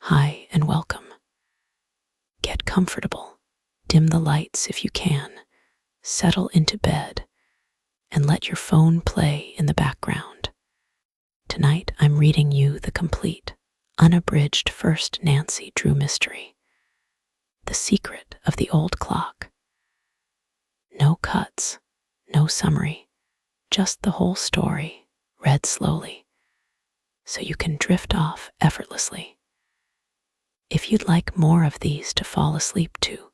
Hi and welcome. Get comfortable, dim the lights if you can, settle into bed, and let your phone play in the background. Tonight I'm reading you the complete, unabridged First Nancy Drew mystery, The Secret of the Old Clock. No cuts, no summary, just the whole story, read slowly, so you can drift off effortlessly. If you'd like more of these to fall asleep to,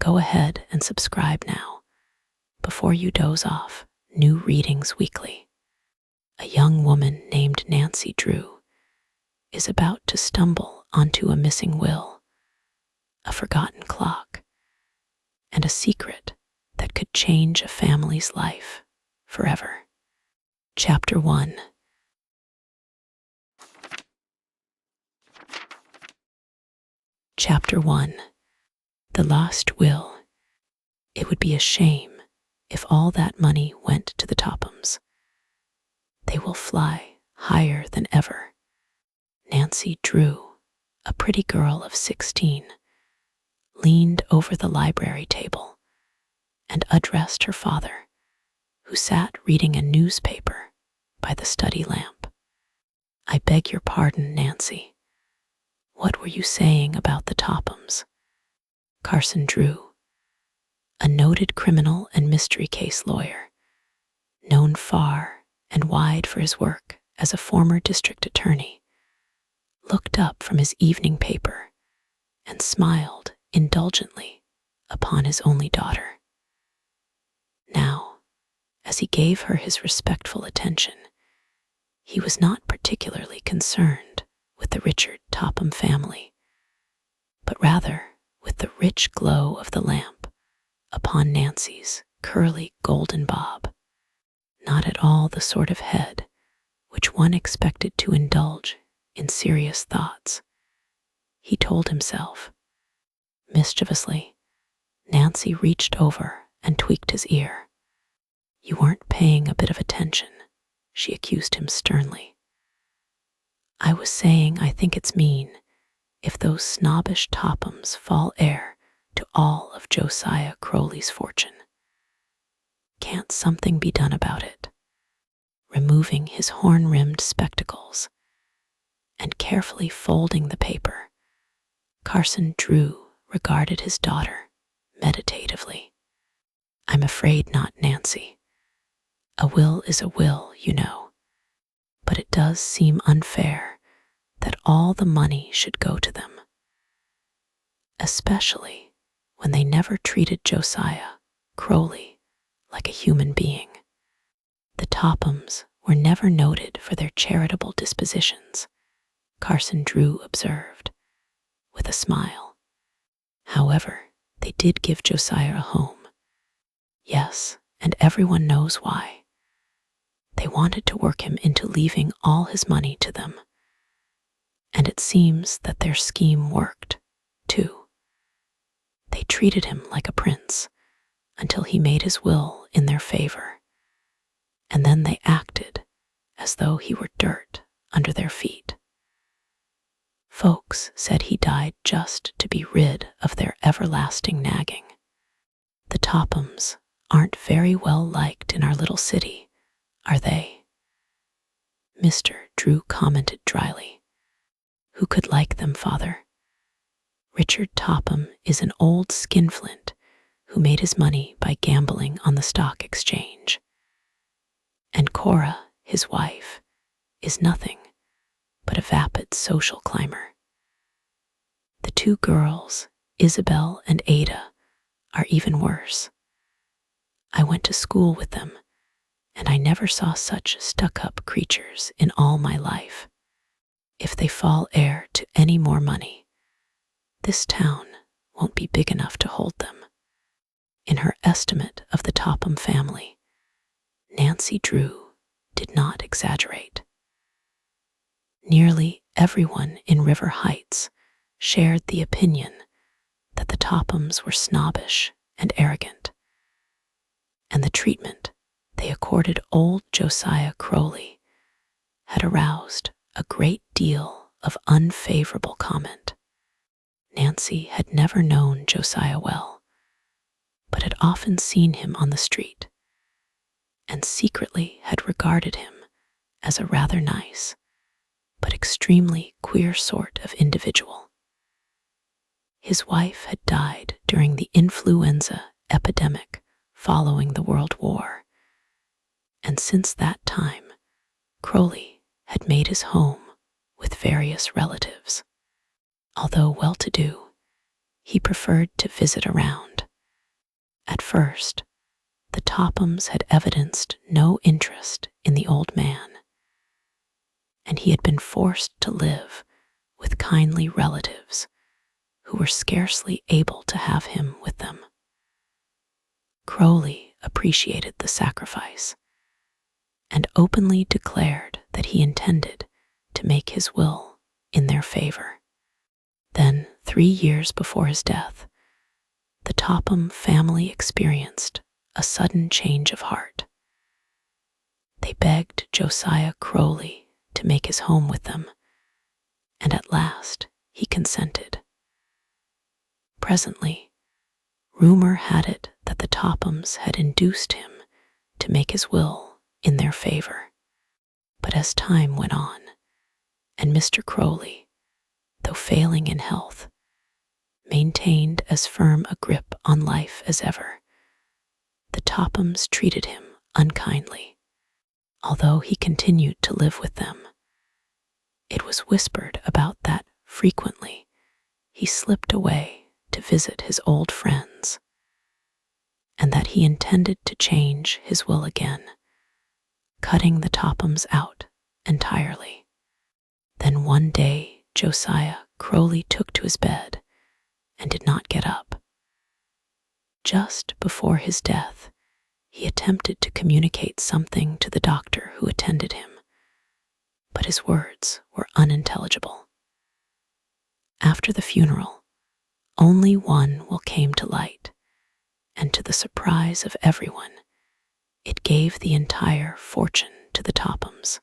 go ahead and subscribe now, before you doze off. New readings weekly. A young woman named Nancy Drew is about to stumble onto a missing will, a forgotten clock, and a secret that could change a family's life forever. Chapter 1. Chapter 1. The Lost Will. It would be a shame if all that money went to the Tophams. They will fly higher than ever. Nancy Drew, a pretty girl of 16, leaned over the library table and addressed her father, who sat reading a newspaper by the study lamp. "I beg your pardon, Nancy. What were you saying about the Tophams?" Carson Drew, a noted criminal and mystery case lawyer, known far and wide for his work as a former district attorney, looked up from his evening paper and smiled indulgently upon his only daughter. Now, as he gave her his respectful attention, he was not particularly concerned with the Richard Topham family, but rather with the rich glow of the lamp upon Nancy's curly golden bob. Not at all the sort of head which one expected to indulge in serious thoughts, he told himself. Mischievously, Nancy reached over and tweaked his ear. "You weren't paying a bit of attention," she accused him sternly. "I was saying I think it's mean if those snobbish Tophams fall heir to all of Josiah Crowley's fortune. Can't something be done about it?" Removing his horn-rimmed spectacles and carefully folding the paper, Carson Drew regarded his daughter meditatively. "I'm afraid not, Nancy. A will is a will, you know, but it does seem unfair that all the money should go to them, especially when they never treated Josiah Crowley like a human being. The Tophams were never noted for their charitable dispositions," Carson Drew observed, with a smile. "However, they did give Josiah a home. Yes, and everyone knows why. They wanted to work him into leaving all his money to them. And it seems that their scheme worked, too. They treated him like a prince until he made his will in their favor, and then they acted as though he were dirt under their feet. Folks said he died just to be rid of their everlasting nagging. The Tophams aren't very well liked in our little city, are they?" Mr. Drew commented dryly. "Who could like them, Father? Richard Topham is an old skinflint who made his money by gambling on the stock exchange. And Cora, his wife, is nothing but a vapid social climber. The two girls, Isabel and Ada, are even worse. I went to school with them, and I never saw such stuck-up creatures in all my life. If they fall heir to any more money, this town won't be big enough to hold them." In her estimate of the Topham family, Nancy Drew did not exaggerate. Nearly everyone in River Heights shared the opinion that the Tophams were snobbish and arrogant, and the treatment they accorded old Josiah Crowley had aroused a great deal of unfavorable comment. Nancy had never known Josiah well, but had often seen him on the street, and secretly had regarded him as a rather nice, but extremely queer sort of individual. His wife had died during the influenza epidemic following the World War, and since that time, Crowley had made his home with various relatives. Although well-to-do, he preferred to visit around. At first, the Tophams had evidenced no interest in the old man, and he had been forced to live with kindly relatives who were scarcely able to have him with them. Crowley appreciated the sacrifice and openly declared that he intended to make his will in their favor. Then, 3 years before his death, the Topham family experienced a sudden change of heart. They begged Josiah Crowley to make his home with them, and at last he consented. Presently, rumor had it that the Tophams had induced him to make his will in their favor. But as time went on, and Mr. Crowley, though failing in health, maintained as firm a grip on life as ever, the Tophams treated him unkindly. Although he continued to live with them, it was whispered about that frequently he slipped away to visit his old friends, and that he intended to change his will again, cutting the Tophams out entirely. Then one day Josiah Crowley took to his bed and did not get up. Just before his death, he attempted to communicate something to the doctor who attended him, but his words were unintelligible. After the funeral, only one will came to light, and to the surprise of everyone, it gave the entire fortune to the Tophams.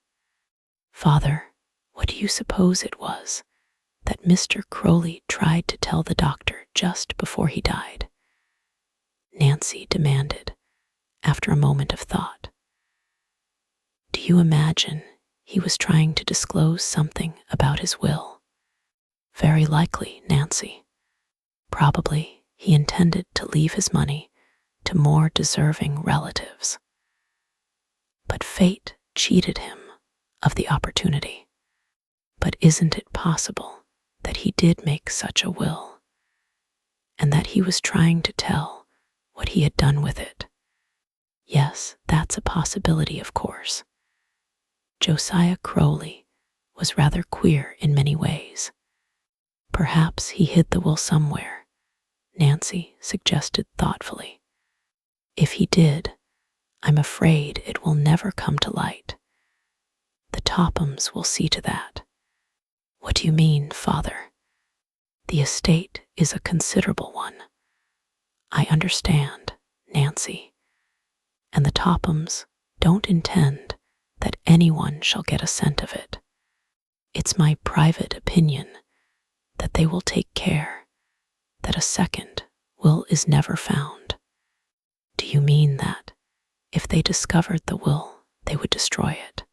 Father, what do you suppose it was that Mr. Crowley tried to tell the doctor just before he died? Nancy demanded, after a moment of thought. Do you imagine he was trying to disclose something about his will? Very likely, Nancy. Probably he intended to leave his money to more deserving relatives. But fate cheated him of the opportunity. But isn't it possible that he did make such a will, and that he was trying to tell what he had done with it? Yes, that's a possibility, of course. Josiah Crowley was rather queer in many ways. Perhaps he hid the will somewhere, Nancy suggested thoughtfully. If he did, I'm afraid it will never come to light. The Tophams will see to that. What do you mean, Father? The estate is a considerable one. I understand, Nancy, and the Tophams don't intend that anyone shall get a cent of it. It's my private opinion that they will take care that a second will is never found. Do you mean that if they discovered the will, they would destroy it?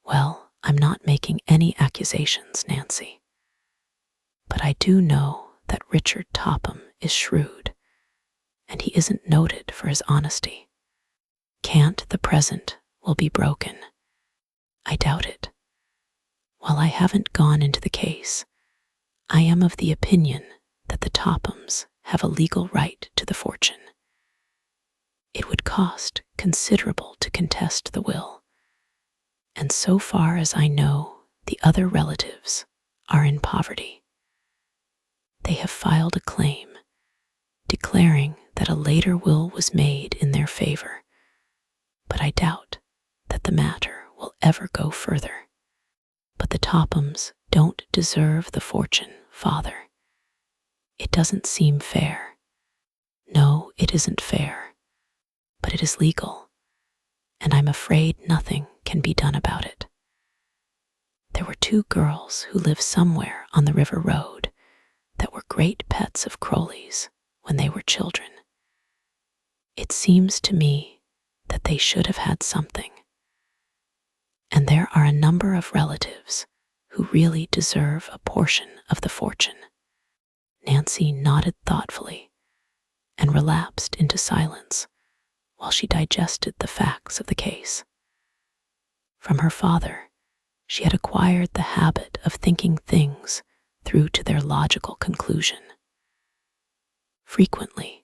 Well, I'm not making any accusations, Nancy. But I do know that Richard Topham is shrewd, and he isn't noted for his honesty. Can't the present will be broken? I doubt it. While I haven't gone into the case, I am of the opinion that the Tophams have a legal right to the fortune. It would cost considerable to contest the will, and so far as I know, the other relatives are in poverty. They have filed a claim, declaring that a later will was made in their favor, but I doubt that the matter will ever go further. But the Tophams don't deserve the fortune, Father. It doesn't seem fair. No, it isn't fair, but it is legal, and I'm afraid nothing can be done about it. There were two girls who lived somewhere on the river road that were great pets of Crowley's when they were children. It seems to me that they should have had something. And there are a number of relatives who really deserve a portion of the fortune. Nancy nodded thoughtfully and relapsed into silence while she digested the facts of the case. From her father, she had acquired the habit of thinking things through to their logical conclusion. Frequently,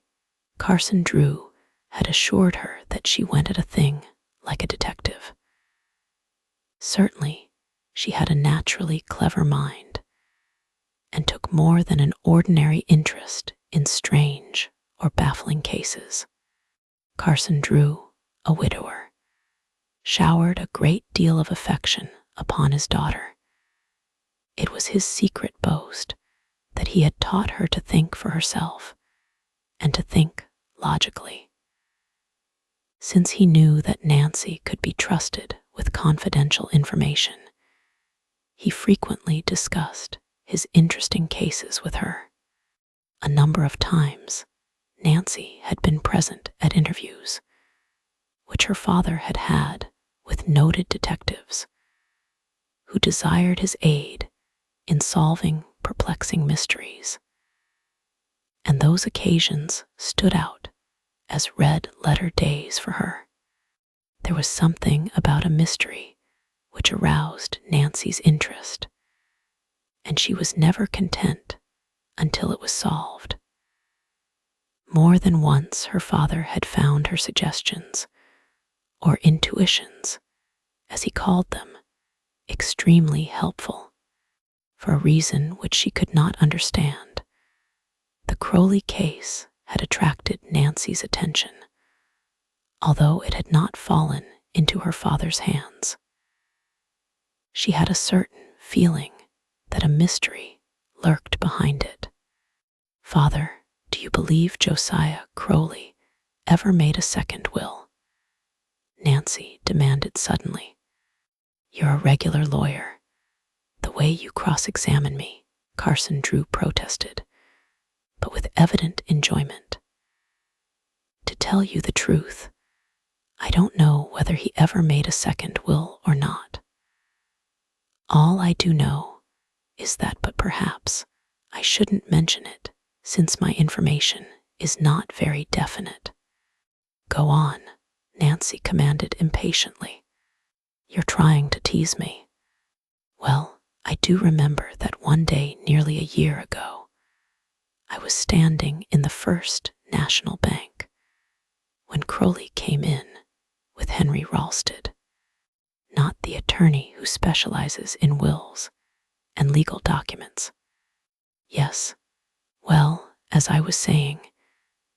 Carson Drew had assured her that she went at a thing like a detective. Certainly, she had a naturally clever mind and took more than an ordinary interest in strange or baffling cases. Carson Drew, a widower, showered a great deal of affection upon his daughter. It was his secret boast that he had taught her to think for herself and to think logically. Since he knew that Nancy could be trusted with confidential information, he frequently discussed his interesting cases with her. A number of times, Nancy had been present at interviews, which her father had had with noted detectives who desired his aid in solving perplexing mysteries. And those occasions stood out as red-letter days for her. There was something about a mystery which aroused Nancy's interest, and she was never content until it was solved. More than once her father had found her suggestions, or intuitions, as he called them, extremely helpful, for a reason which she could not understand. The Crowley case had attracted Nancy's attention, although it had not fallen into her father's hands. She had a certain feeling that a mystery lurked behind it. "Father, do you believe Josiah Crowley ever made a second will?" Nancy demanded suddenly. "You're a regular lawyer. The way you cross-examine me," Carson Drew protested, but with evident enjoyment. "To tell you the truth, I don't know whether he ever made a second will or not. All I do know is that, but perhaps I shouldn't mention it since my information is not very definite." "Go on," Nancy commanded impatiently. "You're trying to tease me." "Well, I do remember that one day nearly a year ago, I was standing in the First National Bank when Crowley came in with Henry Ralsted, not the attorney who specializes in wills and legal documents. Yes, well, as I was saying,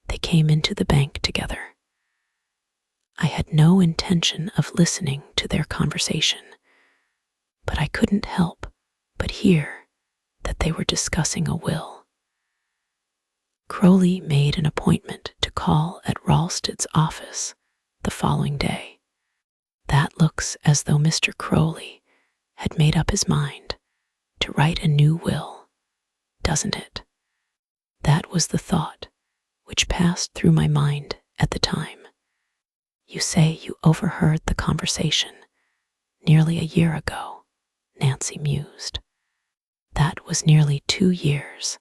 they came into the bank together. I had no intention of listening to their conversation, but I couldn't help but hear that they were discussing a will. Crowley made an appointment to call at Ralsted's office the following day. That looks as though Mr. Crowley had made up his mind to write a new will, doesn't it? That was the thought which passed through my mind at the time. You say you overheard the conversation nearly a year ago, Nancy mused. That was nearly 2 years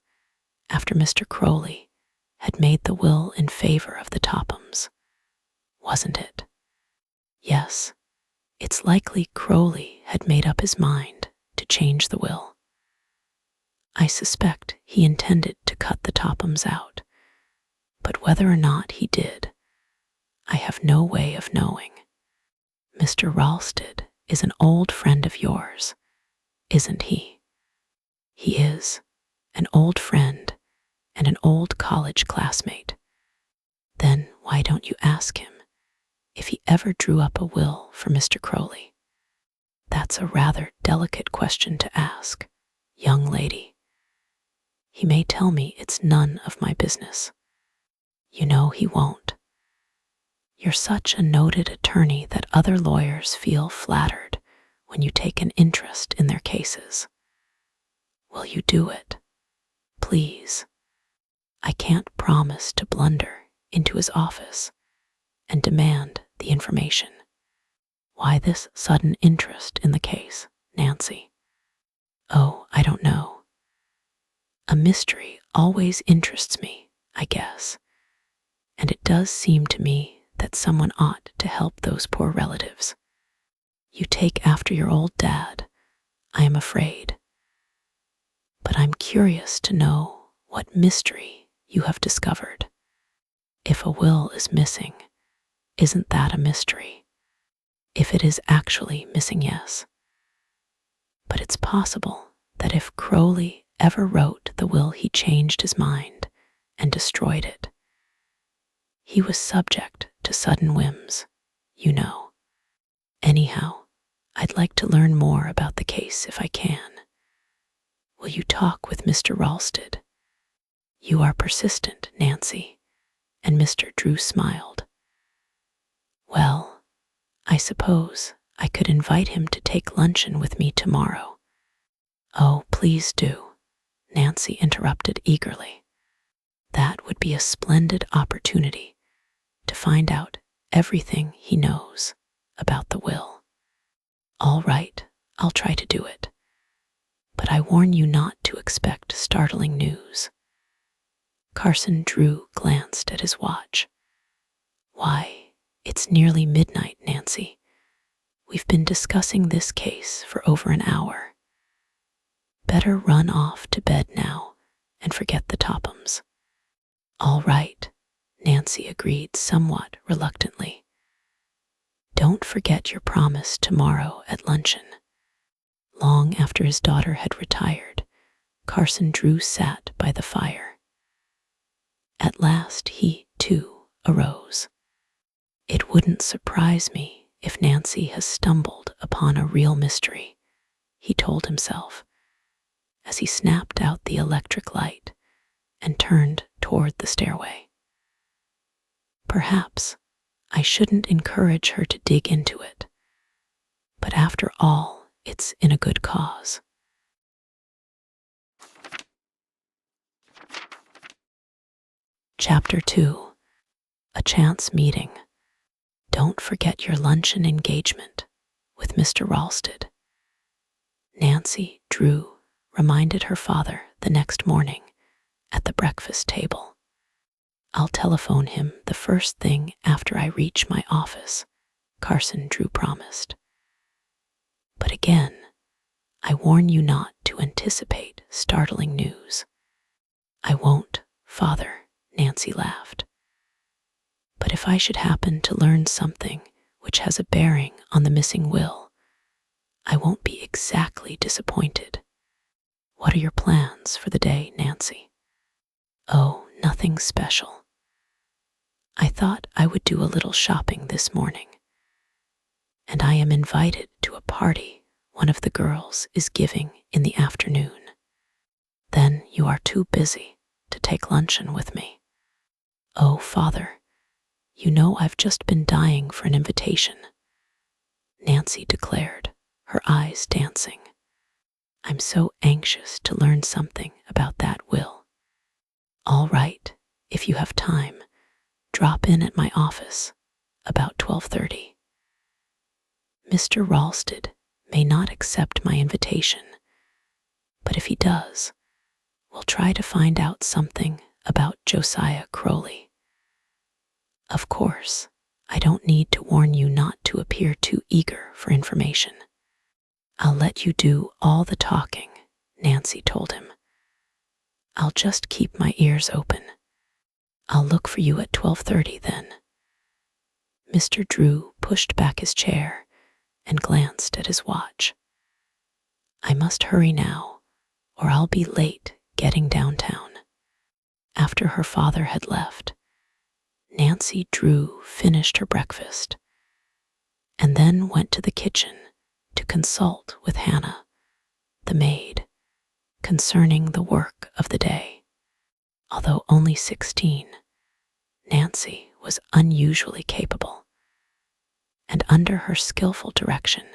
after Mr. Crowley had made the will in favor of the Tophams, wasn't it? Yes, it's likely Crowley had made up his mind to change the will. I suspect he intended to cut the Tophams out, but whether or not he did, I have no way of knowing. Mr. Ralsted is an old friend of yours, isn't he? He is, an old friend and an old college classmate. Then why don't you ask him if he ever drew up a will for Mr. Crowley? That's a rather delicate question to ask, young lady. He may tell me it's none of my business. You know he won't. You're such a noted attorney that other lawyers feel flattered when you take an interest in their cases. Will you do it? Please. I can't promise to blunder into his office and demand the information. Why this sudden interest in the case, Nancy? Oh, I don't know. A mystery always interests me, I guess, and it does seem to me that someone ought to help those poor relatives. You take after your old dad, I am afraid. But I'm curious to know what mystery you have discovered. If a will is missing, isn't that a mystery? If it is actually missing, yes. But it's possible that if Crowley ever wrote the will, he changed his mind and destroyed it. He was subject to sudden whims, you know. Anyhow, I'd like to learn more about the case if I can. Will you talk with Mr. Ralston? You are persistent, Nancy, and Mr. Drew smiled. Well, I suppose I could invite him to take luncheon with me tomorrow. Oh, please do, Nancy interrupted eagerly. That would be a splendid opportunity to find out everything he knows about the will. All right, I'll try to do it. But I warn you not to expect startling news. Carson Drew glanced at his watch. Why, it's nearly midnight, Nancy. We've been discussing this case for over an hour. Better run off to bed now and forget the Tophams. All right, Nancy agreed somewhat reluctantly. Don't forget your promise tomorrow at luncheon. Long after his daughter had retired, Carson Drew sat by the fire. At last he, too, arose. It wouldn't surprise me if Nancy has stumbled upon a real mystery, he told himself, as he snapped out the electric light and turned toward the stairway. Perhaps I shouldn't encourage her to dig into it, but after all, it's in a good cause. Chapter 2. A Chance Meeting. Don't forget your luncheon engagement with Mr. Ralston. Nancy Drew reminded her father the next morning at the breakfast table. I'll telephone him the first thing after I reach my office, Carson Drew promised. But again, I warn you not to anticipate startling news. I won't, Father, Nancy laughed. But if I should happen to learn something which has a bearing on the missing will, I won't be exactly disappointed. What are your plans for the day, Nancy? Oh, nothing special. I thought I would do a little shopping this morning, and I am invited to a party one of the girls is giving in the afternoon. Then you are too busy to take luncheon with me. Oh, Father, you know I've just been dying for an invitation, Nancy declared, her eyes dancing. I'm so anxious to learn something about that will. All right, if you have time, drop in at my office about 12:30. Mr. Ralston may not accept my invitation, but if he does, we'll try to find out something about Josiah Crowley. Of course, I don't need to warn you not to appear too eager for information. I'll let you do all the talking, Nancy told him. I'll just keep my ears open. I'll look for you at 12:30 then. Mr. Drew pushed back his chair and glanced at his watch. I must hurry now, or I'll be late getting downtown. After her father had left, Nancy Drew finished her breakfast and then went to the kitchen to consult with Hannah, the maid, concerning the work of the day. Although only 16, Nancy was unusually capable, and under her skillful direction,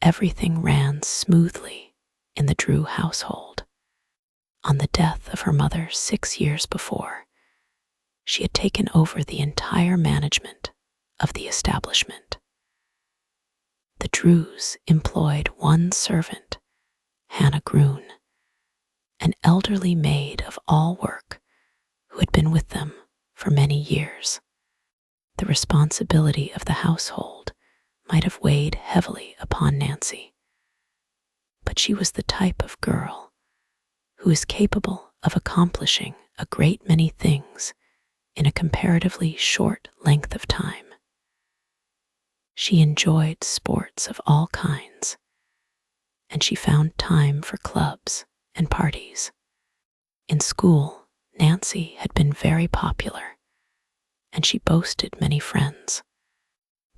everything ran smoothly in the Drew household. On the death of her mother 6 years before, she had taken over the entire management of the establishment. The Drews employed one servant, Hannah Groon, an elderly maid of all work who had been with them for many years. The responsibility of the household might have weighed heavily upon Nancy, but she was the type of girl who is capable of accomplishing a great many things in a comparatively short length of time. She enjoyed sports of all kinds, and she found time for clubs and parties. In school, Nancy had been very popular, and she boasted many friends.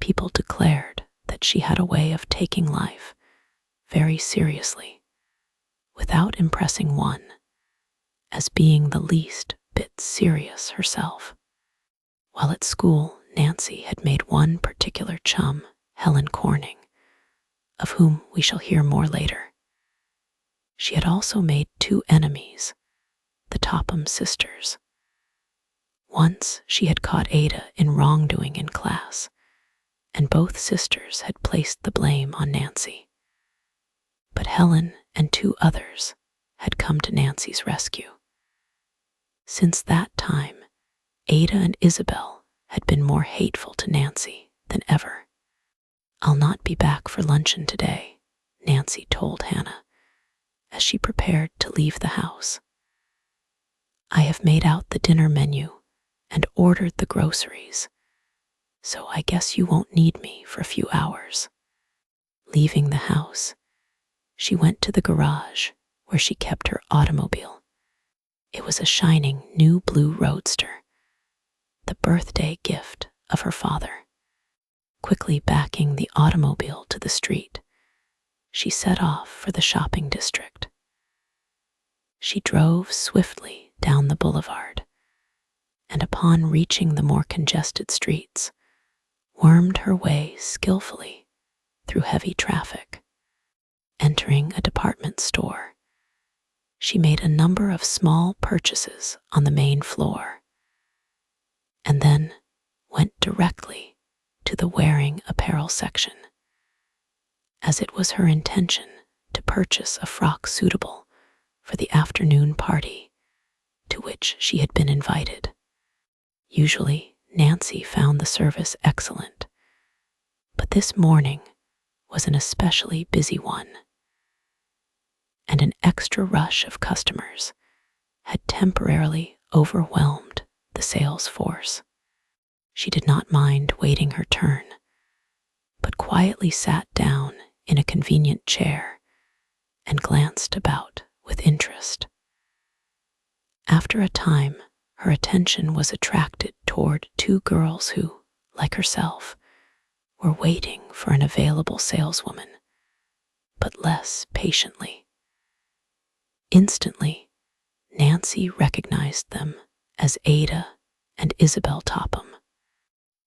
People declared that she had a way of taking life very seriously, without impressing one as being the least bit serious herself. While at school, Nancy had made one particular chum, Helen Corning, of whom we shall hear more later. She had also made 2 enemies, the Tophams sisters. Once she had caught Ada in wrongdoing in class, and both sisters had placed the blame on Nancy. But Helen and 2 others had come to Nancy's rescue. Since that time, Ada and Isabel had been more hateful to Nancy than ever. "I'll not be back for luncheon today," Nancy told Hannah as she prepared to leave the house. "I have made out the dinner menu and ordered the groceries, so I guess you won't need me for a few hours." Leaving the house, she went to the garage where she kept her automobile. It was a shining new blue roadster, the birthday gift of her father. Quickly backing the automobile to the street, she set off for the shopping district. She drove swiftly down the boulevard, and upon reaching the more congested streets, wormed her way skillfully through heavy traffic. Entering a department store, she made a number of small purchases on the main floor, and then went directly to the wearing apparel section, as it was her intention to purchase a frock suitable for the afternoon party to which she had been invited. Usually, Nancy found the service excellent, but this morning was an especially busy one, and an extra rush of customers had temporarily overwhelmed the sales force. She did not mind waiting her turn, but quietly sat down in a convenient chair and glanced about with interest. After a time, her attention was attracted toward 2 girls who, like herself, were waiting for an available saleswoman, but less patiently. Instantly, Nancy recognized them as Ada and Isabel Topham.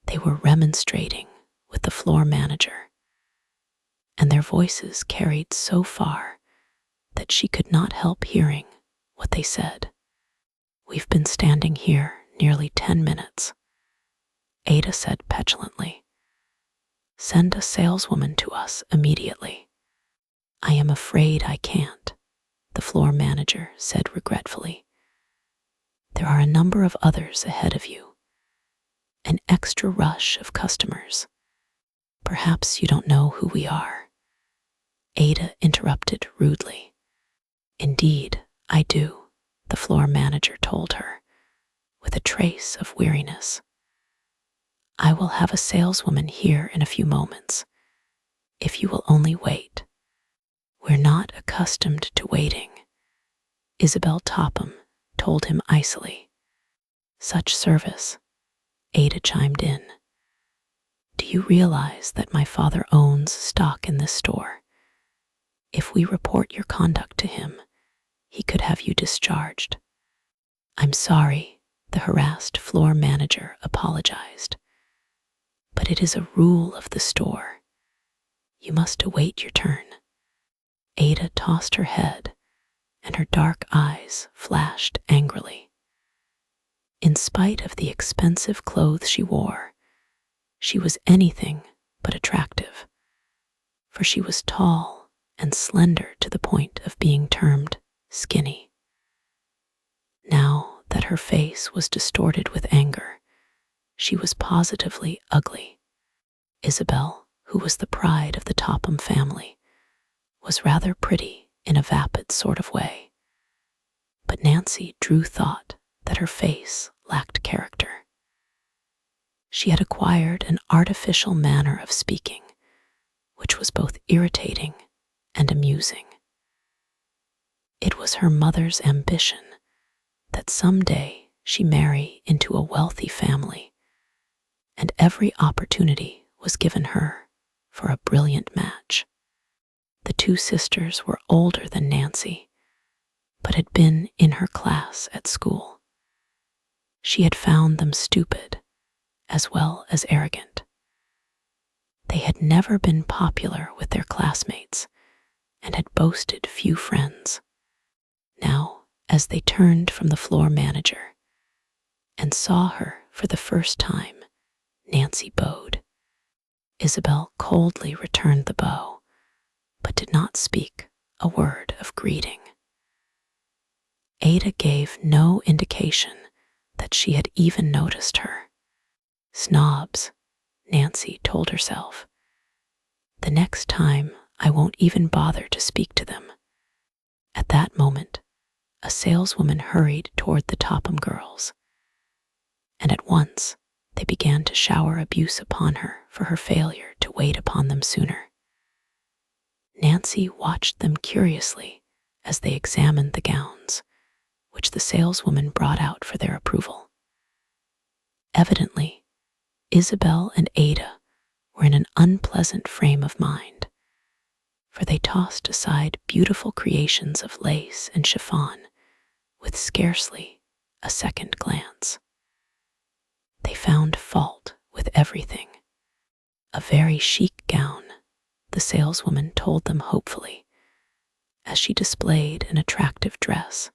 They were remonstrating with the floor manager, and their voices carried so far that she could not help hearing what they said. "We've been standing here nearly 10 minutes, Ada said petulantly. "Send a saleswoman to us immediately." "I am afraid I can't," the floor manager said regretfully. "There are a number of others ahead of you. An extra rush of customers. Perhaps you don't know who we are." Ada interrupted rudely. "Indeed, I do," the floor manager told her, with a trace of weariness. "I will have a saleswoman here in a few moments, if you will only wait." "We're not accustomed to waiting," Isabel Topham told him icily. "Such service," Ada chimed in. "Do you realize that my father owns stock in this store? If we report your conduct to him, he could have you discharged." "I'm sorry," the harassed floor manager apologized, "but it is a rule of the store. You must await your turn. Ada tossed her head, and her dark eyes flashed angrily. In spite of the expensive clothes she wore, she was anything but attractive, for she was tall and slender to the point of being termed skinny. Now that her face was distorted with anger, she was positively ugly. Isabel, who was the pride of the Topham family, was rather pretty in a vapid sort of way, but Nancy Drew thought that her face lacked character. She had acquired an artificial manner of speaking, which was both irritating and amusing. It was her mother's ambition that someday she marry into a wealthy family, and every opportunity was given her for a brilliant match. The two sisters were older than Nancy, but had been in her class at school. She had found them stupid as well as arrogant. They had never been popular with their classmates and had boasted few friends. Now, as they turned from the floor manager and saw her for the first time, Nancy bowed. Isabel coldly returned the bow, but did not speak a word of greeting. Ada gave no indication that she had even noticed her. Snobs, Nancy told herself. The next time I won't even bother to speak to them. At that moment, a saleswoman hurried toward the Topham girls, and at once they began to shower abuse upon her for her failure to wait upon them sooner. Nancy watched them curiously as they examined the gowns, which the saleswoman brought out for their approval. Evidently, Isabel and Ada were in an unpleasant frame of mind, for they tossed aside beautiful creations of lace and chiffon with scarcely a second glance. They found fault with everything. A very chic gown, the saleswoman told them hopefully, as she displayed an attractive dress.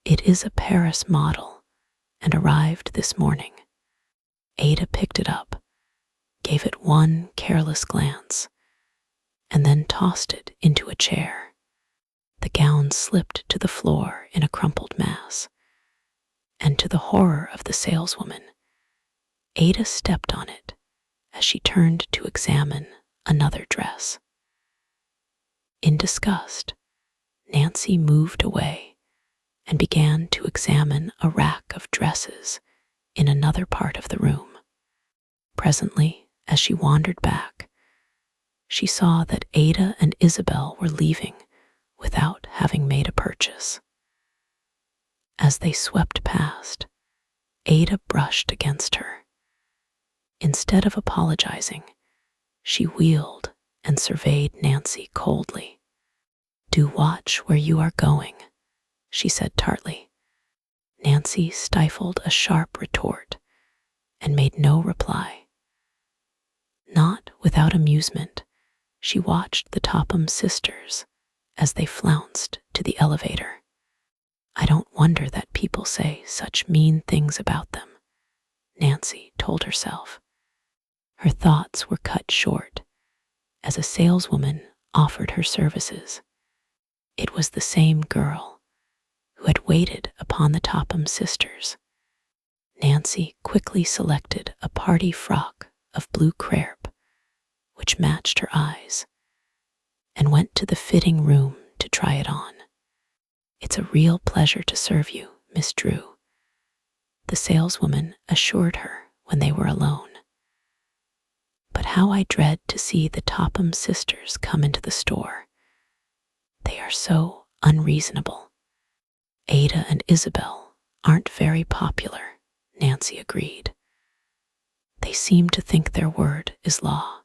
It is a Paris model and arrived this morning. Ada picked it up, gave it one careless glance, and then tossed it into a chair. The gown slipped to the floor in a crumpled mass, and to the horror of the saleswoman, Ada stepped on it as she turned to examine another dress. In disgust, Nancy moved away and began to examine a rack of dresses in another part of the room. Presently, as she wandered back, she saw that Ada and Isabel were leaving without having made a purchase. As they swept past, Ada brushed against her. Instead of apologizing, she wheeled and surveyed Nancy coldly. "Do watch where you are going," she said tartly. Nancy stifled a sharp retort and made no reply. Not without amusement, she watched the Topham sisters as they flounced to the elevator. "I don't wonder that people say such mean things about them," Nancy told herself. Her thoughts were cut short as a saleswoman offered her services. It was the same girl who had waited upon the Topham sisters. Nancy quickly selected a party frock of blue crepe, which matched her eyes, and went to the fitting room to try it on. "It's a real pleasure to serve you, Miss Drew," the saleswoman assured her when they were alone. "But how I dread to see the Topham sisters come into the store. They are so unreasonable." "Ada and Isabel aren't very popular," Nancy agreed. "They seem to think their word is law."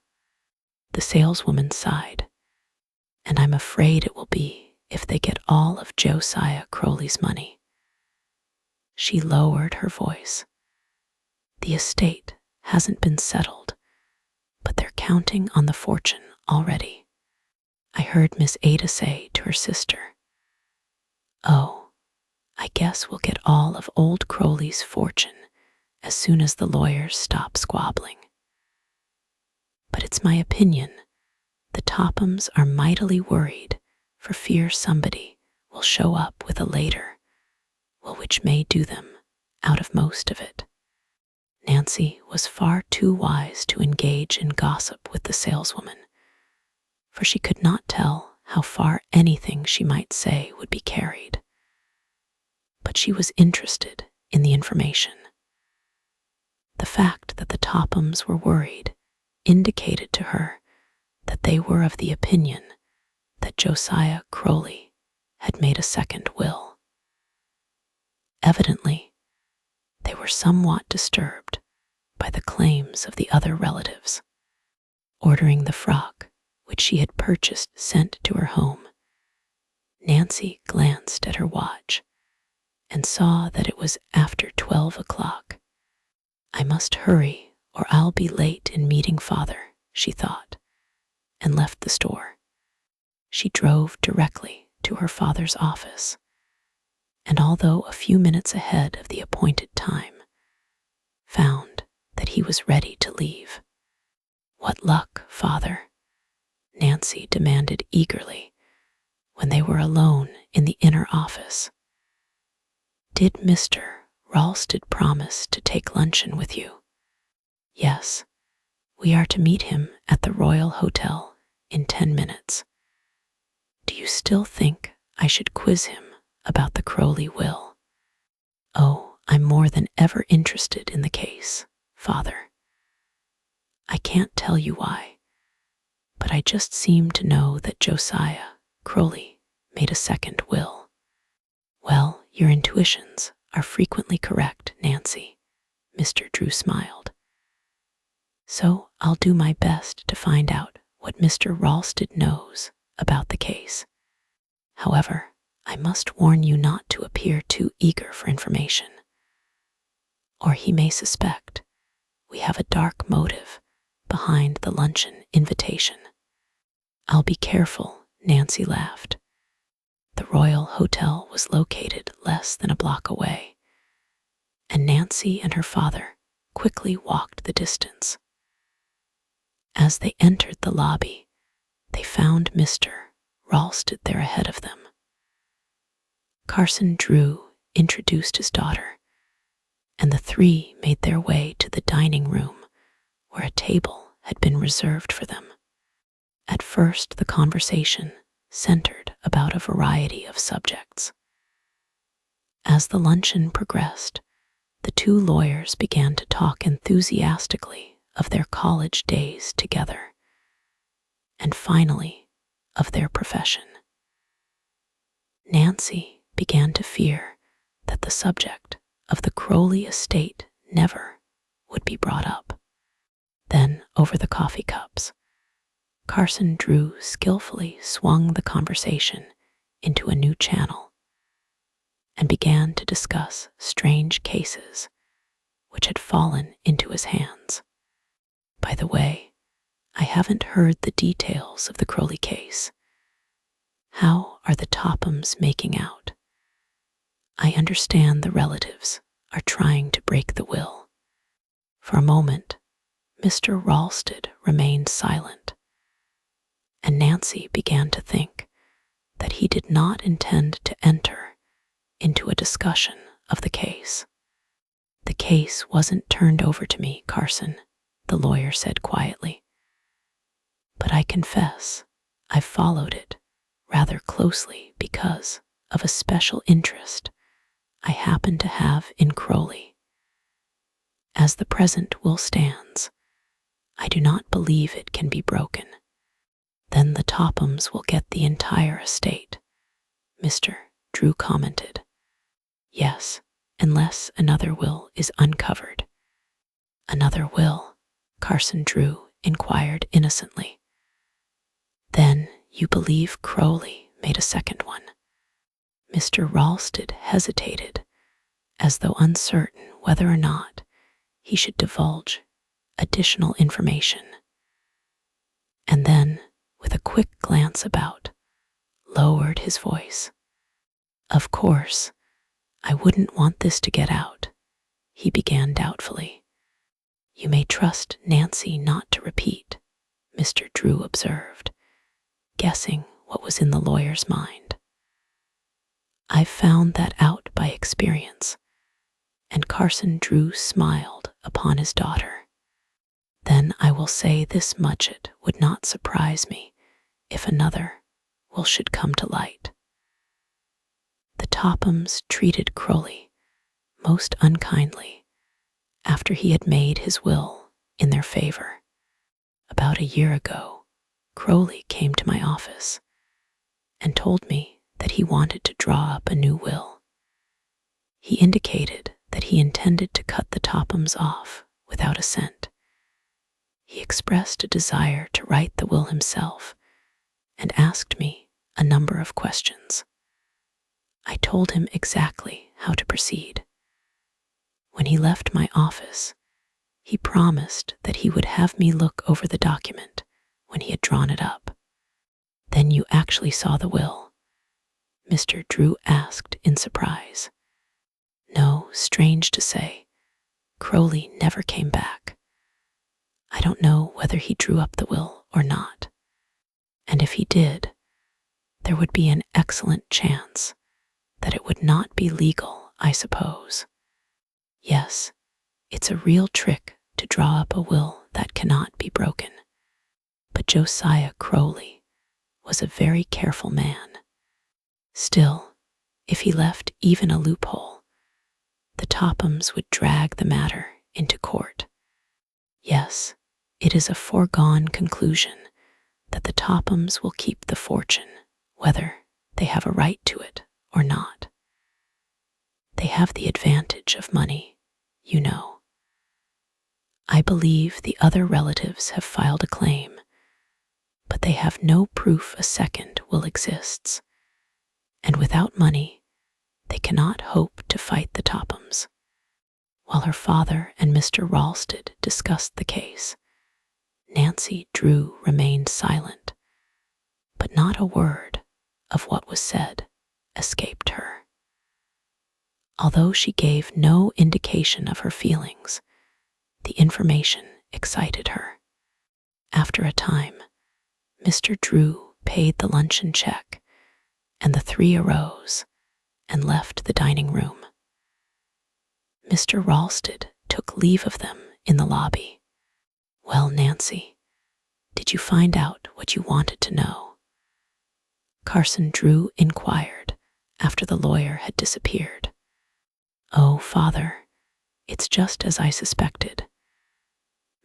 The saleswoman sighed. "And I'm afraid it will be if they get all of Josiah Crowley's money." She lowered her voice. "The estate hasn't been settled, but they're counting on the fortune already. I heard Miss Ada say to her sister, "Oh, I guess we'll get all of old Crowley's fortune as soon as the lawyers stop squabbling." But it's my opinion the Tophams are mightily worried for fear somebody will show up with a later, which may do them out of most of it. Nancy was far too wise to engage in gossip with the saleswoman, for she could not tell how far anything she might say would be carried. But she was interested in the information. The fact that the Tophams were worried indicated to her that they were of the opinion that Josiah Crowley had made a second will. Evidently, they were somewhat disturbed by the claims of the other relatives. Ordering the frock which she had purchased sent to her home, Nancy glanced at her watch and saw that it was after 12 o'clock. I must hurry or I'll be late in meeting Father, she thought, and left the store. She drove directly to her father's office, and although a few minutes ahead of the appointed time, found that he was ready to leave. "What luck, Father?" Nancy demanded eagerly when they were alone in the inner office. "Did Mr. Ralston promise to take luncheon with you?" "Yes, we are to meet him at the Royal Hotel in 10 minutes. Do you still think I should quiz him about the Crowley will?" "Oh, I'm more than ever interested in the case, Father. I can't tell you why, but I just seem to know that Josiah Crowley made a second will." "Well, your intuitions are frequently correct, Nancy," Mr. Drew smiled. "So I'll do my best to find out what Mr. Ralston knows about the case. However, I must warn you not to appear too eager for information, or he may suspect we have a dark motive behind the luncheon invitation." "I'll be careful," Nancy laughed. The Royal Hotel was located less than a block away, and Nancy and her father quickly walked the distance. As they entered the lobby, they found Mr. Ralston there ahead of them. Carson Drew introduced his daughter, and the three made their way to the dining room where a table had been reserved for them. At first, the conversation centered about a variety of subjects. As the luncheon progressed, the two lawyers began to talk enthusiastically of their college days together, and finally, of their profession. Nancy began to fear that the subject of the Crowley estate never would be brought up. Then, over the coffee cups, Carson Drew skillfully swung the conversation into a new channel and began to discuss strange cases which had fallen into his hands. "By the way, I haven't heard the details of the Crowley case. How are the Tophams making out? I understand the relatives are trying to break the will." For a moment, Mr. Ralston remained silent, and Nancy began to think that he did not intend to enter into a discussion of the case. "The case wasn't turned over to me, Carson," the lawyer said quietly. "But I confess I've followed it rather closely because of a special interest I happen to have in Crowley. As the present will stands, I do not believe it can be broken. Then the Tophams will get the entire estate," Mr. Drew commented. "Yes, unless another will is uncovered." "Another will?" Carson Drew inquired innocently. "Then you believe Crowley made a second one?" Mr. Ralston hesitated, as though uncertain whether or not he should divulge additional information. and then, with a quick glance about, lowered his voice. "Of course, I wouldn't want this to get out," he began doubtfully. "You may trust Nancy not to repeat," Mr. Drew observed, guessing what was in the lawyer's mind. "I've found that out by experience," and Carson Drew smiled upon his daughter. "Then I will say this much: it would not surprise me if another will should come to light. The Tophams treated Crowley most unkindly after he had made his will in their favor. About a year ago, Crowley came to my office and told me that he wanted to draw up a new will. He indicated that he intended to cut the Tophams off without a cent. He expressed a desire to write the will himself and asked me a number of questions. I told him exactly how to proceed. When he left my office, he promised that he would have me look over the document when he had drawn it up. "Then you actually saw the will?" Mr. Drew asked in surprise. "No, strange to say, Crowley never came back. I don't know whether he drew up the will or not. And if he did, there would be an excellent chance that it would not be legal, I suppose. Yes, it's a real trick to draw up a will that cannot be broken. But Josiah Crowley was a very careful man. Still, if he left even a loophole, the Tophams would drag the matter into court. Yes, it is a foregone conclusion that the Tophams will keep the fortune, whether they have a right to it or not. They have the advantage of money, you know. I believe the other relatives have filed a claim, but they have no proof a second will exists, and without money, they cannot hope to fight the Tophams." While her father and Mr. Ralston discussed the case, Nancy Drew remained silent, but not a word of what was said escaped her. Although she gave no indication of her feelings, the information excited her. After a time, Mr. Drew paid the luncheon check, and the three arose and left the dining room. Mr. Ralston took leave of them in the lobby. "Well, Nancy, did you find out what you wanted to know?" Carson Drew inquired after the lawyer had disappeared. "Oh, Father, it's just as I suspected.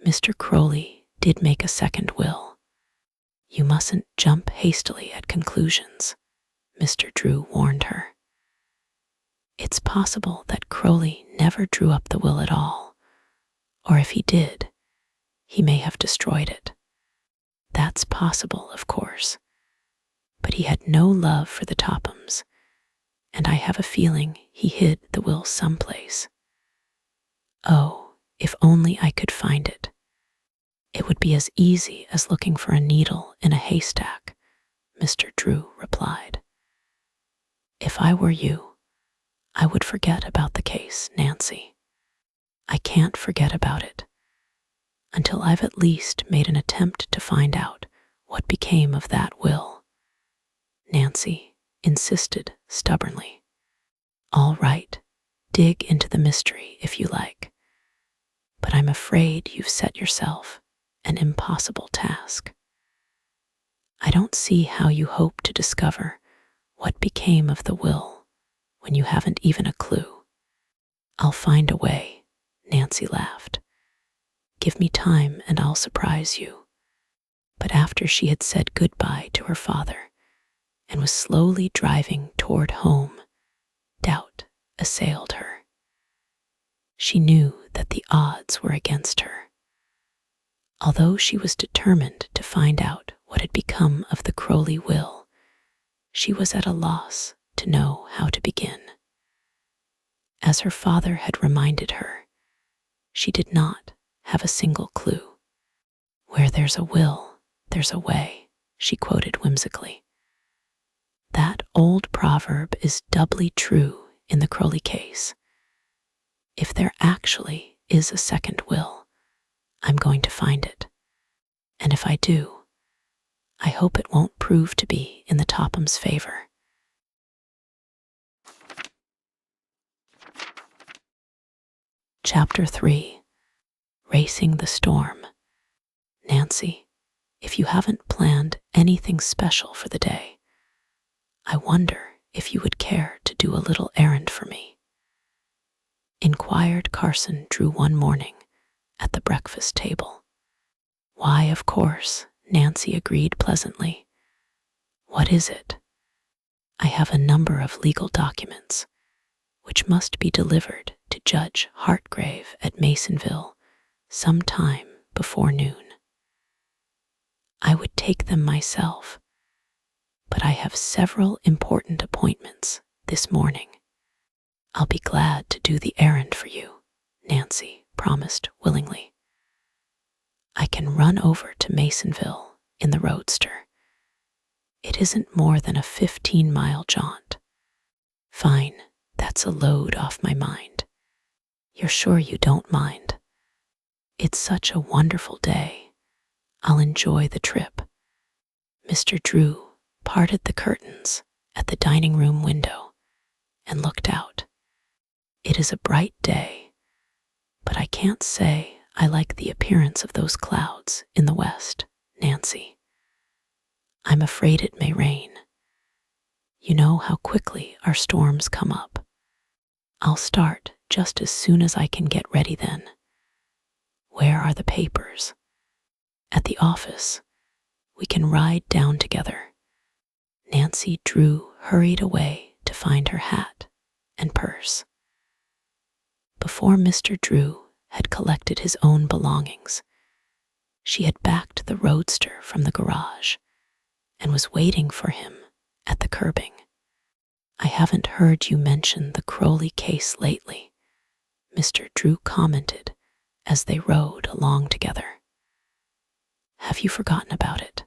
Mr. Crowley did make a second will. You mustn't jump hastily at conclusions," Mr. Drew warned her. "It's possible that Crowley never drew up the will at all, or if he did, he may have destroyed it. That's possible, of course, but he had no love for the Tophams, and I have a feeling he hid the will someplace. Oh, if only I could find it. It would be as easy as looking for a needle in a haystack," Mr. Drew replied. "If I were you, I would forget about the case, Nancy. I can't forget about it until I've at least made an attempt to find out what became of that will," Nancy insisted stubbornly. "All right, dig into the mystery if you like, but I'm afraid you've set yourself an impossible task. I don't see how you hope to discover what became of the will when you haven't even a clue." "I'll find a way," Nancy laughed. "Give me time and I'll surprise you." But after she had said goodbye to her father and was slowly driving toward home, doubt assailed her. She knew that the odds were against her. Although she was determined to find out what had become of the Crowley will, she was at a loss to know how to begin. As her father had reminded her, she did not have a single clue. Where there's a will, there's a way," she quoted whimsically. That old proverb is doubly true in the Crowley case. If there actually is a second will, I'm going to find it. And if I do, I hope it won't prove to be in the Tophams' favor. Chapter 3. Racing the Storm. Nancy, if you haven't planned anything special for the day, I wonder if you would care to do a little errand for me, inquired Carson Drew one morning at the breakfast table. Why, of course, Nancy agreed pleasantly. What is it? I have a number of legal documents which must be delivered to Judge Hartgrave at Masonville some time before noon. I would take them myself, but I have several important appointments this morning. I'll be glad to do the errand for you, Nancy promised willingly. I can run over to Masonville in the roadster. It isn't more than a 15-mile jaunt. Fine, that's a load off my mind. You're sure you don't mind? It's such a wonderful day. I'll enjoy the trip. Mr. Drew parted the curtains at the dining room window and looked out. It is a bright day, but I can't say I like the appearance of those clouds in the west, Nancy. I'm afraid it may rain. You know how quickly our storms come up. I'll start just as soon as I can get ready then. Where are the papers? At the office. We can ride down together. Nancy Drew hurried away to find her hat and purse. Before Mr. Drew had collected his own belongings, she had backed the roadster from the garage and was waiting for him at the curbing. I haven't heard you mention the Crowley case lately, Mr. Drew commented as they rode along together. Have you forgotten about it?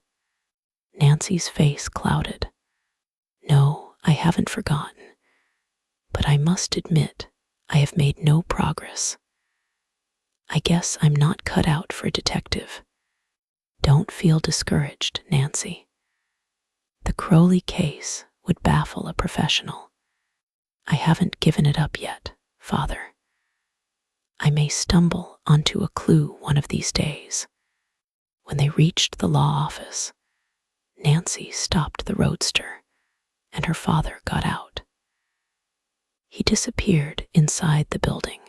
Nancy's face clouded. No, I haven't forgotten, but I must admit I have made no progress. I guess I'm not cut out for a detective. Don't feel discouraged, Nancy. The Crowley case would baffle a professional. I haven't given it up yet, Father. I may stumble onto a clue one of these days. When they reached the law office, Nancy stopped the roadster, and her father got out. He disappeared inside the building,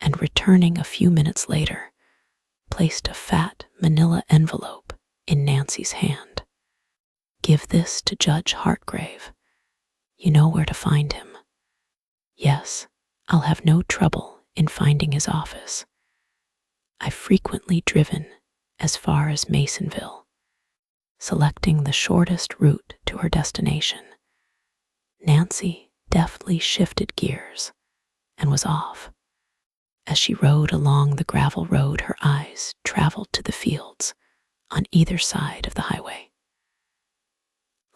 and returning a few minutes later, placed a fat manila envelope in Nancy's hand. Give this to Judge Hartgrave. You know where to find him. Yes, I'll have no trouble in finding his office. I've frequently driven as far as Masonville, selecting the shortest route to her destination. Nancy deftly shifted gears and was off. As she rode along the gravel road, her eyes traveled to the fields on either side of the highway.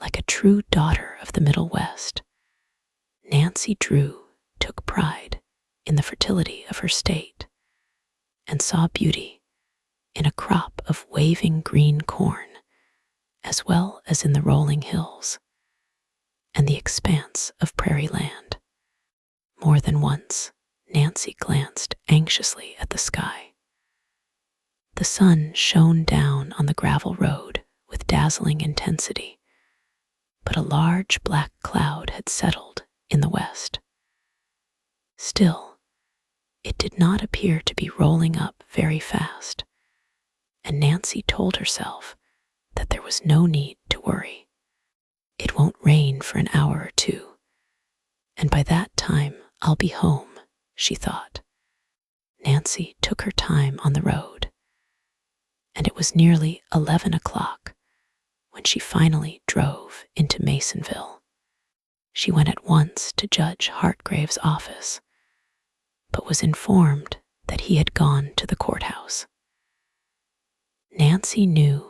Like a true daughter of the Middle West, Nancy Drew took pride in the fertility of her state and saw beauty in a crop of waving green corn, as well as in the rolling hills and the expanse of prairie land. More than once, Nancy glanced anxiously at the sky. The sun shone down on the gravel road with dazzling intensity, but a large black cloud had settled in the west. Still, it did not appear to be rolling up very fast, and Nancy told herself that there was no need to worry. It won't rain for an hour or two, and by that time I'll be home, she thought. Nancy took her time on the road, and it was nearly 11 o'clock when she finally drove into Masonville. She went at once to Judge Hartgrave's office, but was informed that he had gone to the courthouse. Nancy knew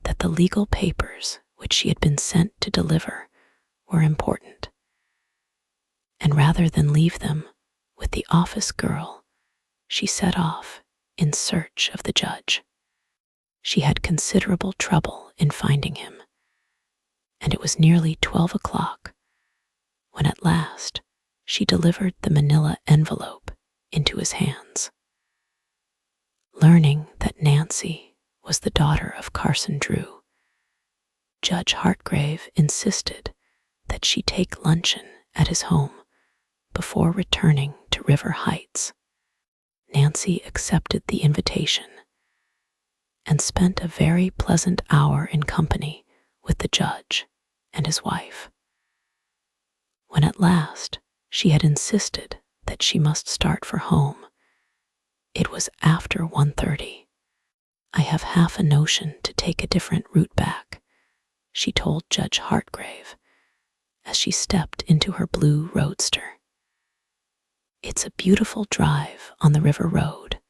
that the legal papers which she had been sent to deliver were important, and rather than leave them with the office girl, she set off in search of the judge. She had considerable trouble in finding him, and it was nearly 12 o'clock when at last she delivered the manila envelope into his hands. Learning that Nancy was the daughter of Carson Drew, Judge Hartgrave insisted that she take luncheon at his home before returning to River Heights. Nancy accepted the invitation and spent a very pleasant hour in company with the judge and his wife. When at last she had insisted that she must start for home, it was after 1:30. "I have half a notion to take a different route back," she told Judge Hartgrave as she stepped into her blue roadster. "It's a beautiful drive on the river road,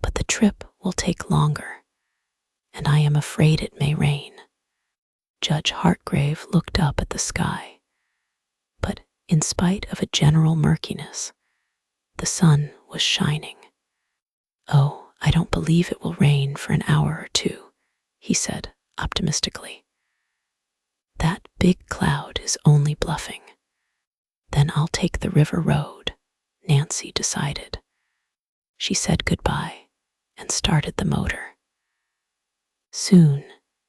but the trip will take longer, and I am afraid it may rain." Judge Hartgrave looked up at the sky, but in spite of a general murkiness, the sun was shining. "Oh, I don't believe it will rain for an hour or two," he said optimistically. "That big cloud is only bluffing." "Then I'll take the river road," Nancy decided. She said goodbye and started the motor. Soon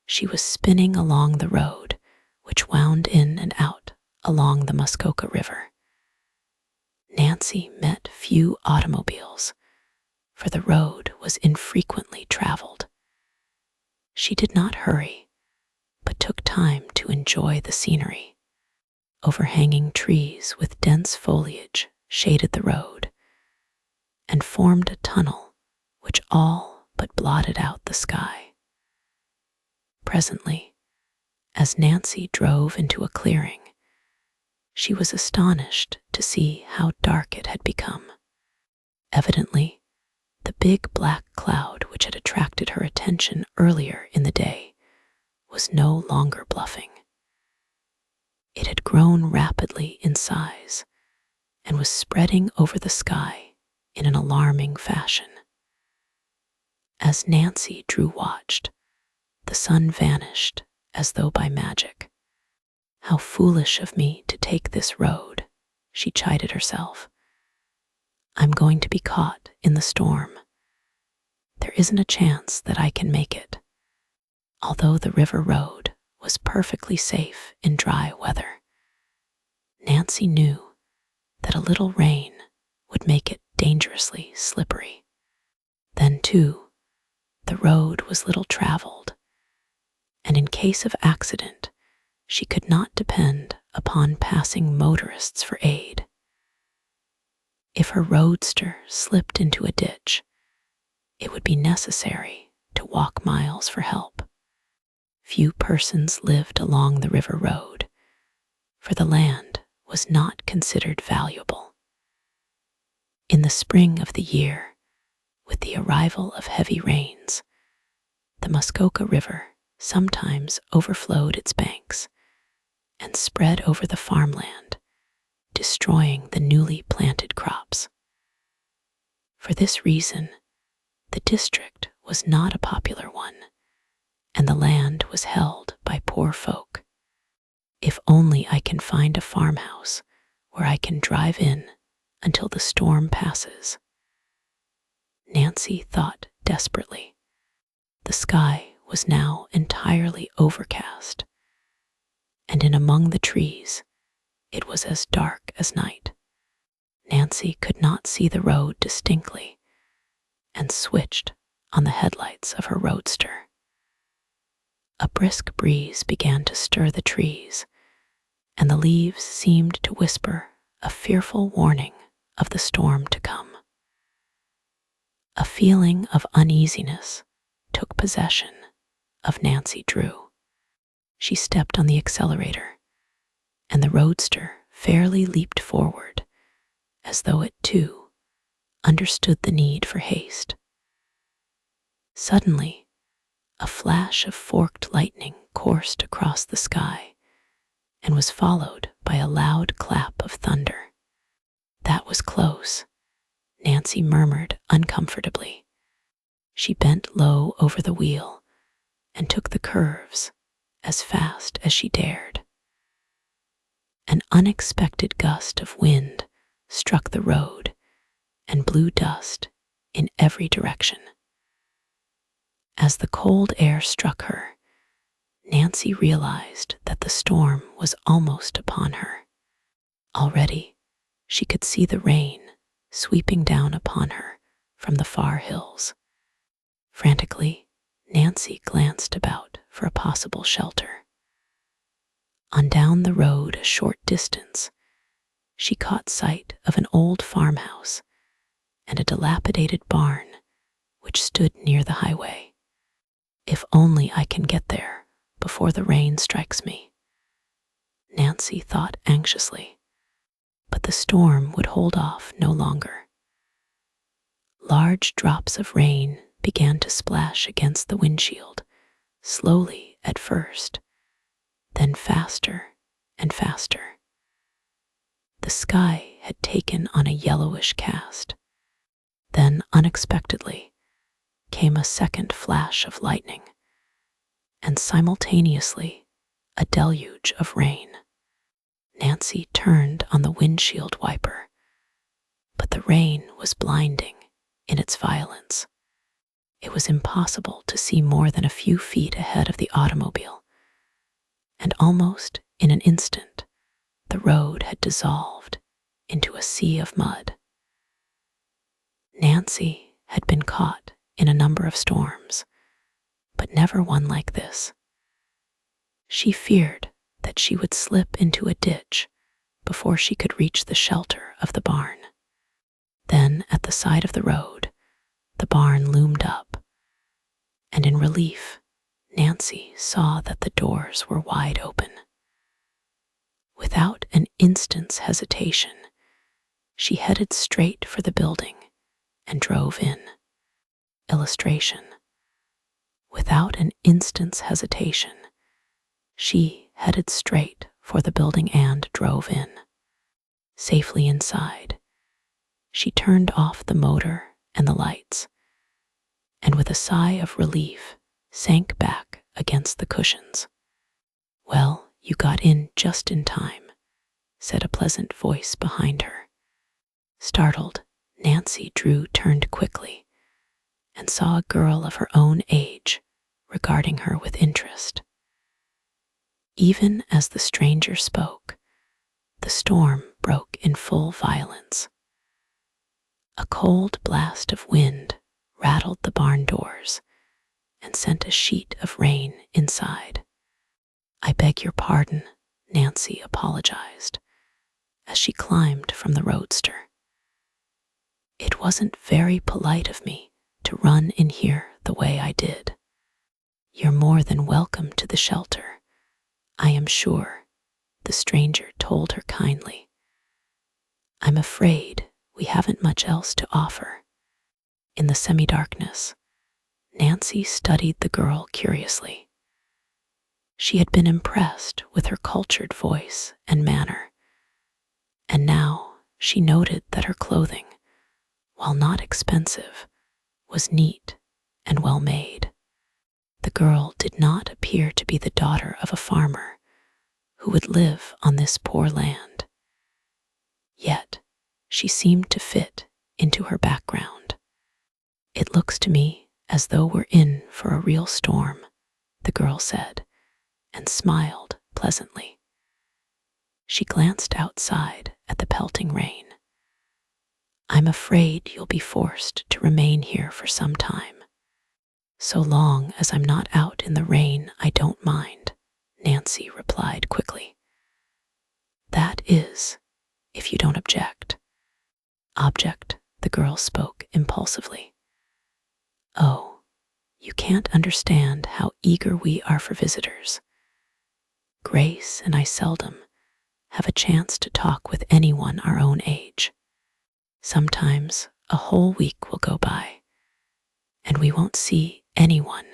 she was spinning along the road, which wound in and out along the Muskoka River. Nancy met few automobiles, for the road was infrequently traveled. She did not hurry, but took time to enjoy the scenery. Overhanging trees with dense foliage shaded the road and formed a tunnel which all but blotted out the sky. Presently, as Nancy drove into a clearing, she was astonished to see how dark it had become. Evidently, the big black cloud which had attracted her attention earlier in the day was no longer bluffing. It had grown rapidly in size and was spreading over the sky in an alarming fashion. As Nancy Drew watched, the sun vanished as though by magic. "How foolish of me to take this road," she chided herself. "I'm going to be caught in the storm. There isn't a chance that I can make it." Although the river road was perfectly safe in dry weather, Nancy knew that a little rain would make it dangerously slippery. Then, too, the road was little traveled, and in case of accident, she could not depend upon passing motorists for aid. If her roadster slipped into a ditch, it would be necessary to walk miles for help. Few persons lived along the river road, for the land was not considered valuable. In the spring of the year, with the arrival of heavy rains, the Muskoka River sometimes overflowed its banks and spread over the farmland, destroying the newly planted crops. For this reason, the district was not a popular one, and the land was held by poor folk. "If only I can find a farmhouse where I can drive in until the storm passes," Nancy thought desperately. The sky was now entirely overcast, and in among the trees it was as dark as night. Nancy could not see the road distinctly and switched on the headlights of her roadster. A brisk breeze began to stir the trees, and the leaves seemed to whisper a fearful warning of the storm to come. A feeling of uneasiness took possession of Nancy Drew. She stepped on the accelerator, and the roadster fairly leaped forward, as though it too understood the need for haste. Suddenly, A flash of forked lightning coursed across the sky and was followed by a loud clap of thunder. That was close, Nancy murmured uncomfortably. She bent low over the wheel and took the curves as fast as she dared. An unexpected gust of wind struck the road and blew dust in every direction. As the cold air struck her, Nancy realized that the storm was almost upon her. Already, she could see the rain sweeping down upon her from the far hills. Frantically, Nancy glanced about for a possible shelter. On down the road a short distance, she caught sight of an old farmhouse and a dilapidated barn which stood near the highway. If only I can get there before the rain strikes me, Nancy thought anxiously, but the storm would hold off no longer. Large drops of rain began to splash against the windshield, slowly at first, then faster and faster. The sky had taken on a yellowish cast. Then, unexpectedly, came a second flash of lightning, and simultaneously a deluge of rain. Nancy turned on the windshield wiper, but the rain was blinding in its violence. It was impossible to see more than a few feet ahead of the automobile, and almost in an instant, the road had dissolved into a sea of mud. Nancy had been caught in a number of storms, but never one like this. She feared that she would slip into a ditch before she could reach the shelter of the barn. Then, at the side of the road, the barn loomed up, and in relief, Nancy saw that the doors were wide open. Without an instant's hesitation, she headed straight for the building and drove in. Illustration. Without an instant's hesitation, she headed straight for the building and drove in. Safely inside, she turned off the motor and the lights, and with a sigh of relief, sank back against the cushions. "Well, you got in just in time," said a pleasant voice behind her. Startled, Nancy Drew turned quickly and saw a girl of her own age regarding her with interest. Even as the stranger spoke, the storm broke in full violence. A cold blast of wind rattled the barn doors and sent a sheet of rain inside. "I beg your pardon," Nancy apologized as she climbed from the roadster. "It wasn't very polite of me to run in here the way I did. You're more than welcome to the shelter, I am sure," the stranger told her kindly. "I'm afraid we haven't much else to offer." In the semi-darkness, Nancy studied the girl curiously. She had been impressed with her cultured voice and manner, and now she noted that her clothing, while not expensive, was neat and well made. The girl did not appear to be the daughter of a farmer who would live on this poor land. Yet, she seemed to fit into her background. "It looks to me as though we're in for a real storm," the girl said, and smiled pleasantly. She glanced outside at the pelting rain. "I'm afraid you'll be forced to remain here for some time." "So long as I'm not out in the rain, I don't mind," Nancy replied quickly. "That is, if you don't object." "Object," the girl spoke impulsively. "Oh, you can't understand how eager we are for visitors. Grace and I seldom have a chance to talk with anyone our own age. Sometimes a whole week will go by, and we won't see anyone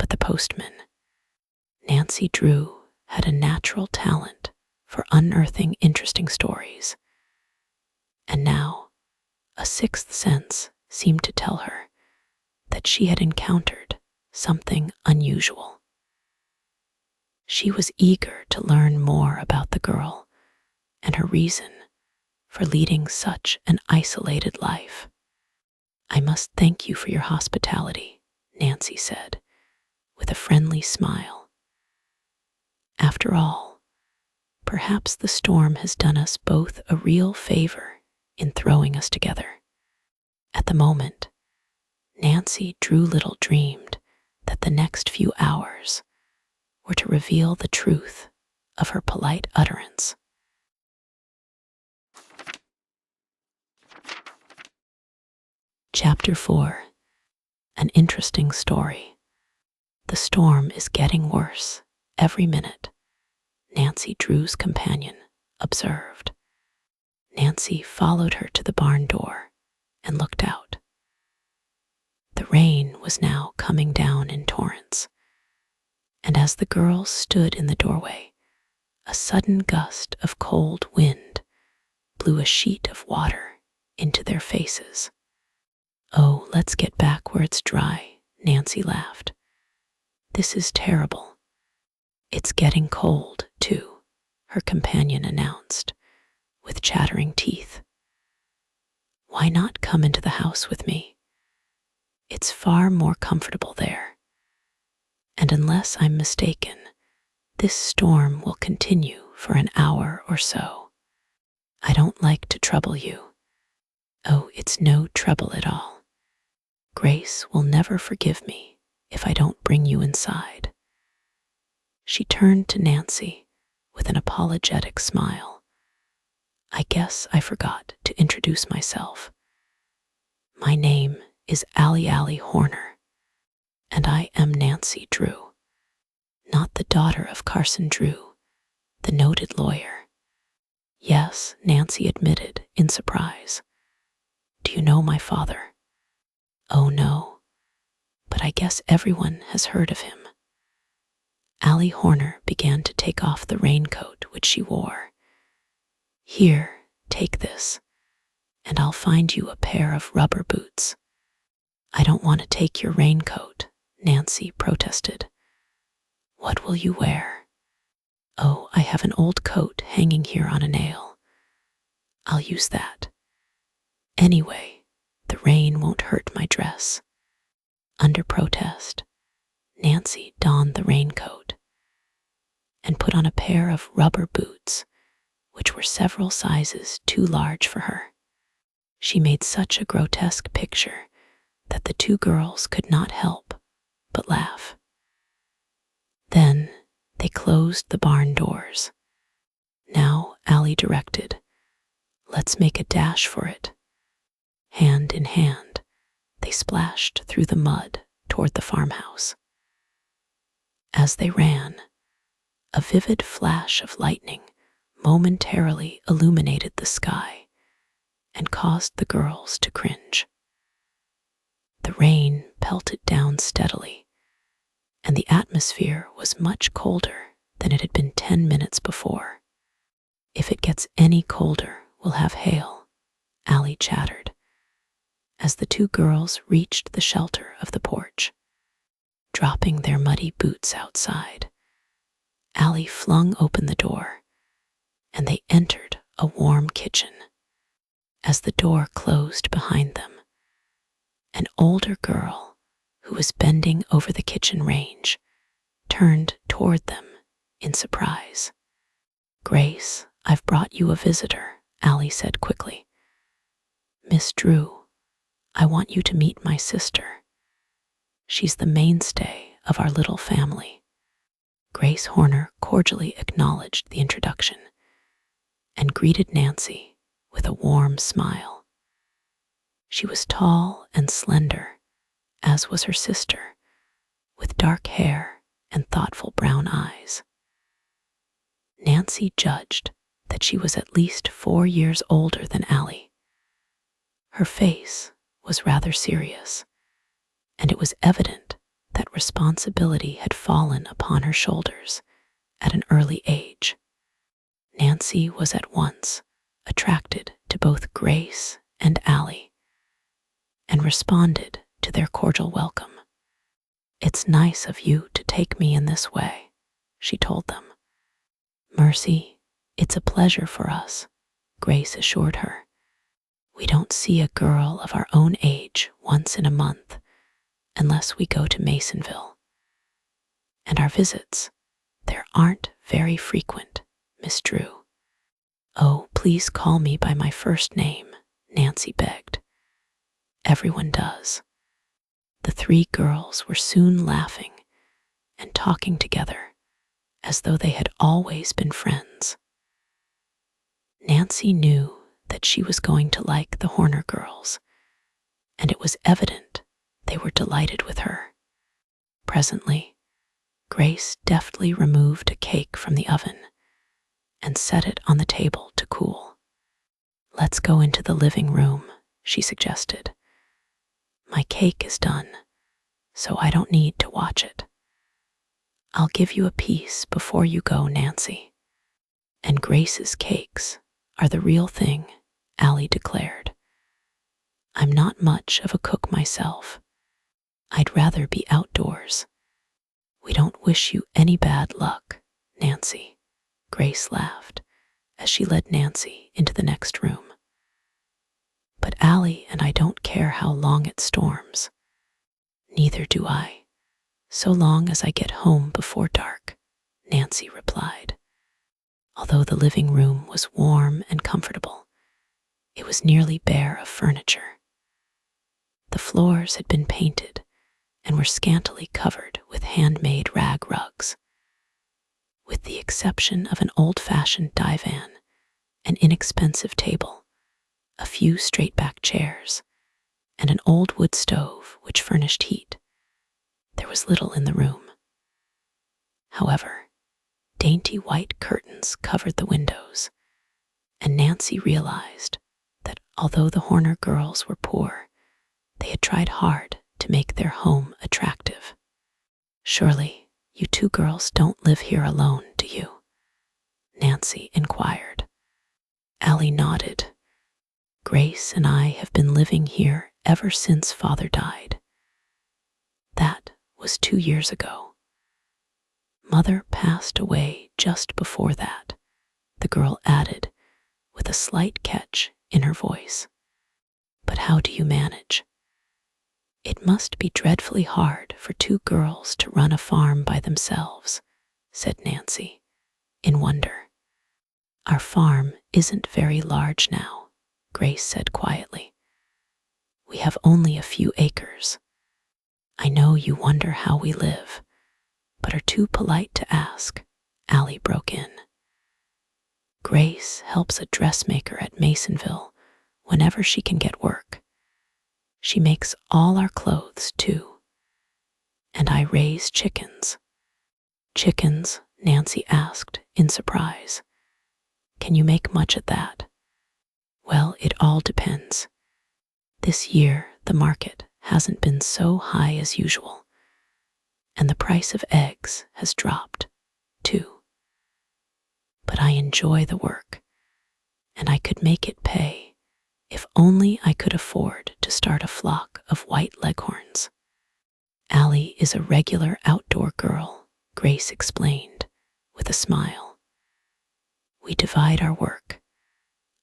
but the postman. Nancy Drew had a natural talent for unearthing interesting stories, and now a sixth sense seemed to tell her that she had encountered something unusual. She was eager to learn more about the girl and her reason for leading such an isolated life. "I must thank you for your hospitality," Nancy said, with a friendly smile. "After all, perhaps the storm has done us both a real favor in throwing us together." At the moment, Nancy Drew little dreamed that the next few hours were to reveal the truth of her polite utterance. Chapter 4. An interesting story. "The storm is getting worse every minute," Nancy Drew's companion observed. Nancy followed her to the barn door and looked out. The rain was now coming down in torrents, and as the girls stood in the doorway, a sudden gust of cold wind blew a sheet of water into their faces. "Oh, let's get back where it's dry," Nancy laughed. "This is terrible." "It's getting cold, too," her companion announced, with chattering teeth. "Why not come into the house with me? It's far more comfortable there. And unless I'm mistaken, this storm will continue for an hour or so." "I don't like to trouble you." "Oh, it's no trouble at all. Grace will never forgive me if I don't bring you inside." She turned to Nancy with an apologetic smile. "I guess I forgot to introduce myself. My name is Allie Horner, and I am Nancy Drew, not the daughter of Carson Drew, the noted lawyer." "Yes," Nancy admitted in surprise. "Do you know my father?" "Oh no, but I guess everyone has heard of him." Allie Horner began to take off the raincoat which she wore. "Here, take this, and I'll find you a pair of rubber boots." "I don't want to take your raincoat," Nancy protested. "What will you wear?" "Oh, I have an old coat hanging here on a nail. I'll use that. Anyway, the rain won't hurt my dress." Under protest, Nancy donned the raincoat and put on a pair of rubber boots, which were several sizes too large for her. She made such a grotesque picture that the two girls could not help but laugh. Then they closed the barn doors. "Now," Allie directed, "let's make a dash for it." Hand in hand, they splashed through the mud toward the farmhouse. As they ran, a vivid flash of lightning momentarily illuminated the sky and caused the girls to cringe. The rain pelted down steadily, and the atmosphere was much colder than it had been 10 minutes before. "If it gets any colder, we'll have hail," Allie chattered, as the two girls reached the shelter of the porch. Dropping their muddy boots outside, Allie flung open the door, and they entered a warm kitchen. As the door closed behind them, an older girl who was bending over the kitchen range turned toward them in surprise. "Grace, I've brought you a visitor," Allie said quickly. "Miss Drew, I want you to meet my sister. She's the mainstay of our little family." Grace Horner cordially acknowledged the introduction and greeted Nancy with a warm smile. She was tall and slender, as was her sister, with dark hair and thoughtful brown eyes. Nancy judged that she was at least 4 years older than Allie. Her face was rather serious, and it was evident that responsibility had fallen upon her shoulders at an early age. Nancy was at once attracted to both Grace and Allie and responded to their cordial welcome. "It's nice of you to take me in this way," she told them. "Mercy, it's a pleasure for us," Grace assured her. "We don't see a girl of our own age once in a month unless we go to Masonville. And our visits, there aren't very frequent, Miss Drew." "Oh, please call me by my first name," Nancy begged. "Everyone does." The three girls were soon laughing and talking together as though they had always been friends. Nancy knew that she was going to like the Horner girls, and it was evident they were delighted with her. Presently, Grace deftly removed a cake from the oven and set it on the table to cool. "Let's go into the living room," she suggested. "My cake is done, so I don't need to watch it." "I'll give you a piece before you go, Nancy. And Grace's cakes are the real thing," Allie declared. "I'm not much of a cook myself. I'd rather be outdoors." "We don't wish you any bad luck, Nancy," Grace laughed as she led Nancy into the next room. "But Allie and I don't care how long it storms." "Neither do I, so long as I get home before dark," Nancy replied. Although the living room was warm and comfortable, it was nearly bare of furniture. The floors had been painted and were scantily covered with handmade rag rugs. With the exception of an old-fashioned divan, an inexpensive table, a few straight-back chairs, and an old wood stove which furnished heat, there was little in the room. However, dainty white curtains covered the windows, and Nancy realized that although the Horner girls were poor, they had tried hard to make their home attractive. "Surely you two girls don't live here alone, do you?" Nancy inquired. Allie nodded. "Grace and I have been living here ever since Father died. That was 2 years ago. Mother passed away just before that," the girl added with a slight catch in her voice. "But how do you manage?" "It must be dreadfully hard for 2 girls to run a farm by themselves," said Nancy, in wonder. "Our farm isn't very large now," Grace said quietly. "We have only a few acres. I know you wonder how we live, but are too polite to ask," Allie broke in. "Grace helps a dressmaker at Masonville whenever she can get work. She makes all our clothes, too. And I raise chickens." "Chickens?" Nancy asked in surprise. "Can you make much at that?" "Well, it all depends. This year, the market hasn't been so high as usual, and the price of eggs has dropped, too. But I enjoy the work, and I could make it pay if only I could afford to start a flock of white leghorns." "Allie is a regular outdoor girl," Grace explained with a smile. "We divide our work.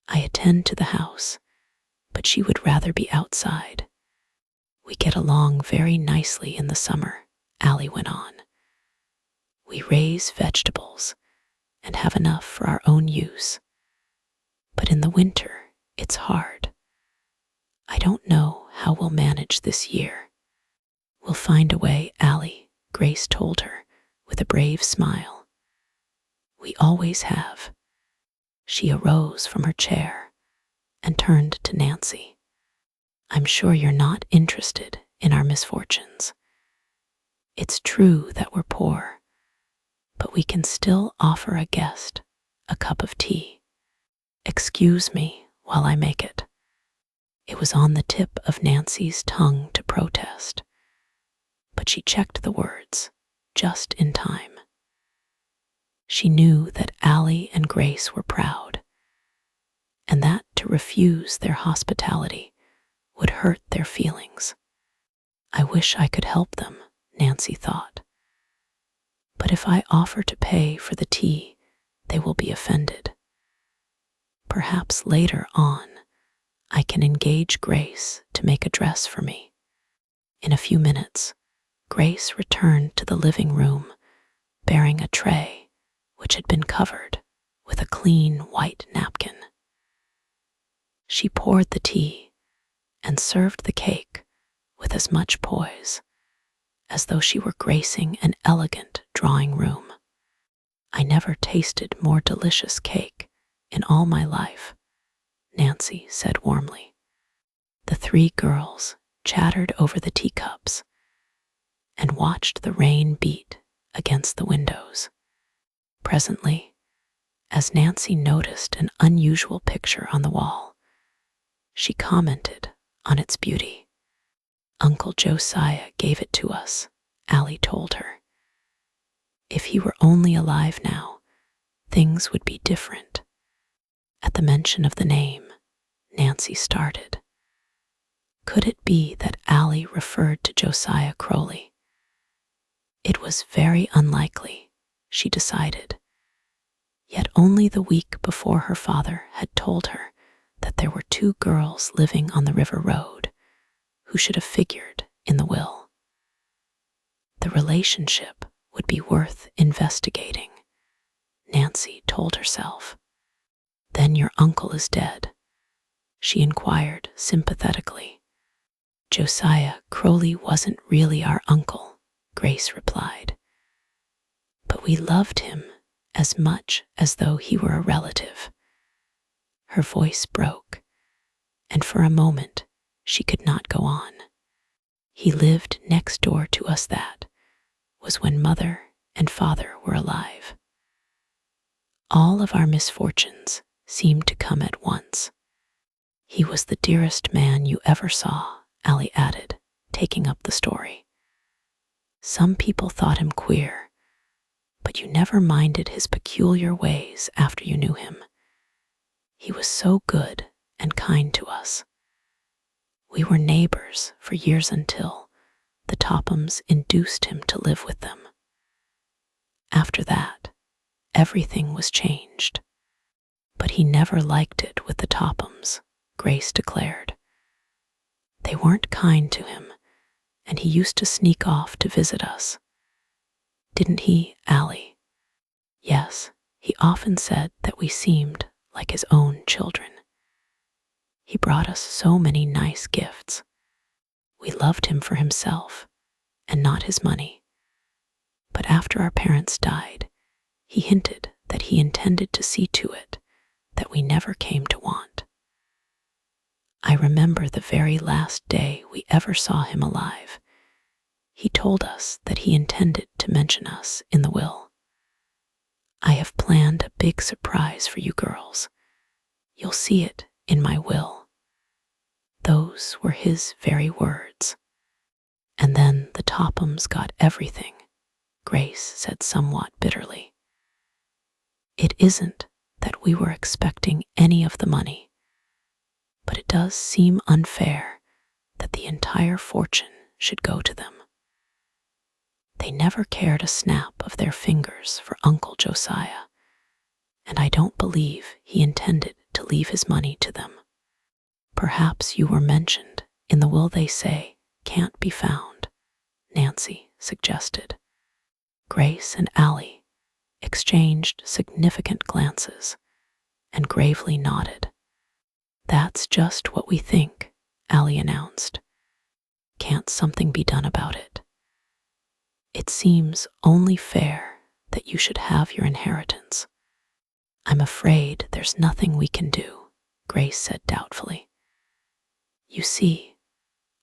I attend to the house, but she would rather be outside. We get along very nicely in the summer," Allie went on. "We raise vegetables and have enough for our own use. But in the winter, it's hard. I don't know how we'll manage this year." "We'll find a way, Allie," Grace told her with a brave smile. "We always have." She arose from her chair and turned to Nancy. "I'm sure you're not interested in our misfortunes. It's true that we're poor, but we can still offer a guest a cup of tea. Excuse me while I make it." It was on the tip of Nancy's tongue to protest, but she checked the words just in time. She knew that Allie and Grace were proud, and that to refuse their hospitality would hurt their feelings. I wish I could help them, Nancy thought. But if I offer to pay for the tea, they will be offended. Perhaps later on, I can engage Grace to make a dress for me. In a few minutes, Grace returned to the living room, bearing a tray which had been covered with a clean white napkin. She poured the tea and served the cake with as much poise as though she were gracing an elegant drawing room. I never tasted more delicious cake in all my life, Nancy said warmly. The three girls chattered over the teacups and watched the rain beat against the windows. Presently, as Nancy noticed an unusual picture on the wall, she commented on its beauty. Uncle Josiah gave it to us, Allie told her. If he were only alive now, things would be different. At the mention of the name, Nancy started. Could it be that Allie referred to Josiah Crowley? It was very unlikely, she decided. Yet only the week before her father had told her that there were two girls living on the river road who should have figured in the will. The relationship would be worth investigating, Nancy told herself. Then your uncle is dead, she inquired sympathetically. Josiah Crowley wasn't really our uncle, Grace replied. But we loved him as much as though he were a relative. Her voice broke, and for a moment she could not go on. He lived next door to us. That was when Mother and Father were alive. All of our misfortunes seemed to come at once. He was the dearest man you ever saw, Allie added, taking up the story. Some people thought him queer, but you never minded his peculiar ways after you knew him. He was so good and kind to us. We were neighbors for years until the Tophams induced him to live with them. After that, everything was changed. But he never liked it with the Tophams, Grace declared. They weren't kind to him, and he used to sneak off to visit us. Didn't he, Allie? Yes, he often said that we seemed like his own children. He brought us so many nice gifts. We loved him for himself and not his money. But after our parents died, he hinted that he intended to see to it that we never came to want. I remember the very last day we ever saw him alive. He told us that he intended to mention us in the will. I have planned a big surprise for you girls. You'll see it in my will. Those were his very words. And then the Tophams got everything, Grace said somewhat bitterly. It isn't that we were expecting any of the money, but it does seem unfair that the entire fortune should go to them. They never cared a snap of their fingers for Uncle Josiah, and I don't believe he intended to leave his money to them. Perhaps you were mentioned in the will they say can't be found, Nancy suggested. Grace and Allie exchanged significant glances and gravely nodded. That's just what we think, Allie announced. Can't something be done about it? It seems only fair that you should have your inheritance. I'm afraid there's nothing we can do, Grace said doubtfully. You see,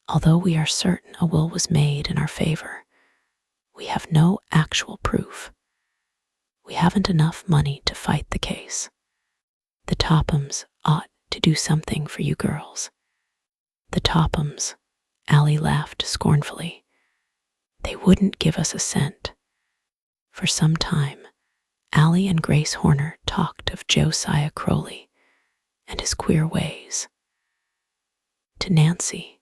although we are certain a will was made in our favor, we have no actual proof. We haven't enough money to fight the case. The Tophams ought to do something for you girls. The Tophams, Allie laughed scornfully. They wouldn't give us a cent. For some time, Allie and Grace Horner talked of Josiah Crowley and his queer ways. To Nancy,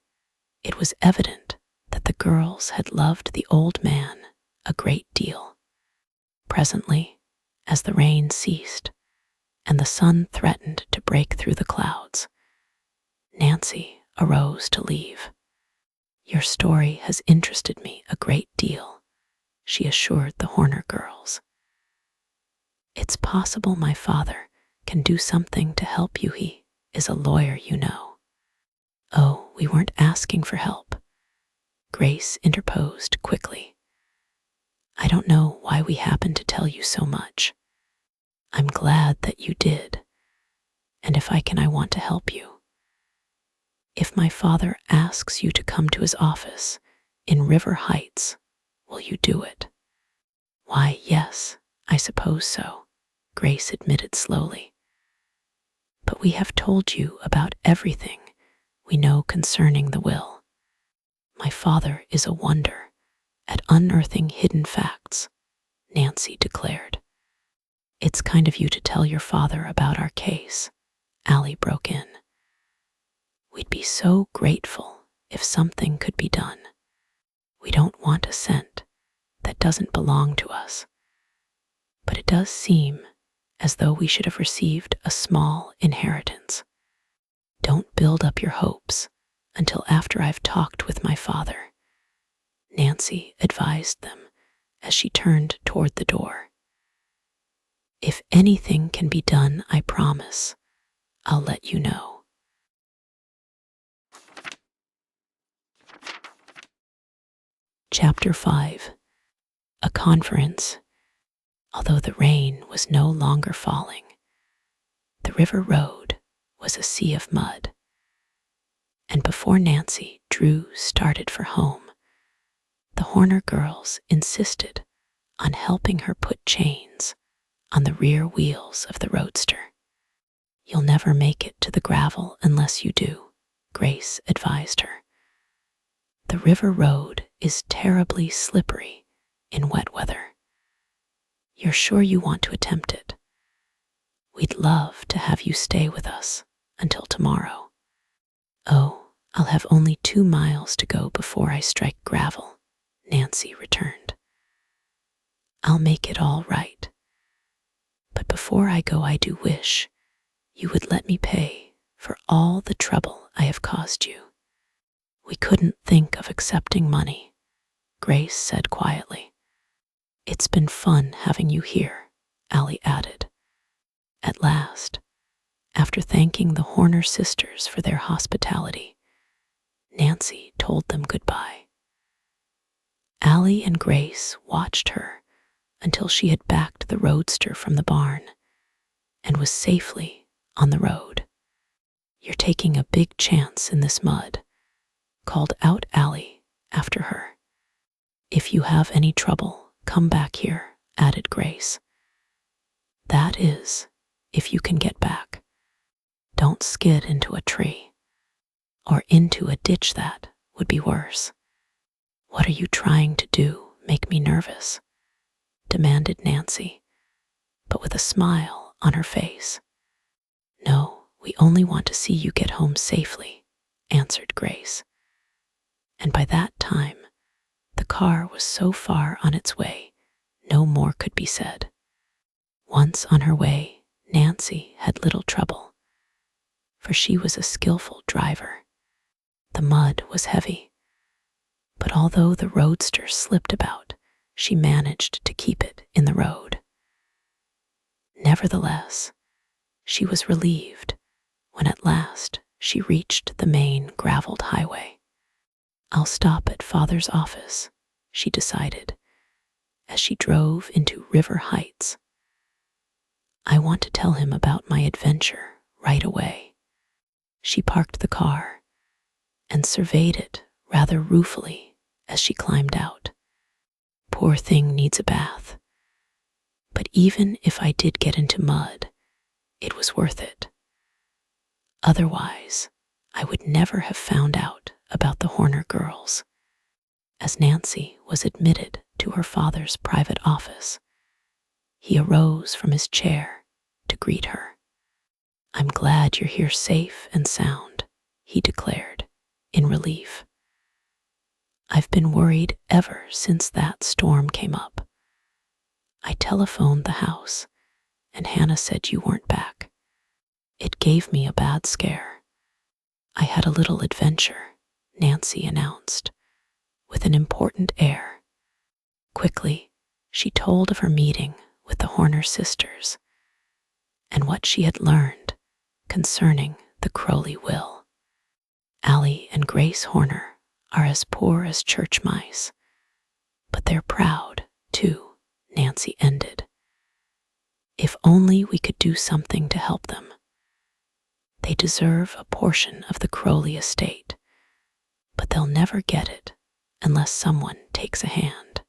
it was evident that the girls had loved the old man a great deal. Presently, as the rain ceased and the sun threatened to break through the clouds, Nancy arose to leave. "Your story has interested me a great deal," she assured the Horner girls. "It's possible my father can do something to help you. He is a lawyer, you know." "Oh, we weren't asking for help," Grace interposed quickly. "I don't know why we happened to tell you so much. I'm glad that you did, and if I can, I want to help you. If my father asks you to come to his office in River Heights, will you do it?" "Why, yes, I suppose so," Grace admitted slowly. "But we have told you about everything we know concerning the will. My father is a wonder at unearthing hidden facts," Nancy declared. "It's kind of you to tell your father about our case," Allie broke in. "We'd be so grateful if something could be done. We don't want a cent that doesn't belong to us. But it does seem as though we should have received a small inheritance. Don't build up your hopes until after I've talked with my father," Nancy advised them as she turned toward the door. "If anything can be done, I promise I'll let you know." Chapter 5. A Conference. Although the rain was no longer falling, the river road was a sea of mud. And before Nancy Drew started for home, the Horner girls insisted on helping her put chains on the rear wheels of the roadster. "You'll never make it to the gravel unless you do," Grace advised her. "The river road is terribly slippery in wet weather. You're sure you want to attempt it? We'd love to have you stay with us until tomorrow." "Oh, I'll have only 2 miles to go before I strike gravel," Nancy returned. "I'll make it all right. But before I go, I do wish you would let me pay for all the trouble I have caused you." "We couldn't think of accepting money," Grace said quietly. "It's been fun having you here," Allie added. At last, after thanking the Horner sisters for their hospitality, Nancy told them goodbye. Allie and Grace watched her until she had backed the roadster from the barn and was safely on the road. "You're taking a big chance in this mud," called out Allie after her. "If you have any trouble, come back here," added Grace. "That is, if you can get back. Don't skid into a tree, or into a ditch. That would be worse." "What are you trying to do? Make me nervous?" demanded Nancy, but with a smile on her face. "No, we only want to see you get home safely," answered Grace. And by that time, the car was so far on its way, no more could be said. Once on her way, Nancy had little trouble, for she was a skillful driver. The mud was heavy, but although the roadster slipped about, she managed to keep it in the road. Nevertheless, she was relieved when at last she reached the main graveled highway. "I'll stop at Father's office," she decided, as she drove into River Heights. "I want to tell him about my adventure right away." She parked the car and surveyed it rather ruefully as she climbed out. "Poor thing needs a bath. But even if I did get into mud, it was worth it. Otherwise, I would never have found out about the Horner girls. As Nancy was admitted to her father's private office, he arose from his chair to greet her. "I'm glad you're here safe and sound," he declared, in relief. "I've been worried ever since that storm came up. I telephoned the house, and Hannah said you weren't back. It gave me a bad scare." "I had a little adventure," Nancy announced, with an important air. Quickly, she told of her meeting with the Horner sisters and what she had learned concerning the Crowley will. "Allie and Grace Horner are as poor as church mice, but they're proud, too," Nancy ended. "If only we could do something to help them. They deserve a portion of the Crowley estate, but they'll never get it unless someone takes a hand.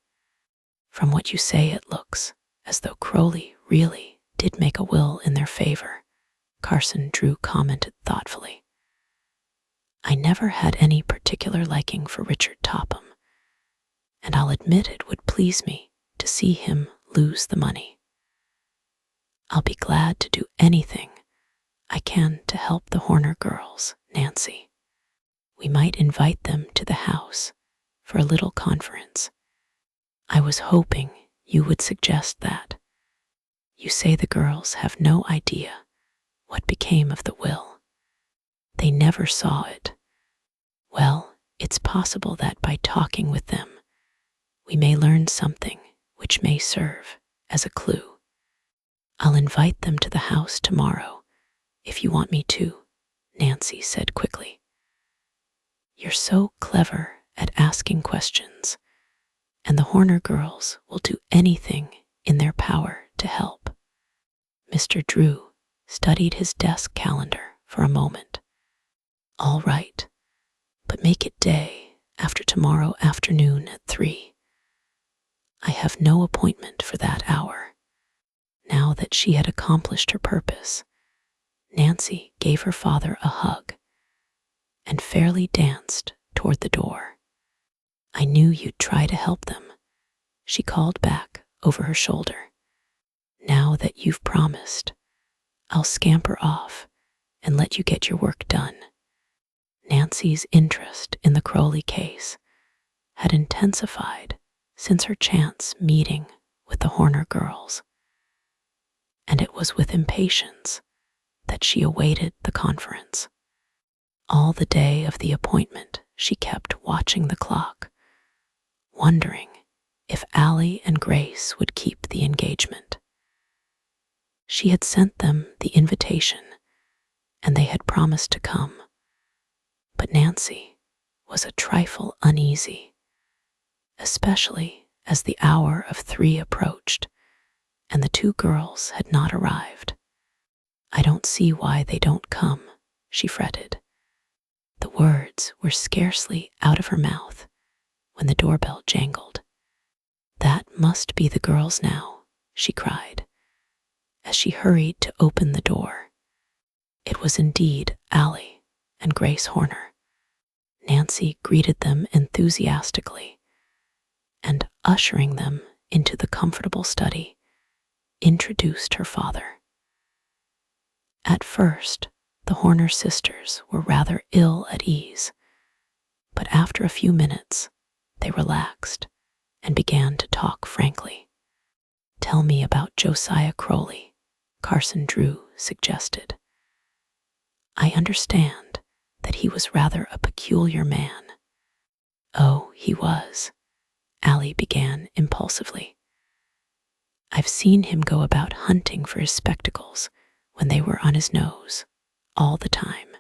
From what you say, it looks as though Crowley really did make a will in their favor," Carson Drew commented thoughtfully. "I never had any particular liking for Richard Topham, and I'll admit it would please me to see him lose the money. I'll be glad to do anything I can to help the Horner girls, Nancy. We might invite them to the house for a little conference. I was hoping you would suggest that. You say the girls have no idea what became of the will. They never saw it. Well, it's possible that by talking with them, we may learn something which may serve as a clue. I'll invite them to the house tomorrow, if you want me to," Nancy said quickly. "You're so clever at asking questions, and the Horner girls will do anything in their power to help." Mr. Drew studied his desk calendar for a moment. "All right, but make it day after tomorrow afternoon at 3. I have no appointment for that hour." Now that she had accomplished her purpose, Nancy gave her father a hug and fairly danced toward the door. "I knew you'd try to help them," she called back over her shoulder. "Now that you've promised, I'll scamper off and let you get your work done." Nancy's interest in the Crowley case had intensified since her chance meeting with the Horner girls, and it was with impatience that she awaited the conference. All the day of the appointment, she kept watching the clock, wondering if Allie and Grace would keep the engagement. She had sent them the invitation, and they had promised to come, but Nancy was a trifle uneasy, especially as the hour of 3 approached and the 2 girls had not arrived. "I don't see why they don't come," she fretted. The words were scarcely out of her mouth when the doorbell jangled. "That must be the girls now," she cried, as she hurried to open the door. It was indeed Allie and Grace Horner. Nancy greeted them enthusiastically, and ushering them into the comfortable study, introduced her father. At first, the Horner sisters were rather ill at ease, but after a few minutes, they relaxed and began to talk frankly. "Tell me about Josiah Crowley," Carson Drew suggested. "I understand that he was rather a peculiar man." "Oh, he was," Allie began impulsively. "I've seen him go about hunting for his spectacles when they were on his nose, all the time."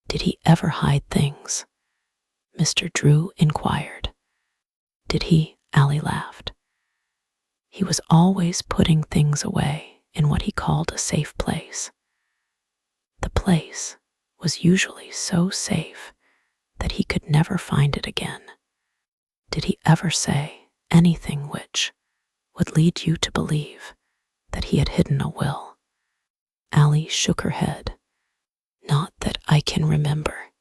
"Did he ever hide things?" Mr. Drew inquired. "Did he?" Allie laughed. "He was always putting things away in what he called a safe place. The place was usually so safe that he could never find it again." "Did he ever say anything which would lead you to believe that he had hidden a will?" Allie shook her head. "Not that I can remember."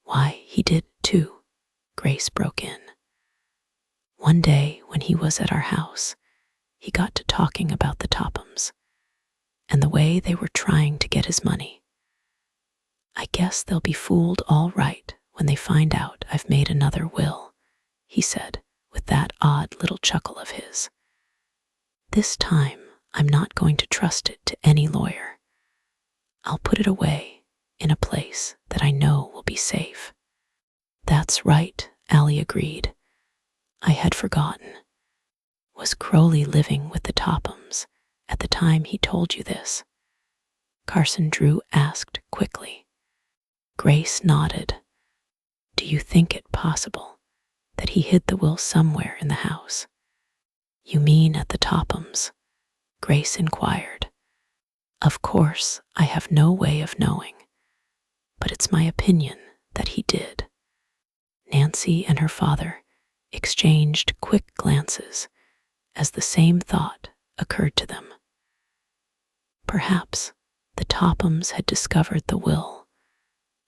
"Why, he did too," Grace broke in. One day when he was at our house, he got to talking about the Tophams and the way they were trying to get his money. "I guess they'll be fooled all right when they find out I've made another will," he said with that odd little chuckle of his. "This time, I'm not going to trust it to any lawyer. I'll put it away in a place that I know will be safe." "That's right," Allie agreed. "I had forgotten. Was Crowley living with the Tophams at the time he told you this?" Carson Drew asked quickly. Grace nodded. "Do you think it possible that he hid the will somewhere in the house?" "You mean at the Tophams?" Grace inquired. "Of course, I have no way of knowing, but it's my opinion that he did." Nancy and her father exchanged quick glances as the same thought occurred to them. Perhaps the Tophams had discovered the will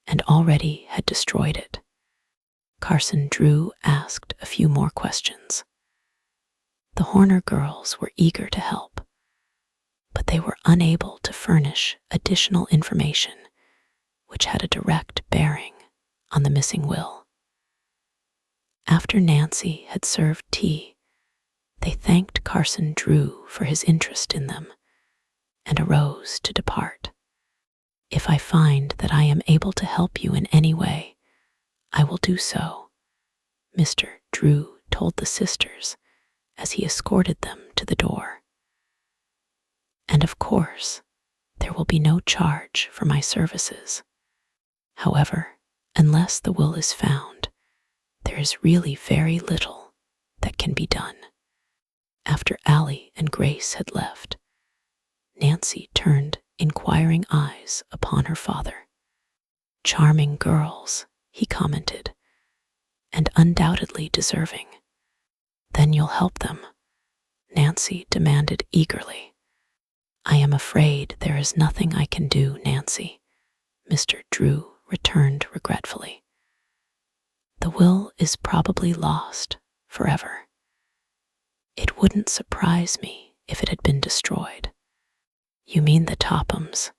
and already had destroyed it. Carson Drew asked a few more questions. The Horner girls were eager to help, but they were unable to furnish additional information which had a direct bearing on the missing will. After Nancy had served tea, they thanked Carson Drew for his interest in them and arose to depart. "If I find that I am able to help you in any way, I will do so," Mr. Drew told the sisters as he escorted them to the door. "And of course, there will be no charge for my services. However, unless the will is found, there is really very little that can be done." After Allie and Grace had left, Nancy turned inquiring eyes upon her father. "Charming girls," he commented, "and undoubtedly deserving." "Then you'll help them?" Nancy demanded eagerly. "I am afraid there is nothing I can do, Nancy," Mr. Drew returned regretfully. "The will is probably lost forever. It wouldn't surprise me if it had been destroyed." "You mean the Tophams?"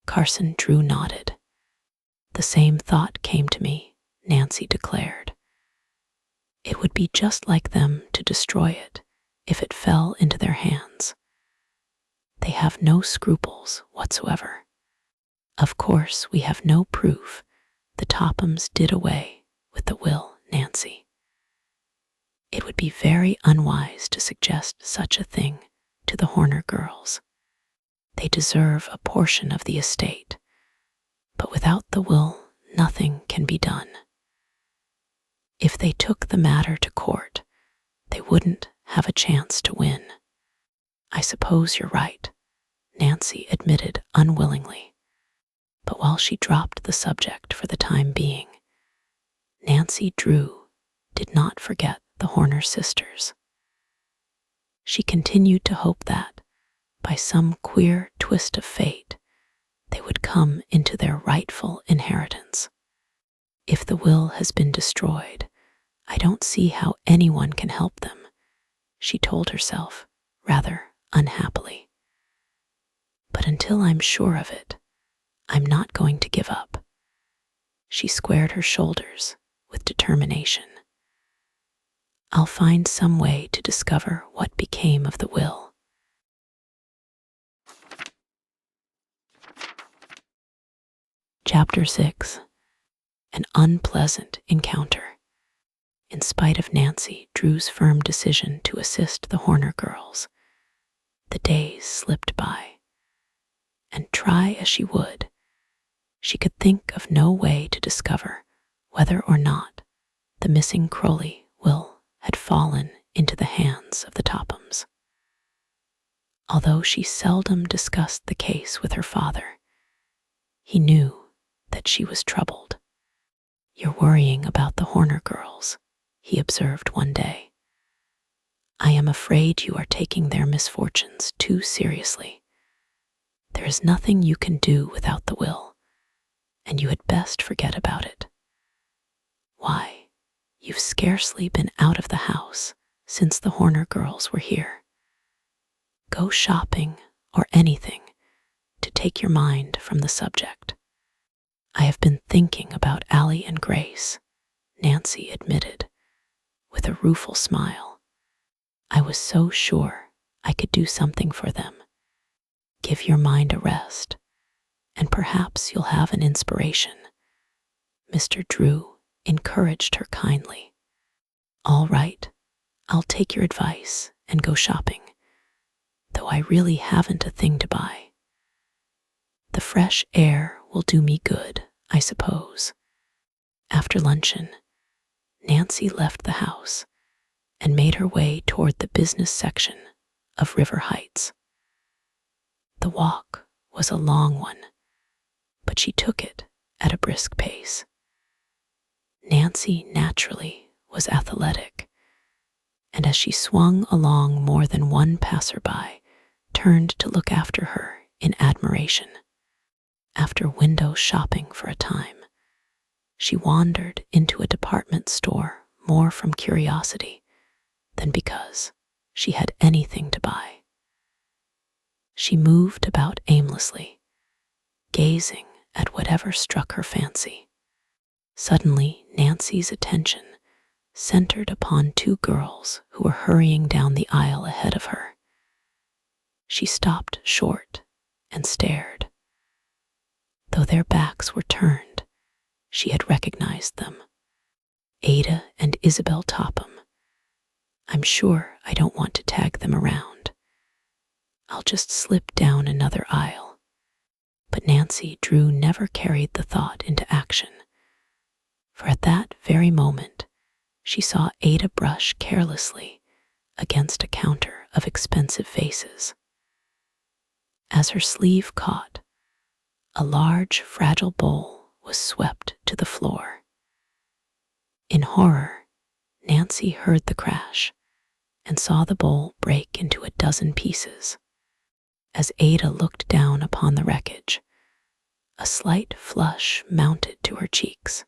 Carson Drew nodded. "The same thought came to me," Nancy declared. "It would be just like them to destroy it if it fell into their hands. They have no scruples whatsoever. Of course, we have no proof the Tophams did away with the will, Nancy. It would be very unwise to suggest such a thing to the Horner girls. They deserve a portion of the estate, but without the will, nothing can be done. If they took the matter to court, they wouldn't have a chance to win." "I suppose you're right," Nancy admitted unwillingly. But while she dropped the subject for the time being, Nancy Drew did not forget the Horner sisters. She continued to hope that, by some queer twist of fate, they would come into their rightful inheritance. "If the will has been destroyed, I don't see how anyone can help them," she told herself, rather unhappily. "But until I'm sure of it, I'm not going to give up." She squared her shoulders with determination. "I'll find some way to discover what became of the will." Chapter 6. An Unpleasant Encounter. In spite of Nancy Drew's firm decision to assist the Horner girls, the days slipped by, and try as she would, she could think of no way to discover whether or not the missing Crowley will had fallen into the hands of the Tophams. Although she seldom discussed the case with her father, he knew that she was troubled. "You're worrying about the Horner girls," he observed one day. "I am afraid you are taking their misfortunes too seriously. There is nothing you can do without the will, and you had best forget about it. Why, you've scarcely been out of the house since the Horner girls were here. Go shopping or anything to take your mind from the subject. I have been thinking about Allie and Grace, Nancy admitted, with a rueful smile. I was so sure I could do something for them. Give your mind a rest, and perhaps you'll have an inspiration. Mr. Drew encouraged her kindly. All right, I'll take your advice and go shopping, though I really haven't a thing to buy. The fresh air will do me good, I suppose. After luncheon, Nancy left the house and made her way toward the business section of River Heights. The walk was a long one, but she took it at a brisk pace. Nancy naturally was athletic, and as she swung along, more than one passerby turned to look after her in admiration. After window shopping for a time, she wandered into a department store more from curiosity than because she had anything to buy. She moved about aimlessly, gazing at whatever struck her fancy. Suddenly, Nancy's attention centered upon two girls who were hurrying down the aisle ahead of her. She stopped short and stared. Though their backs were turned, she had recognized them. Ada and Isabel Topham. I'm sure I don't want to tag them around. I'll just slip down another aisle. But Nancy Drew never carried the thought into action, for at that very moment she saw Ada brush carelessly against a counter of expensive vases. As her sleeve caught, a large, fragile bowl was swept to the floor. In horror, Nancy heard the crash and saw the bowl break into a dozen pieces. As Ada looked down upon the wreckage, a slight flush mounted to her cheeks.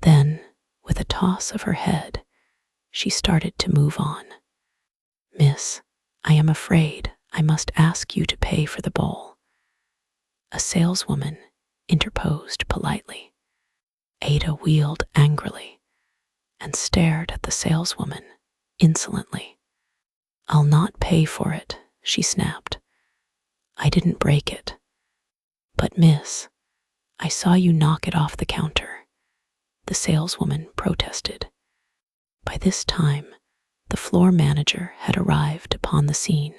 Then, with a toss of her head, she started to move on. Miss, I am afraid I must ask you to pay for the bowl. A saleswoman interposed politely. Ada wheeled angrily and stared at the saleswoman insolently. I'll not pay for it, she snapped. I didn't break it. But miss, I saw you knock it off the counter, the saleswoman protested. By this time, the floor manager had arrived upon the scene,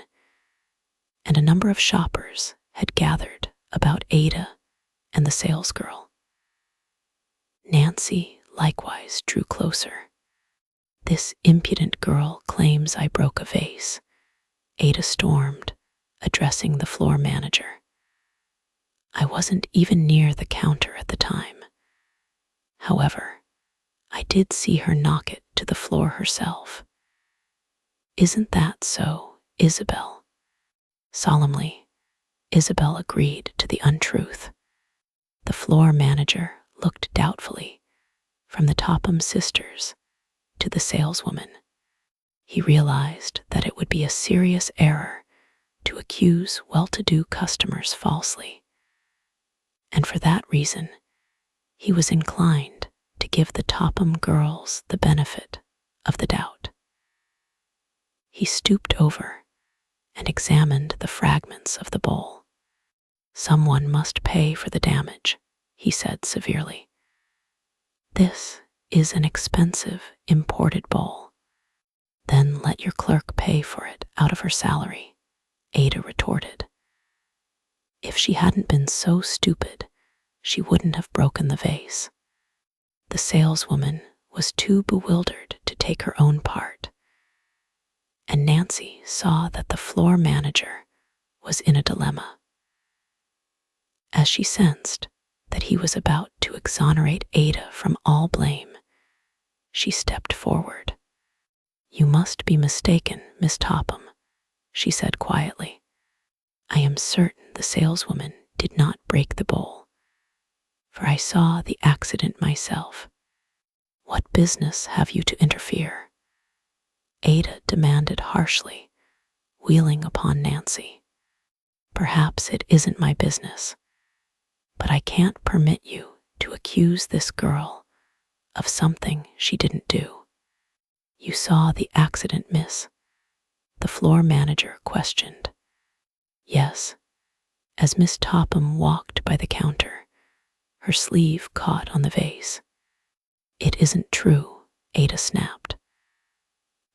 and a number of shoppers had gathered about Ada and the salesgirl. Nancy likewise drew closer. This impudent girl claims I broke a vase, Ada stormed, addressing the floor manager. I wasn't even near the counter at the time. However, I did see her knock it to the floor herself. Isn't that so, Isabel? Solemnly, Isabel agreed to the untruth. The floor manager looked doubtfully from the Topham sisters to the saleswoman. He realized that it would be a serious error to accuse well-to-do customers falsely, and for that reason, he was inclined to give the Topham girls the benefit of the doubt. He stooped over and examined the fragments of the bowl. Someone must pay for the damage, he said severely. This is an expensive imported bowl. Then let your clerk pay for it out of her salary, Ada retorted. If she hadn't been so stupid, she wouldn't have broken the vase. The saleswoman was too bewildered to take her own part, and Nancy saw that the floor manager was in a dilemma. As she sensed that he was about to exonerate Ada from all blame, she stepped forward. You must be mistaken, Miss Topham, she said quietly. I am certain the saleswoman did not break the bowl, for I saw the accident myself. What business have you to interfere? Ada demanded harshly, wheeling upon Nancy. Perhaps it isn't my business, but I can't permit you to accuse this girl of something she didn't do. You saw the accident, miss? The floor manager questioned. Yes. As Miss Topham walked by the counter, her sleeve caught on the vase. It isn't true, Ada snapped.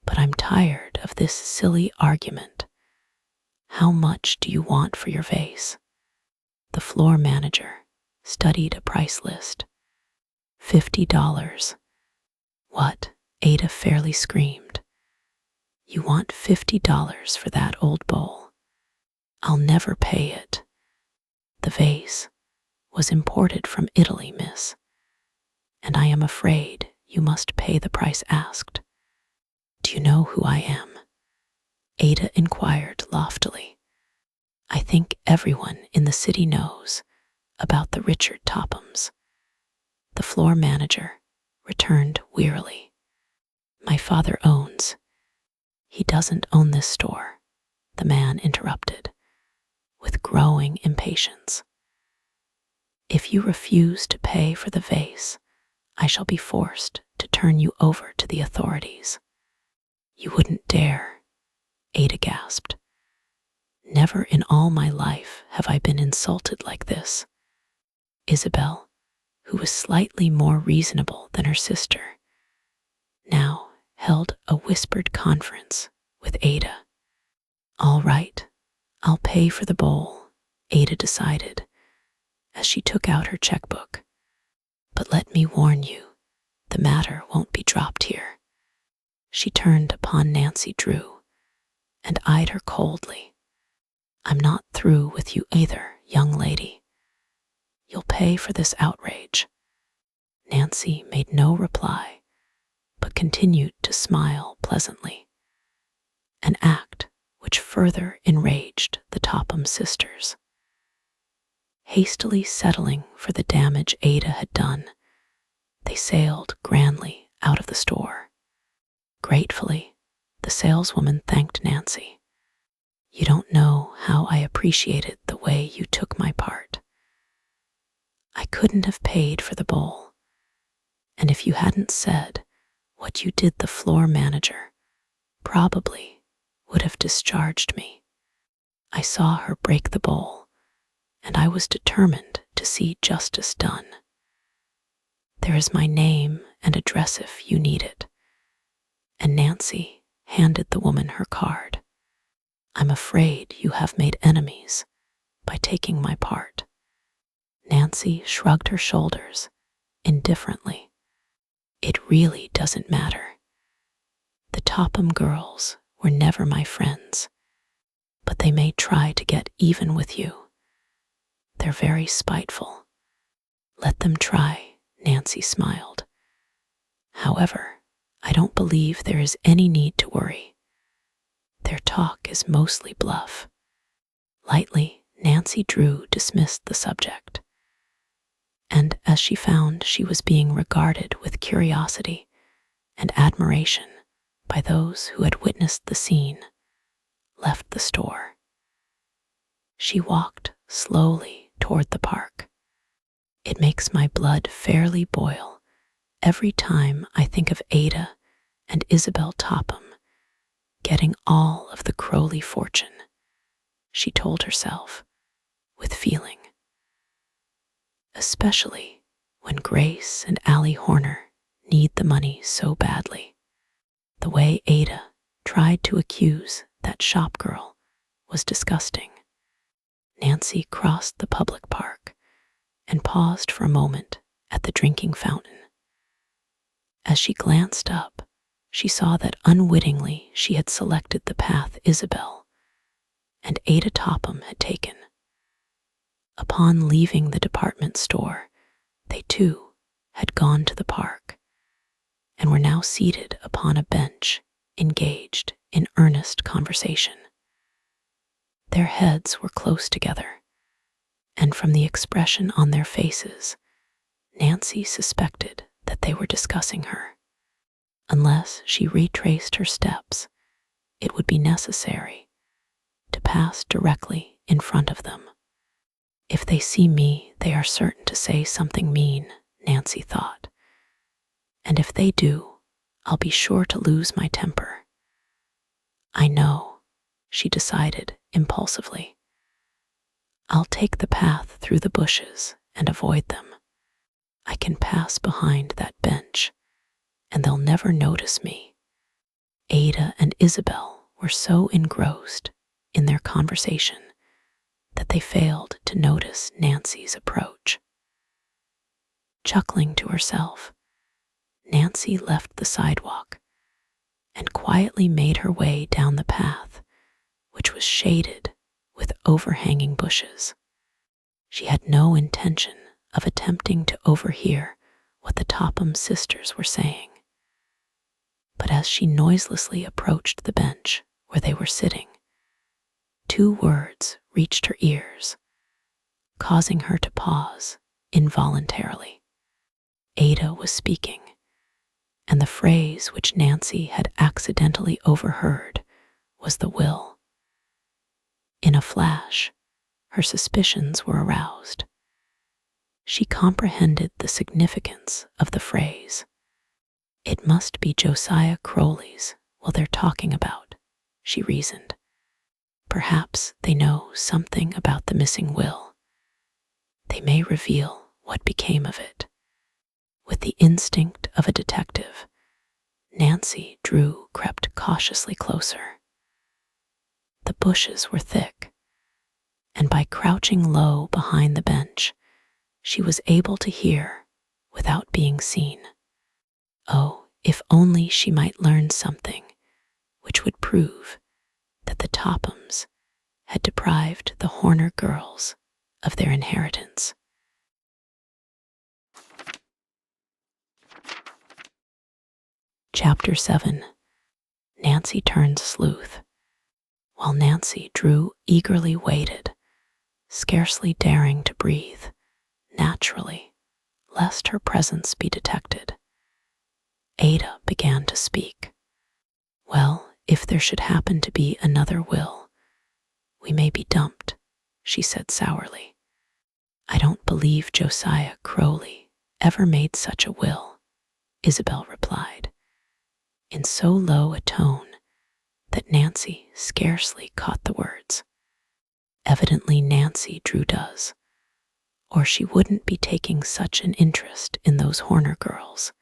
But I'm tired of this silly argument. How much do you want for your vase? The floor manager studied a price list. $50. What? Ada fairly screamed. You want $50 for that old bowl? I'll never pay it. The vase was imported from Italy, miss, and I am afraid you must pay the price asked. Do you know who I am? Ada inquired loftily. I think everyone in the city knows about the Richard Tophams. The floor manager returned wearily. My father owns. He doesn't own this store, the man interrupted, with growing impatience. If you refuse to pay for the vase, I shall be forced to turn you over to the authorities. You wouldn't dare, Ada gasped. Never in all my life have I been insulted like this. Isabel, who was slightly more reasonable than her sister, now held a whispered conference with Ada. All right, I'll pay for the bowl, Ada decided, as she took out her checkbook. But let me warn you, the matter won't be dropped here. She turned upon Nancy Drew and eyed her coldly. I'm not through with you either, young lady. You'll pay for this outrage. Nancy made no reply, but continued to smile pleasantly, an act which further enraged the Topham sisters. Hastily settling for the damage Ada had done, they sailed grandly out of the store. Gratefully, the saleswoman thanked Nancy. You don't know how I appreciated the way you took my part. I couldn't have paid for the bowl, and if you hadn't said what you did, the floor manager probably would have discharged me. I saw her break the bowl, and I was determined to see justice done. There is my name and address if you need it. And Nancy handed the woman her card. I'm afraid you have made enemies by taking my part. Nancy shrugged her shoulders indifferently. It really doesn't matter. The Topham girls were never my friends, but they may try to get even with you. They're very spiteful. Let them try, Nancy smiled. However, I don't believe there is any need to worry. Their talk is mostly bluff. Lightly, Nancy Drew dismissed the subject, and as she found she was being regarded with curiosity and admiration by those who had witnessed the scene, left the store. She walked slowly toward the park. It makes my blood fairly boil every time I think of Ada and Isabel Topham getting all of the Crowley fortune, she told herself with feeling. Especially when Grace and Allie Horner need the money so badly. The way Ada tried to accuse that shop girl was disgusting. Nancy crossed the public park and paused for a moment at the drinking fountain. As she glanced up, she saw that unwittingly she had selected the path Isabel and Ada Topham had taken. Upon leaving the department store, they too had gone to the park and were now seated upon a bench, engaged in earnest conversation. Their heads were close together, and from the expression on their faces, Nancy suspected that they they were discussing her. Unless she retraced her steps, it would be necessary to pass directly in front of them. If they see me, they are certain to say something mean, Nancy thought. And if they do, I'll be sure to lose my temper. I know, she decided impulsively. I'll take the path through the bushes and avoid them. I can pass behind that bench, and they'll never notice me. Ada and Isabel were so engrossed in their conversation that they failed to notice Nancy's approach. Chuckling to herself, Nancy left the sidewalk and quietly made her way down the path, which was shaded with overhanging bushes. She had no intention of attempting to overhear what the Tophams sisters were saying. But as she noiselessly approached the bench where they were sitting, 2 words reached her ears, causing her to pause involuntarily. Ada was speaking, and the phrase which Nancy had accidentally overheard was the will. In a flash, her suspicions were aroused. She comprehended the significance of the phrase. It must be Josiah Crowley's while they're talking about, she reasoned. Perhaps they know something about the missing will. They may reveal what became of it. With the instinct of a detective, Nancy Drew crept cautiously closer. The bushes were thick, and by crouching low behind the bench, she was able to hear without being seen. Oh, if only she might learn something which would prove that the Tophams had deprived the Horner girls of their inheritance. Chapter 7. Nancy Turns Sleuth. While Nancy Drew eagerly waited, scarcely daring to breathe naturally, lest her presence be detected, Ada began to speak. Well, if there should happen to be another will, we may be dumped, she said sourly. I don't believe Josiah Crowley ever made such a will, Isabel replied, in so low a tone that Nancy scarcely caught the words. Evidently Nancy Drew does, or she wouldn't be taking such an interest in those Horner girls,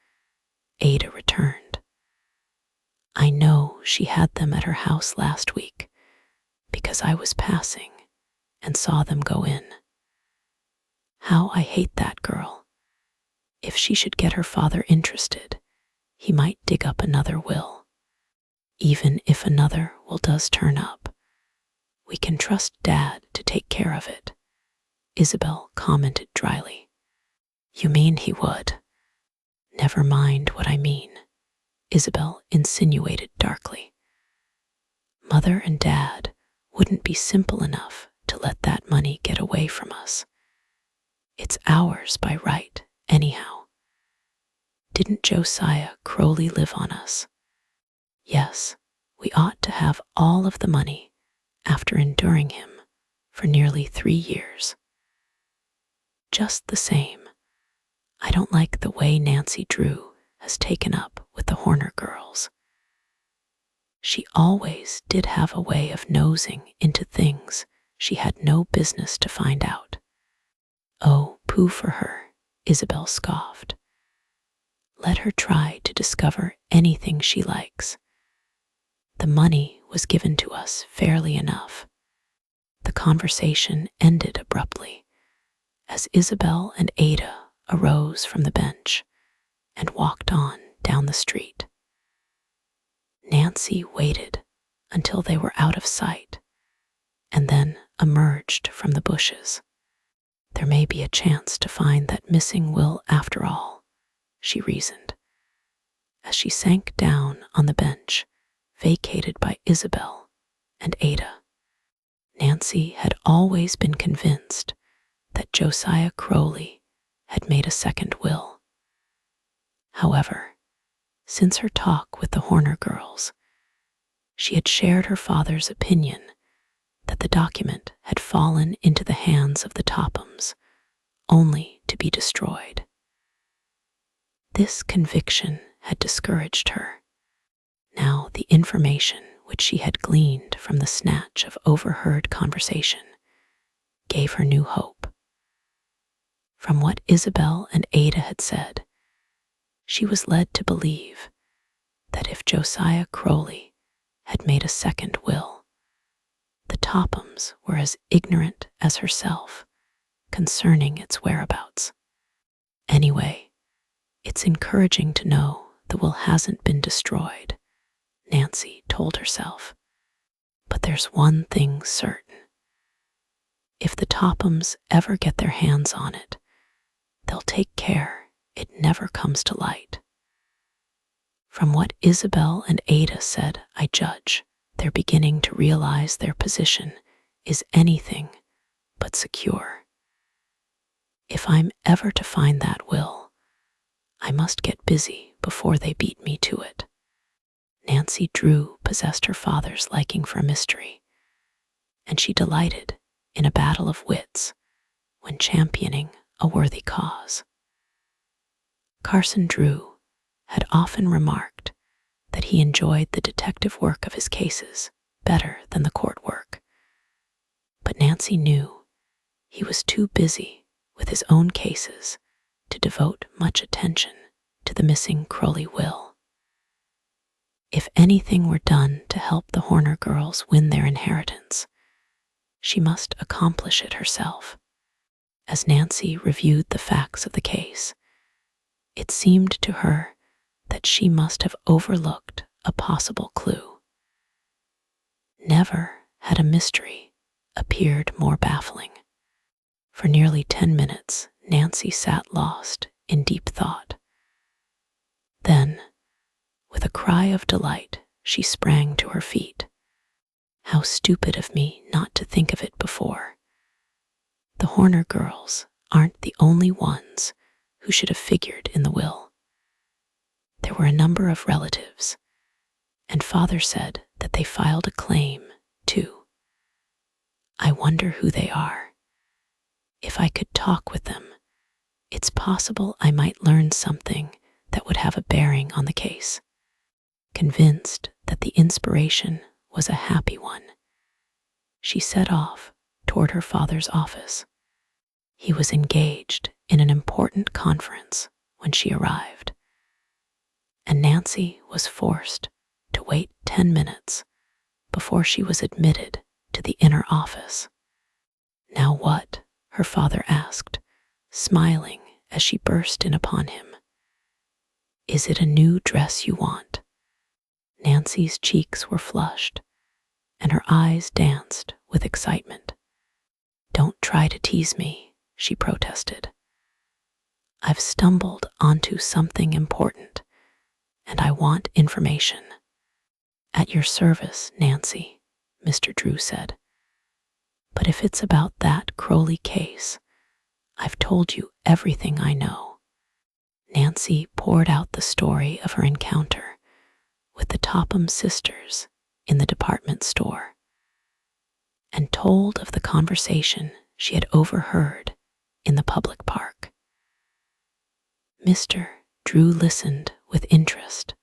Ada returned. I know she had them at her house last week because I was passing and saw them go in. How I hate that girl. If she should get her father interested, he might dig up another will. Even if another will does turn up, we can trust Dad to take care of it, Isabel commented dryly. You mean he would? Never mind what I mean, Isabel insinuated darkly. Mother and Dad wouldn't be simple enough to let that money get away from us. It's ours by right, anyhow. Didn't Josiah Crowley live on us? Yes, we ought to have all of the money after enduring him for nearly 3 years. Just the same, I don't like the way Nancy Drew has taken up with the Horner girls. She always did have a way of nosing into things she had no business to find out. Oh, pooh for her, Isabel scoffed. Let her try to discover anything she likes. The money was given to us fairly enough. The conversation ended abruptly as Isabel and Ada arose from the bench and walked on down the street. Nancy waited until they were out of sight and then emerged from the bushes. There may be a chance to find that missing will after all, she reasoned, as she sank down on the bench vacated by Isabel and Ada. Nancy had always been convinced that Josiah Crowley had made a second will. However, since her talk with the Horner girls, she had shared her father's opinion that the document had fallen into the hands of the Tophams, only to be destroyed. This conviction had discouraged her. Now the information which she had gleaned from the snatch of overheard conversation gave her new hope. From what Isabel and Ada had said, she was led to believe that if Josiah Crowley had made a second will, the Tophams were as ignorant as herself concerning its whereabouts. Anyway, it's encouraging to know the will hasn't been destroyed, Nancy told herself. But there's one thing certain. If the Tophams ever get their hands on it, they'll take care it never comes to light. From what Isabel and Ada said, I judge they're beginning to realize their position is anything but secure. If I'm ever to find that will, I must get busy before they beat me to it. Nancy Drew possessed her father's liking for mystery, and she delighted in a battle of wits when championing a worthy cause. Carson Drew had often remarked that he enjoyed the detective work of his cases better than the court work, but Nancy knew he was too busy with his own cases to devote much attention to the missing Crowley will. If anything were done to help the Horner girls win their inheritance, she must accomplish it herself. As Nancy reviewed the facts of the case, it seemed to her that she must have overlooked a possible clue. Never had a mystery appeared more baffling. For nearly 10 minutes, Nancy sat lost in deep thought. Then, with a cry of delight, she sprang to her feet. How stupid of me not to think of it before. The Horner girls aren't the only ones who should have figured in the will. There were a number of relatives, and Father said that they filed a claim, too. I wonder who they are. If I could talk with them, it's possible I might learn something that would have a bearing on the case. Convinced that the inspiration was a happy one, she set off toward her father's office. He was engaged in an important conference when she arrived, and Nancy was forced to wait 10 minutes before she was admitted to the inner office. Now what? Her father asked, smiling as she burst in upon him. Is it a new dress you want? Nancy's cheeks were flushed, and her eyes danced with excitement. Don't try to tease me, she protested. I've stumbled onto something important, and I want information. At your service, Nancy, Mr. Drew said. But if it's about that Crowley case, I've told you everything I know. Nancy poured out the story of her encounter with the Topham sisters in the department store, and told of the conversation she had overheard in the public park. Mr. Drew listened with interest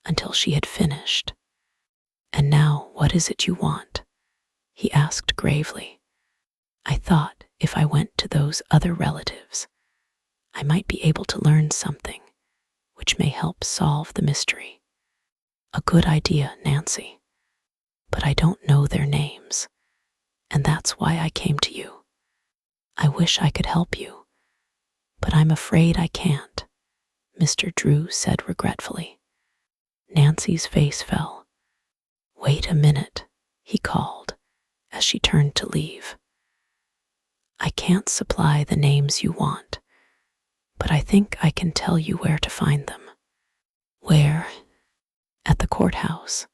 until she had finished. And now, what is it you want? He asked gravely. I thought if I went to those other relatives, I might be able to learn something which may help solve the mystery. A good idea, Nancy, but I don't know their names, and that's why I came to you. I wish I could help you, but I'm afraid I can't, Mr. Drew said regretfully. Nancy's face fell. Wait a minute, he called as she turned to leave. I can't supply the names you want, but I think I can tell you where to find them. Where? At the courthouse.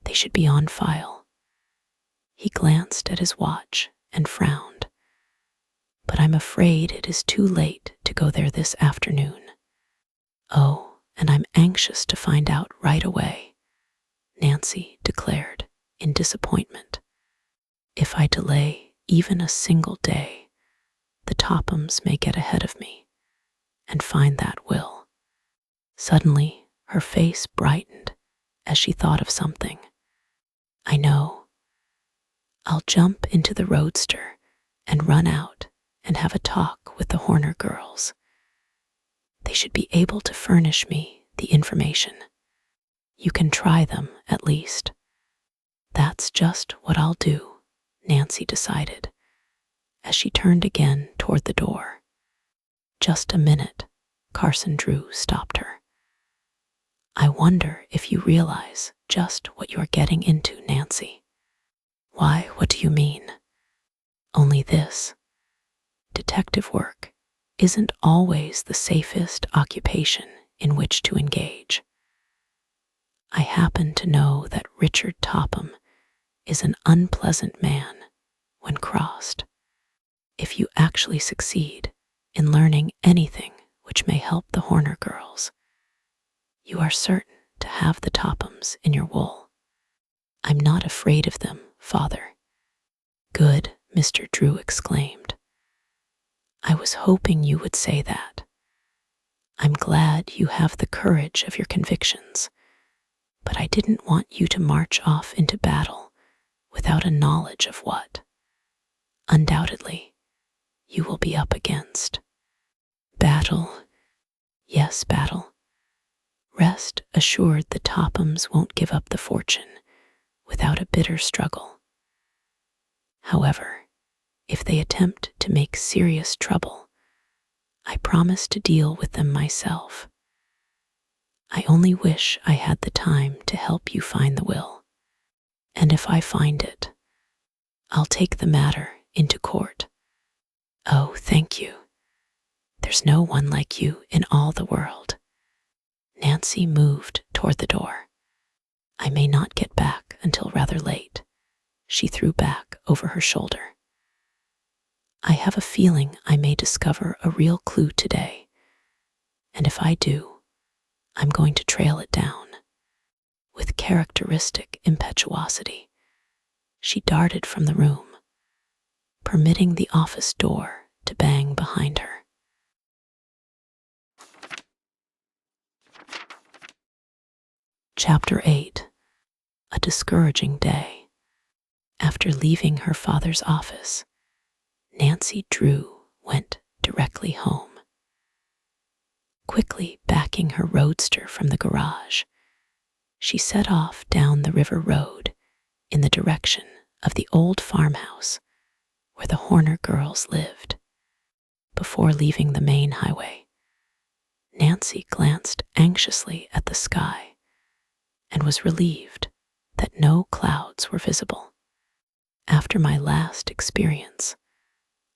They should be on file. He glanced at his watch and frowned. But I'm afraid it is too late to go there this afternoon. Oh, and I'm anxious to find out right away," Nancy declared in disappointment. "If I delay even a single day, the Tophams may get ahead of me and find that will." Suddenly, her face brightened as she thought of something. "I know. I'll jump into the roadster and run out and have a talk with the Horner girls. They should be able to furnish me the information. You can try them, at least." "That's just what I'll do," Nancy decided, as she turned again toward the door. "Just a minute," Carson Drew stopped her. "I wonder if you realize just what you're getting into, Nancy." "Why, what do you mean?" "Only this. Detective work isn't always the safest occupation in which to engage. I happen to know that Richard Topham is an unpleasant man when crossed. If you actually succeed in learning anything which may help the Horner girls, you are certain to have the Tophams in your wool." "I'm not afraid of them, Father." "Good," Mr. Drew exclaimed. "I was hoping you would say that. I'm glad you have the courage of your convictions, but I didn't want you to march off into battle without a knowledge of what, undoubtedly, you will be up against." "Battle? Yes, battle. Rest assured the Tophams won't give up the fortune without a bitter struggle. However, if they attempt to make serious trouble, I promise to deal with them myself. I only wish I had the time to help you find the will. And if I find it, I'll take the matter into court." "Oh, thank you. There's no one like you in all the world." Nancy moved toward the door. "I may not get back until rather late," she threw back over her shoulder. "I have a feeling I may discover a real clue today, and if I do, I'm going to trail it down." With characteristic impetuosity, she darted from the room, permitting the office door to bang behind her. Chapter 8. A Discouraging Day. After leaving her father's office, Nancy Drew went directly home. Quickly backing her roadster from the garage, she set off down the river road in the direction of the old farmhouse where the Horner girls lived. Before leaving the main highway, Nancy glanced anxiously at the sky and was relieved that no clouds were visible. "After my last experience,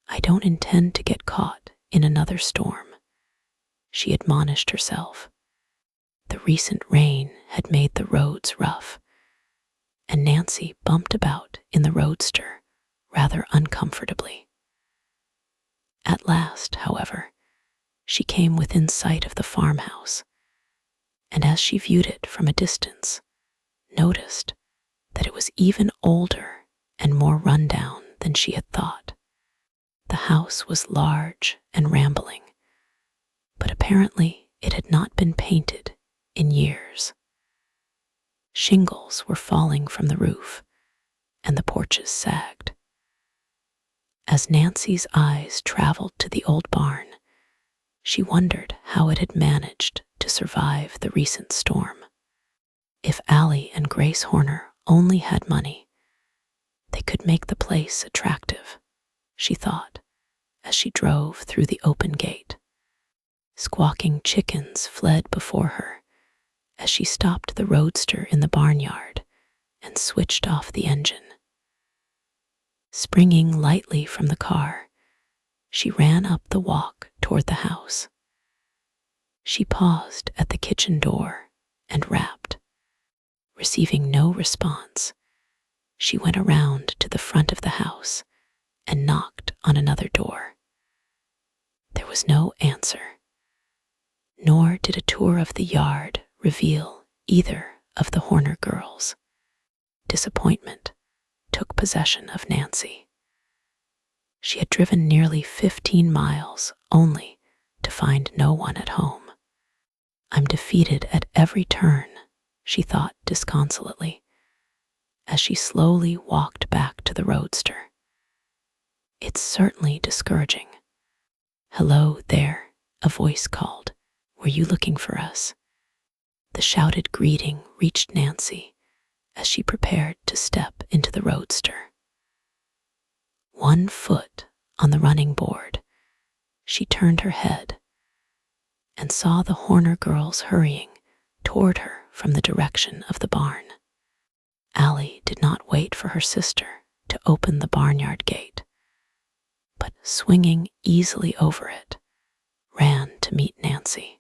I don't intend to get caught in another storm," she admonished herself. The recent rain had made the roads rough, and Nancy bumped about in the roadster rather uncomfortably. At last, however, she came within sight of the farmhouse, and as she viewed it from a distance, noticed that it was even older and more run down than she had thought. The house was large and rambling, but apparently it had not been painted in years. Shingles were falling from the roof, and the porches sagged. As Nancy's eyes traveled to the old barn, she wondered how it had managed to survive the recent storm. If Allie and Grace Horner only had money, they could make the place attractive, she thought, as she drove through the open gate. Squawking chickens fled before her as she stopped the roadster in the barnyard and switched off the engine. Springing lightly from the car, she ran up the walk toward the house. She paused at the kitchen door and rapped. Receiving no response, she went around to the front of the house and knocked on another door. There was no answer, nor did a tour tour of the yard reveal either of the Horner girls. Disappointment took possession of Nancy. She had driven nearly 15 miles only to find no one at home. I'm defeated at every turn, she thought disconsolately, as she slowly walked back to the roadster. It's certainly discouraging. Hello there, a voice called. Were you looking for us? The shouted greeting reached Nancy as she prepared to step into the roadster. 1 foot on the running board, she turned her head and saw the Horner girls hurrying toward her from the direction of the barn. Allie did not wait for her sister to open the barnyard gate, but swinging easily over it, ran to meet Nancy.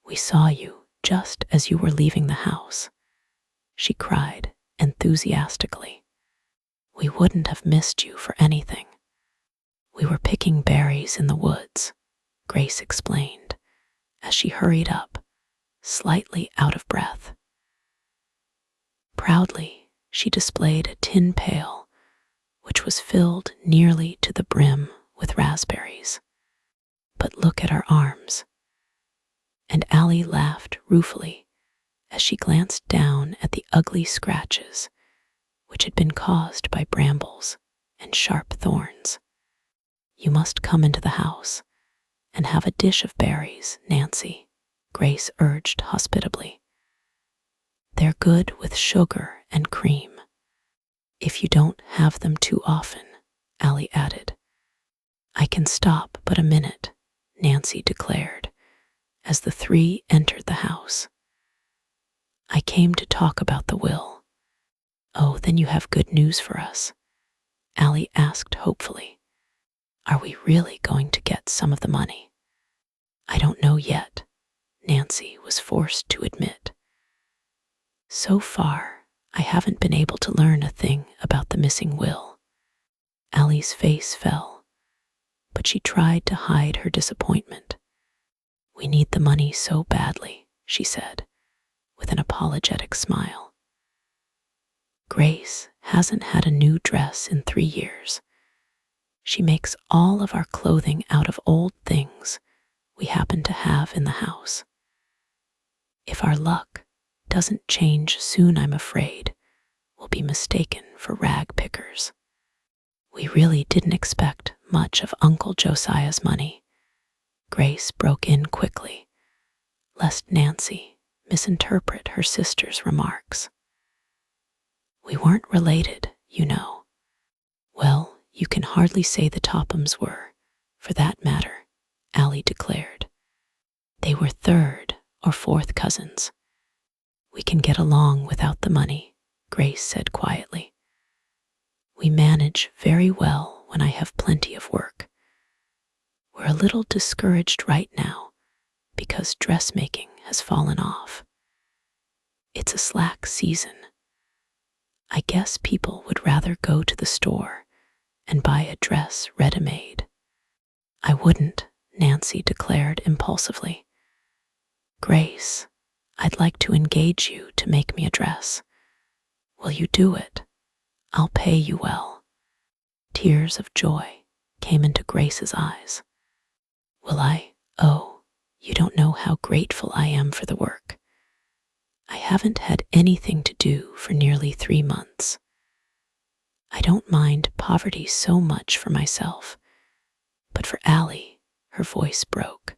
We saw you just as you were leaving the house, she cried enthusiastically. We wouldn't have missed you for anything. We were picking berries in the woods, Grace explained, as she hurried up, slightly out of breath. Proudly, she displayed a tin pail, which was filled nearly to the brim with raspberries. But look at our arms. And Allie laughed ruefully as she glanced down at the ugly scratches which had been caused by brambles and sharp thorns. You must come into the house and have a dish of berries, Nancy, Grace urged hospitably. They're good with sugar and cream. If you don't have them too often, Allie added. I can stop but a minute, Nancy declared, as the three entered the house. I came to talk about the will. Oh, then you have good news for us, Allie asked hopefully. Are we really going to get some of the money? I don't know yet, Nancy was forced to admit. So far, I haven't been able to learn a thing about the missing will. Allie's face fell, but she tried to hide her disappointment. We need the money so badly, she said, with an apologetic smile. Grace hasn't had a new dress in 3 years. She makes all of our clothing out of old things we happen to have in the house. If our luck doesn't change soon, I'm afraid we'll be mistaken for rag pickers. We really didn't expect much of Uncle Josiah's money. Grace broke in quickly, lest Nancy misinterpret her sister's remarks. We weren't related, you know. Well, you can hardly say the Tophams were, for that matter, Allie declared. They were 3rd or 4th cousins. We can get along without the money, Grace said quietly. We manage very well when I have plenty of work. We're a little discouraged right now because dressmaking has fallen off. It's a slack season. I guess people would rather go to the store and buy a dress ready-made. I wouldn't, Nancy declared impulsively. Grace, I'd like to engage you to make me a dress. Will you do it? I'll pay you well. Tears of joy came into Grace's eyes. Will I? Oh, you don't know how grateful I am for the work. I haven't had anything to do for nearly 3 months. I don't mind poverty so much for myself, but for Allie, her voice broke.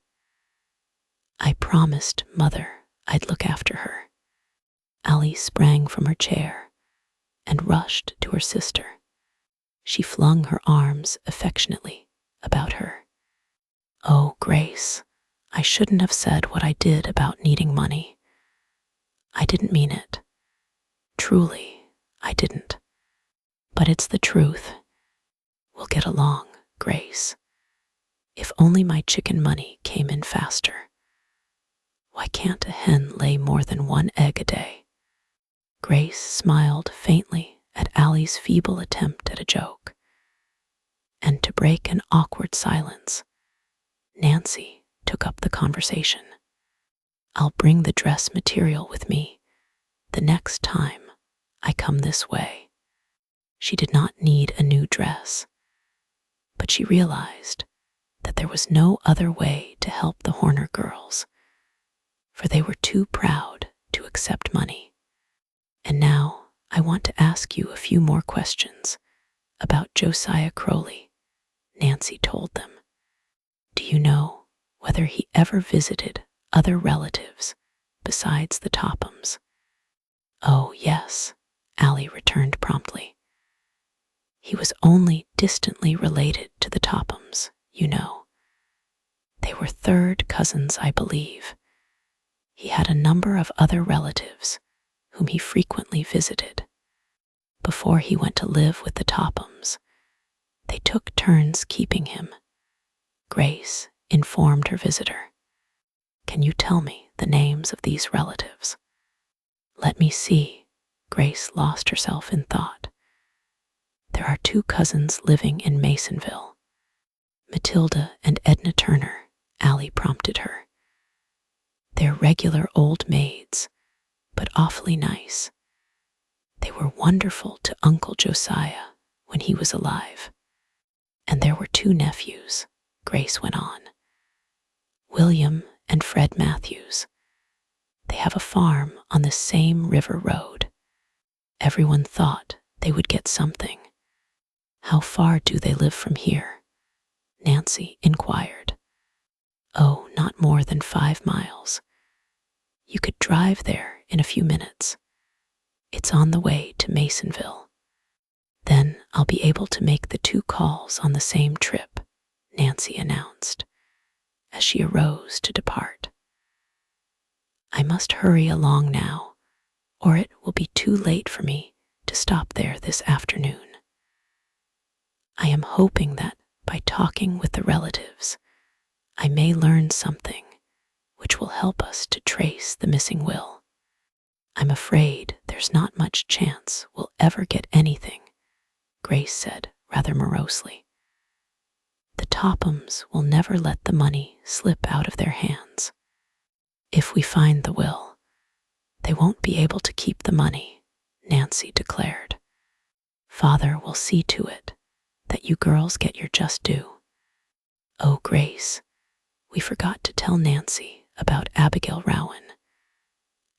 I promised Mother I'd look after her. Allie sprang from her chair and rushed to her sister. She flung her arms affectionately about her. Oh, Grace, I shouldn't have said what I did about needing money. I didn't mean it. Truly, I didn't. But it's the truth. We'll get along, Grace. If only my chicken money came in faster. Why can't a hen lay more than 1 egg a day? Grace smiled faintly at Allie's feeble attempt at a joke. And to break an awkward silence, Nancy took up the conversation. I'll bring the dress material with me the next time I come this way. She did not need a new dress, but she realized that there was no other way to help the Horner girls, for they were too proud to accept money. And now I want to ask you a few more questions about Josiah Crowley, Nancy told them. Do you know whether he ever visited other relatives besides the Tophams? Oh, yes, Allie returned promptly. He was only distantly related to the Tophams, you know. They were third cousins, I believe. He had a number of other relatives whom he frequently visited. Before he went to live with the Tophams, they took turns keeping him. Grace informed her visitor. Can you tell me the names of these relatives? Let me see. Grace lost herself in thought. There are 2 cousins living in Masonville. Matilda and Edna Turner, Allie prompted her. They're regular old maids, but awfully nice. They were wonderful to Uncle Josiah when he was alive. And there were 2 nephews, Grace went on. William and Fred Matthews. They have a farm on the same river road. Everyone thought they would get something. How far do they live from here? Nancy inquired. Oh, not more than 5 miles. You could drive there in a few minutes. It's on the way to Masonville. Then I'll be able to make the 2 calls on the same trip, Nancy announced, as she arose to depart. I must hurry along now, or it will be too late for me to stop there this afternoon. I am hoping that by talking with the relatives, I may learn something which will help us to trace the missing will. I'm afraid there's not much chance we'll ever get anything, Grace said rather morosely. The Tophams will never let the money slip out of their hands. If we find the will, they won't be able to keep the money, Nancy declared. Father will see to it that you girls get your just due. Oh, Grace, we forgot to tell Nancy about Abigail Rowan.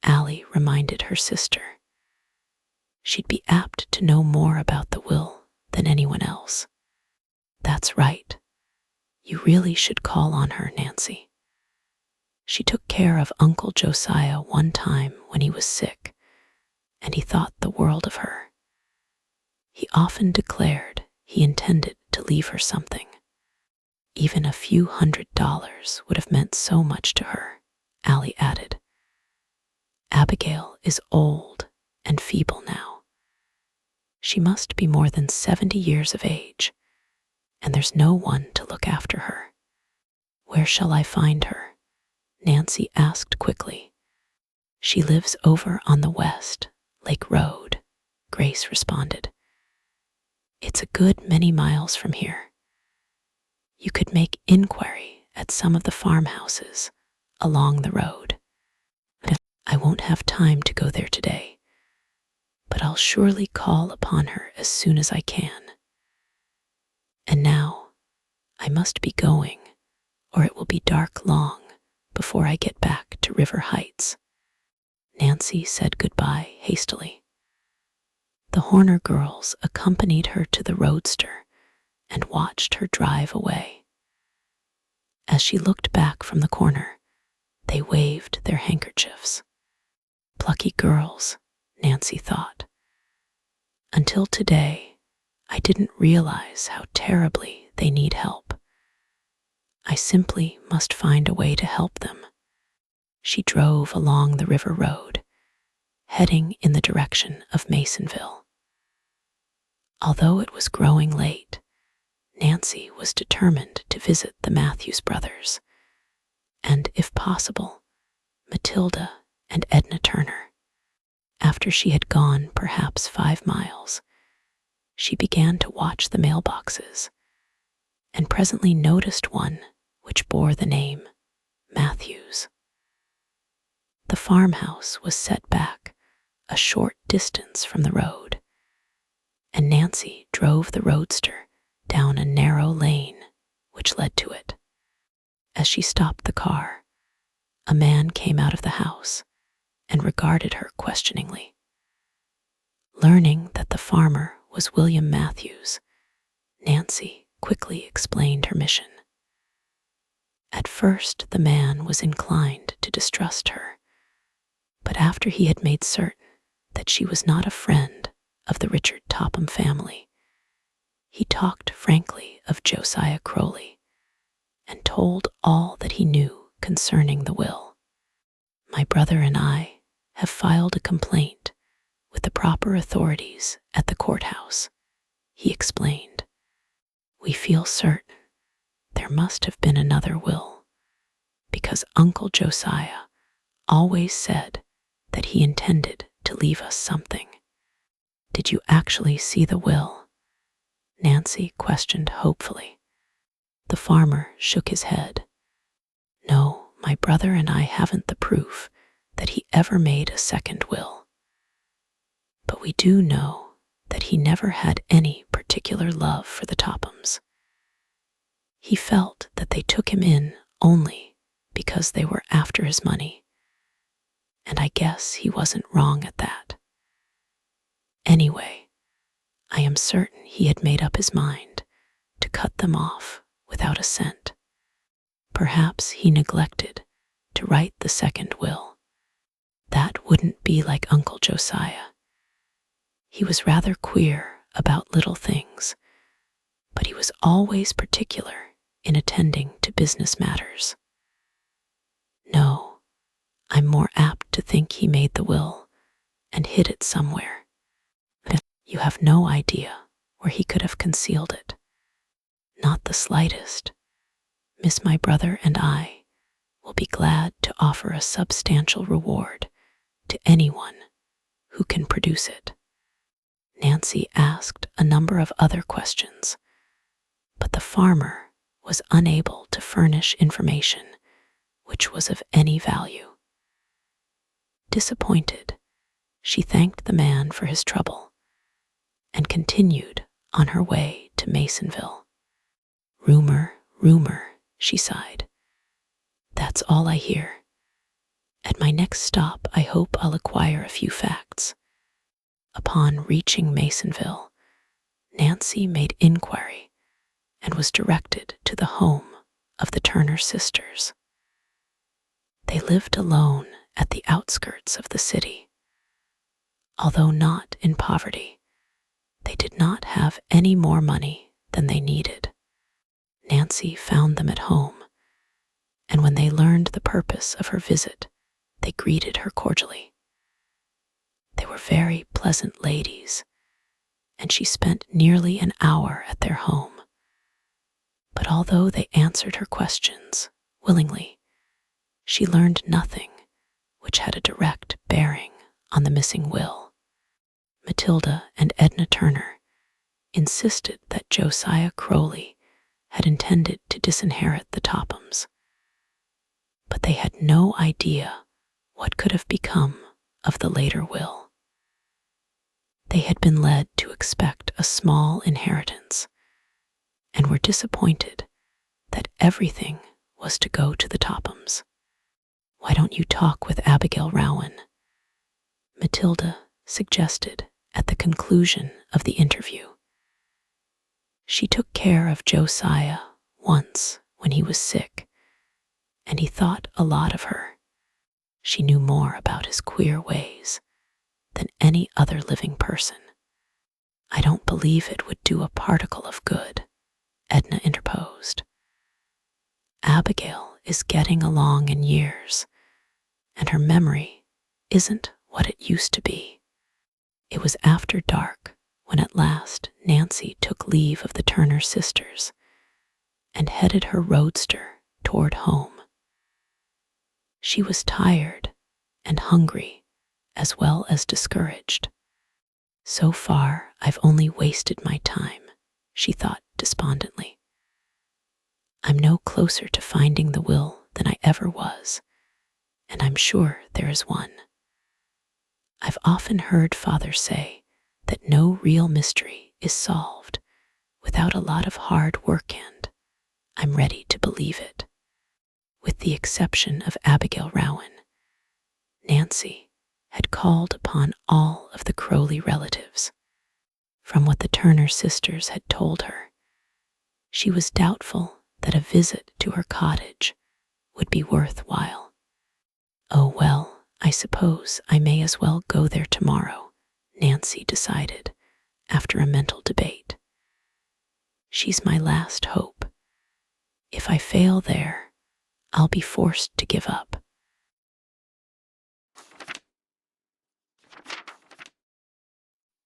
Allie reminded her sister. She'd be apt to know more about the will than anyone else. That's right. You really should call on her, Nancy. She took care of Uncle Josiah one time when he was sick, and he thought the world of her. He often declared he intended to leave her something. Even a few $100s would have meant so much to her, Allie added. Abigail is old and feeble now. She must be more than 70 years of age, and there's no one to look after her. Where shall I find her? Nancy asked quickly. She lives over on the west, Lake Road, Grace responded. It's a good many miles from here. You could make inquiry at some of the farmhouses along the road. I won't have time to go there today, but I'll surely call upon her as soon as I can. And now, I must be going, or it will be dark long before I get back to River Heights. Nancy said goodbye hastily. The Horner girls accompanied her to the roadster and watched her drive away. As she looked back from the corner, they waved their handkerchiefs. Plucky girls, Nancy thought. Until today, I didn't realize how terribly they need help. I simply must find a way to help them. She drove along the river road, heading in the direction of Masonville. Although it was growing late, Nancy was determined to visit the Matthews brothers, and, if possible, Matilda and Edna Turner. After she had gone perhaps 5 miles, she began to watch the mailboxes, and presently noticed one which bore the name Matthews. The farmhouse was set back a short distance from the road, and Nancy drove the roadster down a narrow lane which led to it. As she stopped the car, a man came out of the house and regarded her questioningly. Learning that the farmer was William Matthews, Nancy quickly explained her mission. At first, the man was inclined to distrust her, but after he had made certain that she was not a friend of the Richard Topham family, he talked frankly of Josiah Crowley and told all that he knew concerning the will. "My brother and I have filed a complaint with the proper authorities at the courthouse," he explained. "We feel certain there must have been another will, because Uncle Josiah always said that he intended to leave us something." "Did you actually see the will?" Nancy questioned hopefully. The farmer shook his head. "No, my brother and I haven't the proof that he ever made a second will. But we do know that he never had any particular love for the Tophams. He felt that they took him in only because they were after his money, and I guess he wasn't wrong at that. Anyway, I am certain he had made up his mind to cut them off without a cent. Perhaps he neglected to write the second will. That wouldn't be like Uncle Josiah. He was rather queer about little things, but he was always particular in attending to business matters. No, I'm more apt to think he made the will and hid it somewhere. You have no idea where he could have concealed it." "Not the slightest. Miss, my brother and I will be glad to offer a substantial reward to anyone who can produce it." Nancy asked a number of other questions, but the farmer was unable to furnish information which was of any value. Disappointed, she thanked the man for his trouble and continued on her way to Masonville. Rumor, she sighed. "That's all I hear. At my next stop, I hope I'll acquire a few facts." Upon reaching Masonville, Nancy made inquiry and was directed to the home of the Turner sisters. They lived alone at the outskirts of the city. Although not in poverty, they did not have any more money than they needed. Nancy found them at home, and when they learned the purpose of her visit, they greeted her cordially. They were very pleasant ladies, and she spent nearly an hour at their home. But although they answered her questions willingly, she learned nothing which had a direct bearing on the missing will. Matilda and Edna Turner insisted that Josiah Crowley had intended to disinherit the Tophams, but they had no idea what could have become of the later will. They had been led to expect a small inheritance and were disappointed that everything was to go to the Tophams. "Why don't you talk with Abigail Rowan?" Matilda suggested at the conclusion of the interview. "She took care of Josiah once when he was sick, and he thought a lot of her. She knew more about his queer ways than any other living person." "I don't believe it would do a particle of good," Edna interposed. "Abigail is getting along in years, and her memory isn't what it used to be." It was after dark when at last Nancy took leave of the Turner sisters and headed her roadster toward home. She was tired and hungry as well as discouraged. "So far, I've only wasted my time," she thought despondently. "I'm no closer to finding the will than I ever was, and I'm sure there is one. I've often heard Father say that no real mystery is solved without a lot of hard work, and I'm ready to believe it. With the exception of Abigail Rowan, Nancy had called upon all of the Crowley relatives. From what the Turner sisters had told her, she was doubtful that a visit to her cottage would be worthwhile. Oh well, I suppose I may as well go there tomorrow, Nancy decided after a mental debate. She's my last hope. If I fail there, I'll be forced to give up.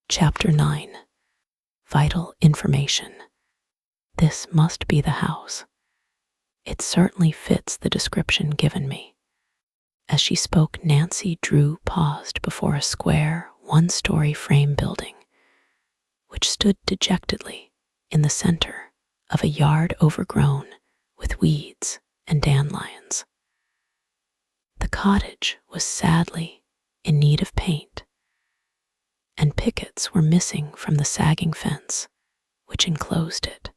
Chapter 9. Vital Information. This must be the house. It certainly fits the description given me. As she spoke, Nancy Drew paused before a square, one-story frame building, which stood dejectedly in the center of a yard overgrown with weeds and dandelions. The cottage was sadly in need of paint, and pickets were missing from the sagging fence which enclosed it.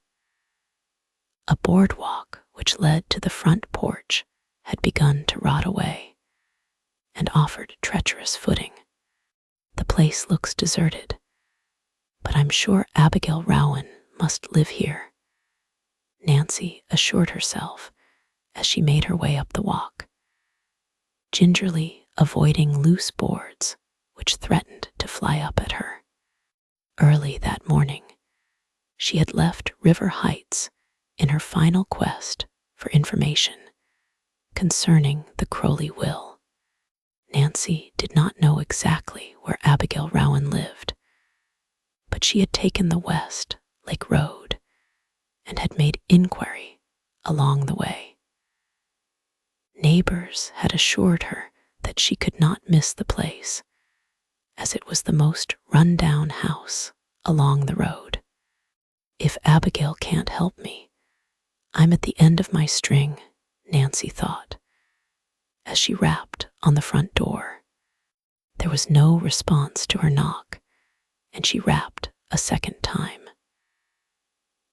A boardwalk which led to the front porch had begun to rot away and offered treacherous footing. The place looks deserted, but I'm sure Abigail Rowan must live here, Nancy assured herself as she made her way up the walk, gingerly avoiding loose boards which threatened to fly up at her. Early that morning, she had left River Heights in her final quest for information concerning the Crowley will. Nancy did not know exactly where Abigail Rowan lived, but she had taken the West Lake Road and had made inquiry along the way. Neighbors had assured her that she could not miss the place, as it was the most run-down house along the road. If Abigail can't help me, I'm at the end of my string, Nancy thought, as she rapped on the front door. There was no response to her knock, and she rapped a second time.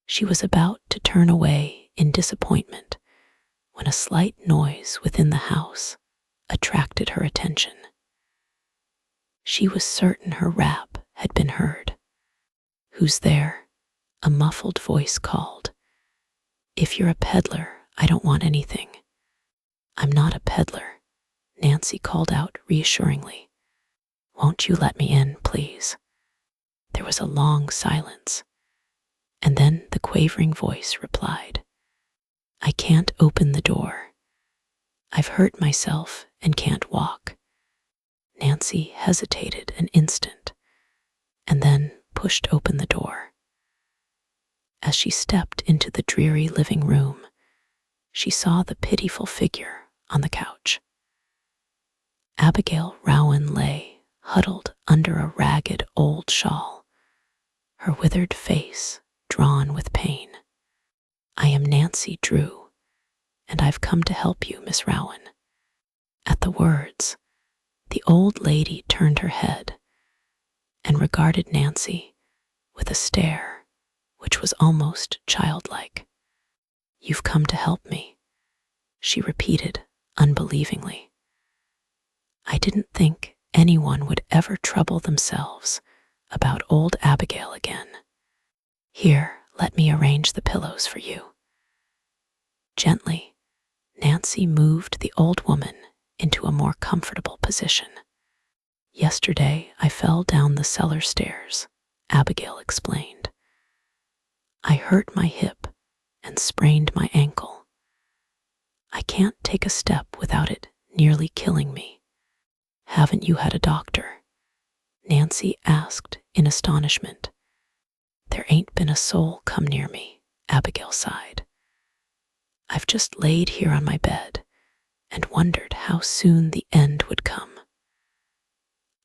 She was about to turn away in disappointment when a slight noise within the house attracted her attention. She was certain her rap had been heard. "Who's there?" a muffled voice called. "If you're a peddler, I don't want anything." "I'm not a peddler," Nancy called out reassuringly. "Won't you let me in, please?" There was a long silence, and then the quavering voice replied, "I can't open the door. I've hurt myself and can't walk." Nancy hesitated an instant and then pushed open the door. As she stepped into the dreary living room, she saw the pitiful figure on the couch. Abigail Rowan lay huddled under a ragged old shawl, her withered face drawn with pain. "I am Nancy Drew, and I've come to help you, Miss Rowan." At the words, the old lady turned her head and regarded Nancy with a stare which was almost childlike. "You've come to help me," she repeated unbelievingly. "I didn't think anyone would ever trouble themselves about old Abigail again. Here, let me arrange the pillows for you." Gently, Nancy moved the old woman into a more comfortable position. "Yesterday I fell down the cellar stairs," Abigail explained. "I hurt my hip and sprained my ankle. I can't take a step without it nearly killing me." "Haven't you had a doctor?" Nancy asked in astonishment. "There ain't been a soul come near me," Abigail sighed. "I've just laid here on my bed and wondered how soon the end would come.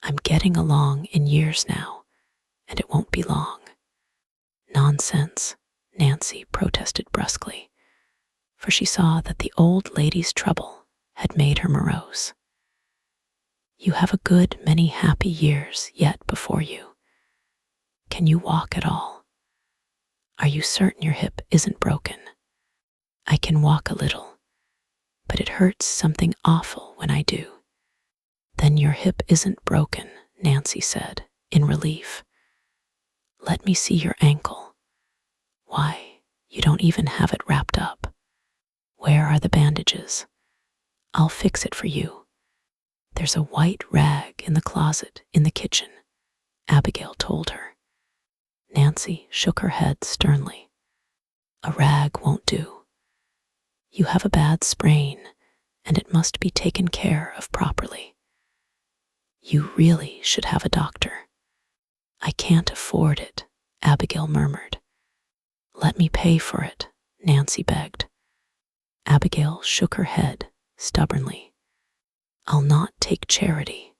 I'm getting along in years now, and it won't be long." "Nonsense," Nancy protested brusquely, for she saw that the old lady's trouble had made her morose. You have a good many happy years yet before you. Can you walk at all? Are you certain your hip isn't broken? I can walk a little, but it hurts something awful when I do. Then your hip isn't broken, Nancy said, in relief. Let me see your ankle. Why, you don't even have it wrapped up. Where are the bandages? I'll fix it for you. There's a white rag in the closet in the kitchen, Abigail told her. Nancy shook her head sternly. A rag won't do. You have a bad sprain, and it must be taken care of properly. You really should have a doctor. I can't afford it, Abigail murmured. Let me pay for it, Nancy begged. Abigail shook her head stubbornly. I'll not take charity.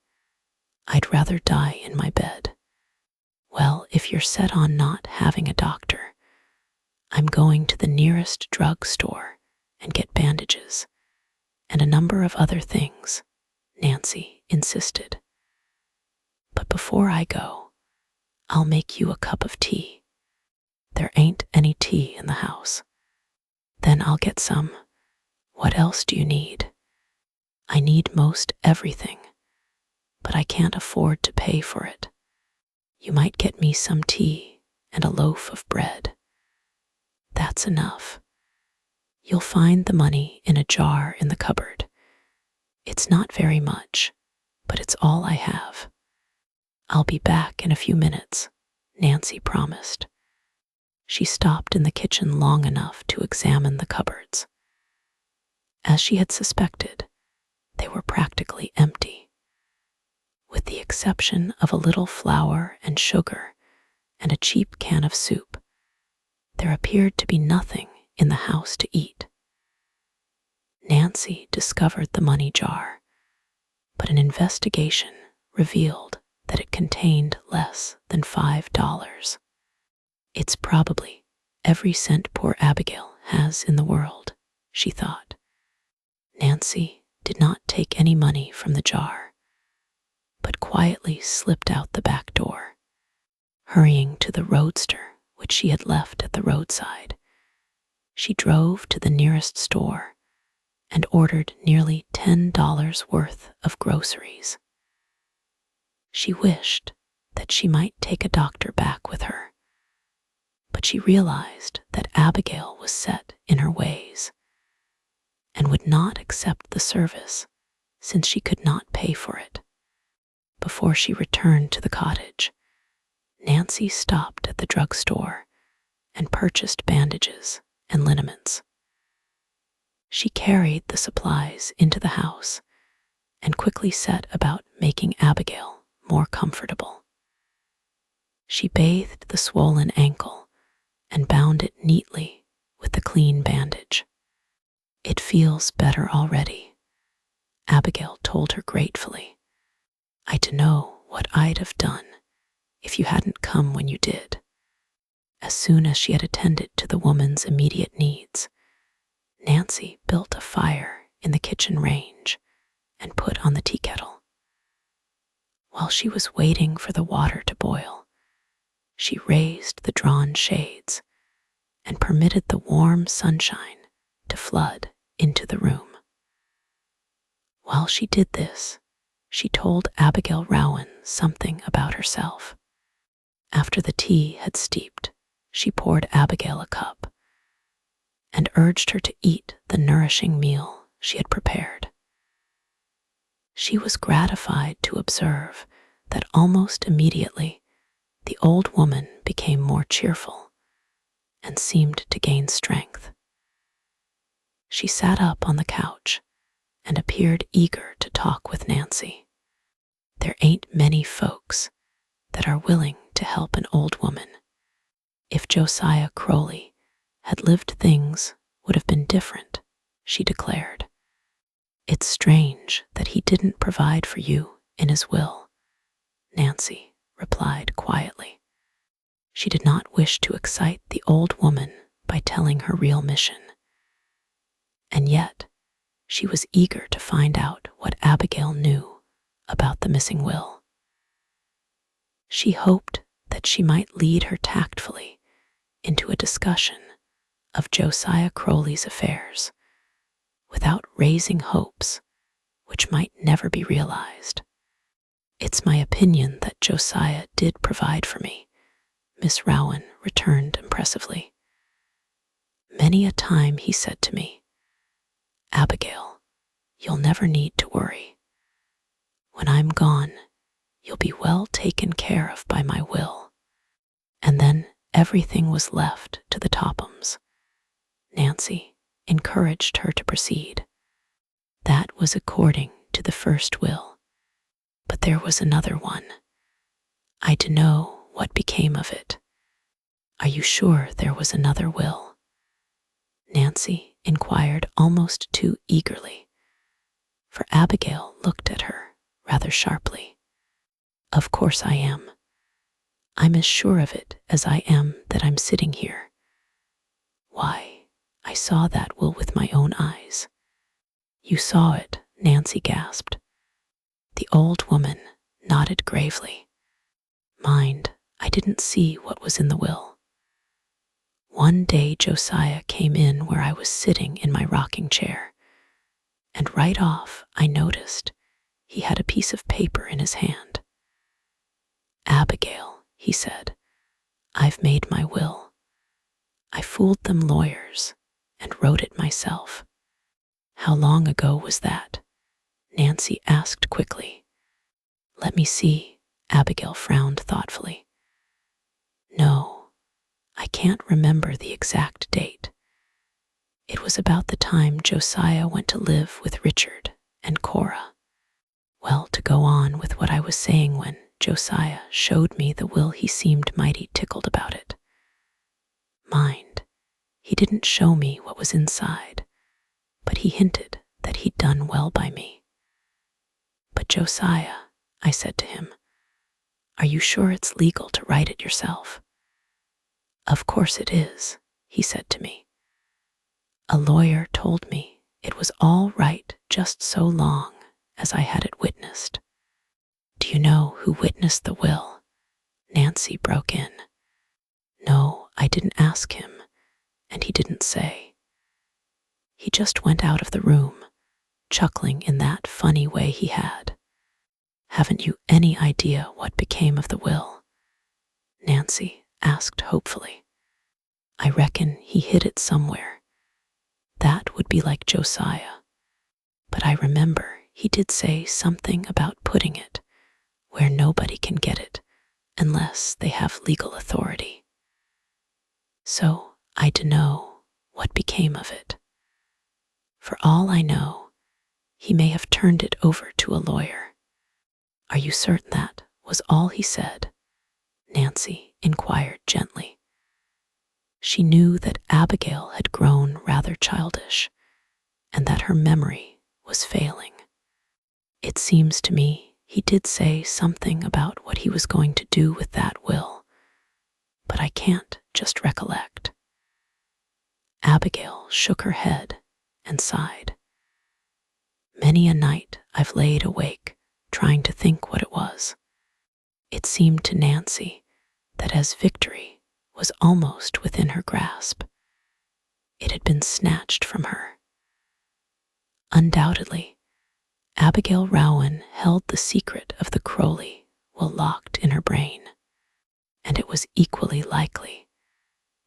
I'd rather die in my bed. Well, if you're set on not having a doctor, I'm going to the nearest drug store and get bandages and a number of other things, Nancy insisted. But before I go, I'll make you a cup of tea. There ain't any tea in the house. Then I'll get some. What else do you need? I need most everything, but I can't afford to pay for it. You might get me some tea and a loaf of bread. That's enough. You'll find the money in a jar in the cupboard. It's not very much, but it's all I have. I'll be back in a few minutes, Nancy promised. She stopped in the kitchen long enough to examine the cupboards. As she had suspected, they were practically empty. With the exception of a little flour and sugar and a cheap can of soup, there appeared to be nothing in the house to eat. Nancy discovered the money jar, but an investigation revealed that it contained less than $5. It's probably every cent poor Abigail has in the world, she thought. Nancy did not take any money from the jar, but quietly slipped out the back door. Hurrying to the roadster, which she had left at the roadside, she drove to the nearest store and ordered nearly $10 worth of groceries. She wished that she might take a doctor back with her, but she realized that Abigail was set in her ways and would not accept the service since she could not pay for it. Before she returned to the cottage, Nancy stopped at the drugstore and purchased bandages and liniments. She carried the supplies into the house and quickly set about making Abigail more comfortable. She bathed the swollen ankle and bound it neatly with the clean bandage. It feels better already, Abigail told her gratefully. I dunno what I'd have done if you hadn't come when you did. As soon as she had attended to the woman's immediate needs, Nancy built a fire in the kitchen range and put on the tea kettle. While she was waiting for the water to boil, she raised the drawn shades and permitted the warm sunshine to flood into the room. While she did this, she told Abigail Rowan something about herself. After the tea had steeped, she poured Abigail a cup and urged her to eat the nourishing meal she had prepared. She was gratified to observe that almost immediately the old woman became more cheerful and seemed to gain strength. She sat up on the couch and appeared eager to talk with Nancy. There ain't many folks that are willing to help an old woman. If Josiah Crowley had lived, things would have been different, she declared. It's strange that he didn't provide for you in his will, Nancy replied quietly. She did not wish to excite the old woman by telling her real mission. And yet, she was eager to find out what Abigail knew about the missing will. She hoped that she might lead her tactfully into a discussion of Josiah Crowley's affairs without raising hopes which might never be realized. "It's my opinion that Josiah did provide for me," Miss Rowan returned impressively. "Many a time he said to me, 'Abigail, you'll never need to worry. When I'm gone, you'll be well taken care of by my will.' And then everything was left to the Tophams." Nancy encouraged her to proceed. "That was according to the first will, but there was another one. I dunno what became of it." "Are you sure there was another will?" Nancy inquired almost too eagerly, for Abigail looked at her rather sharply. "Of course I am. I'm as sure of it as I am that I'm sitting here. Why, I saw that will with my own eyes." "You saw it?" Nancy gasped. The old woman nodded gravely. "Mind, I didn't see what was in the will. One day Josiah came in where I was sitting in my rocking chair, and right off I noticed he had a piece of paper in his hand. 'Abigail,' he said, 'I've made my will. I fooled them lawyers and wrote it myself.'" "How long ago was that?" Nancy asked quickly. "Let me see." Abigail frowned thoughtfully. "No, I can't remember the exact date. It was about the time Josiah went to live with Richard and Cora. Well, to go on with what I was saying, when Josiah showed me the will, he seemed mighty tickled about it. Mind, he didn't show me what was inside, but he hinted that he'd done well by me. 'But Josiah,' I said to him, 'are you sure it's legal to write it yourself?' 'Of course it is,' he said to me. 'A lawyer told me it was all right just so long as I had it witnessed.'" "Do you know who witnessed the will?" Nancy broke in. "No, I didn't ask him, and he didn't say. He just went out of the room, chuckling in that funny way he had." "Haven't you any idea what became of the will?" Nancy asked hopefully. "I reckon he hid it somewhere. That would be like Josiah. But I remember he did say something about putting it where nobody can get it unless they have legal authority. So I dunno what became of it. For all I know, he may have turned it over to a lawyer." "Are you certain that was all he said?" Nancy inquired gently. She knew that Abigail had grown rather childish and that her memory was failing. "It seems to me he did say something about what he was going to do with that will, but I can't just recollect." Abigail shook her head and sighed. "Many a night I've laid awake trying to think what it was." It seemed to Nancy that as victory was almost within her grasp, it had been snatched from her. Undoubtedly, Abigail Rowan held the secret of the Crowley will locked in her brain, and it was equally likely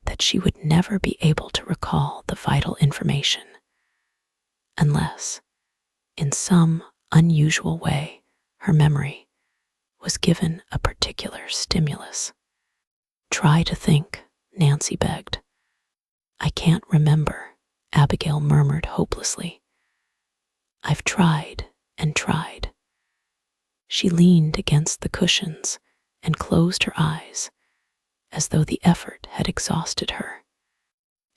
that she would never be able to recall the vital information, unless, in some unusual way, her memory was given a particular stimulus. "Try to think," Nancy begged. "I can't remember," Abigail murmured hopelessly. "I've tried and tried." She leaned against the cushions and closed her eyes as though the effort had exhausted her.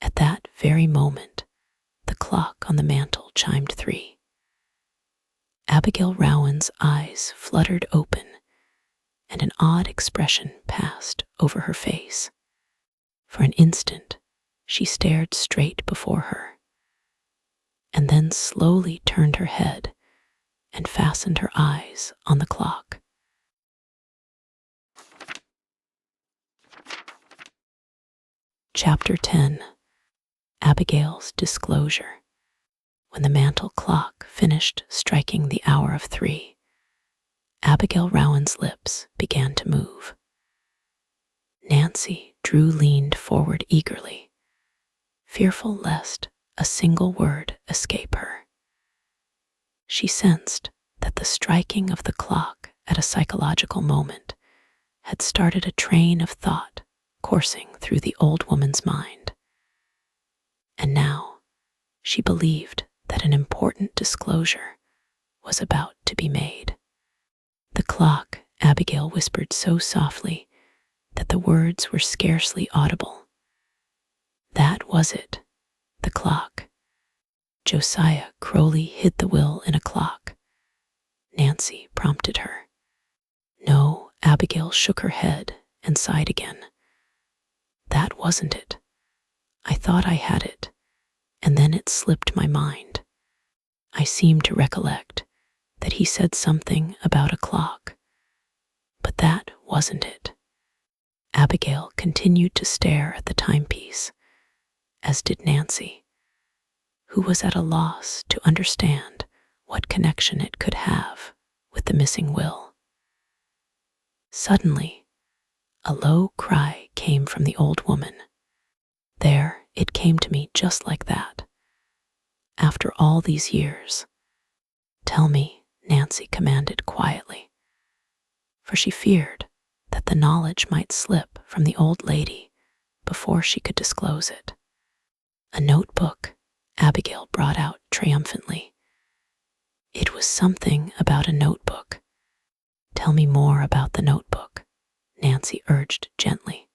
At that very moment, the clock on the mantel chimed 3. Abigail Rowan's eyes fluttered open, and an odd expression passed over her face. For an instant, she stared straight before her, and then slowly turned her head and fastened her eyes on the clock. Chapter 10. Abigail's Disclosure. When the mantel clock finished striking the hour of 3, Abigail Rowan's lips began to move. Nancy Drew leaned forward eagerly, fearful lest a single word escape her. She sensed that the striking of the clock at a psychological moment had started a train of thought coursing through the old woman's mind. And now she believed that an important disclosure was about to be made. The clock, Abigail whispered so softly that the words were scarcely audible. That was it, the clock. Josiah Crowley hid the will in a clock. Nancy prompted her. No, Abigail shook her head and sighed again. That wasn't it. I thought I had it, and then it slipped my mind. I seem to recollect that he said something about a clock, but that wasn't it. Abigail continued to stare at the timepiece, as did Nancy, who was at a loss to understand what connection it could have with the missing will. Suddenly, a low cry came from the old woman. There, it came to me just like that. After all these years. Tell me, Nancy commanded quietly, for she feared that the knowledge might slip from the old lady before she could disclose it. A notebook, Abigail brought out triumphantly. It was something about a notebook. Tell me more about the notebook, Nancy urged gently.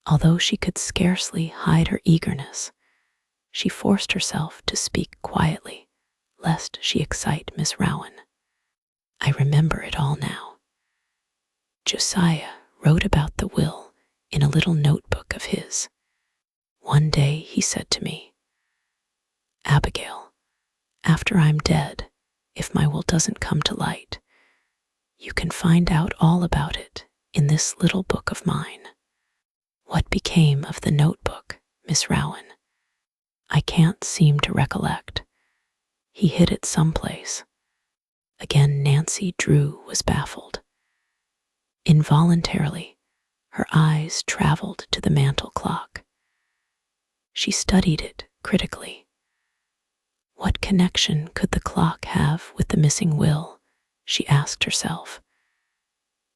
Although she could scarcely hide her eagerness, she forced herself to speak quietly, lest she excite Miss Rowan. I remember it all now. Josiah wrote about the will in a little notebook of his. One day he said to me, Abigail, after I'm dead, if my will doesn't come to light, you can find out all about it in this little book of mine. What became of the notebook, Miss Rowan? I can't seem to recollect. He hid it someplace. Again, Nancy Drew was baffled. Involuntarily, her eyes traveled to the mantel clock. She studied it critically. What connection could the clock have with the missing will? She asked herself.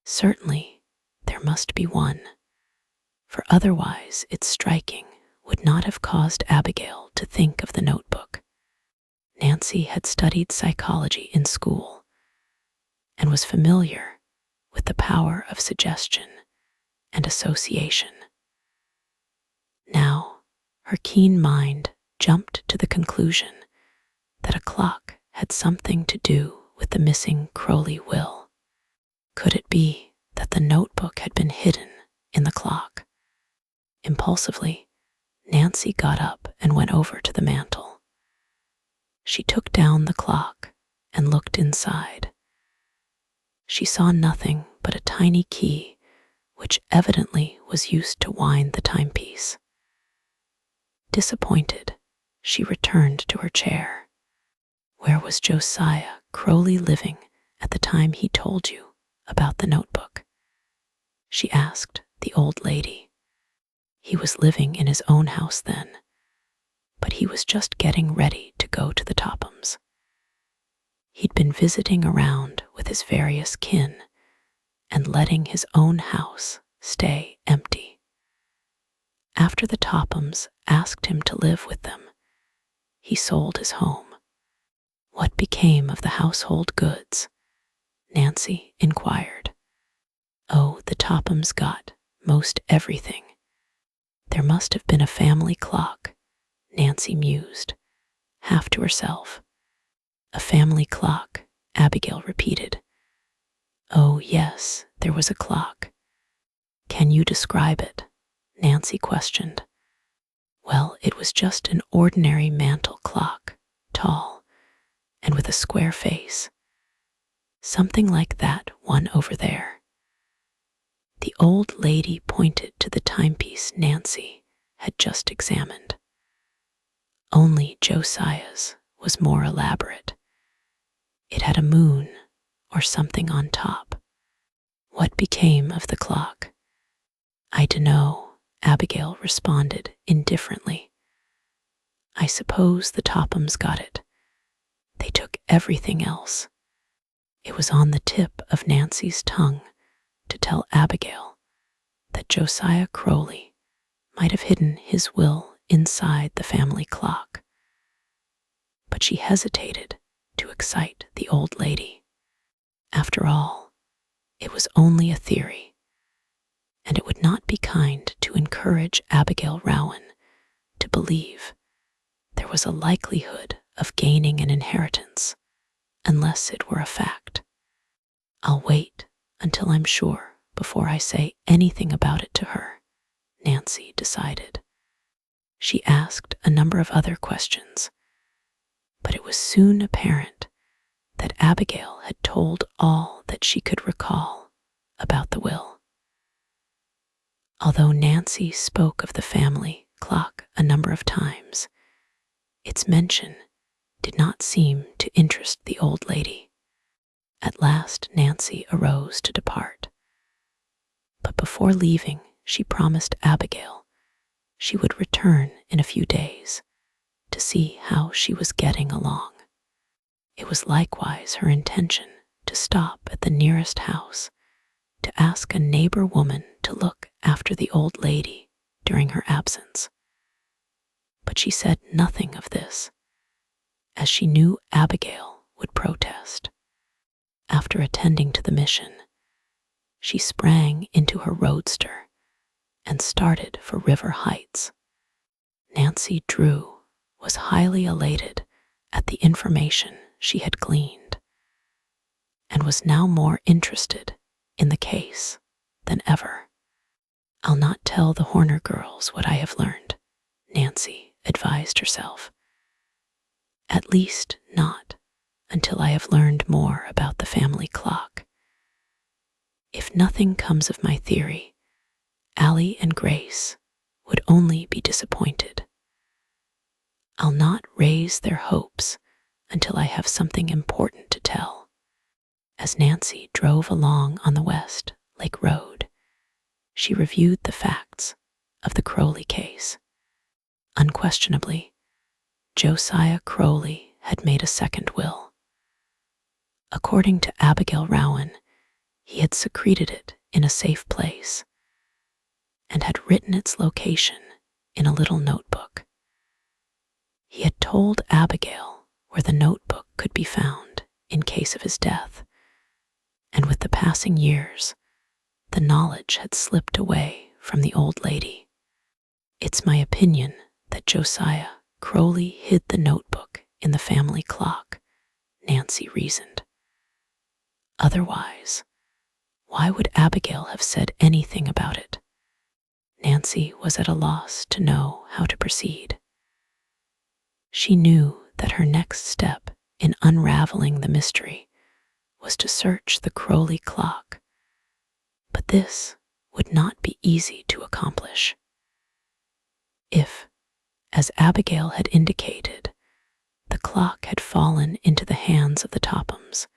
Certainly, there must be one, for otherwise its striking would not have caused Abigail to think of the notebook. Nancy had studied psychology in school and was familiar with the power of suggestion and association. Now, her keen mind jumped to the conclusion that a clock had something to do with the missing Crowley will. Could it be that the notebook had been hidden in the clock? Impulsively, Nancy got up and went over to the mantel. She took down the clock and looked inside. She saw nothing but a tiny key, which evidently was used to wind the timepiece. Disappointed, she returned to her chair. Where was Josiah Crowley living at the time he told you about the notebook? She asked the old lady. He was living in his own house then, but he was just getting ready to go to the Tophams. He'd been visiting around with his various kin and letting his own house stay empty. After the Tophams asked him to live with them, he sold his home. What became of the household goods? Nancy inquired. Oh, the Tophams got most everything. There must have been a family clock, Nancy mused, half to herself. A family clock, Abigail repeated. Oh, yes, there was a clock. Can you describe it? Nancy questioned. Well, it was just an ordinary mantel clock, tall, and with a square face, something like that one over there. The old lady pointed to the timepiece Nancy had just examined. Only Josiah's was more elaborate. It had a moon or something on top. What became of the clock? I dunno, Abigail responded indifferently. I suppose the Tophams got it. They took everything else. It was on the tip of Nancy's tongue to tell Abigail that Josiah Crowley might have hidden his will inside the family clock. But she hesitated to excite the old lady. After all, it was only a theory, and it would not be kind to encourage Abigail Rowan to believe there was a likelihood of gaining an inheritance unless it were a fact. I'll wait until I'm sure before I say anything about it to her, Nancy decided. She asked a number of other questions, but it was soon apparent that Abigail had told all that she could recall about the will. Although Nancy spoke of the family clock a number of times, its mention did not seem to interest the old lady. At last Nancy arose to depart. But before leaving, she promised Abigail she would return in a few days to see how she was getting along. It was likewise her intention to stop at the nearest house to ask a neighbor woman to look after the old lady during her absence. But she said nothing of this, as she knew Abigail would protest. After attending to the mission, she sprang into her roadster and started for River Heights. Nancy Drew was highly elated at the information she had gleaned, and was now more interested in the case than ever. I'll not tell the Horner girls what I have learned, Nancy advised herself. At least not until I have learned more about the family clock. If nothing comes of my theory, Allie and Grace would only be disappointed. I'll not raise their hopes until I have something important to tell. As Nancy drove along on the West Lake Road, she reviewed the facts of the Crowley case. Unquestionably, Josiah Crowley had made a second will. According to Abigail Rowan, he had secreted it in a safe place and had written its location in a little notebook. He had told Abigail where the notebook could be found in case of his death, and with the passing years, the knowledge had slipped away from the old lady. It's my opinion that Josiah Crowley hid the notebook in the family clock, Nancy reasoned. Otherwise, why would Abigail have said anything about it? Nancy was at a loss to know how to proceed. She knew that her next step in unraveling the mystery was to search the Crowley clock, but this would not be easy to accomplish. If, as Abigail had indicated, the clock had fallen into the hands of the Tophams,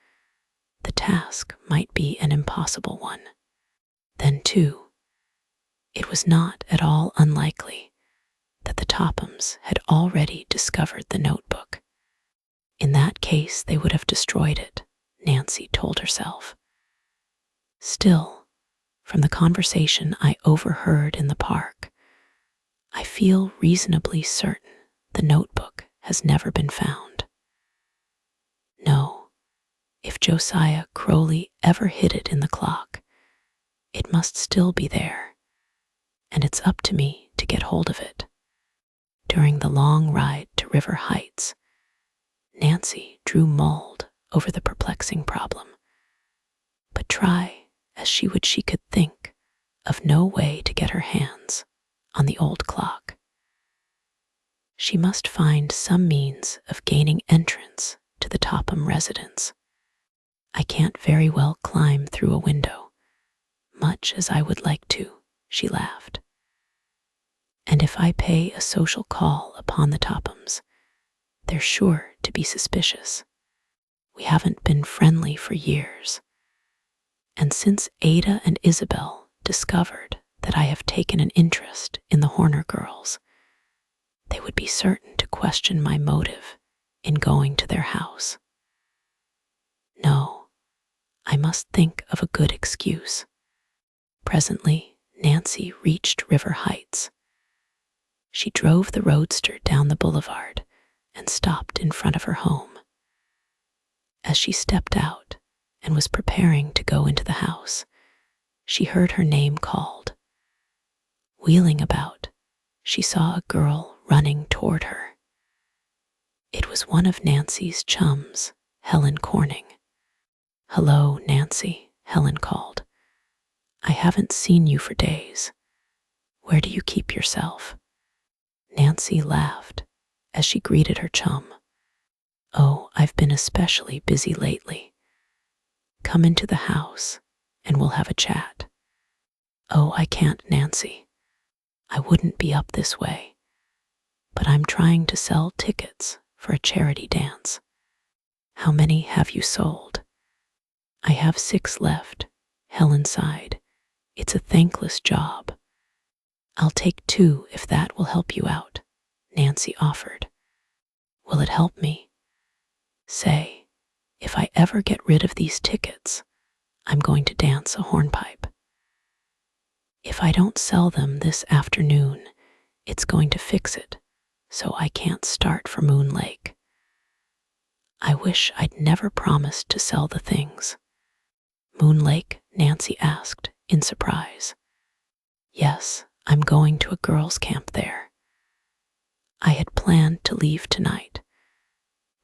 the task might be an impossible one. Then, too, it was not at all unlikely that the Tophams had already discovered the notebook. In that case, they would have destroyed it, Nancy told herself. Still, from the conversation I overheard in the park, I feel reasonably certain the notebook has never been found. No, if Josiah Crowley ever hid it in the clock, it must still be there, and it's up to me to get hold of it. During the long ride to River Heights, Nancy Drew mulled over the perplexing problem, but try as she would, she could think of no way to get her hands on the old clock. She must find some means of gaining entrance to the Topham residence. I can't very well climb through a window, much as I would like to, she laughed. And if I pay a social call upon the Tophams, they're sure to be suspicious. We haven't been friendly for years. And since Ada and Isabel discovered that I have taken an interest in the Horner girls, they would be certain to question my motive in going to their house. No, I must think of a good excuse. Presently, Nancy reached River Heights. She drove the roadster down the boulevard and stopped in front of her home. As she stepped out and was preparing to go into the house, she heard her name called. Wheeling about, she saw a girl running toward her. It was one of Nancy's chums, Helen Corning. "Hello, Nancy," Helen called. "I haven't seen you for days. Where do you keep yourself?" Nancy laughed as she greeted her chum. "Oh, I've been especially busy lately. Come into the house and we'll have a chat." "Oh, I can't, Nancy. I wouldn't be up this way, but I'm trying to sell tickets for a charity dance." "How many have you sold?" "I have 6 left," Helen sighed. "It's a thankless job." "I'll take 2 if that will help you out," Nancy offered. "Will it help me?" "Say, if I ever get rid of these tickets, I'm going to dance a hornpipe. If I don't sell them this afternoon, it's going to fix it, so I can't start for Moon Lake." I wish I'd never promised to sell the things. "Moon Lake?" Nancy asked in surprise. "Yes, I'm going to a girls' camp there. I had planned to leave tonight,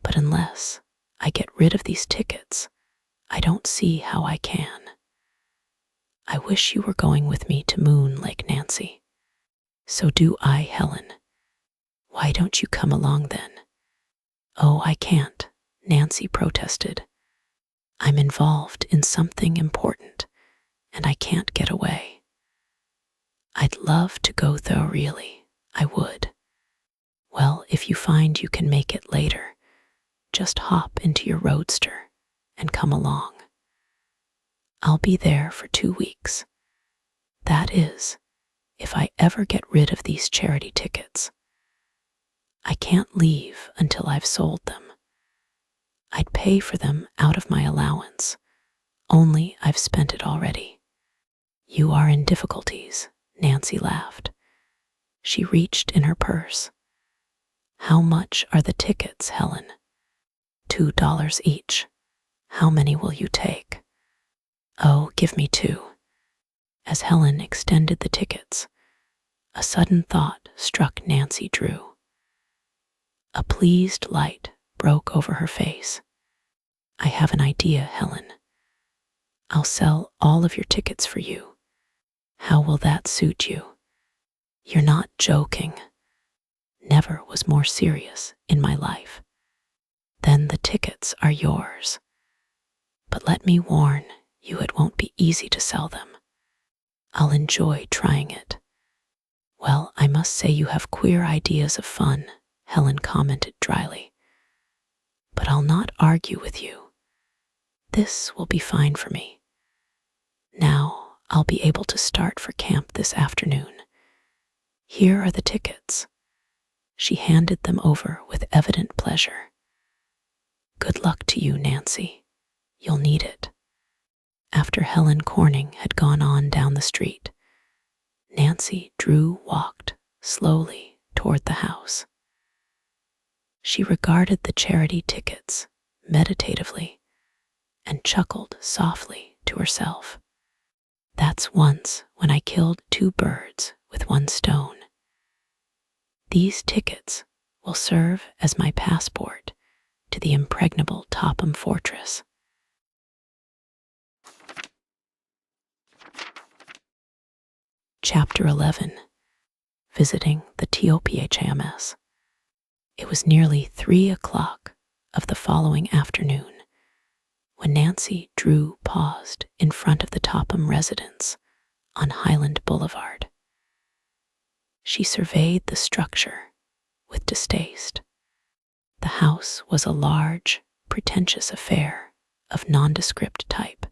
but unless I get rid of these tickets, I don't see how I can." "I wish you were going with me to Moon Lake, Nancy." "So do I, Helen. Why don't you come along then?" "Oh, I can't," Nancy protested. "I'm involved in something important, and I can't get away." "I'd love to go though, really, I would." "Well, if you find you can make it later, just hop into your roadster and come along. I'll be there for 2 weeks. That is, if I ever get rid of these charity tickets. I can't leave until I've sold them. I'd pay for them out of my allowance, only I've spent it already." "You are in difficulties," Nancy laughed. She reached in her purse. "How much are the tickets, Helen?" $2 each. How many will you take?" "Oh, give me 2. As Helen extended the tickets, a sudden thought struck Nancy Drew. A pleased light broke over her face. "I have an idea, Helen. I'll sell all of your tickets for you. How will that suit you?" "You're not joking." "Never was more serious in my life." "Then the tickets are yours. But let me warn you, it won't be easy to sell them." "I'll enjoy trying it." "Well, I must say you have queer ideas of fun," Helen commented dryly. "But I'll not argue with you. This will be fine for me. Now I'll be able to start for camp this afternoon. Here are the tickets." She handed them over with evident pleasure. "Good luck to you, Nancy. You'll need it." After Helen Corning had gone on down the street, Nancy Drew walked slowly toward the house. She regarded the charity tickets meditatively and chuckled softly to herself. "That's once when I killed 2 birds with 1 stone. These tickets will serve as my passport to the impregnable Topham fortress." Chapter 11. Visiting the Tophams. It was nearly 3 o'clock of the following afternoon, when Nancy Drew paused in front of the Topham residence on Highland Boulevard. She surveyed the structure with distaste. The house was a large, pretentious affair of nondescript type.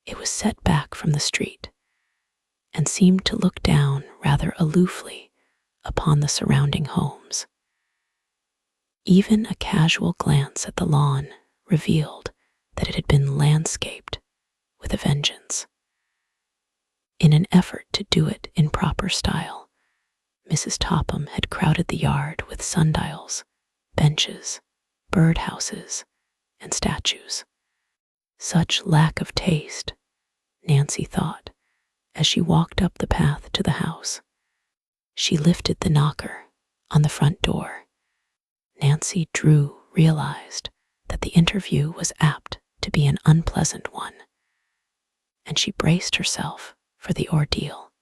It was set back from the street and seemed to look down rather aloofly upon the surrounding homes. Even a casual glance at the lawn revealed that it had been landscaped with a vengeance. In an effort to do it in proper style, Mrs. Topham had crowded the yard with sundials, benches, birdhouses, and statues. Such lack of taste, Nancy thought, as she walked up the path to the house. She lifted the knocker on the front door. Nancy Drew realized that the interview was apt to be an unpleasant one, and she braced herself for the ordeal.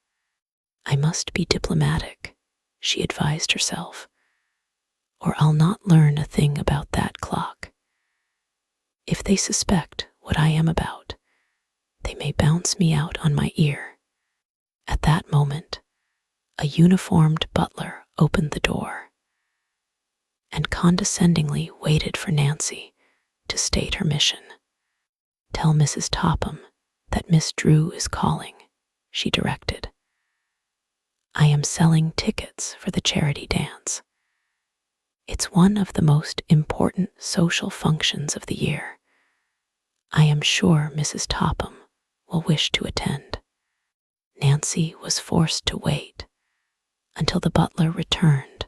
I must be diplomatic, she advised herself, or I'll not learn a thing about that clock. If they suspect what I am about, they may bounce me out on my ear. At that moment, a uniformed butler opened the door and condescendingly waited for Nancy to state her mission. Tell Mrs. Topham that Miss Drew is calling, she directed. I am selling tickets for the charity dance. It's one of the most important social functions of the year. I am sure Mrs. Topham will wish to attend. Nancy was forced to wait until the butler returned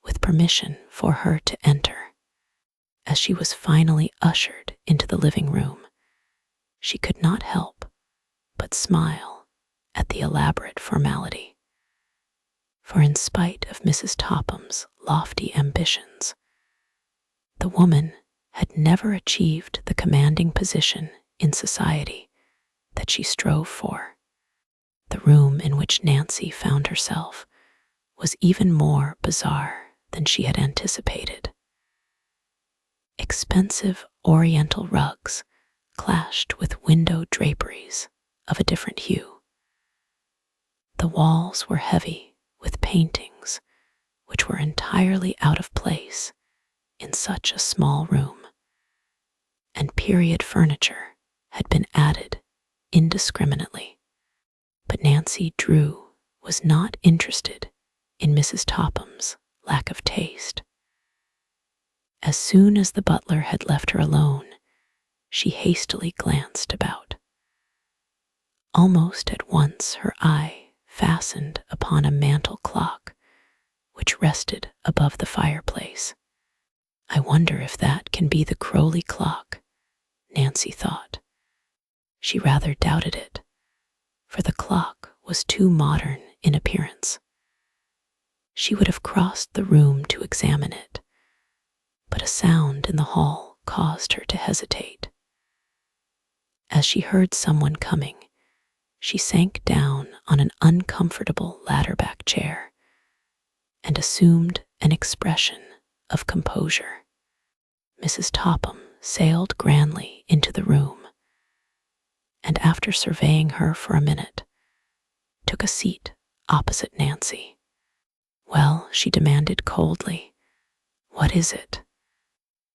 with permission for her to enter. As she was finally ushered into the living room, she could not help but smile at the elaborate formality. For in spite of Mrs. Topham's lofty ambitions, the woman had never achieved the commanding position in society that she strove for. The room in which Nancy found herself was even more bizarre than she had anticipated. Expensive oriental rugs clashed with window draperies of a different hue. The walls were heavy with paintings which were entirely out of place in such a small room, and period furniture had been added indiscriminately. But Nancy Drew was not interested in Mrs. Topham's lack of taste. As soon as the butler had left her alone, she hastily glanced about. Almost at once her eye fastened upon a mantel clock which rested above the fireplace. I wonder if that can be the Crowley clock, Nancy thought. She rather doubted it, for the clock was too modern in appearance. She would have crossed the room to examine it, but a sound in the hall caused her to hesitate. As she heard someone coming, she sank down on an uncomfortable ladder-back chair and assumed an expression of composure. Mrs. Topham sailed grandly into the room, and after surveying her for a minute, took a seat opposite Nancy. Well, she demanded coldly, what is it?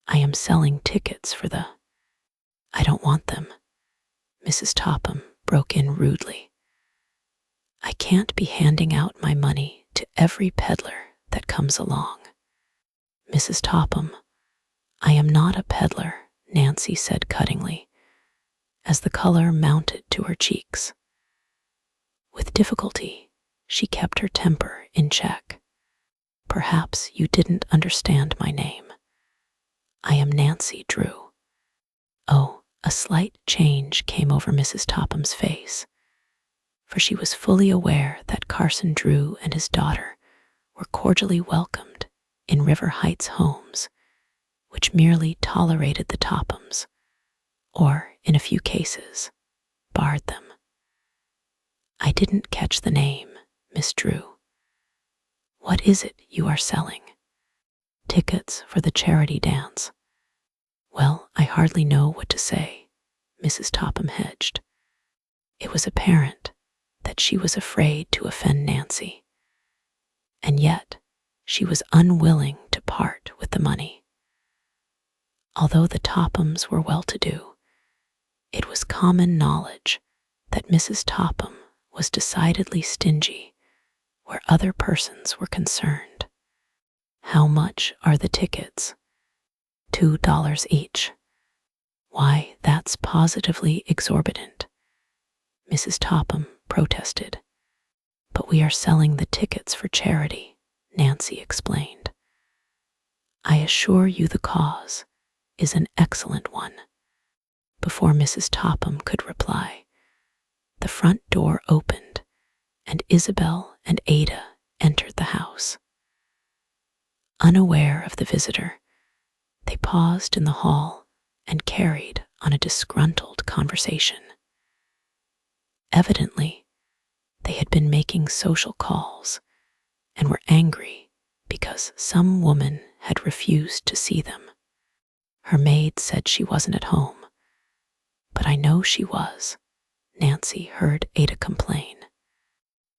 I am selling tickets for the... I don't want them. Mrs. Topham broke in rudely. I can't be handing out my money to every peddler that comes along. Mrs. Topham, I am not a peddler, Nancy said cuttingly, as the color mounted to her cheeks. With difficulty, she kept her temper in check. Perhaps you didn't understand my name. I am Nancy Drew. Oh, a slight change came over Mrs. Topham's face, for she was fully aware that Carson Drew and his daughter were cordially welcomed in River Heights homes, which merely tolerated the Tophams, or, in a few cases, barred them. I didn't catch the name, Miss Drew. What is it you are selling? Tickets for the charity dance. Well, I hardly know what to say, Mrs. Topham hedged. It was apparent that she was afraid to offend Nancy, and yet she was unwilling to part with the money. Although the Tophams were well-to-do, it was common knowledge that Mrs. Topham was decidedly stingy where other persons were concerned. How much are the tickets? $2 each. Why, that's positively exorbitant, Mrs. Topham protested. But we are selling the tickets for charity, Nancy explained. I assure you the cause is an excellent one. Before Mrs. Topham could reply, the front door opened and Isabel and Ada entered the house. Unaware of the visitor, they paused in the hall and carried on a disgruntled conversation. Evidently, they had been making social calls and were angry because some woman had refused to see them. Her maid said she wasn't at home, but I know she was, Nancy heard Ada complain.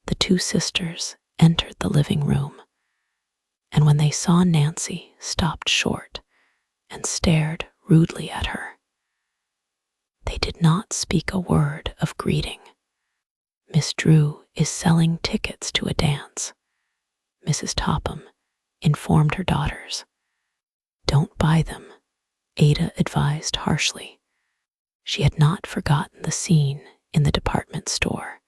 The two sisters entered the living room, and when they saw Nancy, stopped short and stared rudely at her. They did not speak a word of greeting. Miss Drew is selling tickets to a dance, Mrs. Topham informed her daughters. Don't buy them, Ada advised harshly. She had not forgotten the scene in the department store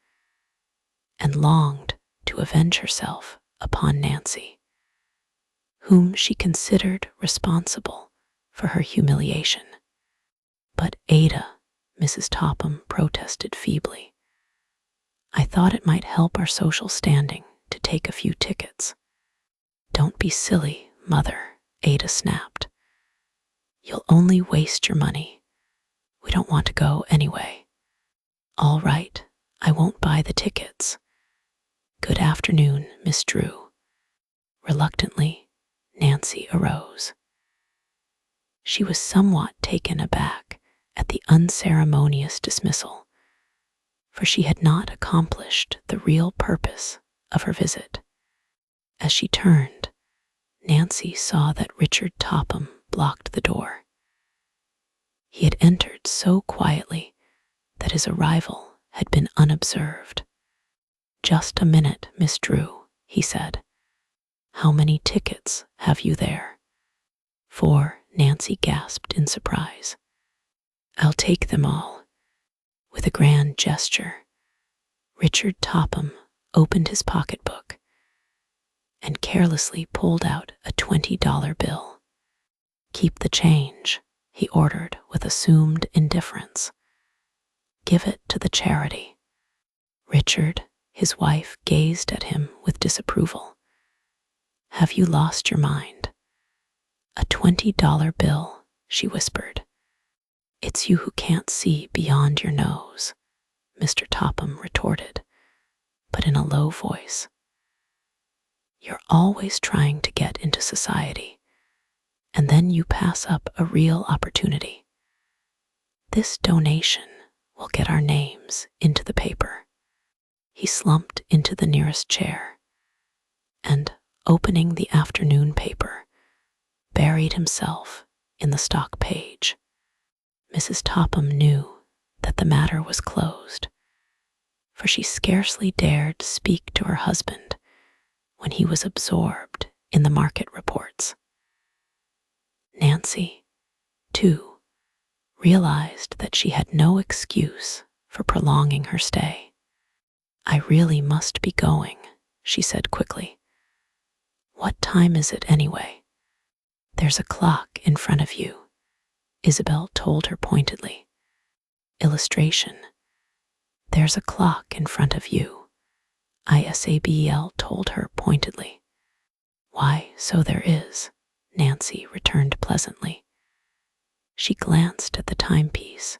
and longed to avenge herself upon Nancy, whom she considered responsible for her humiliation. But Ada, Mrs. Topham protested feebly. I thought it might help our social standing to take a few tickets. Don't be silly, Mother, Ada snapped. You'll only waste your money. We don't want to go anyway. All right, I won't buy the tickets. Good afternoon, Miss Drew. Reluctantly, Nancy arose. She was somewhat taken aback at the unceremonious dismissal, for she had not accomplished the real purpose of her visit. As she turned, Nancy saw that Richard Topham blocked the door. He had entered so quietly that his arrival had been unobserved. Just a minute, Miss Drew, he said. How many tickets have you there? 4, Nancy gasped in surprise. I'll take them all. With a grand gesture, Richard Topham opened his pocketbook and carelessly pulled out a $20 bill. Keep the change, he ordered with assumed indifference. Give it to the charity. Richard, his wife, gazed at him with disapproval. Have you lost your mind? A $20 bill, she whispered. It's you who can't see beyond your nose, Mr. Topham retorted, but in a low voice. You're always trying to get into society, and then you pass up a real opportunity. This donation will get our names into the paper. He slumped into the nearest chair and, opening the afternoon paper, buried himself in the stock page. Mrs. Topham knew that the matter was closed, for she scarcely dared speak to her husband when he was absorbed in the market reports. Nancy, too, realized that she had no excuse for prolonging her stay. I really must be going, she said quickly. What time is it anyway? There's a clock in front of you, Isabel told her pointedly. Illustration. There's a clock in front of you, Isabel told her pointedly. Why, so there is, Nancy returned pleasantly. She glanced at the timepiece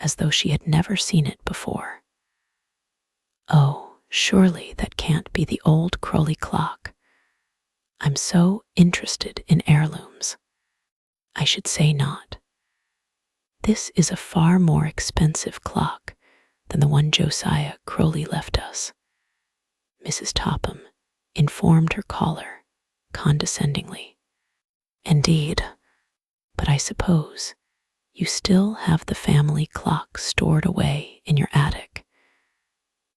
as though she had never seen it before. Oh, surely that can't be the old Crowley clock. I'm so interested in heirlooms. I should say not. This is a far more expensive clock than the one Josiah Crowley left us, Mrs. Topham informed her caller condescendingly. Indeed, but I suppose you still have the family clock stored away in your attic.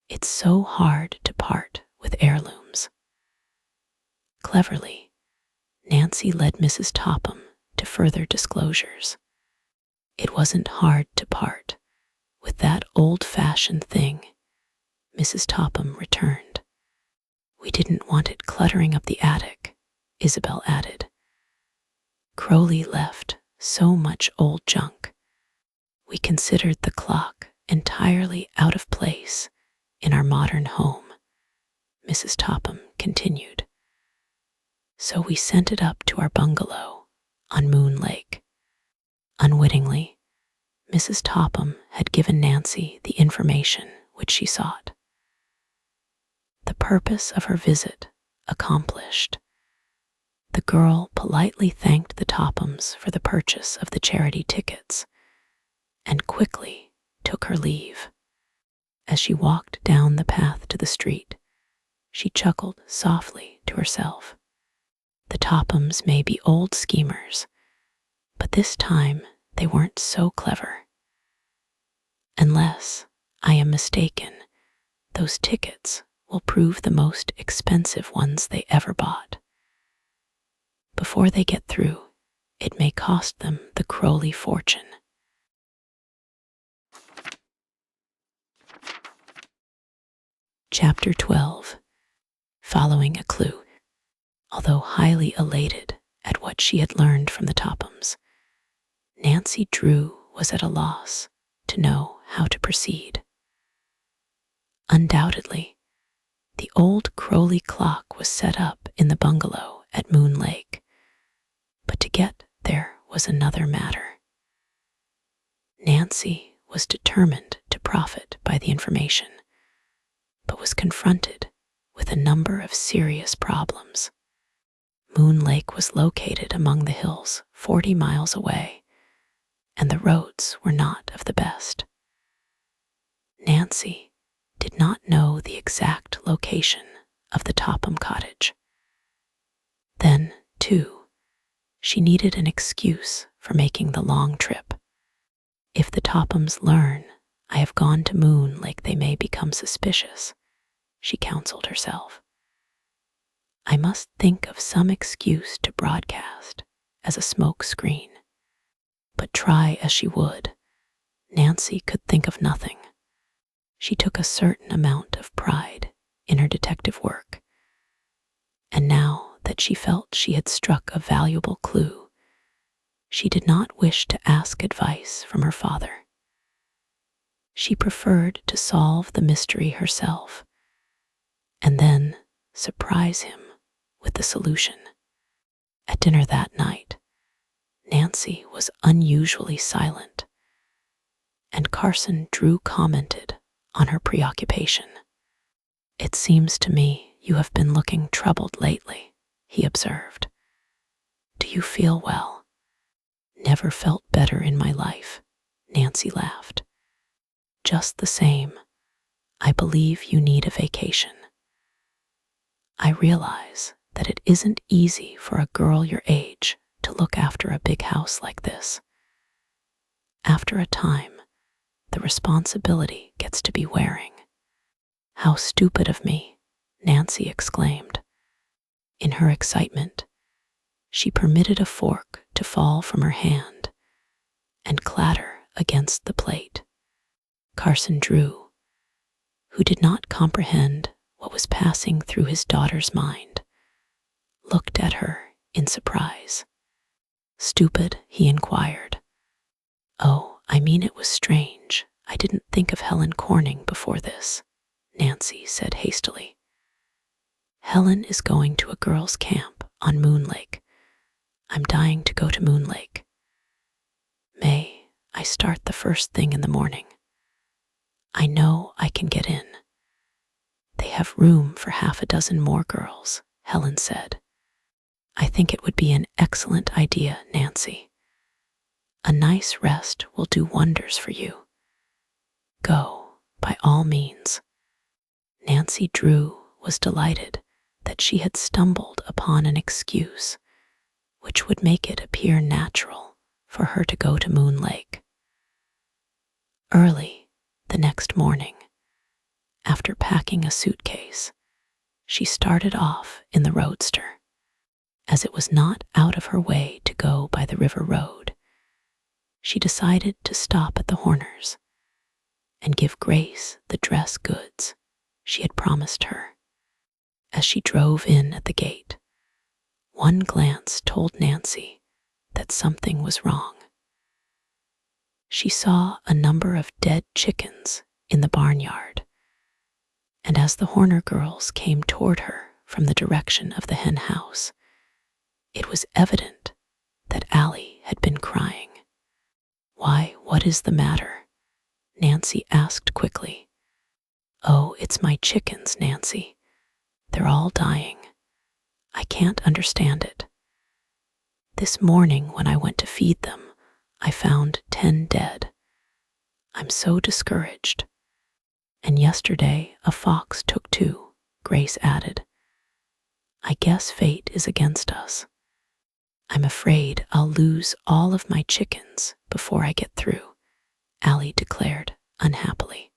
It's so hard to part with heirlooms. Cleverly, Nancy led Mrs. Topham to further disclosures. It wasn't hard to part with that old-fashioned thing, Mrs. Topham returned. We didn't want it cluttering up the attic, Isabel added. Crowley left so much old junk. We considered the clock entirely out of place in our modern home, Mrs. Topham continued. So we sent it up to our bungalow on Moon Lake. Unwittingly, Mrs. Topham had given Nancy the information which she sought. The purpose of her visit accomplished, the girl politely thanked the Tophams for the purchase of the charity tickets and quickly took her leave. As she walked down the path to the street, she chuckled softly to herself. The Tophams may be old schemers, but this time they weren't so clever. Unless I am mistaken, those tickets will prove the most expensive ones they ever bought. Before they get through, it may cost them the Crowley fortune. Chapter 12. Following a clue. Although highly elated at what she had learned from the Tophams, Nancy Drew was at a loss to know how to proceed. Undoubtedly, the old Crowley clock was set up in the bungalow at Moon Lake, but to get there was another matter. Nancy was determined to profit by the information, but was confronted with a number of serious problems. Moon Lake was located among the hills 40 miles away, and the roads were not of the best. Nancy did not know the exact location of the Topham cottage. Then, too, she needed an excuse for making the long trip. If the Tophams learn I have gone to Moon Lake, they may become suspicious, she counseled herself. I must think of some excuse to broadcast as a smoke screen. But try as she would, Nancy could think of nothing. She took a certain amount of pride in her detective work, and now that she felt she had struck a valuable clue, she did not wish to ask advice from her father. She preferred to solve the mystery herself, and then surprise him with the solution. At dinner that night, Nancy was unusually silent, and Carson Drew commented on her preoccupation. It seems to me you have been looking troubled lately, he observed. Do you feel well? Never felt better in my life, Nancy laughed. Just the same, I believe you need a vacation. I realize that it isn't easy for a girl your age to look after a big house like this. After a time, the responsibility gets to be wearing. How stupid of me, Nancy exclaimed. In her excitement, she permitted a fork to fall from her hand and clatter against the plate. Carson Drew, who did not comprehend what was passing through his daughter's mind, looked at her in surprise. Stupid, he inquired. Oh, I mean it was strange. I didn't think of Helen Corning before this, Nancy said hastily. Helen is going to a girls' camp on Moon Lake. I'm dying to go to Moon Lake. May I start the first thing in the morning? I know I can get in. They have room for half a dozen more girls, Helen said. I think it would be an excellent idea, Nancy. A nice rest will do wonders for you. Go, by all means. Nancy Drew was delighted that she had stumbled upon an excuse which would make it appear natural for her to go to Moon Lake. Early the next morning, after packing a suitcase, she started off in the roadster. As it was not out of her way to go by the river road, she decided to stop at the Horners and give Grace the dress goods she had promised her. As she drove in at the gate, one glance told Nancy that something was wrong. She saw a number of dead chickens in the barnyard, and as the Horner girls came toward her from the direction of the hen house, it was evident that Allie had been crying. "Why, what is the matter?" Nancy asked quickly. "Oh, it's my chickens, Nancy. They're all dying. I can't understand it. This morning when I went to feed them, I found 10 dead. I'm so discouraged. And yesterday a fox took 2, Grace added. I guess fate is against us. I'm afraid I'll lose all of my chickens before I get through," Allie declared unhappily.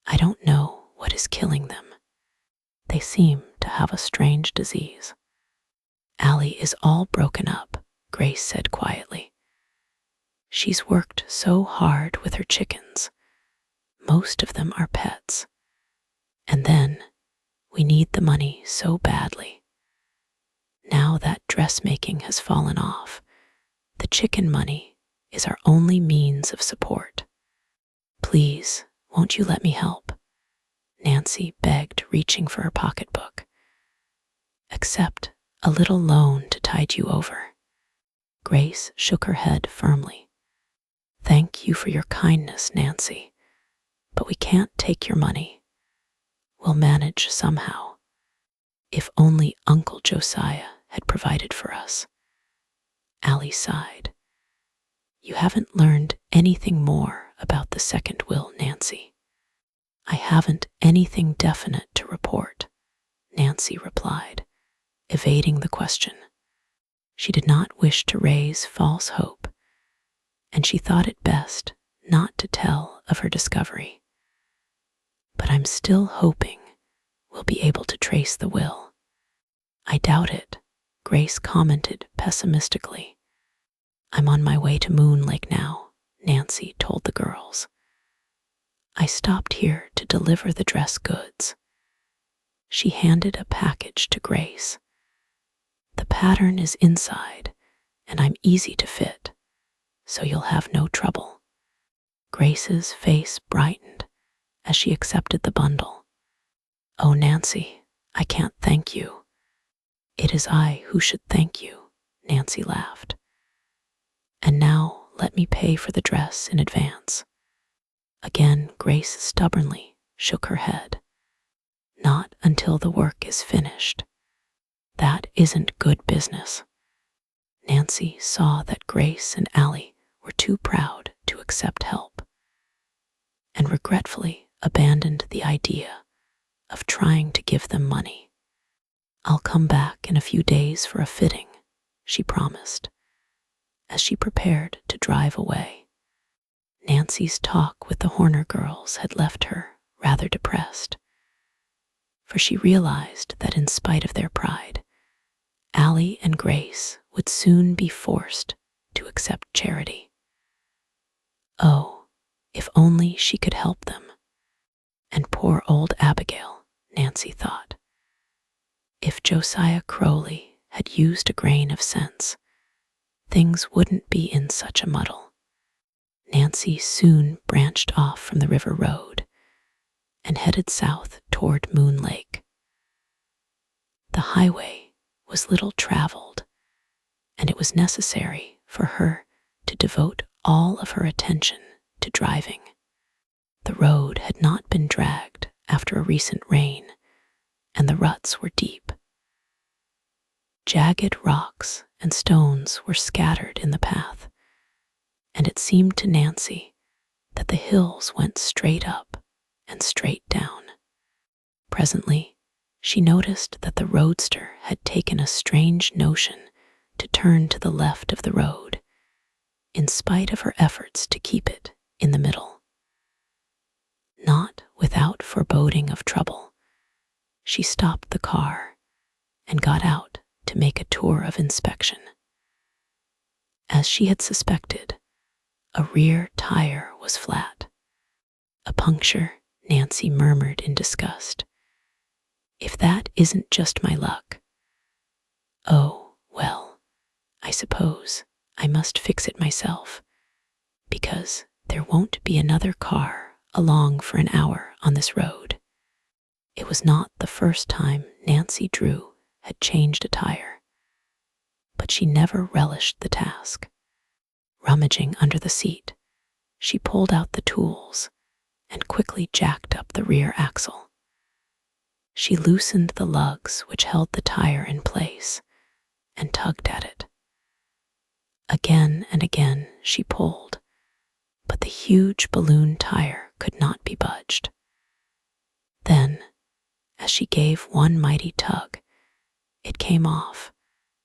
"I don't know what is killing them. They seem to have a strange disease." "Allie is all broken up," Grace said quietly. "She's worked so hard with her chickens. Most of them are pets. And then we need the money so badly. Now that dressmaking has fallen off, the chicken money is our only means of support. Please, won't you let me help?" Nancy begged, reaching for her pocketbook. "Accept a little loan to tide you over." Grace shook her head firmly. "Thank you for your kindness, Nancy, but we can't take your money. We'll manage somehow. If only Uncle Josiah had provided for us." Allie sighed. "You haven't learned anything more about the second will, Nancy." "I haven't anything definite to report," Nancy replied, evading the question. She did not wish to raise false hope, and she thought it best not to tell of her discovery. "But I'm still hoping we'll be able to trace the will." "I doubt it," Grace commented pessimistically. "I'm on my way to Moon Lake now," Nancy told the girls. "I stopped here to deliver the dress goods." She handed a package to Grace. "The pattern is inside, and I'm easy to fit, so you'll have no trouble." Grace's face brightened as she accepted the bundle. "Oh, Nancy, I can't thank you." "It is I who should thank you," Nancy laughed. "And now let me pay for the dress in advance." Again, Grace stubbornly shook her head. "Not until the work is finished. That isn't good business." Nancy saw that Grace and Allie were too proud to accept help, and regretfully abandoned the idea of trying to give them money. "I'll come back in a few days for a fitting," she promised, as she prepared to drive away. Nancy's talk with the Horner girls had left her rather depressed, for she realized that in spite of their pride, Allie and Grace would soon be forced to accept charity. Oh, if only she could help them. And poor old Abigail, Nancy thought. If Josiah Crowley had used a grain of sense, things wouldn't be in such a muddle. Nancy soon branched off from the river road and headed south toward Moon Lake. The highway was little traveled, and it was necessary for her to devote all of her attention to driving. The road had not been dragged after a recent rain, and the ruts were deep. Jagged rocks and stones were scattered in the path, and it seemed to Nancy that the hills went straight up and straight down. Presently, she noticed that the roadster had taken a strange notion to turn to the left of the road, in spite of her efforts to keep it in the middle. Not without foreboding of trouble, she stopped the car and got out to make a tour of inspection. As she had suspected, a rear tire was flat. A puncture, Nancy murmured in disgust. If that isn't just my luck. Oh, well, I suppose I must fix it myself, because there won't be another car along for an hour on this road. It was not the first time Nancy Drew had changed a tire, but she never relished the task. Rummaging under the seat, she pulled out the tools and quickly jacked up the rear axle. She loosened the lugs which held the tire in place and tugged at it. Again and again she pulled, but the huge balloon tire could not be budged. Then, as she gave one mighty tug, it came off,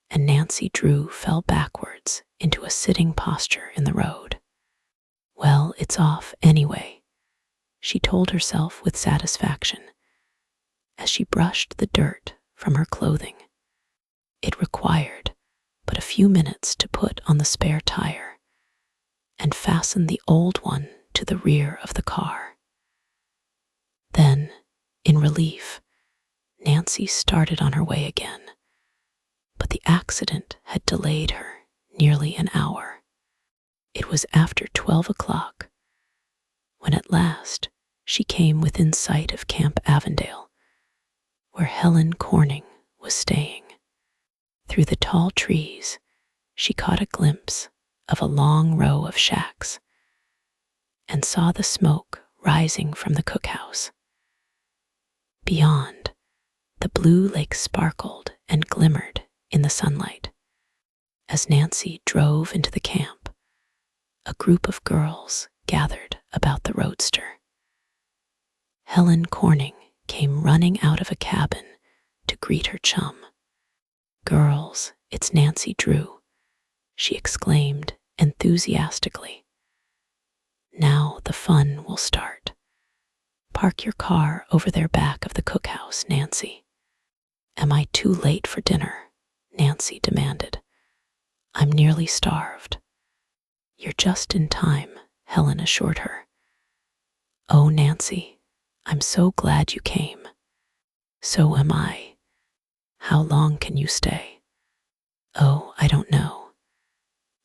and Nancy Drew fell backwards into a sitting posture in the road. Well, it's off anyway, she told herself with satisfaction, as she brushed the dirt from her clothing. It required but a few minutes to put on the spare tire and fasten the old one to the rear of the car. Then, in relief, Nancy started on her way again, but the accident had delayed her nearly an hour. It was after 12 o'clock when at last she came within sight of Camp Avondale, where Helen Corning was staying. Through the tall trees, she caught a glimpse of a long row of shacks and saw the smoke rising from the cookhouse. Beyond, the blue lake sparkled and glimmered in the sunlight. As Nancy drove into the camp, a group of girls gathered about the roadster. Helen Corning came running out of a cabin to greet her chum. "Girls, it's Nancy Drew," she exclaimed enthusiastically. "Now the fun will start. Park your car over there back of the cookhouse, Nancy." "Am I too late for dinner?" Nancy demanded. "I'm nearly starved." "You're just in time," Helen assured her. "Oh, Nancy, I'm so glad you came." "So am I. How long can you stay?" "Oh, I don't know.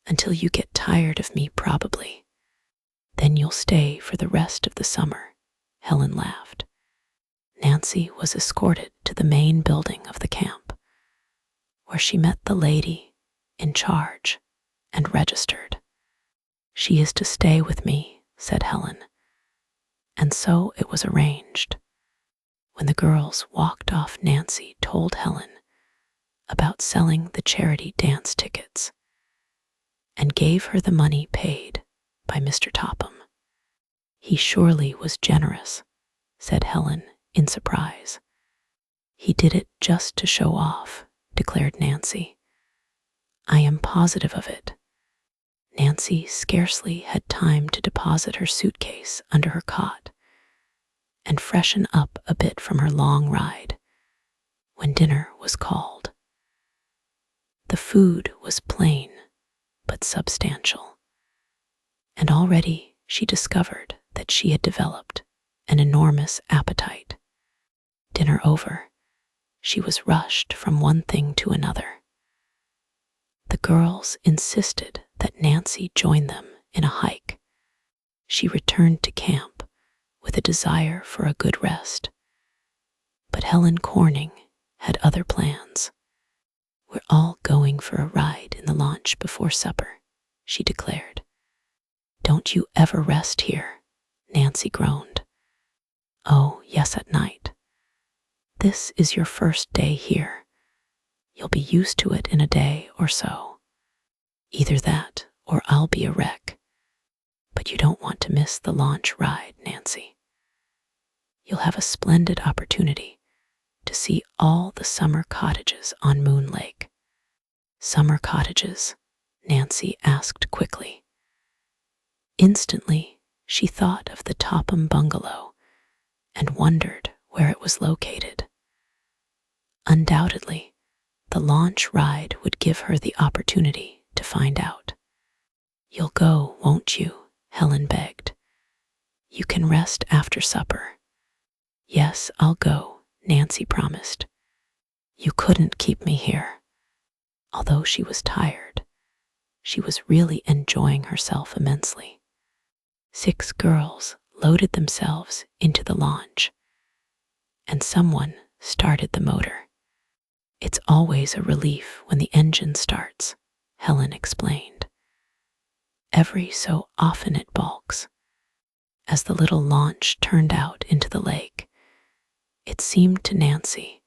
Until you get tired of me, probably. Then you'll stay for the rest of the summer," Helen laughed. Nancy was escorted to the main building of the camp, where she met the lady in charge and registered. "She is to stay with me," said Helen. And so it was arranged. When the girls walked off, Nancy told Helen about selling the charity dance tickets and gave her the money paid by Mr. Topham. "He surely was generous," said Helen in surprise. "He did it just to show off," declared Nancy. "I am positive of it." Nancy scarcely had time to deposit her suitcase under her cot and freshen up a bit from her long ride when dinner was called. The food was plain but substantial, and already she discovered that she had developed an enormous appetite. Dinner over, she was rushed from one thing to another. The girls insisted that Nancy join them in a hike. She returned to camp with a desire for a good rest. But Helen Corning had other plans. "We're all going for a ride in the launch before supper," she declared. "Don't you ever rest here?" Nancy groaned. "Oh, yes, at night. This is your first day here. You'll be used to it in a day or so. Either that or I'll be a wreck. But you don't want to miss the launch ride, Nancy. You'll have a splendid opportunity to see all the summer cottages on Moon Lake. Summer cottages? Nancy asked quickly. Instantly, she thought of the Topham bungalow and wondered where it was located. Undoubtedly, the launch ride would give her the opportunity to find out. You'll go, won't you? Helen begged. You can rest after supper. Yes, I'll go, Nancy promised. You couldn't keep me here. Although she was tired, she was really enjoying herself immensely. 6 girls loaded themselves into the launch, and someone started the motor. It's always a relief when the engine starts, Helen explained. Every so often it balks. As the little launch turned out into the lake, it seemed to Nancy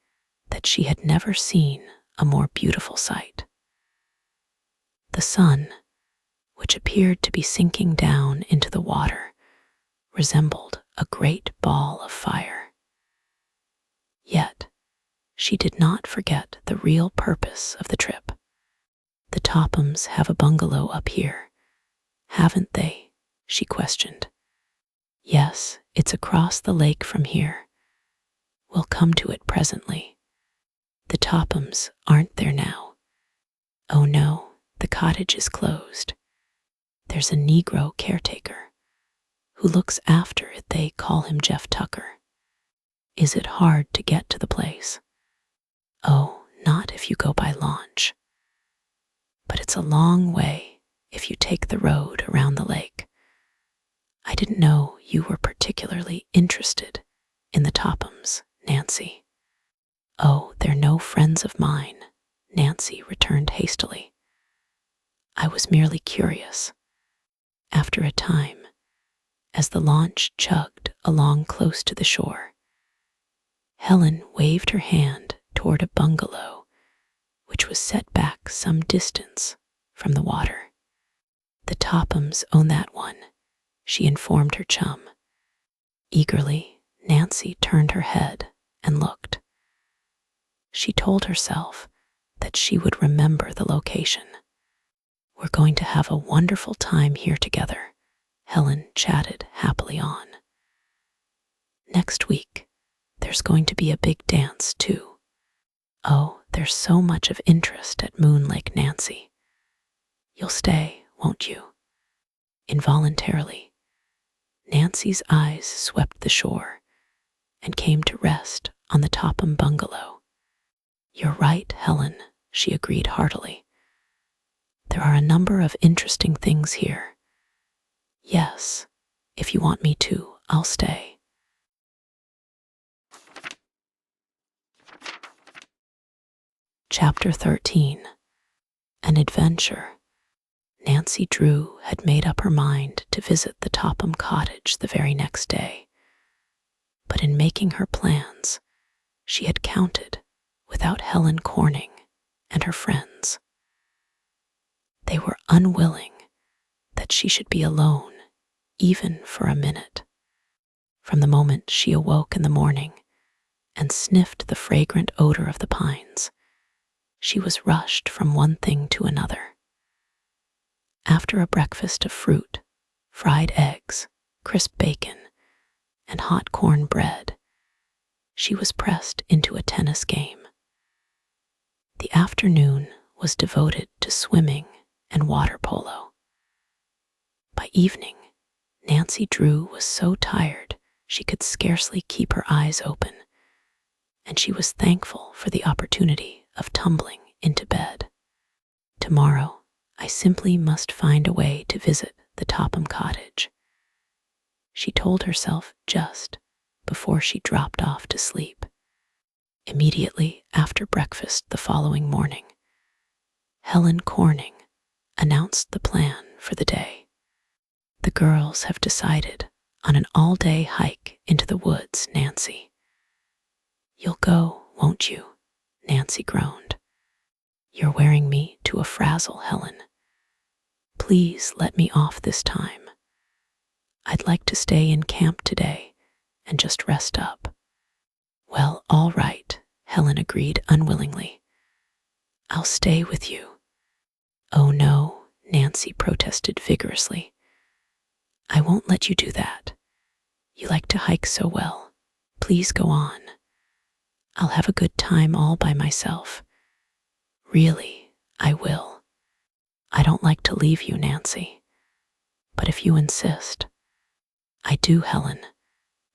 that she had never seen a more beautiful sight. The sun, which appeared to be sinking down into the water, resembled a great ball of fire. Yet, she did not forget the real purpose of the trip. The Tophams have a bungalow up here, haven't they? She questioned. Yes, it's across the lake from here. We'll come to it presently. The Tophams aren't there now. Oh no, the cottage is closed. There's a Negro caretaker who looks after it. They call him Jeff Tucker. Is it hard to get to the place? Oh, not if you go by launch. But it's a long way if you take the road around the lake. I didn't know you were particularly interested in the Tophams, Nancy. Oh, they're no friends of mine, Nancy returned hastily. I was merely curious. After a time, as the launch chugged along close to the shore, Helen waved her hand toward a bungalow which was set back some distance from the water. The Tophams own that one, she informed her chum. Eagerly, Nancy turned her head and looked. She told herself that she would remember the location. We're going to have a wonderful time here together, Helen chatted happily on. Next week, there's going to be a big dance, too. Oh, there's so much of interest at Moon Lake, Nancy. You'll stay, won't you? Involuntarily, Nancy's eyes swept the shore and came to rest on the Topham bungalow. You're right, Helen, she agreed heartily. There are a number of interesting things here. Yes, if you want me to, I'll stay. Chapter 13. An Adventure. Nancy Drew had made up her mind to visit the Topham cottage the very next day. But in making her plans, she had counted without Helen Corning and her friends. They were unwilling that she should be alone, even for a minute. From the moment she awoke in the morning and sniffed the fragrant odor of the pines, she was rushed from one thing to another. After a breakfast of fruit, fried eggs, crisp bacon, and hot corn bread, she was pressed into a tennis game. The afternoon was devoted to swimming and water polo. By evening, Nancy Drew was so tired she could scarcely keep her eyes open, and she was thankful for the opportunity of tumbling into bed. Tomorrow, I simply must find a way to visit the Topham cottage, she told herself just before she dropped off to sleep. Immediately after breakfast the following morning, Helen Corning announced the plan for the day. The girls have decided on an all-day hike into the woods, Nancy. You'll go, won't you? Nancy groaned. You're wearing me to a frazzle, Helen. Please let me off this time. I'd like to stay in camp today and just rest up." "Well, all right," Helen agreed unwillingly. "I'll stay with you." "Oh no," Nancy protested vigorously. "I won't let you do that. You like to hike so well. Please go on. I'll have a good time all by myself. Really, I will. I don't like to leave you, Nancy. But if you insist—" "I do, Helen.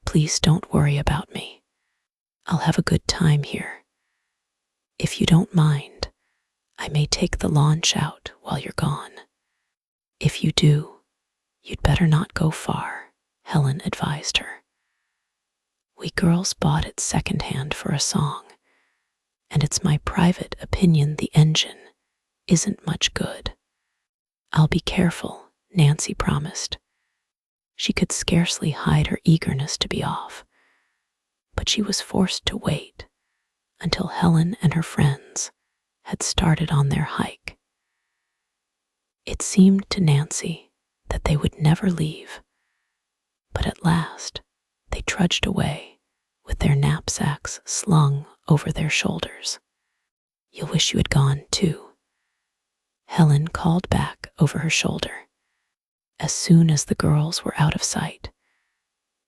Please don't worry about me. I'll have a good time here. If you don't mind, I may take the launch out while you're gone." "If you do, you'd better not go far," Helen advised her. "We girls bought it secondhand for a song, and it's my private opinion the engine isn't much good." "I'll be careful," Nancy promised. She could scarcely hide her eagerness to be off, but she was forced to wait until Helen and her friends had started on their hike. It seemed to Nancy that they would never leave, but at last they trudged away with their knapsacks slung over their shoulders. "You'll wish you had gone too," Helen called back over her shoulder. As soon as the girls were out of sight,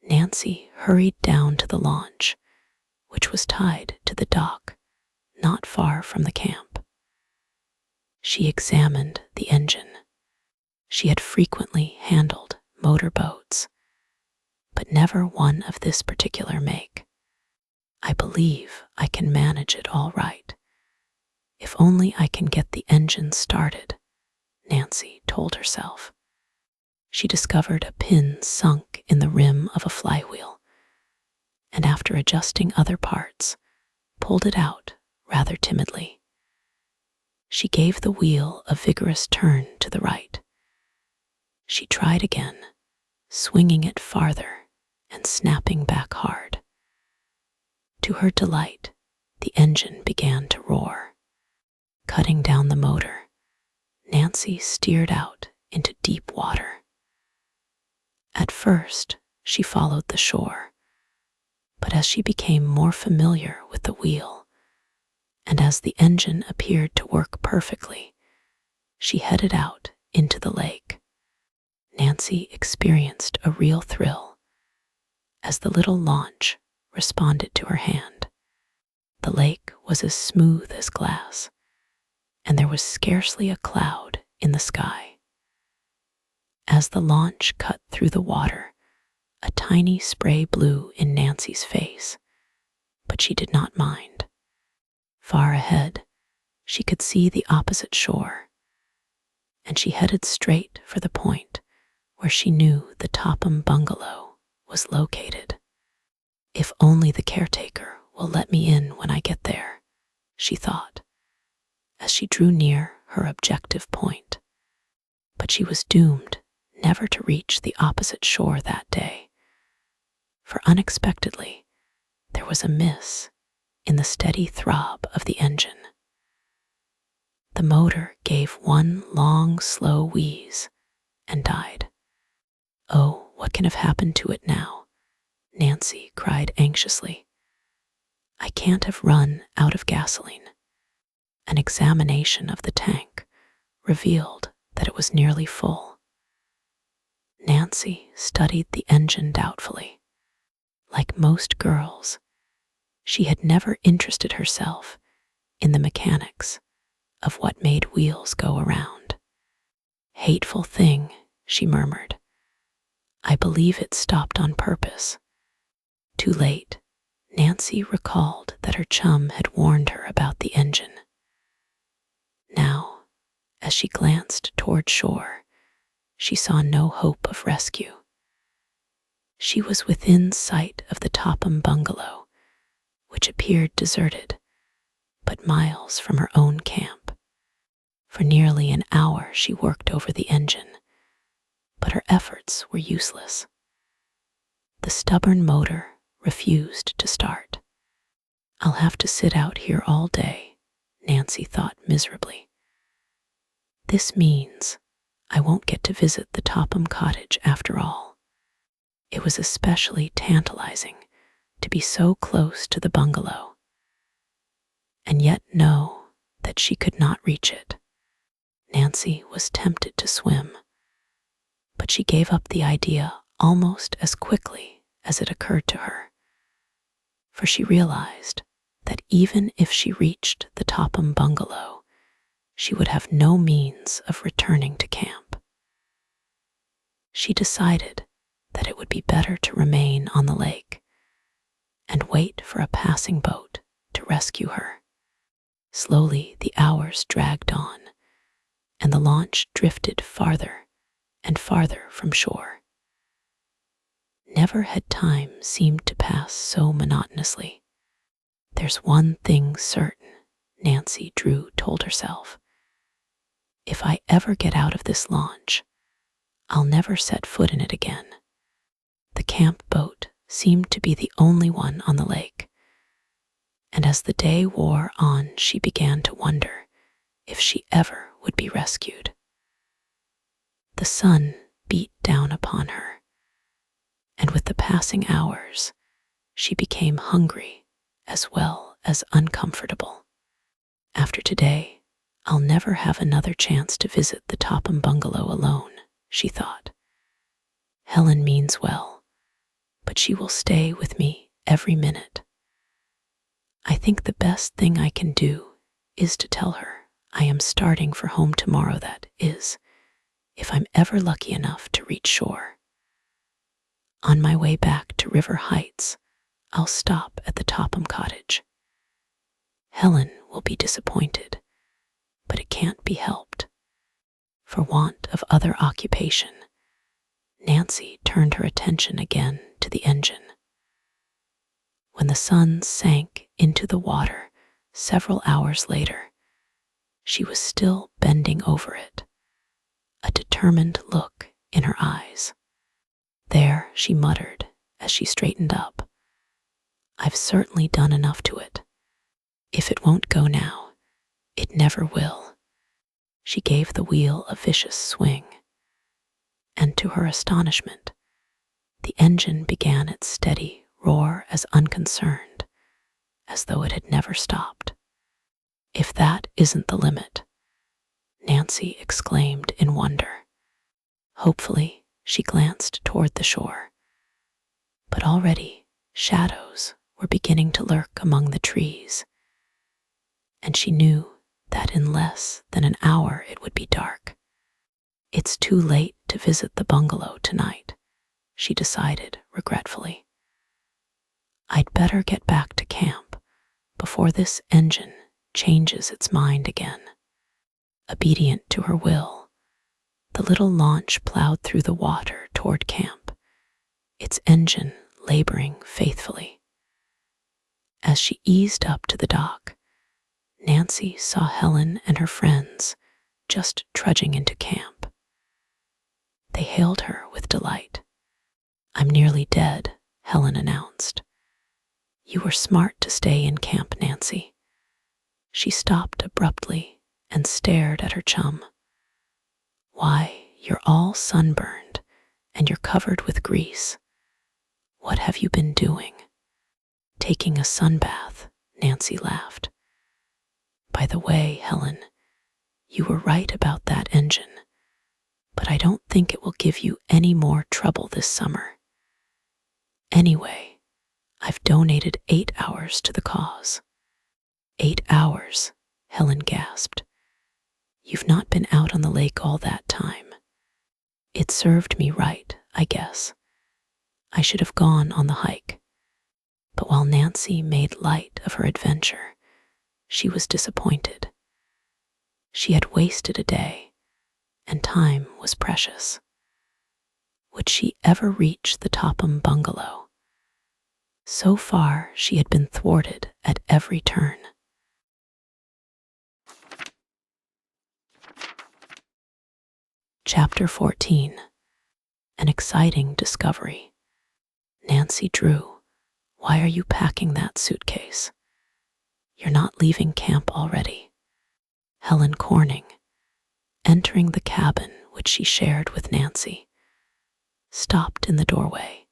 Nancy hurried down to the launch, which was tied to the dock not far from the camp. She examined the engine. She had frequently handled motorboats, but never one of this particular make. "I believe I can manage it all right, if only I can get the engine started," Nancy told herself. She discovered a pin sunk in the rim of a flywheel, and after adjusting other parts, pulled it out rather timidly. She gave the wheel a vigorous turn to the right. She tried again, swinging it farther and snapping back hard. To her delight, the engine began to roar. Cutting down the motor, Nancy steered out into deep water. At first, she followed the shore, but as she became more familiar with the wheel, and as the engine appeared to work perfectly, she headed out into the lake. Nancy experienced a real thrill as the little launch responded to her hand. The lake was as smooth as glass, and there was scarcely a cloud in the sky. As the launch cut through the water, a tiny spray blew in Nancy's face, but she did not mind. Far ahead, she could see the opposite shore, and she headed straight for the point where she knew the Topham bungalow was located. "If only the caretaker will let me in when I get there," she thought, as she drew near her objective point. But she was doomed never to reach the opposite shore that day, for unexpectedly there was a miss in the steady throb of the engine. The motor gave one long, slow wheeze and died. "Oh, what can have happened to it now?" Nancy cried anxiously. "I can't have run out of gasoline." An examination of the tank revealed that it was nearly full. Nancy studied the engine doubtfully. Like most girls, she had never interested herself in the mechanics of what made wheels go around. "Hateful thing," she murmured. "I believe it stopped on purpose." Too late, Nancy recalled that her chum had warned her about the engine. Now, as she glanced toward shore, she saw no hope of rescue. She was within sight of the Topham bungalow, which appeared deserted, but miles from her own camp. For nearly an hour she worked over the engine, but her efforts were useless. The stubborn motor refused to start. "I'll have to sit out here all day," Nancy thought miserably. This means I won't get to visit the Topham cottage after all. It was especially tantalizing to be so close to the bungalow, and yet know that she could not reach it. Nancy was tempted to swim, but she gave up the idea almost as quickly as it occurred to her, for she realized that even if she reached the Topham bungalow, she would have no means of returning to camp. She decided that it would be better to remain on the lake and wait for a passing boat to rescue her. Slowly, the hours dragged on, and the launch drifted farther and farther from shore. Never had time seemed to pass so monotonously. There's one thing certain, Nancy Drew told herself. If I ever get out of this launch, I'll never set foot in it again. The camp boat seemed to be the only one on the lake, and as the day wore on, she began to wonder if she ever would be rescued. The sun beat down upon her, and with the passing hours, she became hungry as well as uncomfortable. After today, I'll never have another chance to visit the Topham bungalow alone, she thought. Helen means well, but she will stay with me every minute. I think the best thing I can do is to tell her I am starting for home tomorrow, that is, if I'm ever lucky enough to reach shore. On my way back to River Heights, I'll stop at the Topham cottage. Helen will be disappointed, but it can't be helped. For want of other occupation, Nancy turned her attention again to the engine. When the sun sank into the water several hours later, she was still bending over it, a determined look in her eyes. There, she muttered as she straightened up, I've certainly done enough to it. If it won't go now, it never will. She gave the wheel a vicious swing, and to her astonishment, the engine began its steady roar as unconcerned as though it had never stopped. If that isn't the limit, Nancy exclaimed in wonder. Hopefully, she glanced toward the shore, but already shadows were beginning to lurk among the trees, and she knew that in less than an hour it would be dark. It's too late to visit the bungalow tonight, she decided regretfully. I'd better get back to camp before this engine changes its mind again. Obedient to her will, the little launch plowed through the water toward camp, its engine laboring faithfully. As she eased up to the dock, Nancy saw Helen and her friends just trudging into camp. They hailed her with delight. I'm nearly dead, Helen announced. You were smart to stay in camp, Nancy. She stopped abruptly and stared at her chum. Why, you're all sunburned and you're covered with grease. What have you been doing? Taking a sunbath, Nancy laughed. By the way, Helen, you were right about that engine, but I don't think it will give you any more trouble this summer. Anyway, I've donated 8 hours to the cause. 8 hours, Helen gasped. You've not been out on the lake all that time. It served me right, I guess. I should have gone on the hike. But while Nancy made light of her adventure, she was disappointed. She had wasted a day, and time was precious. Would she ever reach the Topham bungalow? So far, she had been thwarted at every turn. Chapter 14. An exciting discovery. Nancy Drew, why are you packing that suitcase? You're not leaving camp already. Helen Corning, entering the cabin which she shared with Nancy, stopped in the doorway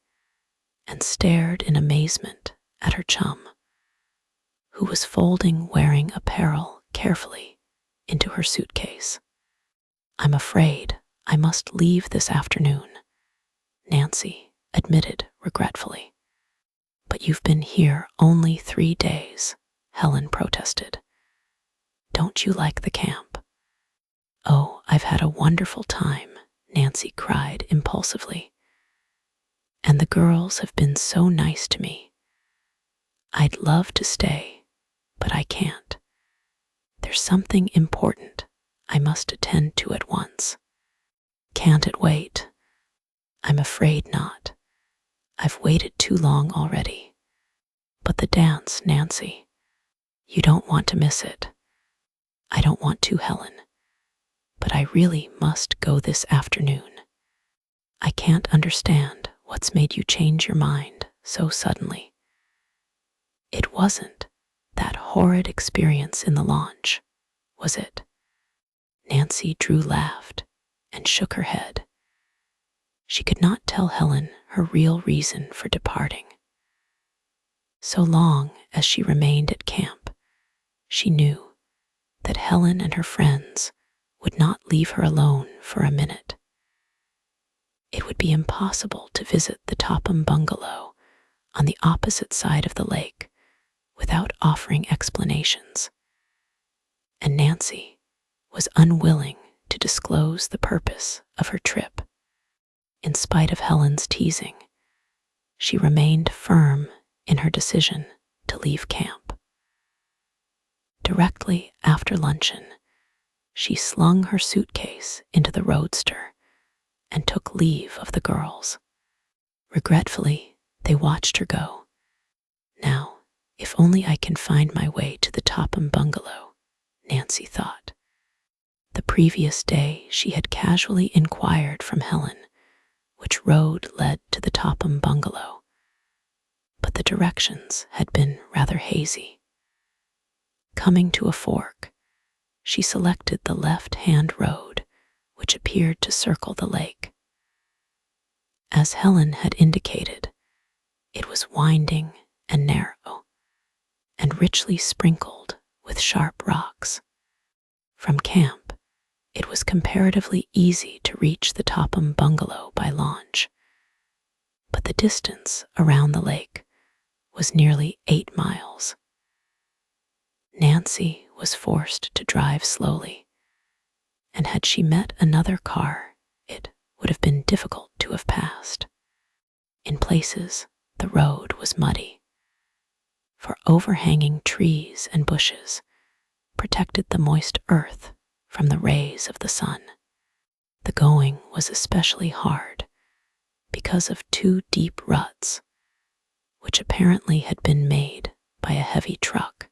and stared in amazement at her chum, who was folding wearing apparel carefully into her suitcase. "I'm afraid I must leave this afternoon," Nancy admitted regretfully. "But you've been here only 3 days," Helen protested. "Don't you like the camp?" "Oh, I've had a wonderful time," Nancy cried impulsively. "And the girls have been so nice to me. I'd love to stay, but I can't. There's something important I must attend to at once." "Can't it wait?" "I'm afraid not. I've waited too long already." "But the dance, Nancy. You don't want to miss it." "I don't want to, Helen. But I really must go this afternoon. I can't understand what's made you change your mind so suddenly." "It wasn't that horrid experience in the launch, was it?" Nancy Drew laughed and shook her head. She could not tell Helen her real reason for departing. So long as she remained at camp, she knew that Helen and her friends would not leave her alone for a minute. It would be impossible to visit the Topham bungalow on the opposite side of the lake without offering explanations, and Nancy was unwilling to disclose the purpose of her trip. In spite of Helen's teasing, she remained firm in her decision to leave camp. Directly after luncheon, she slung her suitcase into the roadster and took leave of the girls. Regretfully, they watched her go. "Now, if only I can find my way to the Topham bungalow," Nancy thought. The previous day she had casually inquired from Helen which road led to the Topham bungalow, but the directions had been rather hazy. Coming to a fork, she selected the left-hand road, which appeared to circle the lake. As Helen had indicated, it was winding and narrow, and richly sprinkled with sharp rocks. From camp, it was comparatively easy to reach the Topham bungalow by launch, but the distance around the lake was nearly 8 miles. Nancy was forced to drive slowly, and had she met another car, it would have been difficult to have passed. In places, the road was muddy, for overhanging trees and bushes protected the moist earth from the rays of the sun. The going was especially hard because of 2 deep ruts, which apparently had been made by a heavy truck.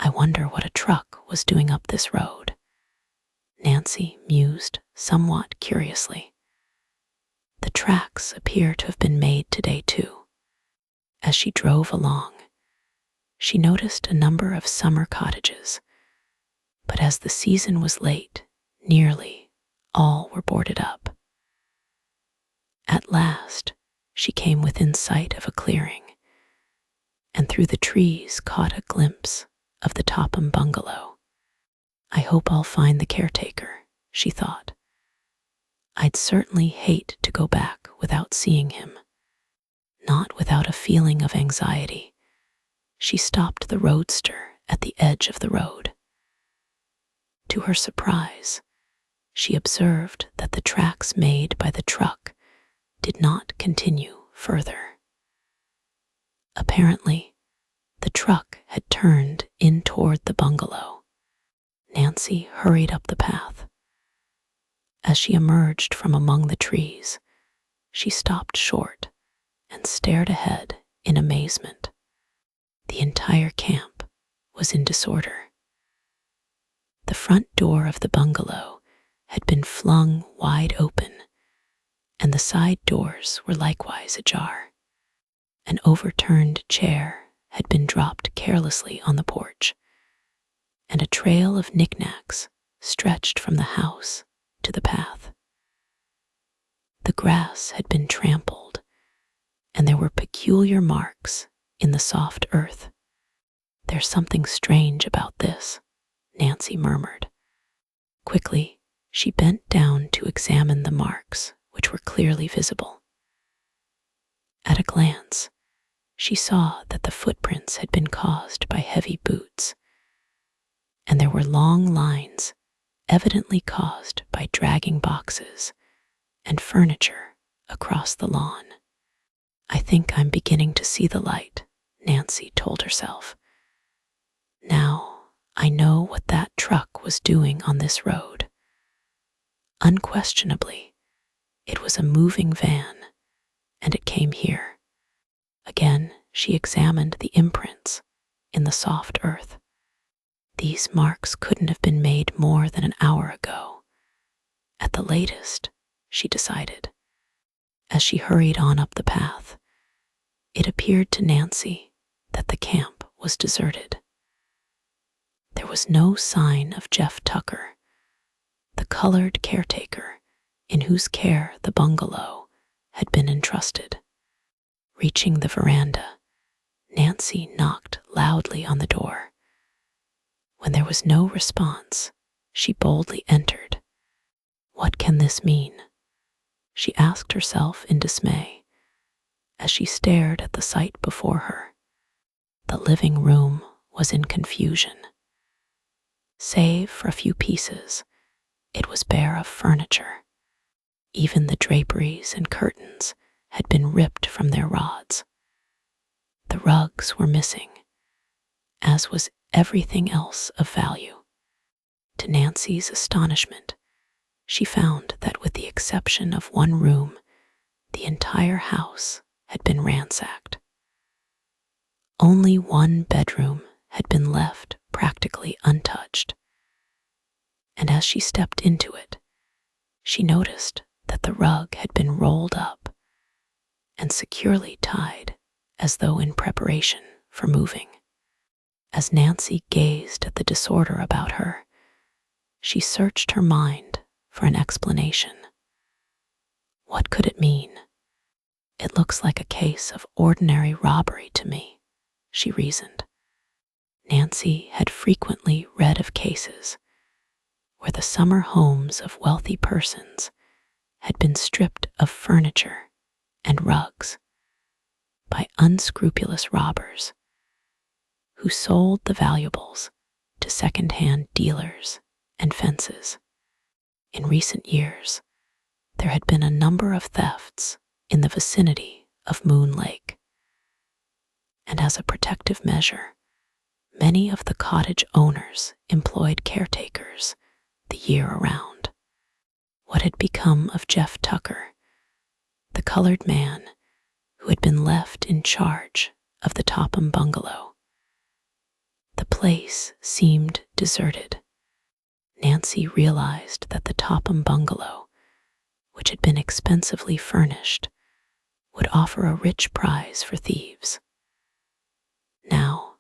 "I wonder what a truck was doing up this road," Nancy mused somewhat curiously. The tracks appear to have been made today too. As she drove along, she noticed a number of summer cottages, but as the season was late, nearly all were boarded up. At last, she came within sight of a clearing, and through the trees caught a glimpse of the Topham bungalow. "I hope I'll find the caretaker," she thought. "I'd certainly hate to go back without seeing him." Not without a feeling of anxiety, she stopped the roadster at the edge of the road. To her surprise, she observed that the tracks made by the truck did not continue further. Apparently, the truck had turned in toward the bungalow. Nancy hurried up the path. As she emerged from among the trees, she stopped short and stared ahead in amazement. The entire camp was in disorder. The front door of the bungalow had been flung wide open, and the side doors were likewise ajar. An overturned chair had been dropped carelessly on the porch, and a trail of knickknacks stretched from the house to the path. The grass had been trampled, and there were peculiar marks in the soft earth. "There's something strange about this," Nancy murmured. Quickly, she bent down to examine the marks, which were clearly visible. At a glance, she saw that the footprints had been caused by heavy boots, and there were long lines evidently caused by dragging boxes and furniture across the lawn. "I think I'm beginning to see the light," Nancy told herself. "Now I know what that truck was doing on this road." Unquestionably, it was a moving van, and it came here. Again, she examined the imprints in the soft earth. These marks couldn't have been made more than an hour ago. At the latest, she decided. As she hurried on up the path, it appeared to Nancy that the camp was deserted. There was no sign of Jeff Tucker, the colored caretaker in whose care the bungalow had been entrusted. Reaching the veranda, Nancy knocked loudly on the door. When there was no response, she boldly entered. "What can this mean?" she asked herself in dismay as she stared at the sight before her. The living room was in confusion. Save for a few pieces, it was bare of furniture. Even the draperies and curtains had been ripped from their rods. The rugs were missing, as was everything else of value. To Nancy's astonishment, she found that with the exception of one room, the entire house had been ransacked. Only one bedroom had been left practically untouched, and as she stepped into it, she noticed that the rug had been rolled up and securely tied as though in preparation for moving. As Nancy gazed at the disorder about her, she searched her mind for an explanation. What could it mean? "It looks like a case of ordinary robbery to me," she reasoned. Nancy had frequently read of cases where the summer homes of wealthy persons had been stripped of furniture and rugs by unscrupulous robbers who sold the valuables to second-hand dealers and fences. In recent years, there had been a number of thefts in the vicinity of Moon Lake, and as a protective measure, many of the cottage owners employed caretakers the year around. What had become of Jeff Tucker, the colored man who had been left in charge of the Topham bungalow? The place seemed deserted. Nancy realized that the Topham bungalow, which had been expensively furnished, would offer a rich prize for thieves. Now,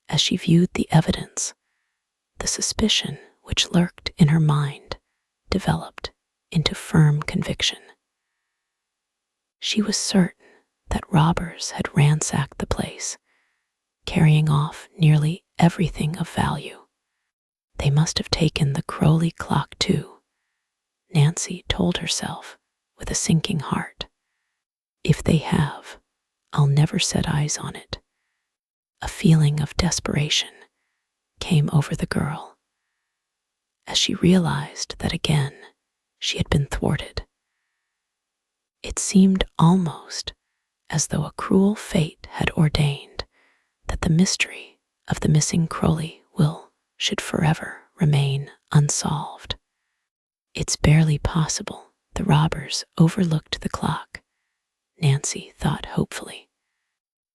as she viewed the evidence, the suspicion which lurked in her mind developed into firm conviction. She was certain that robbers had ransacked the place, carrying off nearly everything of value. They must have taken the Crowley clock too, Nancy told herself with a sinking heart. If they have, I'll never set eyes on it. A feeling of desperation came over the girl as she realized that again she had been thwarted. It seemed almost as though a cruel fate had ordained that the mystery of the missing Crowley will should forever remain unsolved. It's barely possible the robbers overlooked the clock, Nancy thought hopefully.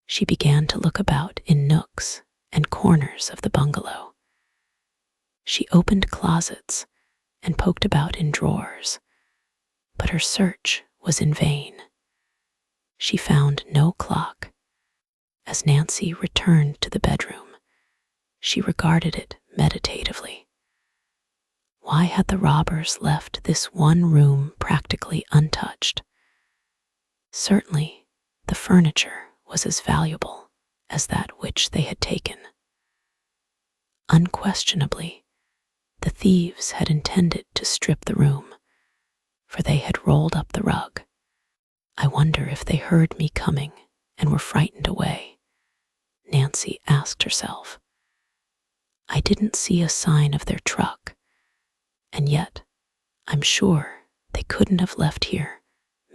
She began to look about in nooks and corners of the bungalow. She opened closets and poked about in drawers, but her search was in vain. She found no clock. As Nancy returned to the bedroom, she regarded it meditatively. Why had the robbers left this one room practically untouched? Certainly, the furniture was as valuable as that which they had taken. Unquestionably, the thieves had intended to strip the room, for they had rolled up the rug. I wonder if they heard me coming and were frightened away, Nancy asked herself. I didn't see a sign of their truck, and yet I'm sure they couldn't have left here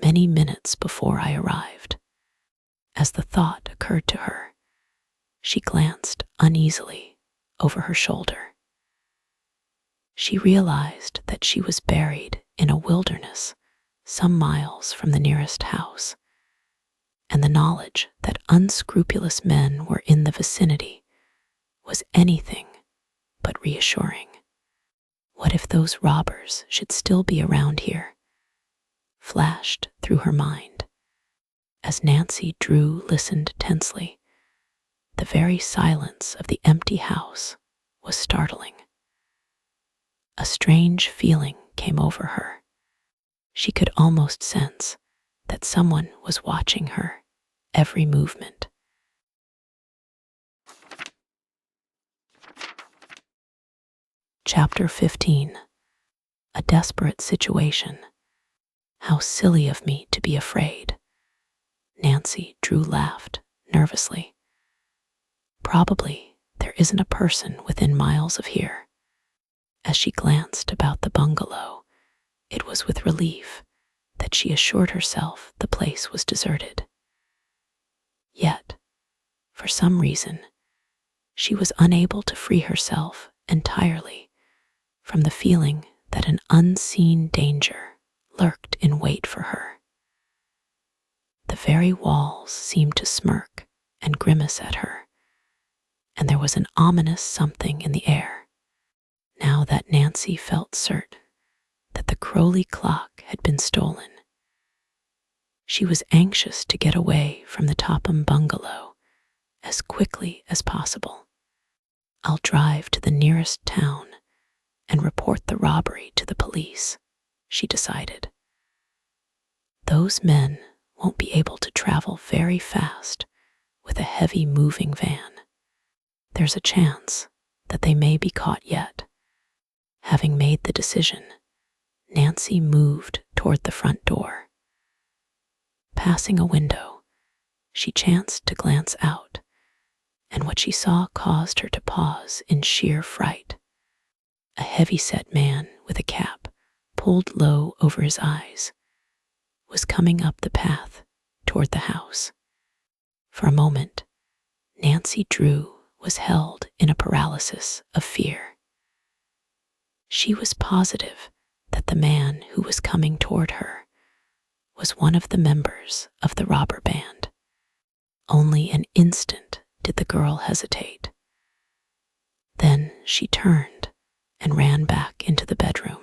many minutes before I arrived. As the thought occurred to her, she glanced uneasily over her shoulder. She realized that she was buried in a wilderness some miles from the nearest house, and the knowledge that unscrupulous men were in the vicinity was anything but reassuring. What if those robbers should still be around here? Flashed through her mind. As Nancy Drew listened tensely, the very silence of the empty house was startling. A strange feeling came over her. She could almost sense that someone was watching her every movement. Chapter 15. A Desperate Situation. How silly of me to be afraid. Nancy Drew laughed nervously. Probably there isn't a person within miles of here. As she glanced about the bungalow, it was with relief that she assured herself the place was deserted. Yet, for some reason, she was unable to free herself entirely from the feeling that an unseen danger lurked in wait for her. The very walls seemed to smirk and grimace at her, and there was an ominous something in the air. Now that Nancy felt certain that the Crowley clock had been stolen, she was anxious to get away from the Topham bungalow as quickly as possible. I'll drive to the nearest town and report the robbery to the police, she decided. Those men won't be able to travel very fast with a heavy moving van. There's a chance that they may be caught yet. Having made the decision, Nancy moved toward the front door. Passing a window, she chanced to glance out, and what she saw caused her to pause in sheer fright. A heavy-set man with a cap pulled low over his eyes was coming up the path toward the house. For a moment, Nancy Drew was held in a paralysis of fear. She was positive that the man who was coming toward her was one of the members of the robber band. Only an instant did the girl hesitate. Then she turned and ran back into the bedroom.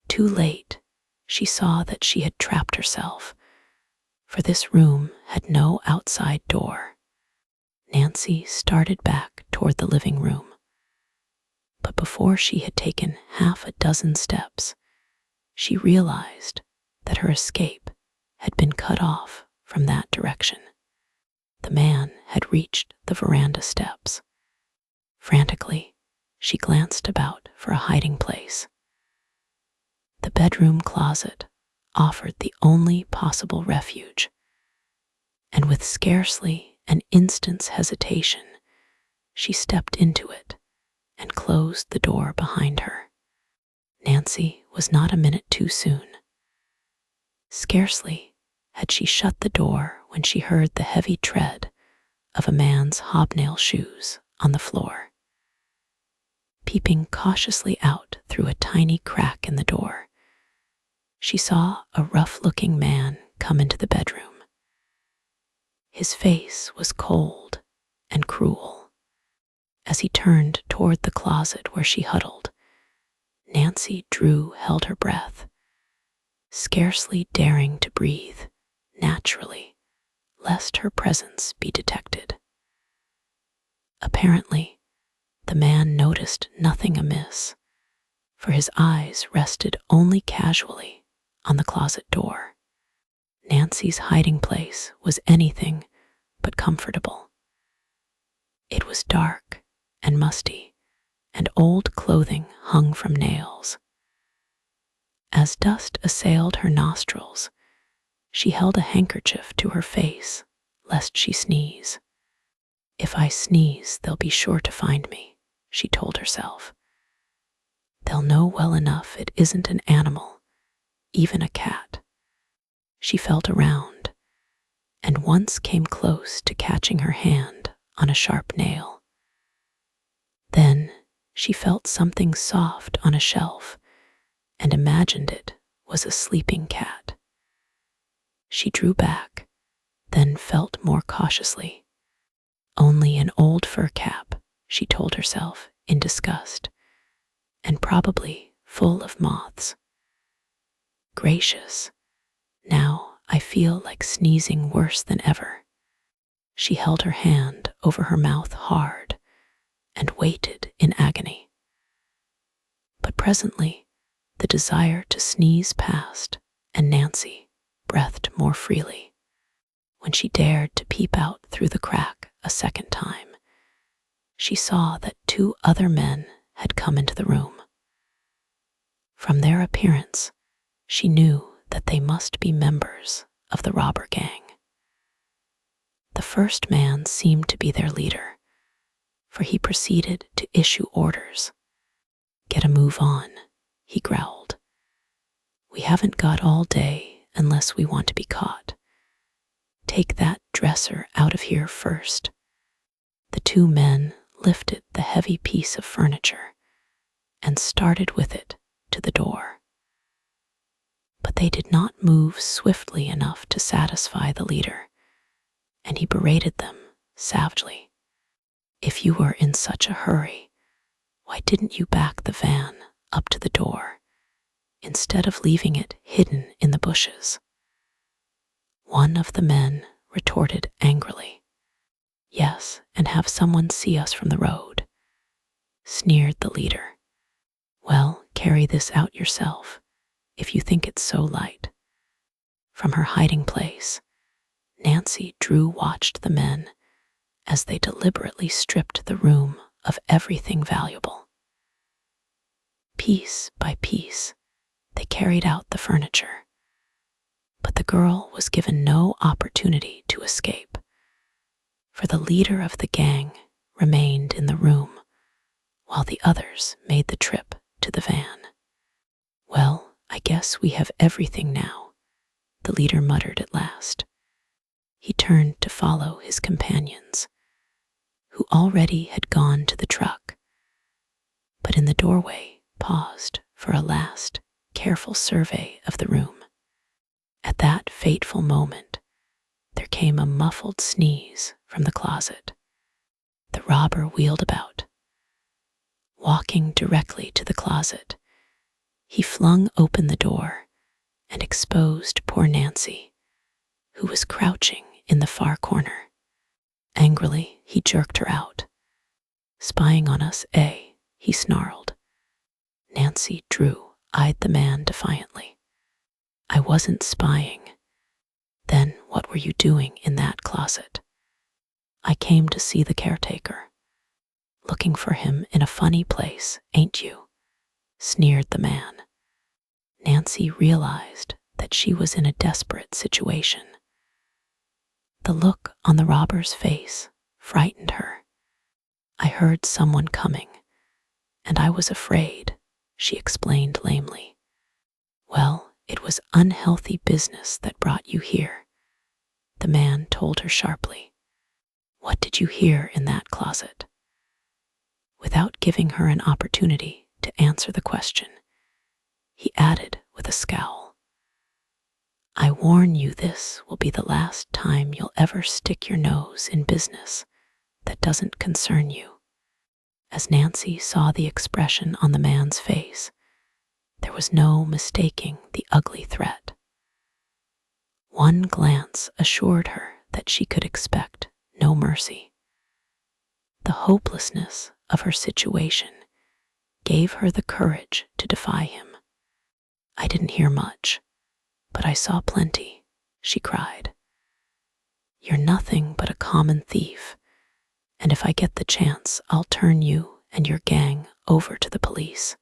Too late, she saw that she had trapped herself, for this room had no outside door. Nancy started back toward the living room, but before she had taken half a dozen steps, she realized that her escape had been cut off from that direction. The man had reached the veranda steps. Frantically, she glanced about for a hiding place. The bedroom closet offered the only possible refuge, and with scarcely an instant's hesitation, she stepped into it and closed the door behind her. Nancy was not a minute too soon. Scarcely had she shut the door when she heard the heavy tread of a man's hobnail shoes on the floor. Peeping cautiously out through a tiny crack in the door, she saw a rough-looking man come into the bedroom. His face was cold and cruel. As he turned toward the closet where she huddled, Nancy Drew held her breath, scarcely daring to breathe naturally, lest her presence be detected. Apparently, The man noticed nothing amiss, for his eyes rested only casually on the closet door. Nancy's hiding place was anything but comfortable. It was dark and musty, and old clothing hung from nails. As dust assailed her nostrils, she held a handkerchief to her face, lest she sneeze. "If I sneeze, they'll be sure to find me," she told herself. "They'll know well enough it isn't an animal, even a cat." She felt around, and once came close to catching her hand on a sharp nail. Then she felt something soft on a shelf and imagined it was a sleeping cat. She drew back, then felt more cautiously. Only an old fur cap, she told herself in disgust, and probably full of moths. Gracious, now I feel like sneezing worse than ever. She held her hand over her mouth hard and waited in agony. But presently, the desire to sneeze passed, and Nancy breathed more freely. When she dared to peep out through the crack a second time, she saw that 2 other men had come into the room. From their appearance, she knew that they must be members of the robber gang. The first man seemed to be their leader, for he proceeded to issue orders. "Get a move on," he growled. "We haven't got all day unless we want to be caught. Take that dresser out of here first." The 2 men lifted the heavy piece of furniture and started with it to the door. But they did not move swiftly enough to satisfy the leader, and he berated them savagely. "If you were in such a hurry, why didn't you back the van up to the door instead of leaving it hidden in the bushes?" One of the men retorted angrily. "Yes, and have someone see us from the road," sneered the leader. "Well, carry this out yourself, if you think it's so light." From her hiding place, Nancy Drew watched the men as they deliberately stripped the room of everything valuable. Piece by piece, they carried out the furniture, but the girl was given no opportunity to escape, for the leader of the gang remained in the room while the others made the trip to the van. "Well, I guess we have everything now," the leader muttered at last. He turned to follow his companions, who already had gone to the truck, but in the doorway paused for a last, careful survey of the room. At that fateful moment, there came a muffled sneeze from the closet. The robber wheeled about. Walking directly to the closet, he flung open the door and exposed poor Nancy, who was crouching in the far corner. Angrily, he jerked her out. "Spying on us, eh?" he snarled. Nancy Drew eyed the man defiantly. "I wasn't spying." "Then what were you doing in that closet?" "I came to see the caretaker." "Looking for him in a funny place, ain't you?" sneered the man. Nancy realized that she was in a desperate situation. The look on the robber's face frightened her. "I heard someone coming, and I was afraid," she explained lamely. "Well, it was unhealthy business that brought you here," the man told her sharply. "What did you hear in that closet?" Without giving her an opportunity to answer the question, he added with a scowl, "I warn you, this will be the last time you'll ever stick your nose in business that doesn't concern you." As Nancy saw the expression on the man's face, there was no mistaking the ugly threat. One glance assured her that she could expect no mercy. The hopelessness of her situation gave her the courage to defy him. "I didn't hear much, but I saw plenty," she cried. "You're nothing but a common thief, and if I get the chance, I'll turn you and your gang over to the police."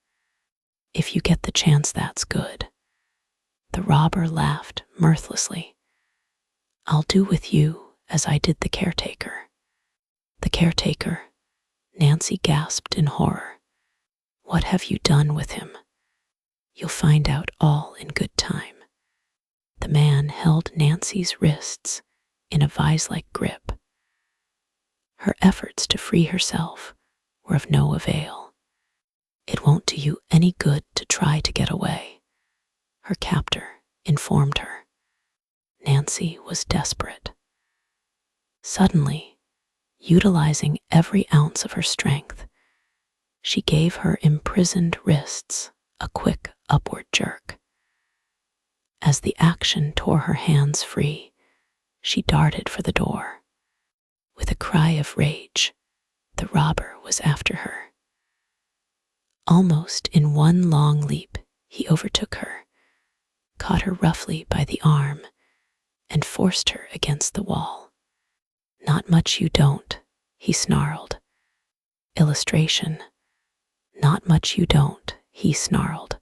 "If you get the chance, that's good." The robber laughed mirthlessly. "I'll do with you as I did the caretaker." "The caretaker?" Nancy gasped in horror. "What have you done with him?" "You'll find out all in good time." The man held Nancy's wrists in a vise-like grip. Her efforts to free herself were of no avail. "It won't do you any good to try to get away," her captor informed her. Nancy was desperate. Suddenly, utilizing every ounce of her strength, she gave her imprisoned wrists a quick upward jerk. As the action tore her hands free, she darted for the door. With a cry of rage, the robber was after her. Almost in one long leap, he overtook her, caught her roughly by the arm, and forced her against the wall. "Not much you don't," he snarled. Illustration: "Not much you don't," he snarled.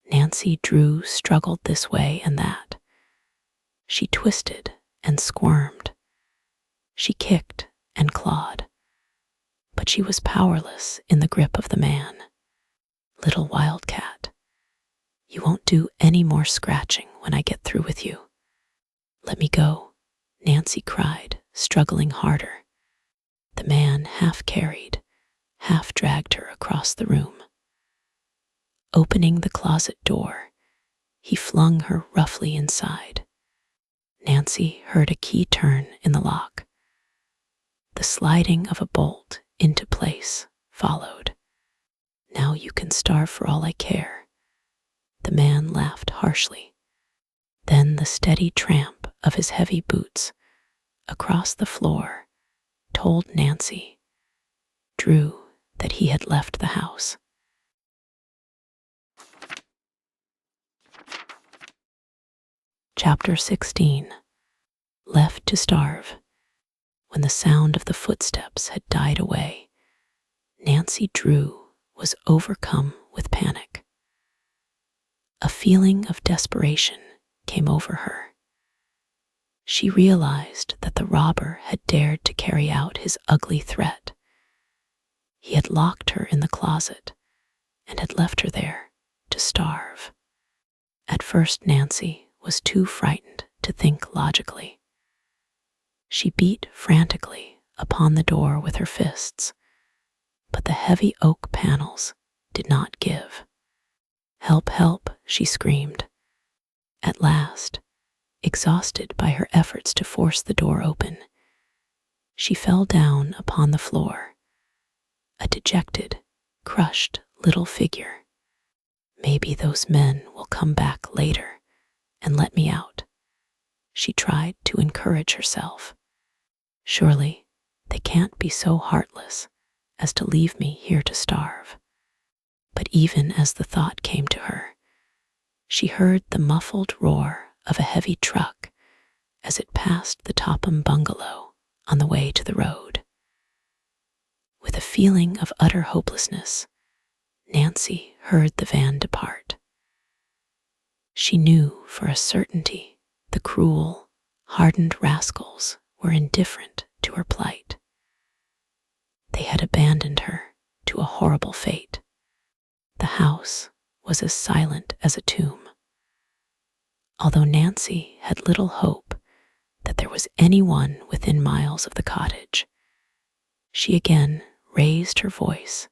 Nancy Drew struggled this way and that. She twisted and squirmed. She kicked and clawed. But she was powerless in the grip of the man. "Little wildcat, you won't do any more scratching when I get through with you." "Let me go," Nancy cried, struggling harder. The man half carried, half dragged her across the room. Opening the closet door, he flung her roughly inside. Nancy heard a key turn in the lock. The sliding of a bolt into place followed. "Now you can starve for all I care." The man laughed harshly. Then the steady tramp of his heavy boots across the floor told Nancy Drew that he had left the house. Chapter 16. Left to starve. When the sound of the footsteps had died away, Nancy Drew was overcome with panic. A feeling of desperation came over her. She realized that the robber had dared to carry out his ugly threat. He had locked her in the closet and had left her there to starve. At first, Nancy was too frightened to think logically. She beat frantically upon the door with her fists, but the heavy oak panels did not give. "Help, help," she screamed. At last, exhausted by her efforts to force the door open, she fell down upon the floor, a dejected, crushed little figure. "Maybe those men will come back later and let me out," she tried to encourage herself. "Surely they can't be so heartless as to leave me here to starve." But even as the thought came to her, she heard the muffled roar of a heavy truck as it passed the Topham bungalow on the way to the road. With a feeling of utter hopelessness, Nancy heard the van depart. She knew for a certainty the cruel, hardened rascals were indifferent to her plight. They had abandoned her to a horrible fate. The house was as silent as a tomb. Although Nancy had little hope that there was anyone within miles of the cottage, she again raised her voice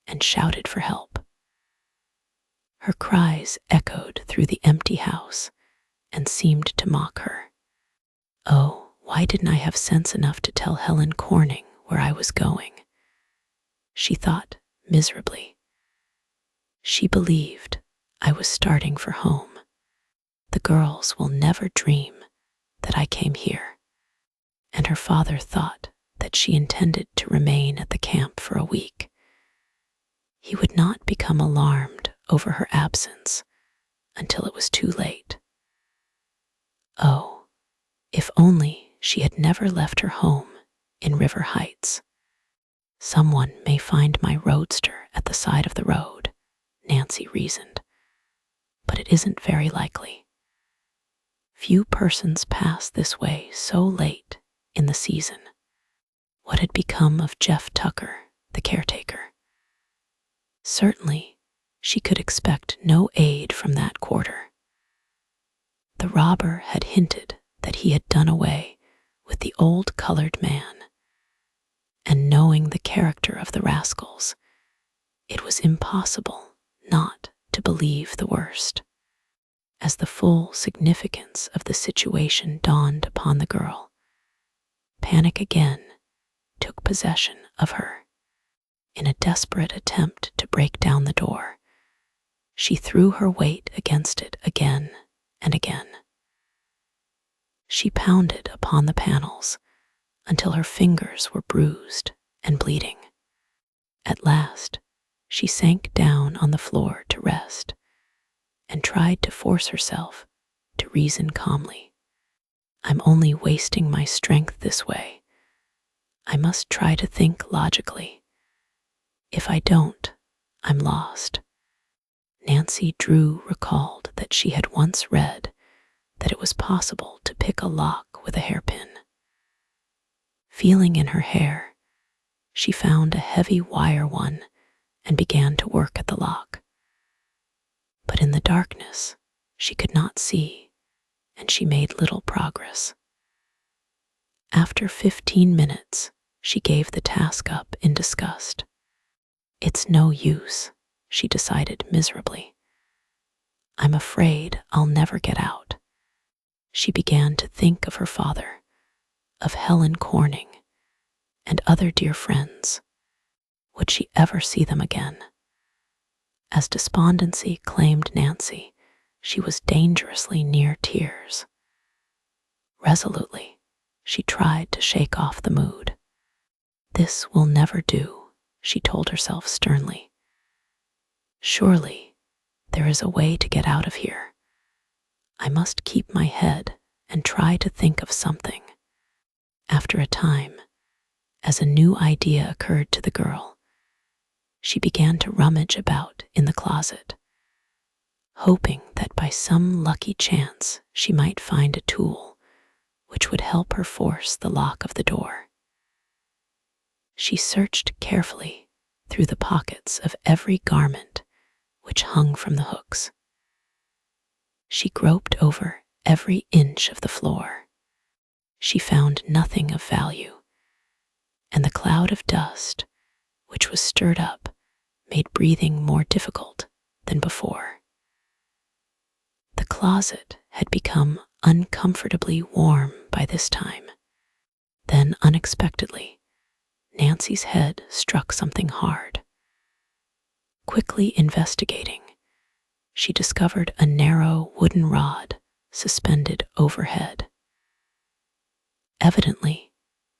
and shouted for help. Her cries echoed through the empty house and seemed to mock her. "Oh, why didn't I have sense enough to tell Helen Corning where I was going?" she thought miserably. She believed I was starting for home. The girls will never dream that I came here. And her father thought that she intended to remain at the camp for a week. He would not become alarmed over her absence until it was too late. Oh, if only she had never left her home in River Heights. Someone may find my roadster at the side of the road, Nancy reasoned, but it isn't very likely. Few persons pass this way so late in the season. What had become of Jeff Tucker, the caretaker? Certainly, she could expect no aid from that quarter. The robber had hinted that he had done away with the old colored man, and knowing the character of the rascals, it was impossible not to believe the worst. As the full significance of the situation dawned upon the girl, panic again took possession of her. In a desperate attempt to break down the door, she threw her weight against it again and again. She pounded upon the panels until her fingers were bruised and bleeding. At last, she sank down on the floor to rest and tried to force herself to reason calmly. I'm only wasting my strength this way. I must try to think logically. If I don't, I'm lost. Nancy Drew recalled that she had once read that it was possible to pick a lock with a hairpin. Feeling in her hair, she found a heavy wire one and began to work at the lock. But in the darkness, she could not see, and she made little progress. After 15 minutes, she gave the task up in disgust. It's no use, she decided miserably. I'm afraid I'll never get out. She began to think of her father, of Helen Corning, and other dear friends. Would she ever see them again? As despondency claimed Nancy, she was dangerously near tears. Resolutely, she tried to shake off the mood. This will never do, she told herself sternly. Surely, there is a way to get out of here. I must keep my head and try to think of something. After a time, as a new idea occurred to the girl, she began to rummage about in the closet, hoping that by some lucky chance she might find a tool which would help her force the lock of the door. She searched carefully through the pockets of every garment which hung from the hooks. She groped over every inch of the floor. She found nothing of value, and the cloud of dust, which was stirred up, made breathing more difficult than before. The closet had become uncomfortably warm by this time. Then, unexpectedly, Nancy's head struck something hard. Quickly investigating, she discovered a narrow wooden rod suspended overhead. Evidently,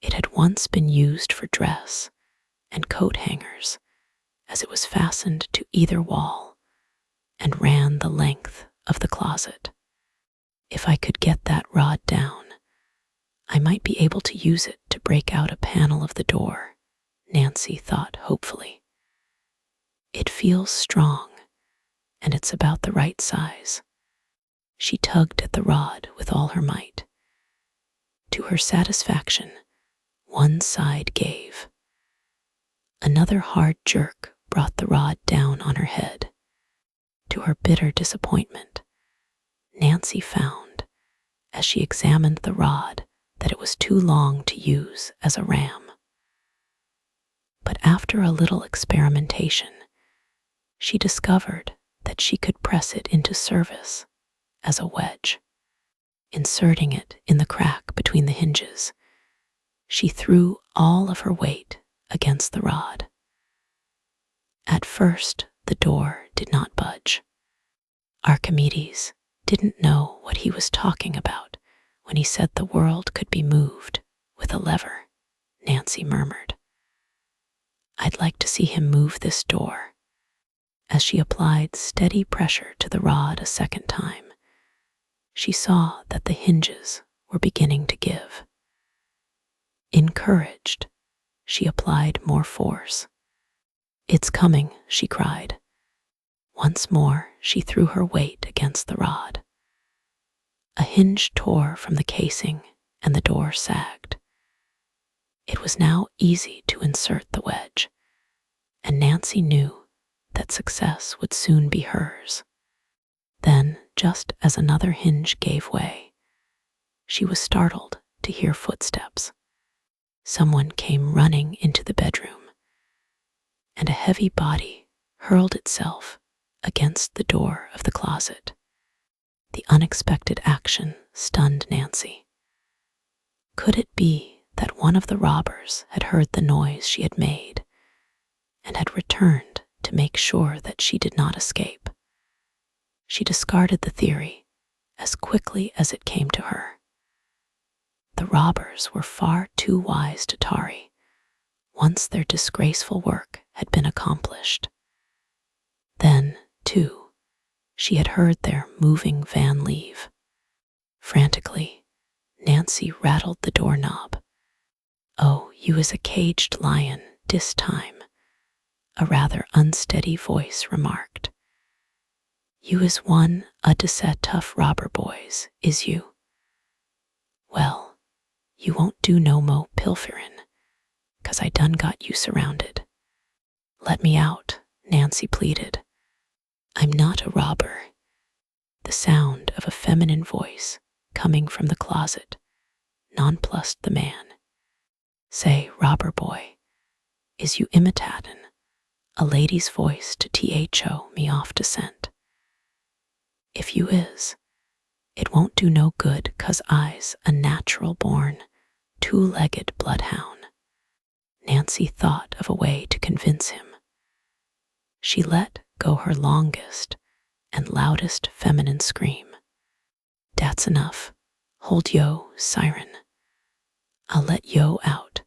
it had once been used for dress and coat hangers, as it was fastened to either wall and ran the length of the closet. If I could get that rod down, I might be able to use it to break out a panel of the door, Nancy thought hopefully. It feels strong, and it's about the right size. She tugged at the rod with all her might. To her satisfaction, one side gave. Another hard jerk brought the rod down on her head. To her bitter disappointment, Nancy found, as she examined the rod, that it was too long to use as a ram. But after a little experimentation, she discovered that she could press it into service as a wedge. Inserting it in the crack between the hinges, she threw all of her weight against the rod. At first, the door did not budge. Archimedes didn't know what he was talking about when he said the world could be moved with a lever, Nancy murmured. I'd like to see him move this door. As she applied steady pressure to the rod a second time, she saw that the hinges were beginning to give. Encouraged, she applied more force. It's coming, she cried. Once more, she threw her weight against the rod. A hinge tore from the casing and the door sagged. It was now easy to insert the wedge, and Nancy knew that success would soon be hers. Then, just as another hinge gave way, she was startled to hear footsteps. Someone came running into the bedroom, and a heavy body hurled itself against the door of the closet. The unexpected action stunned Nancy. Could it be that one of the robbers had heard the noise she had made and had returned to make sure that she did not escape? She discarded the theory as quickly as it came to her. The robbers were far too wise to tarry once their disgraceful work had been accomplished. Then, too, she had heard their moving van leave. Frantically, Nancy rattled the doorknob. "Oh, you is a caged lion, dis time," a rather unsteady voice remarked. "You is one a de set tough robber boys, is you? Well, you won't do no mo pilferin', 'cause I done got you surrounded." "Let me out," Nancy pleaded. "I'm not a robber." The sound of a feminine voice coming from the closet nonplussed the man. "Say, robber boy, is you imitatin' a lady's voice to tho me off to scent? If you is, it won't do no good 'cause I's a natural born, two-legged bloodhound." Nancy thought of a way to convince him. She let go her longest and loudest feminine scream. "Dat's enough. Hold yo, siren. I'll let yo out.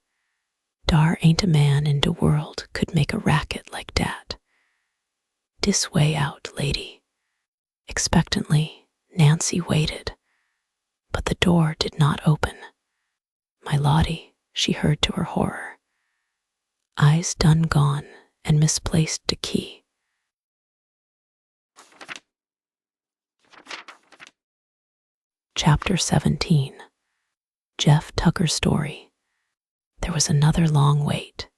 Dar ain't a man in de world could make a racket like dat. Dis way out, lady." Expectantly, Nancy waited, but the door did not open. "My lottie," she heard to her horror. "I's done gone and misplaced de key." Chapter 17. Jeff Tucker's Story. There was another long wait,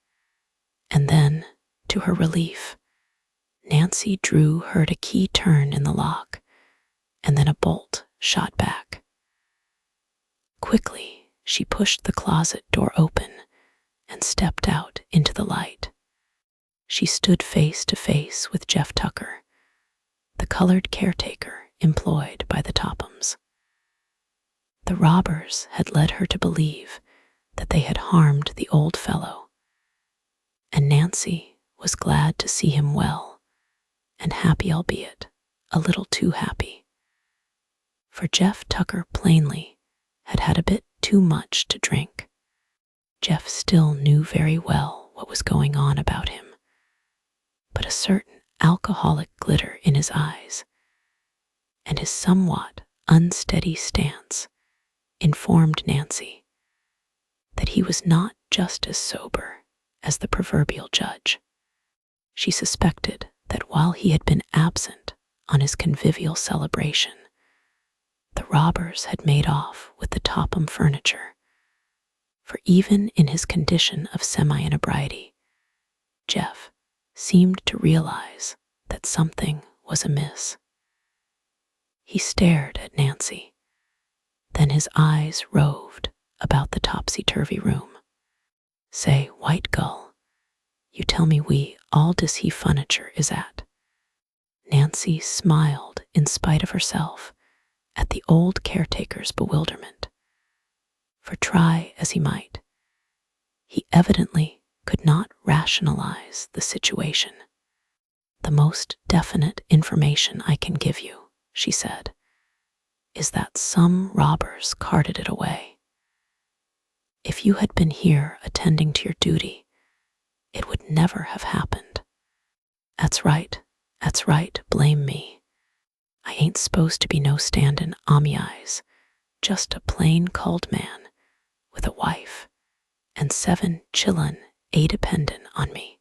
and then, to her relief, Nancy Drew heard a key turn in the lock, and then a bolt shot back. Quickly, she pushed the closet door open and stepped out into the light. She stood face to face with Jeff Tucker, the colored caretaker employed by the Tophams. The robbers had led her to believe that they had harmed the old fellow, and Nancy was glad to see him well and happy, albeit a little too happy. For Jeff Tucker plainly had had a bit too much to drink. Jeff still knew very well what was going on about him, but a certain alcoholic glitter in his eyes and his somewhat unsteady stance informed Nancy that he was not just as sober as the proverbial judge. She suspected that while he had been absent on his convivial celebration, the robbers had made off with the Topham furniture, for even in his condition of semi-inebriety, Jeff seemed to realize that something was amiss. He stared at Nancy. Then his eyes roved about the topsy-turvy room. "Say, White Gull, you tell me we all dis he furniture is at." Nancy smiled in spite of herself at the old caretaker's bewilderment. For try as he might, he evidently could not rationalize the situation. "The most definite information I can give you," she said, "is that some robbers carted it away. If If you had been here attending to your duty, it would never have happened. That's right, blame me. I ain't supposed to be no standin' Ami eyes, just a plain culled man with a wife and 7 chillun a dependin' on me.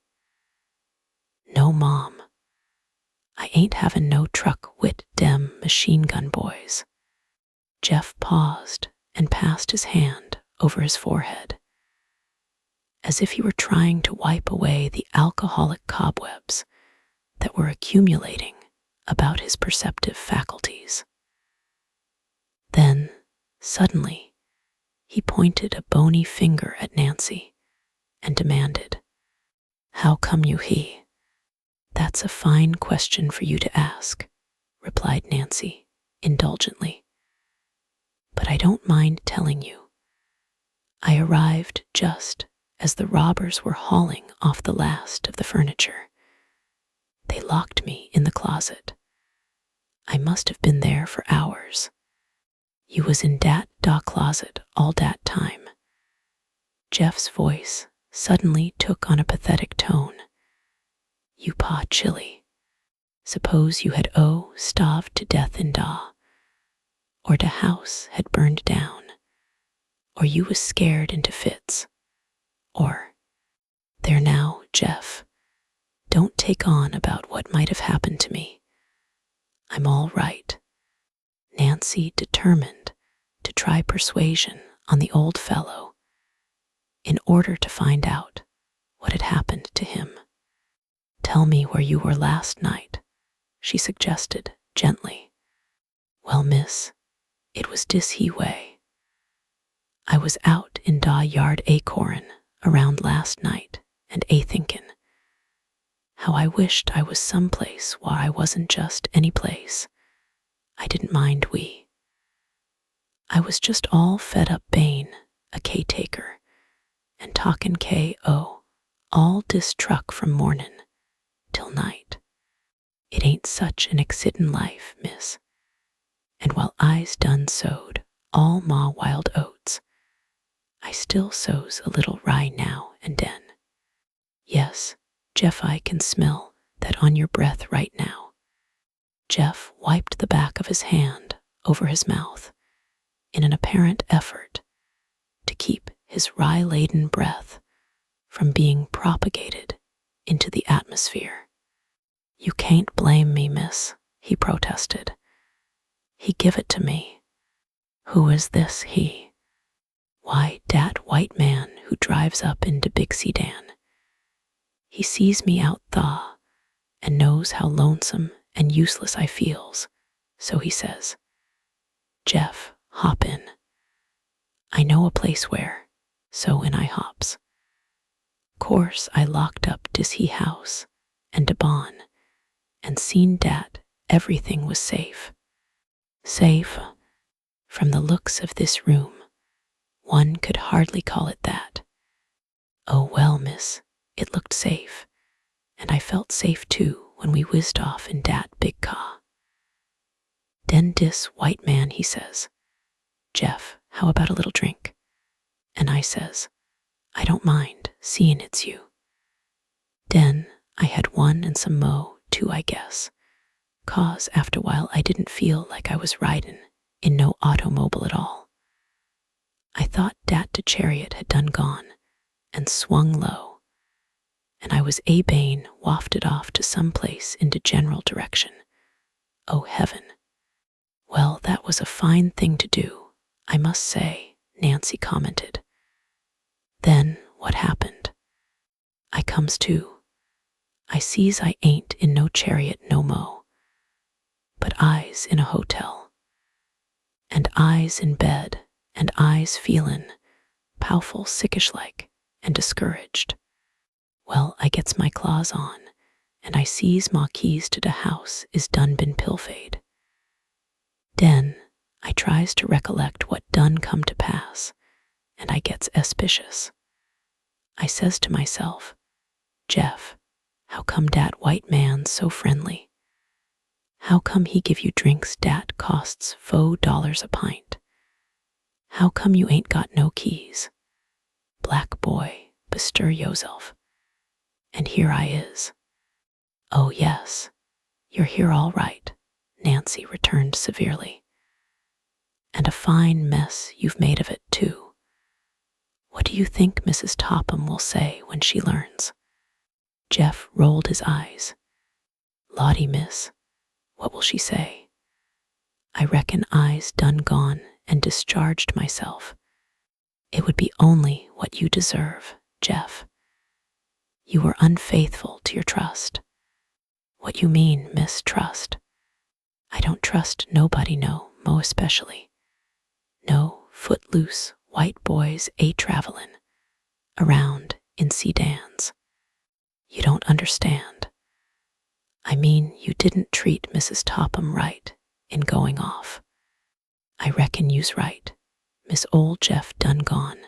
No, Mom, I ain't havin' no truck wit dem machine gun boys. Jeff paused and passed his hand over his forehead, as if he were trying to wipe away the alcoholic cobwebs that were accumulating about his perceptive faculties. Then, suddenly, he pointed a bony finger at Nancy and demanded, "How come you he?" "That's a fine question for you to ask," replied Nancy indulgently. "But I don't mind telling you. I arrived just as the robbers were hauling off the last of the furniture. They locked me in the closet. I must have been there for hours. You was in dat da closet all dat time." Jeff's voice suddenly took on a pathetic tone. "You pa chilly. Suppose you had starved to death in da, or de house had burned down, or you was scared into fits, or— There now, Jeff, don't take on about what might have happened to me. I'm all right." Nancy determined to try persuasion on the old fellow in order to find out what had happened to him. "Tell me where you were last night," she suggested gently. "Well, miss, it was dis he way. I was out in da yard acorn around last night and thinkin' how I wished I was someplace where I wasn't just any place. I didn't mind we. I was just all fed up bane, a K-taker, and talkin' K.O. all dis truck from mornin' till night. It ain't such an excitin' life, miss. And while I's done sowed all ma wild oats, I still sows a little rye now and den. Yes, Jeff, I can smell that on your breath right now." Jeff wiped the back of his hand over his mouth in an apparent effort to keep his rye-laden breath from being propagated into the atmosphere. "You can't blame me, miss," he protested. "He give it to me." "Who is this he?" "Why, dat white man who drives up in de big sedan. He sees me out thaw and knows how lonesome and useless I feels, so he says, 'Jeff, hop in.' I know a place where, so in I hops. Course I locked up dis he house and de barn and seen dat everything was safe. Safe? From the looks of this room, one could hardly call it that. Oh well, miss, it looked safe, and I felt safe too when we whizzed off in dat big car. Den dis white man, he says, 'Jeff, how about a little drink?' And I says, 'I don't mind, seeing it's you.' Den I had one and some mo too, I guess, 'cause after a while I didn't feel like I was riding in no automobile at all. I thought dat de chariot had done gone and swung low, and I was bane wafted off to some place in de general direction. Oh heaven. Well, that was a fine thing to do, I must say," Nancy commented. "Then what happened? I comes to. I sees I ain't in no chariot no mo, but I's in a hotel, and I's in bed, and I's feelin' pow'ful sickish-like and discouraged. Well, I gets my claws on, and I sees ma keys to de house is done been pilfade. Den I tries to recollect what done come to pass, and I gets auspicious. I says to myself, 'Jeff, how come dat white man so friendly? How come he give you drinks dat costs $4 a pint? How come you ain't got no keys? black boy, bestir yourself. And here I is. Oh yes, you're here all right, Nancy returned severely. And a fine mess you've made of it, too. What do you think Mrs. Topham will say when she learns? Jeff rolled his eyes. Lottie, miss, what will she say? I reckon I's done gone and discharged myself. It would be only what you deserve, Jeff. You were unfaithful to your trust. What you mean, mistrust? I don't trust nobody, no, mo especially. No footloose white boys a-travelin' around in sedans. You don't understand. I mean, you didn't treat Mrs. Topham right in going off. I reckon you's right. Miss Old Jeff done gone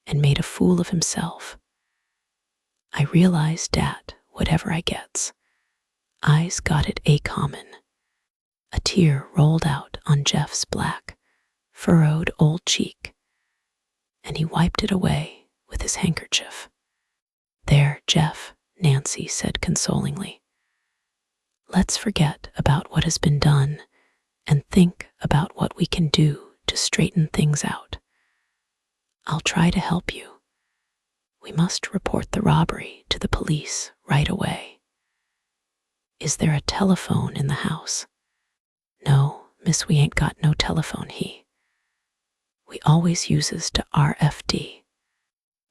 and made a fool of himself. I realize dat, whatever I gets, I's got it a common. A tear rolled out on Jeff's black, furrowed old cheek, and he wiped it away with his handkerchief. There, Jeff, Nancy said consolingly. Let's forget about what has been done and think about what we can do to straighten things out. I'll try to help you. We must report the robbery to the police right away. Is there a telephone in the house? No, miss, we ain't got no telephone, We always uses to RFD.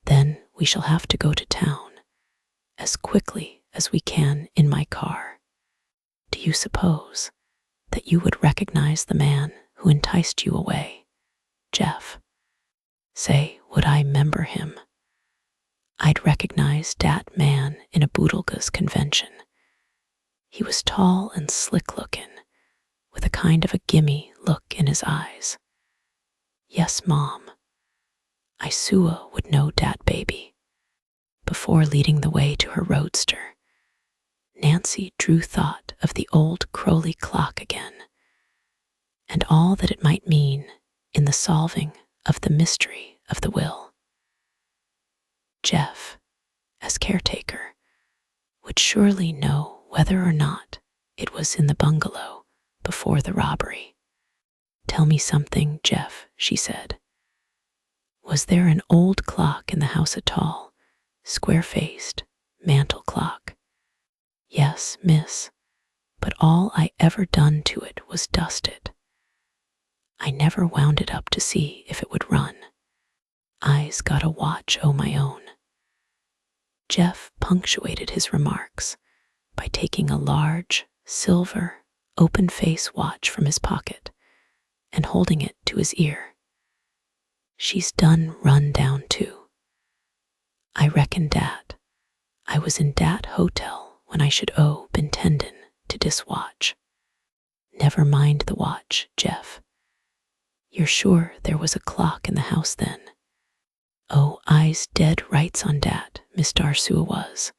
Then we shall have to go to town as quickly as we can in my car. Do you suppose that you would recognize the man who enticed you away, Jeff? Say, would I 'member him? I'd recognize dat man in a Boodlega's convention. He was tall and slick-lookin', with a kind of a gimme look in his eyes. Yes, Mom, I Sua would know dat baby. Before leading the way to her roadster, Nancy drew thought of the old Crowley clock again, and all that it might mean in the solving of the mystery of the will. Jeff, as caretaker, would surely know whether or not it was in the bungalow before the robbery. Tell me something, Jeff, she said. Was there an old clock in the house at all, square-faced, mantel clock? Yes, miss, but all I ever done to it was dust it. I never wound it up to see if it would run. I's got a watch o' my own. Jeff punctuated his remarks by taking a large, silver, open-face watch from his pocket and holding it to his ear. She's done run down too. I reckon dat. I was in dat hotel when I should been tendin' to dis watch. Never mind the watch, Jeff. You're sure there was a clock in the house then? Oh, I's dead rights on dat, Miss Darsua was.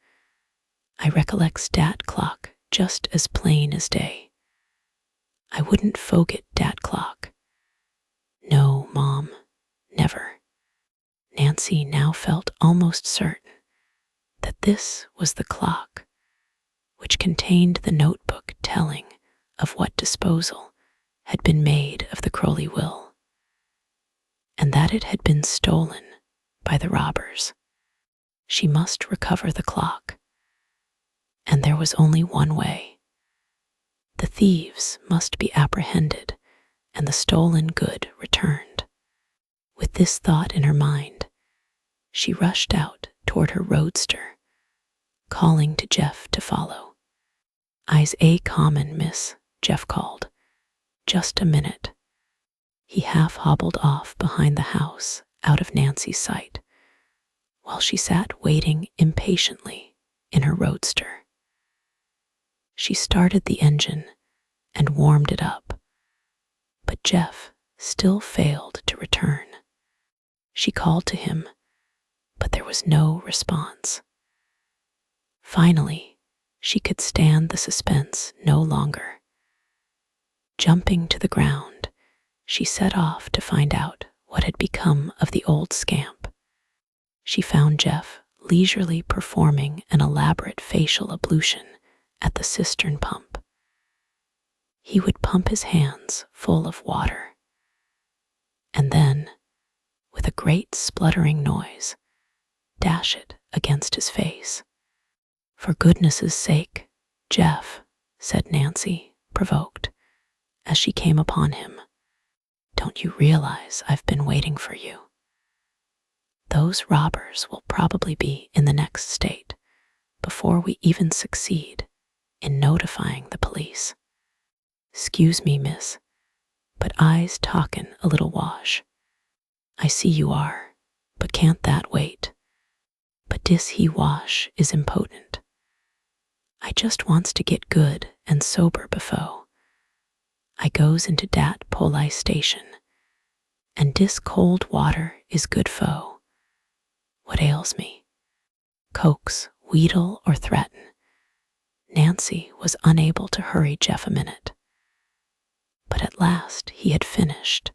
I recollects dat clock just as plain as day. I wouldn't forget dat clock. No, Mom, never. Nancy now felt almost certain that this was the clock which contained the notebook telling of what disposal had been made of the Crowley will, and that it had been stolen by the robbers. She must recover the clock, and there was only one way. The thieves must be apprehended and the stolen good returned. With this thought in her mind, she rushed out toward her roadster, calling to Jeff to follow. I's a common, miss, Jeff called. Just a minute. He half hobbled off behind the house out of Nancy's sight, while she sat waiting impatiently in her roadster. She started the engine and warmed it up, but Jeff still failed to return. She called to him, but there was no response. Finally, she could stand the suspense no longer. Jumping to the ground, she set off to find out what had become of the old scamp. she found Jeff leisurely performing an elaborate facial ablution at the cistern pump. He would pump his hands full of water, and then, with a great spluttering noise, dash it against his face. "For goodness' sake, Jeff," said Nancy, provoked, as she came upon him. "Don't you realize I've been waiting for you? Those robbers will probably be in the next state before we even succeed in notifying the police. 'Scuse me, miss, but I's talkin' a little wash. I see you are, but can't that wait? But dis he wash is impotent. I just wants to get good and sober befo' I goes into dat police station, and dis cold water is good fo'. What ails me?" Coax, wheedle, or threaten, Nancy was unable to hurry Jeff a minute. But at last he had finished,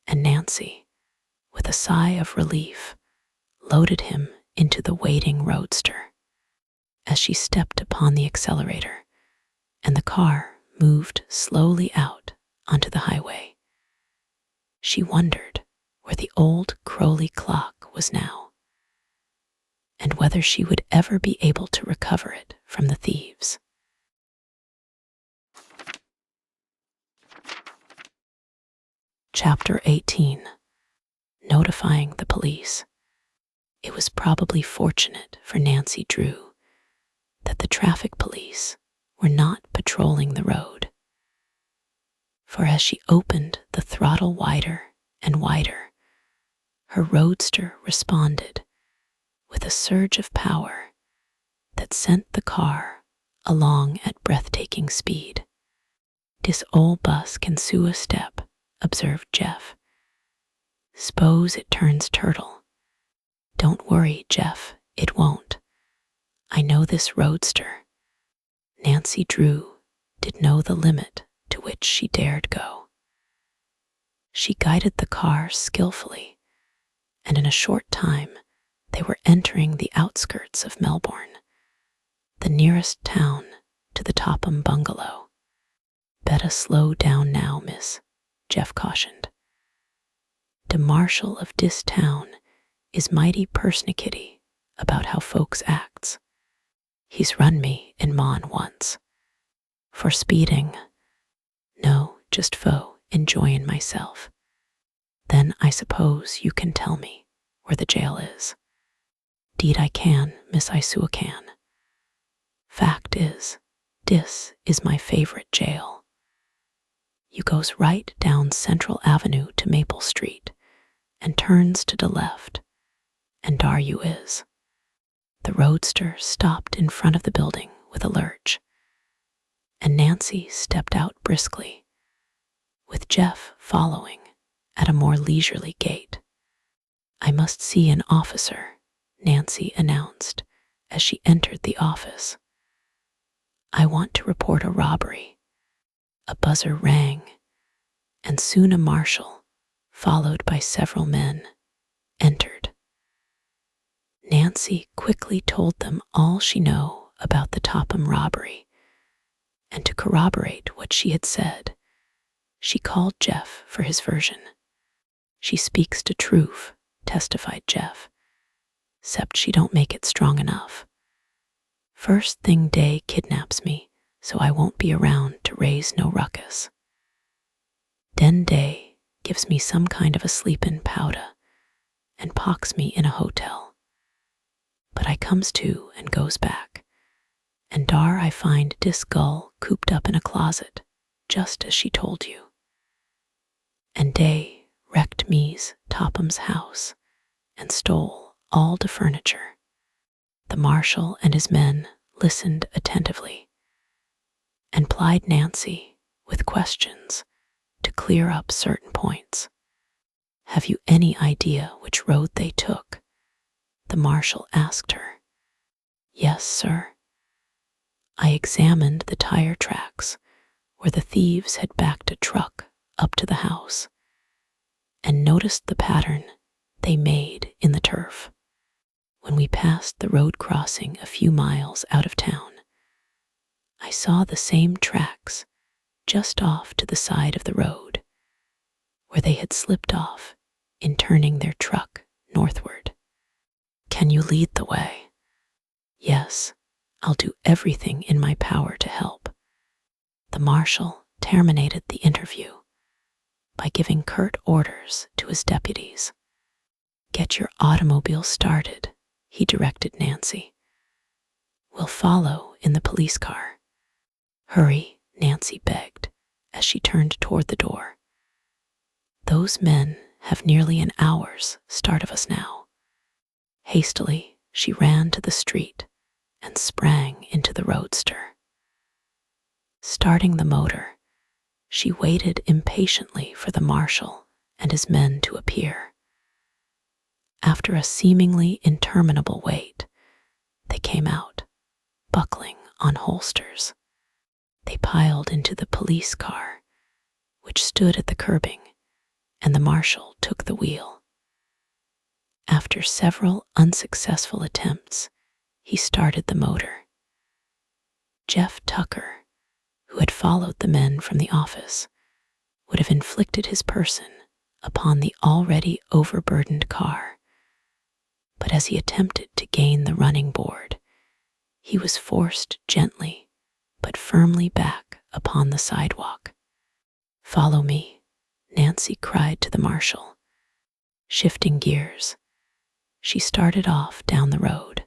and Nancy, with a sigh of relief, loaded him into the waiting roadster. As she stepped upon the accelerator, and the car moved slowly out onto the highway, she wondered where the old Crowley clock was now, and whether she would ever be able to recover it from the thieves. Chapter 18. Notifying the police. It was probably fortunate for Nancy Drew that the traffic police were not patrolling the road, for as she opened the throttle wider and wider, her roadster responded with a surge of power that sent the car along at breathtaking speed. "Dis old bus can sew a step," observed Jeff. "S'pose it turns turtle." "Don't worry, Jeff, it won't. I know this roadster." Nancy Drew did know the limit to which she dared go. She guided the car skillfully, and in a short time they were entering the outskirts of Melbourne, the nearest town to the Topham bungalow. "Betta slow down now, miss," Jeff cautioned. "De marshal of dis town is mighty persnickety about how folks acts. He's run me in Mon once. For speeding. No, just enjoyin' myself. Then I suppose you can tell me where the jail is." "'Deed I can, Miss Isua can. Fact is, dis is my favorite jail. You goes right down Central Avenue to Maple Street and turns to the left, and dar you is." The roadster stopped in front of the building with a lurch, and Nancy stepped out briskly, with Jeff following at a more leisurely gait. "I must see an officer," Nancy announced as she entered the office. "I want to report a robbery." A buzzer rang, and soon a marshal, followed by several men, entered. Nancy quickly told them all she knew about the Topham robbery, and to corroborate what she had said, she called Jeff for his version. "She speaks de truth," testified Jeff, "'cept she don't make it strong enough. First thing day kidnaps me, so I won't be around to raise no ruckus. Den day gives me some kind of a sleepin' powder and pocks me in a hotel. But I comes to and goes back, and dar I find dis gull cooped up in a closet, just as she told you. And dey wrecked me's Topham's house and stole all the furniture." The marshal and his men listened attentively and plied Nancy with questions to clear up certain points. "Have you any idea which road they took?" the marshal asked her. "Yes, sir. I examined the tire tracks where the thieves had backed a truck up to the house and noticed the pattern they made in the turf. passed the road crossing a few miles out of town, I saw the same tracks just off to the side of the road, where they had slipped off in turning their truck northward. "Can you lead the way?" "Yes, I'll do everything in my power to help." The marshal terminated the interview by giving curt orders to his deputies. "Get your automobile started," he directed Nancy. "We'll follow in the police car." "Hurry," Nancy begged as she turned toward the door. "Those men have nearly an hour's start of us now." Hastily, she ran to the street and sprang into the roadster. Starting the motor, she waited impatiently for the marshal and his men to appear. After a seemingly interminable wait, they came out, buckling on holsters. They piled into the police car, which stood at the curbing, and the marshal took the wheel. After several unsuccessful attempts, he started the motor. Jeff Tucker, who had followed the men from the office, would have inflicted his person upon the already overburdened car, but as he attempted to gain the running board, he was forced gently but firmly back upon the sidewalk. "Follow me," Nancy cried to the marshal. Shifting gears, she started off down the road.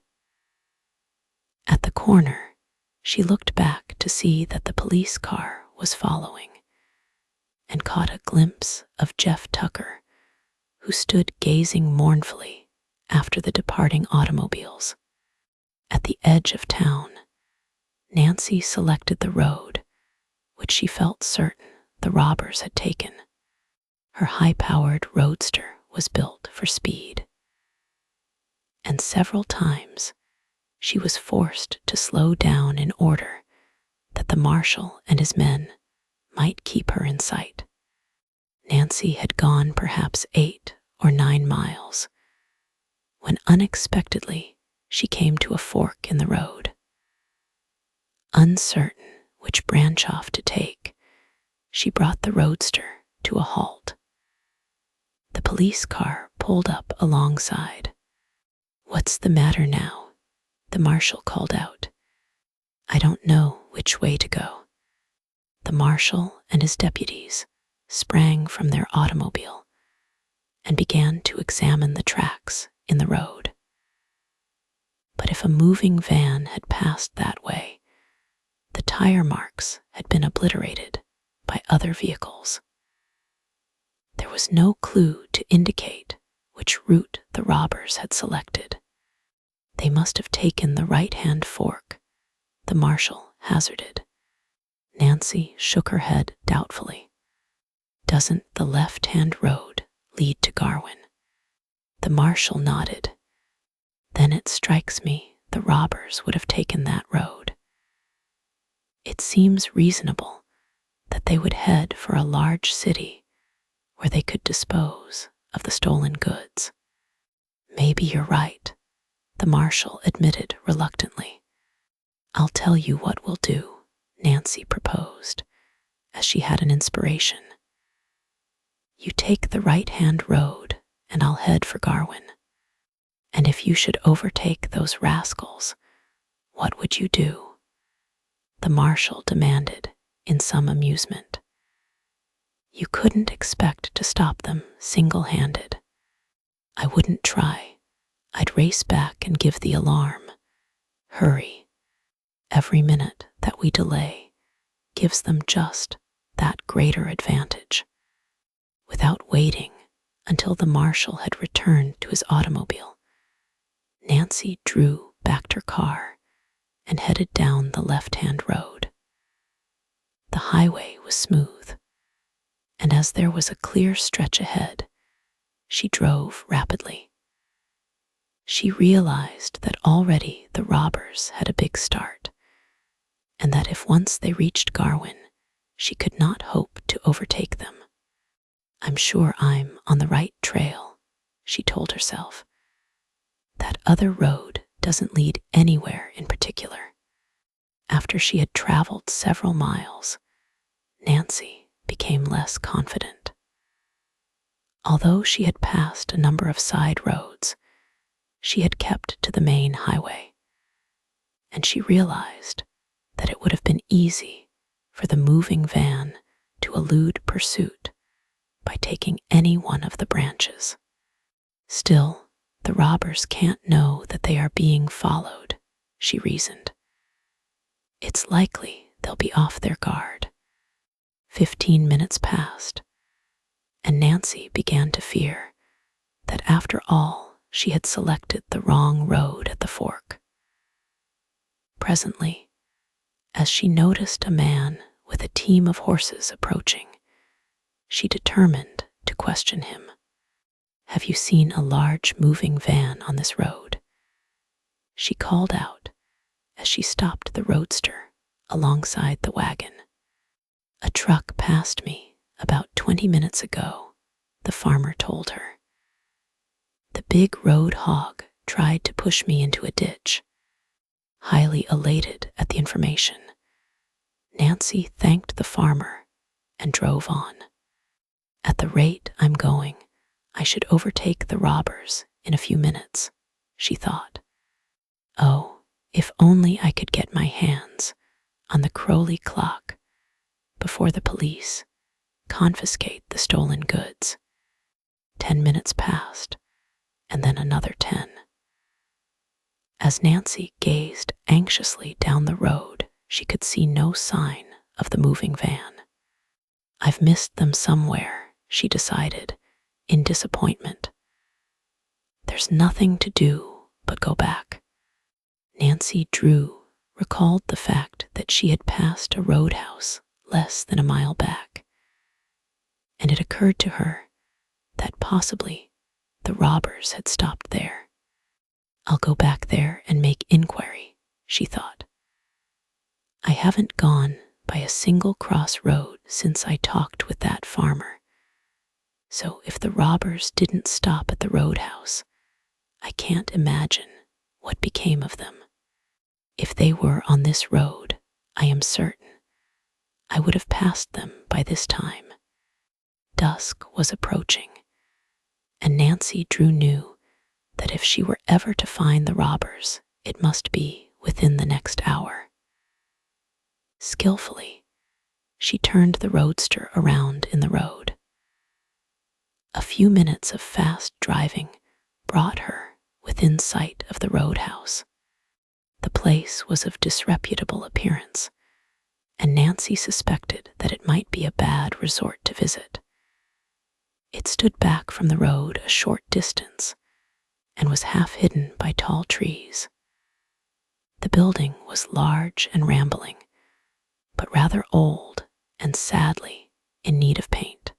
At the corner, she looked back to see that the police car was following, and caught a glimpse of Jeff Tucker, who stood gazing mournfully after the departing automobiles. At the edge of town, Nancy selected the road which she felt certain the robbers had taken. Her high-powered roadster was built for speed, and several times she was forced to slow down in order that the marshal and his men might keep her in sight. Nancy had gone perhaps 8 or 9 miles when unexpectedly she came to a fork in the road. Uncertain which branch off to take, she brought the roadster to a halt. The police car pulled up alongside. "What's the matter now?" the marshal called out. "I don't know which way to go." The marshal and his deputies sprang from their automobile and began to examine the tracks in the road. But if a moving van had passed that way, the tire marks had been obliterated by other vehicles. There was no clue to indicate which route the robbers had selected. "They must have taken the right-hand fork," the marshal hazarded. Nancy shook her head doubtfully. "Doesn't the left-hand road lead to Garwin?" The marshal nodded. "Then it strikes me the robbers would have taken that road. It seems reasonable that they would head for a large city where they could dispose of the stolen goods." "Maybe you're right," the marshal admitted reluctantly. "I'll tell you what we'll do," Nancy proposed, as she had an inspiration. "You take the right-hand road and I'll head for Garwin. And if you should overtake those rascals, what would you do?" the marshal demanded in some amusement. "You couldn't expect to stop them single-handed." "I wouldn't try. I'd race back and give the alarm. Hurry. Every minute that we delay gives them just that greater advantage." Without waiting until the marshal had returned to his automobile, Nancy drew back her car and headed down the left-hand road. The highway was smooth, and as there was a clear stretch ahead, she drove rapidly. She realized that already the robbers had a big start, and that if once they reached Garwin, she could not hope to overtake them. "I'm sure I'm on the right trail," she told herself. "That other road doesn't lead anywhere in particular. After she had traveled several miles, Nancy became less confident. Although she had passed a number of side roads, she had kept to the main highway, and she realized that it would have been easy for the moving van to elude pursuit by taking any one of the branches. Still, the robbers can't know that they are being followed, she reasoned. It's likely they'll be off their guard. 15 minutes passed, and Nancy began to fear that after all she had selected the wrong road at the fork. Presently, as she noticed a man with a team of horses approaching, she determined to question him. "Have you seen a large moving van on this road?" she called out as she stopped the roadster alongside the wagon. "A truck passed me about 20 minutes ago," the farmer told her. "The big road hog tried to push me into a ditch." Highly elated at the information, Nancy thanked the farmer and drove on. "At the rate I'm going, I should overtake the robbers in a few minutes," she thought. "Oh, if only I could get my hands on the Crowley clock before the police confiscate the stolen goods." 10 minutes passed, and then another 10. As Nancy gazed anxiously down the road, she could see no sign of the moving van. "I've missed them somewhere," she decided, in disappointment. "There's nothing to do but go back." Nancy Drew recalled the fact that she had passed a roadhouse less than a mile back, and it occurred to her that possibly the robbers had stopped there. "I'll go back there and make inquiry," she thought. "I haven't gone by a single crossroad since I talked with that farmer. So if the robbers didn't stop at the roadhouse, I can't imagine what became of them. If they were on this road, I am certain I would have passed them by this time." Dusk was approaching, and Nancy Drew knew that if she were ever to find the robbers, it must be within the next hour. Skillfully, she turned the roadster around in the road. A few minutes of fast driving brought her within sight of the roadhouse. The place was of disreputable appearance, and Nancy suspected that it might be a bad resort to visit. It stood back from the road a short distance and was half hidden by tall trees. The building was large and rambling, but rather old and sadly in need of paint.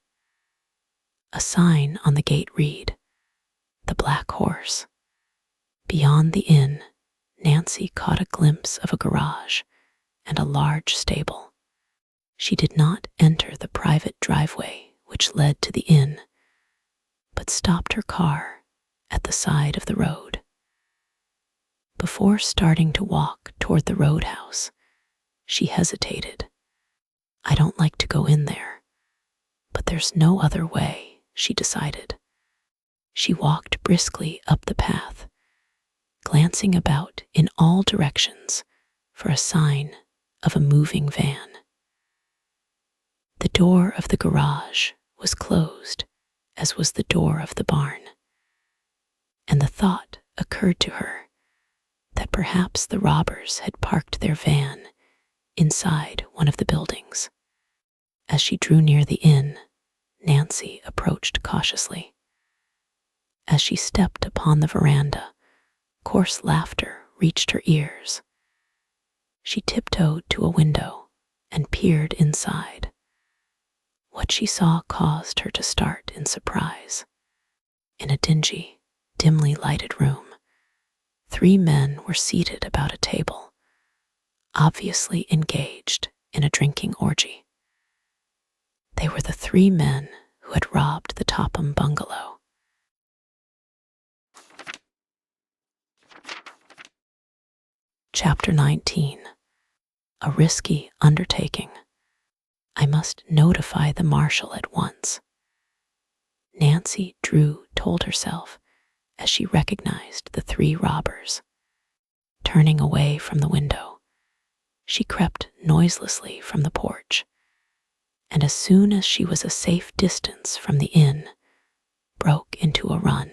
A sign on the gate read, "The Black Horse." Beyond the inn, Nancy caught a glimpse of a garage and a large stable. She did not enter the private driveway which led to the inn, but stopped her car at the side of the road. Before starting to walk toward the roadhouse, she hesitated. "I don't like to go in there, but there's no other way," she decided. She walked briskly up the path, glancing about in all directions for a sign of a moving van. The door of the garage was closed, as was the door of the barn, and the thought occurred to her that perhaps the robbers had parked their van inside one of the buildings. As she drew near the inn, Nancy approached cautiously. As she stepped upon the veranda, coarse laughter reached her ears. She tiptoed to a window and peered inside. What she saw caused her to start in surprise. In a dingy, dimly lighted room, 3 men were seated about a table, obviously engaged in a drinking orgy. They were the 3 men who had robbed the Topham bungalow. Chapter 19. A risky undertaking. I must notify the marshal at once. Nancy Drew told herself as she recognized the 3 robbers. Turning away from the window, she crept noiselessly from the porch, and as soon as she was a safe distance from the inn, broke into a run.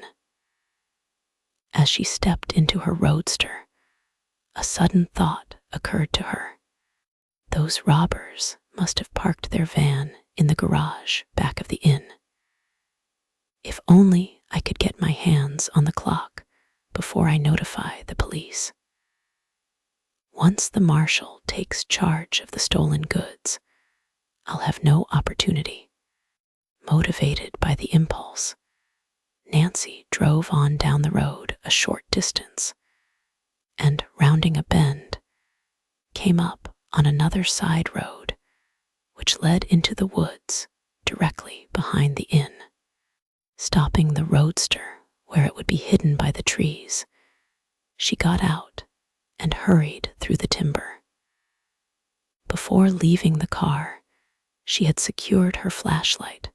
As she stepped into her roadster, a sudden thought occurred to her. Those robbers must have parked their van in the garage back of the inn. If only I could get my hands on the clock before I notify the police. Once the marshal takes charge of the stolen goods, I'll have no opportunity. Motivated by the impulse, Nancy drove on down the road a short distance and, rounding a bend, came up on another side road which led into the woods directly behind the inn. Stopping the roadster where it would be hidden by the trees, she got out and hurried through the timber. Before leaving the car, she had secured her flashlight,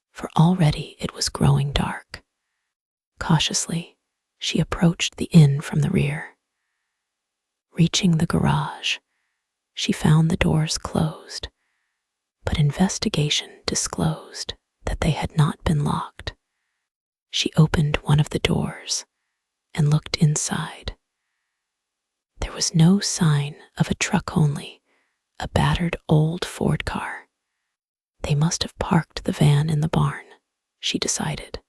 for already it was growing dark. Cautiously, she approached the inn from the rear. Reaching the garage, she found the doors closed, but investigation disclosed that they had not been locked. She opened one of the doors and looked inside. There was no sign of a truck, only a battered old Ford car. They must have parked the van in the barn, she decided.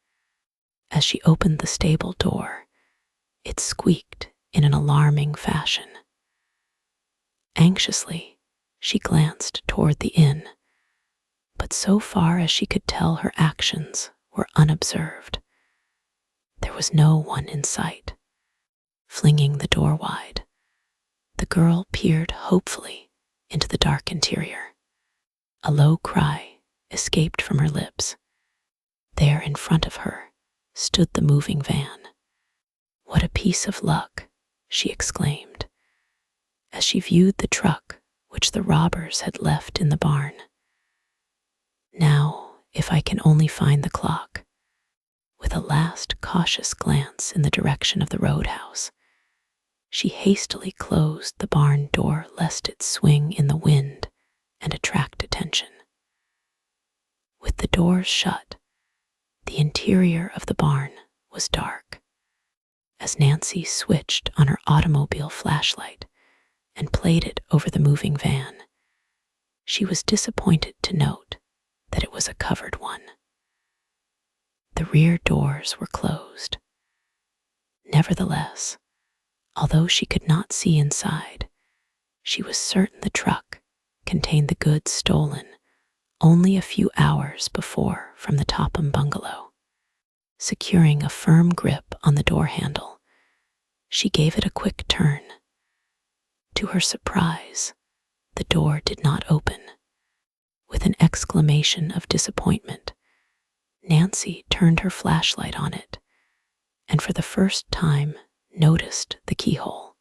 As she opened the stable door, it squeaked in an alarming fashion. Anxiously, she glanced toward the inn, but so far as she could tell, her actions were unobserved. There was no one in sight. Flinging the door wide, the girl peered hopefully into the dark interior. A low cry escaped from her lips. There in front of her stood the moving van. "What a piece of luck," she exclaimed, as she viewed the truck which the robbers had left in the barn. "Now, if I can only find the clock." With a last cautious glance in the direction of the roadhouse, she hastily closed the barn door lest it swing in the wind and attract attention. With the doors shut, the interior of the barn was dark. As Nancy switched on her automobile flashlight and played it over the moving van, she was disappointed to note that it was a covered one. The rear doors were closed. Nevertheless, although she could not see inside, she was certain the truck contained the goods stolen only a few hours before from the Topham bungalow. Securing a firm grip on the door handle, she gave it a quick turn. To her surprise, the door did not open. With an exclamation of disappointment, Nancy turned her flashlight on it and for the first time noticed the keyhole.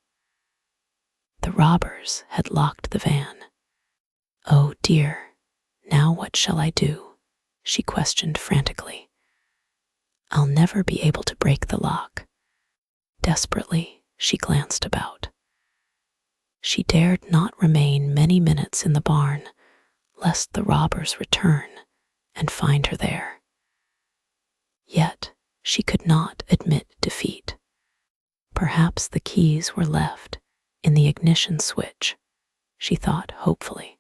The robbers had locked the van. "Oh dear, now what shall I do?" she questioned frantically. "I'll never be able to break the lock." Desperately, she glanced about. She dared not remain many minutes in the barn, lest the robbers return and find her there. Yet she could not admit defeat. Perhaps the keys were left in the ignition switch, she thought hopefully.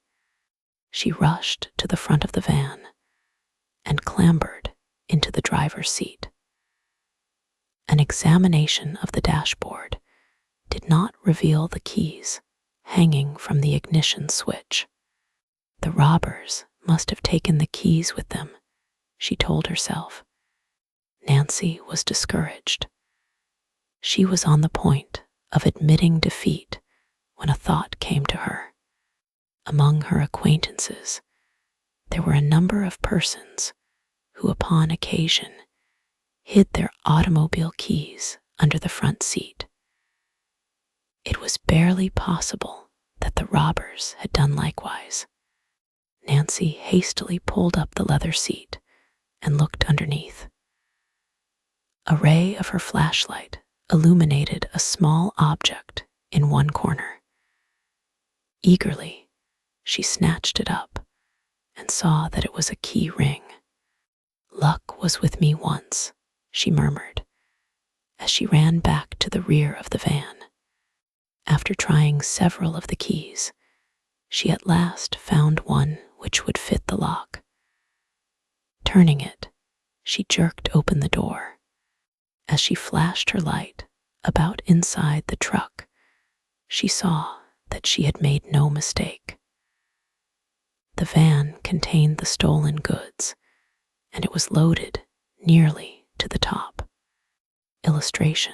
She rushed to the front of the van and clambered into the driver's seat. An examination of the dashboard did not reveal the keys hanging from the ignition switch. The robbers must have taken the keys with them, she told herself. Nancy was discouraged. She was on the point of admitting defeat when a thought came to her. Among her acquaintances, there were a number of persons who, upon occasion, hid their automobile keys under the front seat. It was barely possible that the robbers had done likewise. Nancy hastily pulled up the leather seat and looked underneath. A ray of her flashlight illuminated a small object in one corner. Eagerly, she snatched it up and saw that it was a key ring. "Luck was with me once," she murmured, as she ran back to the rear of the van. After trying several of the keys, she at last found one which would fit the lock. Turning it, she jerked open the door. As she flashed her light about inside the truck, she saw that she had made no mistake. The van contained the stolen goods, and it was loaded nearly to the top. Illustration.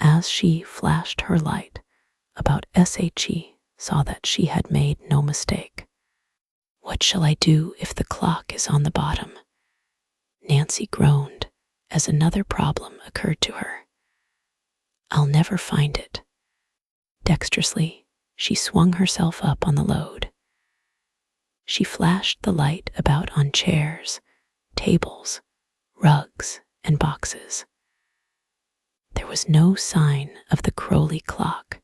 As she flashed her light about SHE saw that she had made no mistake. "What shall I do if the clock is on the bottom?" Nancy groaned as another problem occurred to her. "I'll never find it." Dexterously, she swung herself up on the load. She flashed the light about on chairs, tables, rugs, and boxes. There was no sign of the Crowley clock.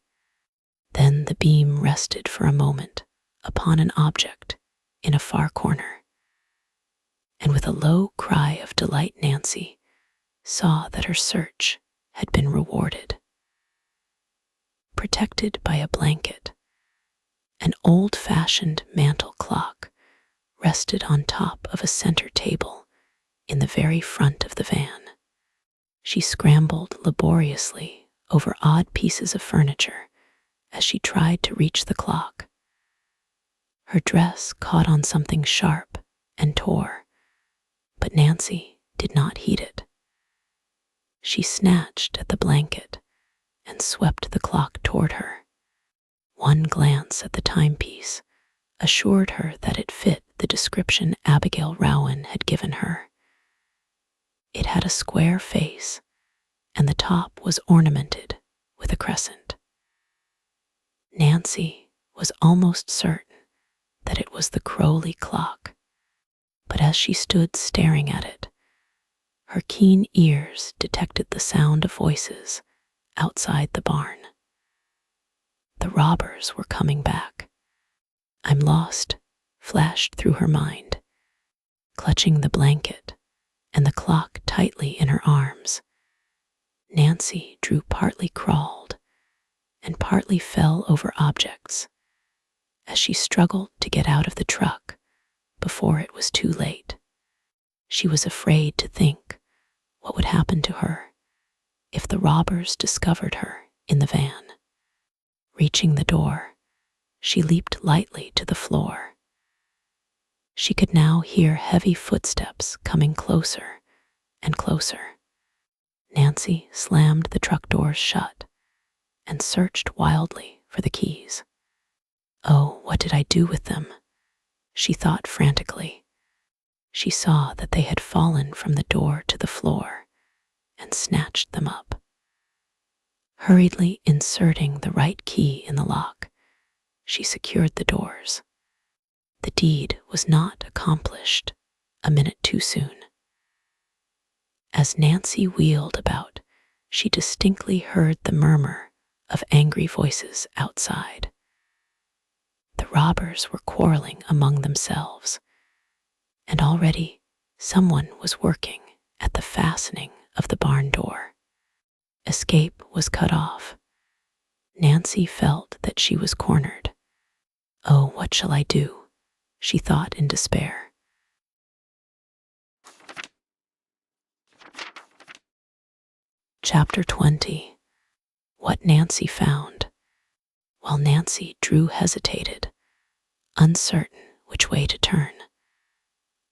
Then the beam rested for a moment upon an object in a far corner, and with a low cry of delight, Nancy saw that her search had been rewarded. Protected by a blanket, an old-fashioned mantel clock rested on top of a center table in the very front of the van. She scrambled laboriously over odd pieces of furniture as she tried to reach the clock. Her dress caught on something sharp and tore, but Nancy did not heed it. She snatched at the blanket and swept the clock toward her. One glance at the timepiece assured her that it fit the description Abigail Rowan had given her. It had a square face, and the top was ornamented with a crescent. Nancy was almost certain that it was the Crowley clock, but as she stood staring at it, her keen ears detected the sound of voices outside the barn. The robbers were coming back. "I'm lost," flashed through her mind. Clutching the blanket and the clock tightly in her arms, Nancy Drew partly crawled and partly fell over objects as she struggled to get out of the truck before it was too late. She was afraid to think what would happen to her if the robbers discovered her in the van. Reaching the door, she leaped lightly to the floor. She could now hear heavy footsteps coming closer and closer. Nancy slammed the truck doors shut and searched wildly for the keys. "Oh, what did I do with them?" she thought frantically. She saw that they had fallen from the door to the floor and snatched them up. Hurriedly inserting the right key in the lock, she secured the doors. The deed was not accomplished a minute too soon. As Nancy wheeled about, she distinctly heard the murmur of angry voices outside. The robbers were quarreling among themselves, and already someone was working at the fastening of the barn door. Escape was cut off. Nancy felt that she was cornered. "Oh, what shall I do?" she thought in despair. Chapter 20. What Nancy Found. While Nancy Drew hesitated, uncertain which way to turn,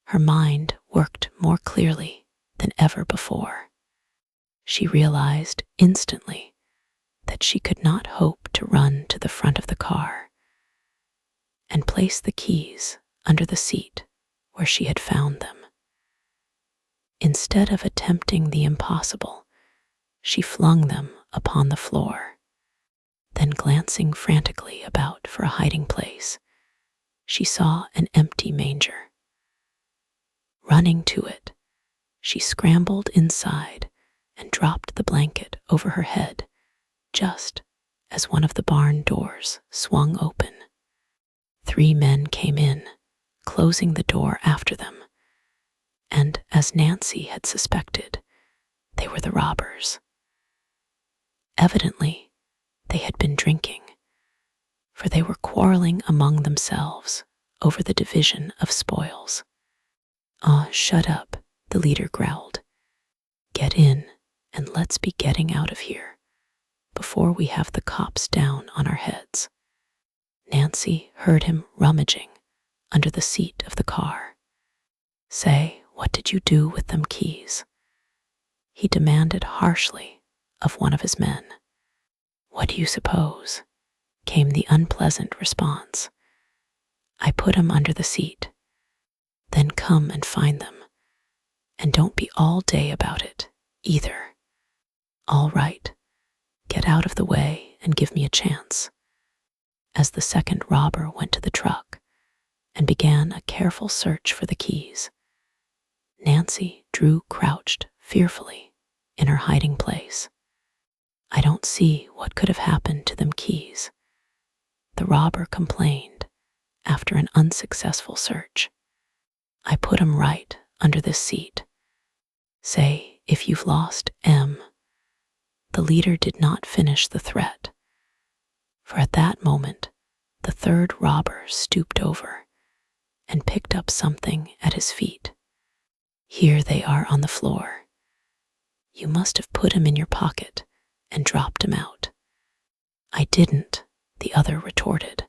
her mind worked more clearly than ever before. She realized instantly that she could not hope to run to the front of the car and place the keys under the seat where she had found them. Instead of attempting the impossible, she flung them upon the floor. glancing frantically about for a hiding place, she saw an empty manger. Running to it, she scrambled inside and dropped the blanket over her head just as one of the barn doors swung open. 3 men came in, closing the door after them, and as Nancy had suspected, they were the robbers. Evidently, they had been drinking, for they were quarreling among themselves over the division of spoils. "Ah, shut up," the leader growled. "Get in, and let's be getting out of here before we have the cops down on our heads." Nancy heard him rummaging under the seat of the car. "Say, what did you do with them keys?" he demanded harshly of one of his men. "What do you suppose?" came the unpleasant response. "I put 'em under the seat. Then come and find them. And don't be all day about it, either." "All right, get out of the way and give me a chance." As the second robber went to the truck and began a careful search for the keys, Nancy Drew crouched fearfully in her hiding place. "I don't see what could have happened to them keys," the robber complained after an unsuccessful search. "I put 'em right under this seat. Say, if you've lost M." The leader did not finish the threat, for at that moment the third robber stooped over and picked up something at his feet. "Here they are on the floor. You must have put 'em in your pocket and dropped 'em out." "I didn't," the other retorted.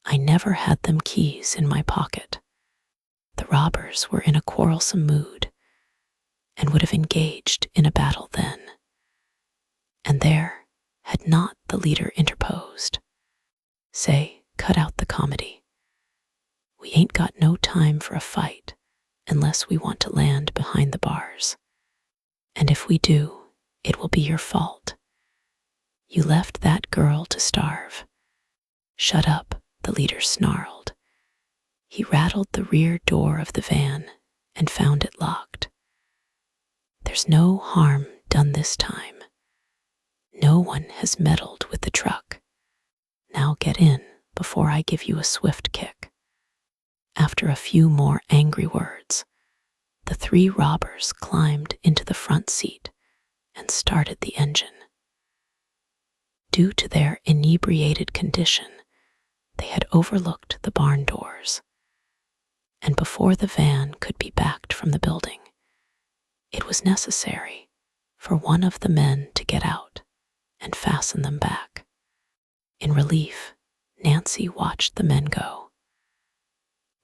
"I never had them keys in my pocket." The robbers were in a quarrelsome mood and would have engaged in a battle then. And there had not the leader interposed. "Say, cut out the comedy. We ain't got no time for a fight unless we want to land behind the bars. And if we do, it will be your fault. You left that girl to starve." "Shut up," the leader snarled. He rattled the rear door of the van and found it locked. "There's no harm done this time. No one has meddled with the truck. Now get in before I give you a swift kick." After a few more angry words, the 3 robbers climbed into the front seat and started the engine. Due to their inebriated condition, they had overlooked the barn doors, and before the van could be backed from the building, it was necessary for one of the men to get out and fasten them back. In relief, Nancy watched the men go.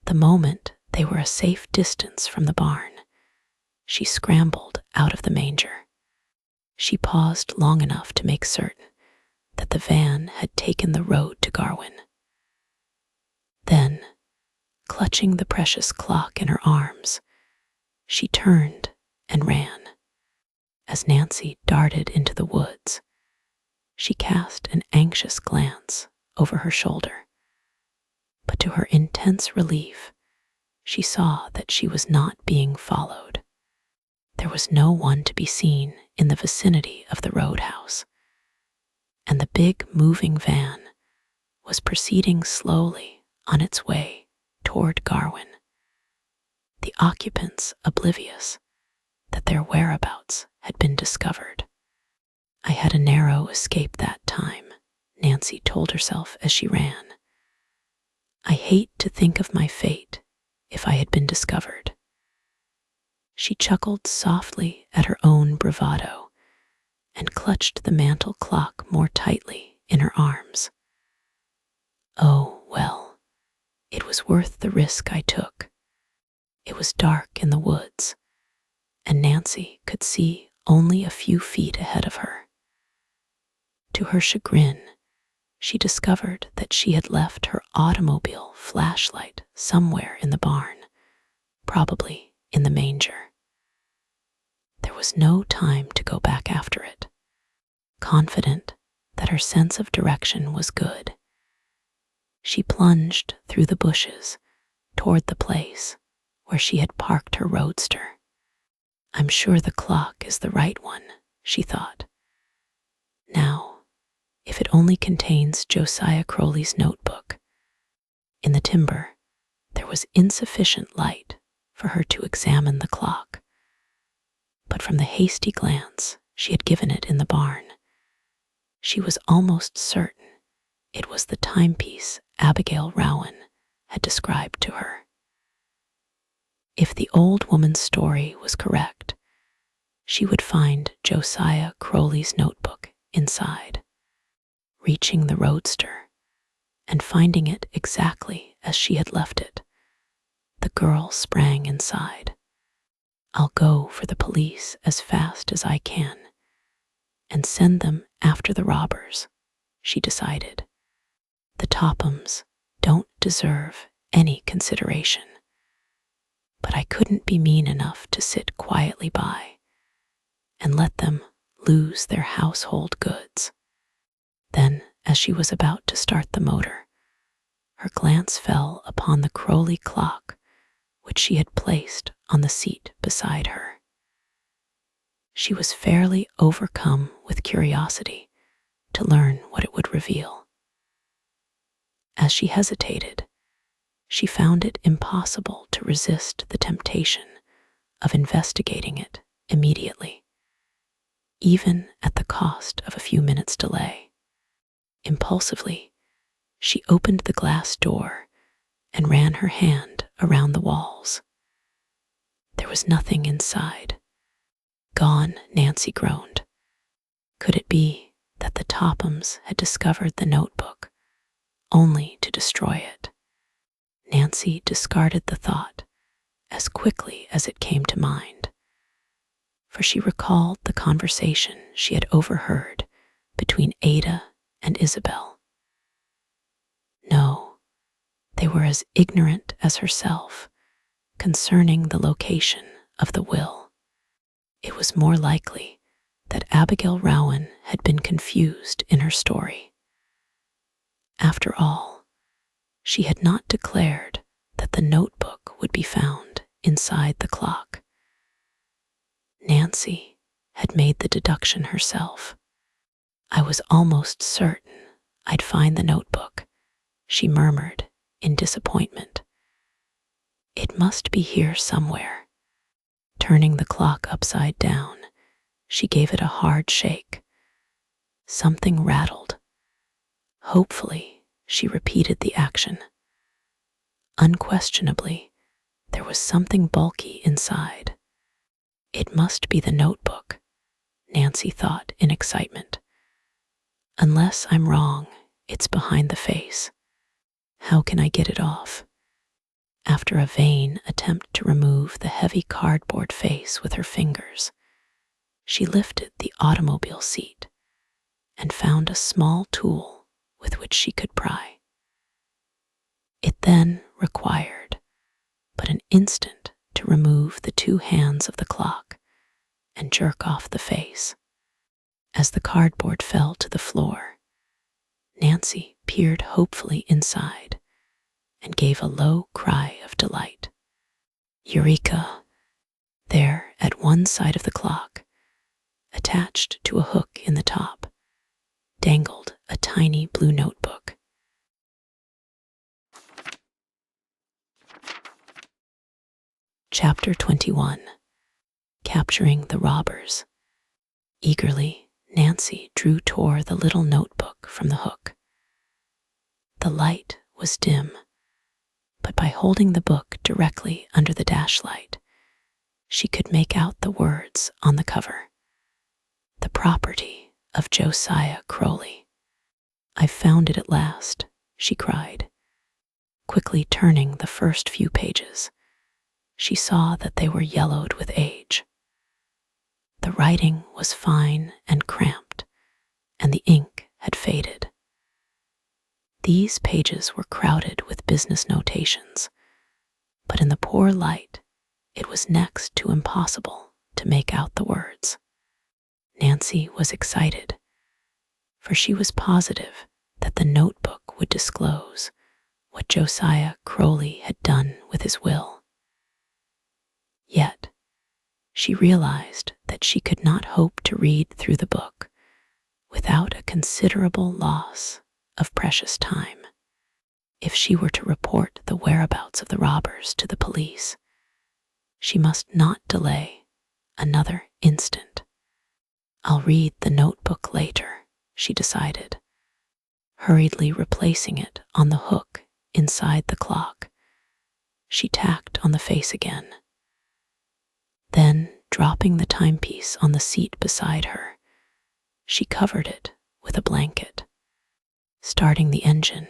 The moment they were a safe distance from the barn, she scrambled out of the manger. She paused long enough to make certain that the van had taken the road to Garwin. Then, clutching the precious clock in her arms, she turned and ran. As Nancy darted into the woods, she cast an anxious glance over her shoulder, but to her intense relief, she saw that she was not being followed. There was no one to be seen in the vicinity of the roadhouse, and the big moving van was proceeding slowly on its way toward Garwin, the occupants oblivious that their whereabouts had been discovered. "I had a narrow escape that time," Nancy told herself as she ran. "I hate to think of my fate if I had been discovered." She chuckled softly at her own bravado and clutched the mantel clock more tightly in her arms. Oh, well, it was worth the risk I took. It was dark in the woods, and Nancy could see only a few feet ahead of her. To her chagrin, she discovered that she had left her automobile flashlight somewhere in the barn, probably in the manger. There was no time to go back after it. Confident that her sense of direction was good. She plunged through the bushes toward the place where she had parked her roadster. I'm sure the clock is the right one, she thought. Now, if it only contains Josiah Crowley's notebook. In the timber, there was insufficient light for her to examine the clock, but from the hasty glance she had given it in the barn, she was almost certain it was the timepiece Abigail Rowan had described to her. If the old woman's story was correct, she would find Josiah Crowley's notebook inside. Reaching the roadster and finding it exactly as she had left it, the girl sprang inside. I'll go for the police as fast as I can and send them after the robbers, she decided. The Tophams don't deserve any consideration. But I couldn't be mean enough to sit quietly by and let them lose their household goods. Then, as she was about to start the motor, her glance fell upon the Crowley clock which she had placed on the seat beside her. She was fairly overcome with curiosity to learn what it would reveal. As she hesitated, she found it impossible to resist the temptation of investigating it immediately, even at the cost of a few minutes' delay. Impulsively, she opened the glass door and ran her hand around the walls. There was nothing inside. Gone, Nancy groaned. Could it be that the Tophams had discovered the notebook, only to destroy it? Nancy discarded the thought as quickly as it came to mind, for she recalled the conversation she had overheard between Ada and Isabel. No, they were as ignorant as herself concerning the location of the will. It was more likely that Abigail Rowan had been confused in her story. After all, she had not declared that the notebook would be found inside the clock. Nancy had made the deduction herself. I was almost certain I'd find the notebook, she murmured in disappointment. It must be here somewhere. Turning the clock upside down, she gave it a hard shake. Something rattled. Hopefully, she repeated the action. Unquestionably, there was something bulky inside. It must be the notebook, Nancy thought in excitement. Unless I'm wrong, it's behind the face. How can I get it off? After a vain attempt to remove the heavy cardboard face with her fingers, she lifted the automobile seat and found a small tool with which she could pry. It then required but an instant to remove the two hands of the clock and jerk off the face. As the cardboard fell to the floor, Nancy peered hopefully inside and gave a low cry of delight. Eureka! There, at one side of the clock, attached to a hook in the top, dangled a tiny blue notebook. Chapter 21. Capturing the Robbers. Eagerly, Nancy drew toward the little notebook from the hook. The light was dim, but by holding the book directly under the dashlight, she could make out the words on the cover. The property of Josiah Crowley. "I've found it at last," she cried. Quickly turning the first few pages, she saw that they were yellowed with age. The writing was fine and cramped, and the ink had faded. These pages were crowded with business notations, but in the poor light, it was next to impossible to make out the words. Nancy was excited, for she was positive that the notebook would disclose what Josiah Crowley had done with his will. Yet, she realized that she could not hope to read through the book without a considerable loss of precious time. If she were to report the whereabouts of the robbers to the police, she must not delay another instant. "I'll read the notebook later," she decided, hurriedly replacing it on the hook inside the clock. She tacked on the face again. Then, dropping the timepiece on the seat beside her, she covered it with a blanket. Starting the engine,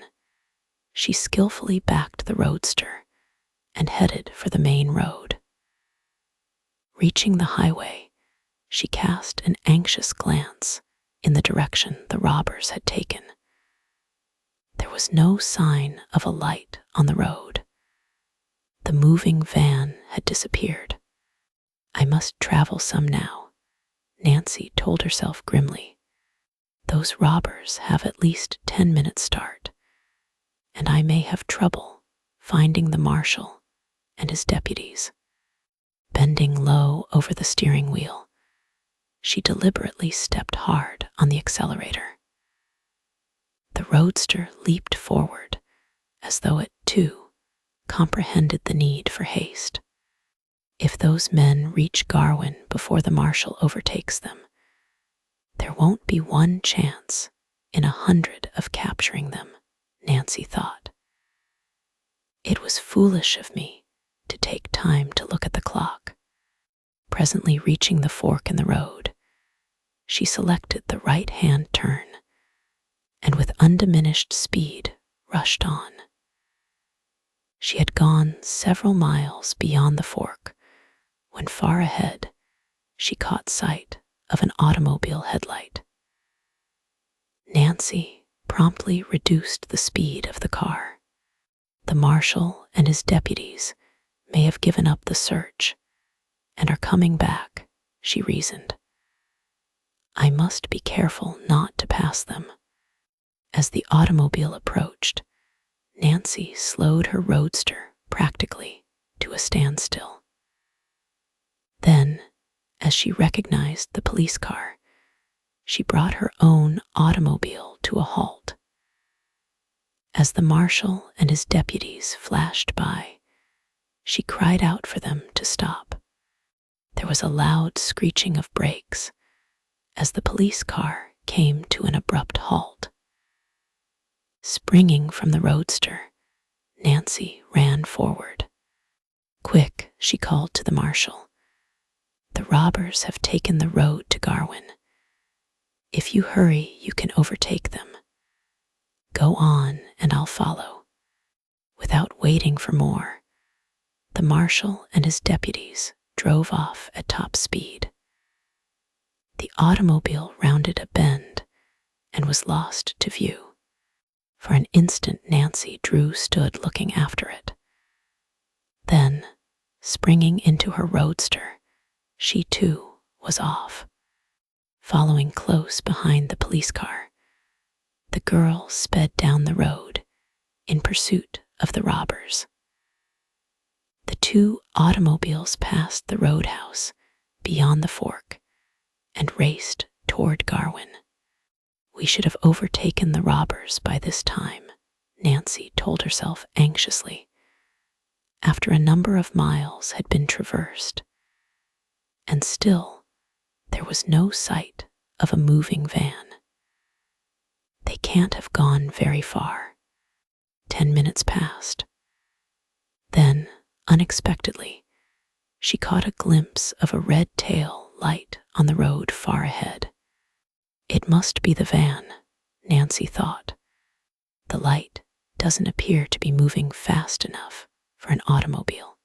she skillfully backed the roadster and headed for the main road. Reaching the highway, she cast an anxious glance in the direction the robbers had taken. There was no sign of a light on the road. The moving van had disappeared. "I must travel some now," Nancy told herself grimly. "Those robbers have at least 10 minutes start, and I may have trouble finding the marshal and his deputies." Bending low over the steering wheel, she deliberately stepped hard on the accelerator. The roadster leaped forward as though it, too, comprehended the need for haste. If those men reach Garwin before the marshal overtakes them, there won't be one chance in 100 of capturing them, Nancy thought. It was foolish of me to take time to look at the clock. Presently reaching the fork in the road, she selected the right-hand turn and with undiminished speed rushed on. She had gone several miles beyond the fork when far ahead she caught sight of an automobile headlight. Nancy promptly reduced the speed of the car. The marshal and his deputies may have given up the search and are coming back, she reasoned. I must be careful not to pass them. As the automobile approached, Nancy slowed her roadster practically to a standstill. Then, as she recognized the police car, she brought her own automobile to a halt. As the marshal and his deputies flashed by, she cried out for them to stop. There was a loud screeching of brakes as the police car came to an abrupt halt. Springing from the roadster, Nancy ran forward. "Quick," she called to the marshal. "The robbers have taken the road to Garwin. If you hurry, you can overtake them. Go on, and I'll follow." Without waiting for more, the marshal and his deputies drove off at top speed. The automobile rounded a bend and was lost to view. For an instant, Nancy Drew stood looking after it. Then, springing into her roadster, she too was off. Following close behind the police car, the girl sped down the road in pursuit of the robbers. The two automobiles passed the roadhouse beyond the fork and raced toward Garwin. "We should have overtaken the robbers by this time," Nancy told herself anxiously, after a number of miles had been traversed. And still, there was no sight of a moving van. They can't have gone very far. 10 minutes passed. Then, unexpectedly, she caught a glimpse of a red tail light on the road far ahead. It must be the van, Nancy thought. The light doesn't appear to be moving fast enough for an automobile.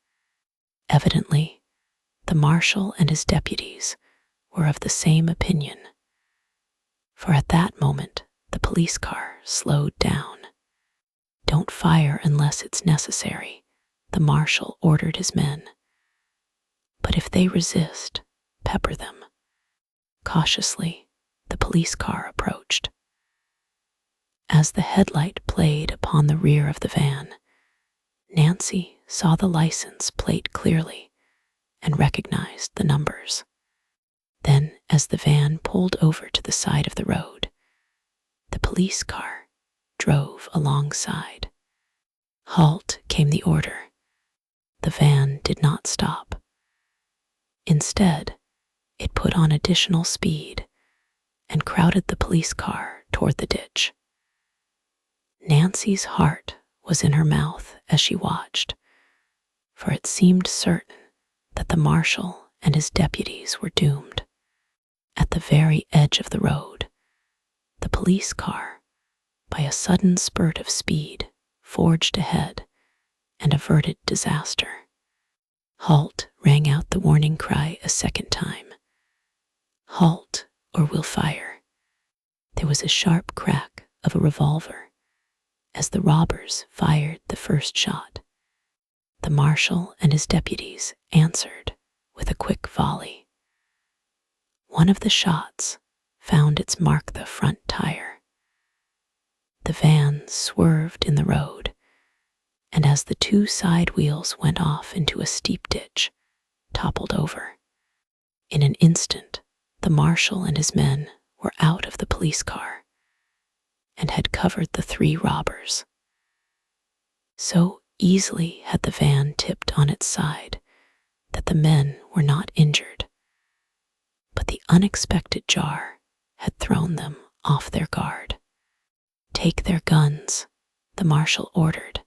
Evidently, the marshal and his deputies were of the same opinion, for at that moment the police car slowed down. "Don't fire unless it's necessary," the marshal ordered his men. "But if they resist, pepper them." Cautiously, the police car approached. As the headlight played upon the rear of the van, Nancy saw the license plate clearly and recognized the numbers. Then, as the van pulled over to the side of the road, the police car drove alongside. "Halt," came the order. The van did not stop. Instead, it put on additional speed and crowded the police car toward the ditch. Nancy's heart was in her mouth as she watched, for it seemed certain that the marshal and his deputies were doomed. At the very edge of the road, the police car, by a sudden spurt of speed, forged ahead and averted disaster. "Halt," rang out the warning cry a second time. "Halt, or we'll fire." There was a sharp crack of a revolver as the robbers fired the first shot. The marshal and his deputies answered with a quick volley. One of the shots found its mark the front tire. The van swerved in the road, and as the two side wheels went off into a steep ditch, toppled over. In an instant, the marshal and his men were out of the police car and had covered the three robbers. So easily had the van tipped on its side that the men were not injured, but the unexpected jar had thrown them off their guard. "Take their guns," the marshal ordered.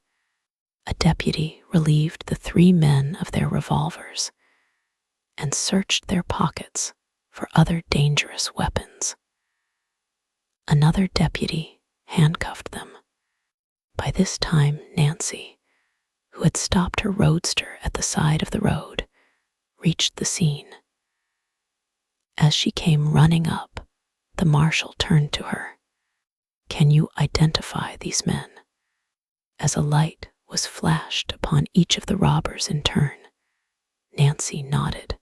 A deputy relieved the three men of their revolvers and searched their pockets for other dangerous weapons. Another deputy handcuffed them. By this time, Nancy, who had stopped her roadster at the side of the road, reached the scene. As she came running up, the marshal turned to her. "Can you identify these men?" As a light was flashed upon each of the robbers in turn, Nancy nodded.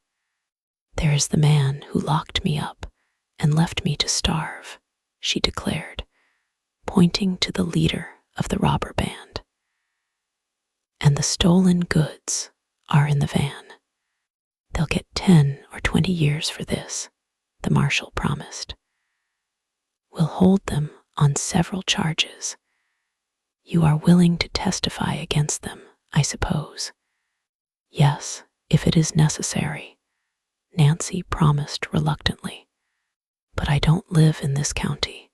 "There is the man who locked me up and left me to starve," she declared, pointing to the leader of the robber band. "And the stolen goods are in the van. They'll get 10 or 20 years for this," the marshal promised. "We'll hold them on several charges. You are willing to testify against them, I suppose?" "Yes, if it is necessary," Nancy promised reluctantly. "But I don't live in this county,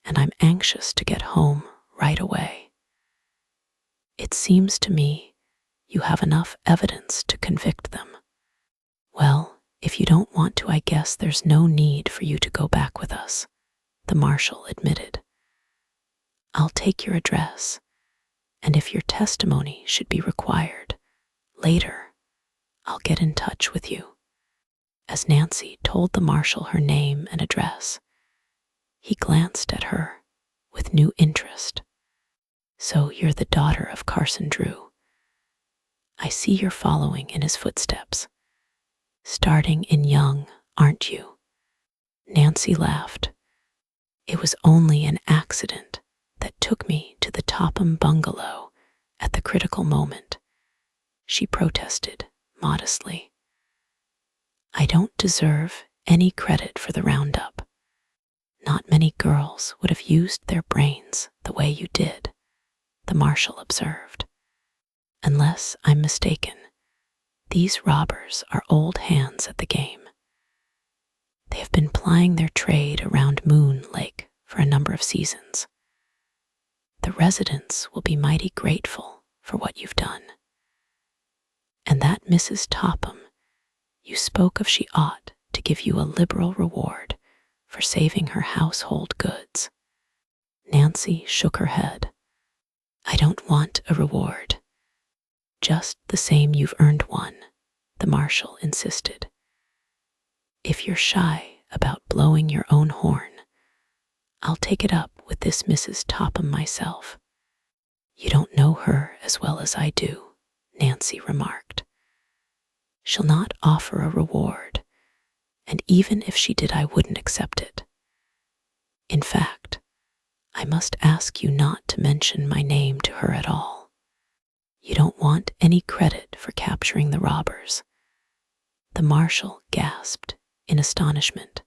and I'm anxious to get home right away." "It seems to me you have enough evidence to convict them." "Well, if you don't want to, I guess there's no need for you to go back with us," the marshal admitted. "I'll take your address, and if your testimony should be required later, I'll get in touch with you." As Nancy told the marshal her name and address, he glanced at her with new interest. "So you're the daughter of Carson Drew. I see you're following in his footsteps. Starting in young, aren't you?" Nancy laughed. "It was only an accident that took me to the Topham bungalow at the critical moment," she protested modestly. "I don't deserve any credit for the roundup. Not many girls would have used their brains the way you did," the marshal observed. "Unless I'm mistaken, these robbers are old hands at the game. They have been plying their trade around Moon Lake for a number of seasons. The residents will be mighty grateful for what you've done. And that Mrs. Topham you spoke of, she ought to give you a liberal reward for saving her household goods." Nancy shook her head. "I don't want a reward. Just the same you've earned one," the marshal insisted. "If you're shy about blowing your own horn, I'll take it up with this Mrs. Topham myself." "You don't know her as well as I do," Nancy remarked. "She'll not offer a reward, and even if she did, I wouldn't accept it. In fact, I must ask you not to mention my name to her at all. You don't want any credit for capturing the robbers." The marshal gasped in astonishment.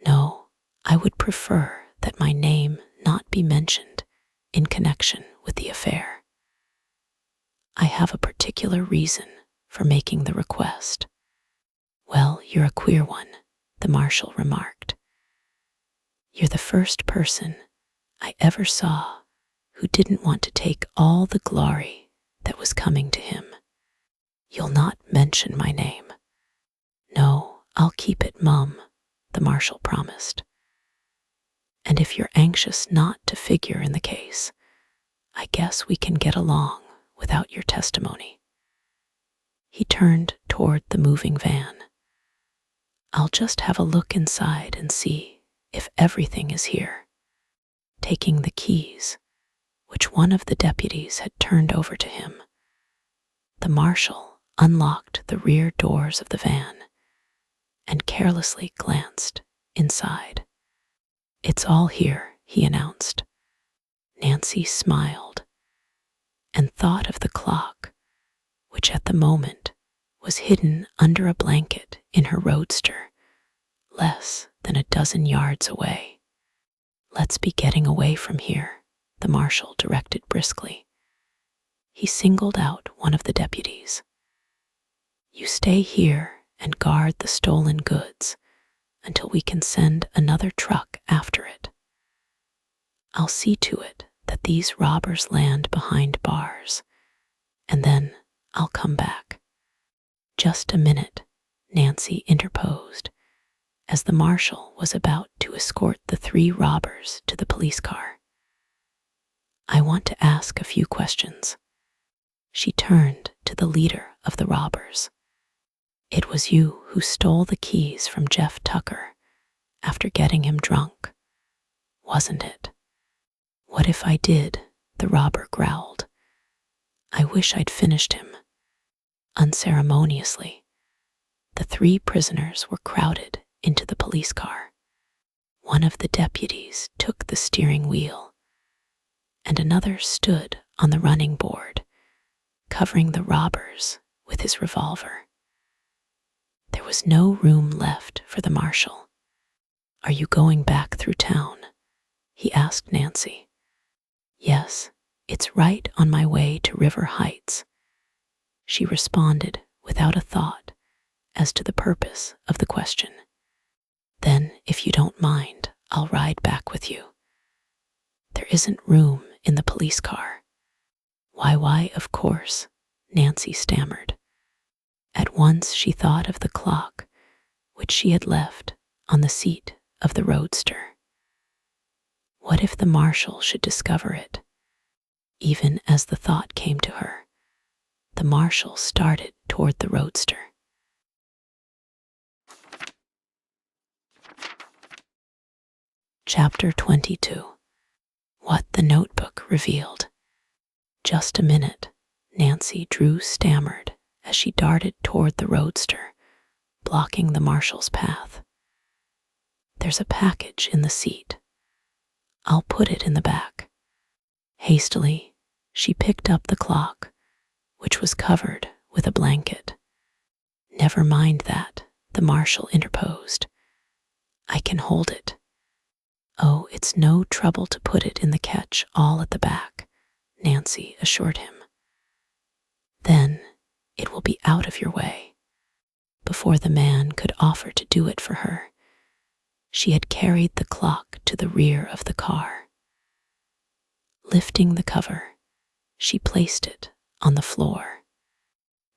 "No, I would prefer that my name not be mentioned in connection with the affair. I have a particular reason for making the request." "Well, you're a queer one," the marshal remarked. "You're the first person I ever saw who didn't want to take all the glory that was coming to him. You'll not mention my name." "No, I'll keep it mum," the marshal promised. "And if you're anxious not to figure in the case, I guess we can get along without your testimony." He turned toward the moving van. "I'll just have a look inside and see if everything is here." Taking the keys, which one of the deputies had turned over to him, the marshal unlocked the rear doors of the van and carelessly glanced inside. "It's all here," he announced. Nancy smiled and thought of the clock, which at the moment was hidden under a blanket in her roadster, less than a dozen yards away. "Let's be getting away from here," the marshal directed briskly. He singled out one of the deputies. "You stay here and guard the stolen goods until we can send another truck after it. I'll see to it that these robbers land behind bars, and then I'll come back." "Just a minute," Nancy interposed, as the marshal was about to escort the 3 robbers to the police car. "I want to ask a few questions." She turned to the leader of the robbers. "It was you who stole the keys from Jeff Tucker after getting him drunk, wasn't it?" "What if I did?" the robber growled. "I wish I'd finished him." Unceremoniously, the 3 prisoners were crowded into the police car. One of the deputies took the steering wheel, and another stood on the running board, covering the robbers with his revolver. There was no room left for the marshal. "Are you going back through town?" he asked Nancy. "Yes, it's right on my way to River Heights," she responded without a thought as to the purpose of the question. "Then, if you don't mind, I'll ride back with you." "There isn't room in the police car." Why, of course," Nancy stammered. At once she thought of the clock, which she had left on the seat of the roadster. What if the marshal should discover it? Even as the thought came to her, the marshal started toward the roadster. Chapter 22. What the Notebook Revealed. "Just a minute," Nancy Drew stammered as she darted toward the roadster, blocking the marshal's path. "There's a package in the seat. I'll put it in the back." Hastily, she picked up the clock, which was covered with a blanket. "Never mind that," the marshal interposed. "I can hold it." "Oh, it's no trouble to put it in the catch all at the back," Nancy assured him. "Then it will be out of your way." Before the man could offer to do it for her, she had carried the clock to the rear of the car. Lifting the cover, she placed it on the floor.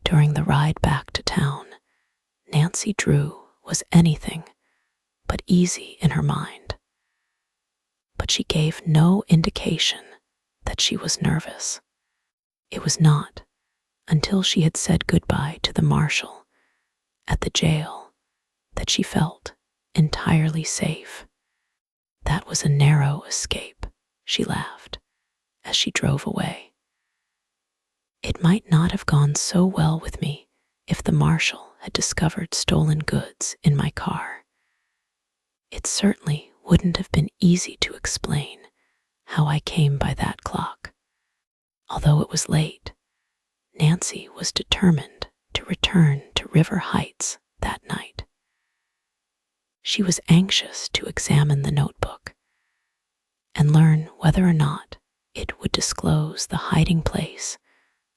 During the ride back to town, Nancy Drew was anything but easy in her mind. But she gave no indication that she was nervous. It was not until she had said goodbye to the marshal at the jail that she felt entirely safe. That was a narrow escape, she laughed as she drove away. It might not have gone so well with me if the marshal had discovered stolen goods in my car. It certainly wouldn't have been easy to explain how I came by that clock. Although it was late, Nancy was determined to return to River Heights that night. She was anxious to examine the notebook and learn whether or not it would disclose the hiding place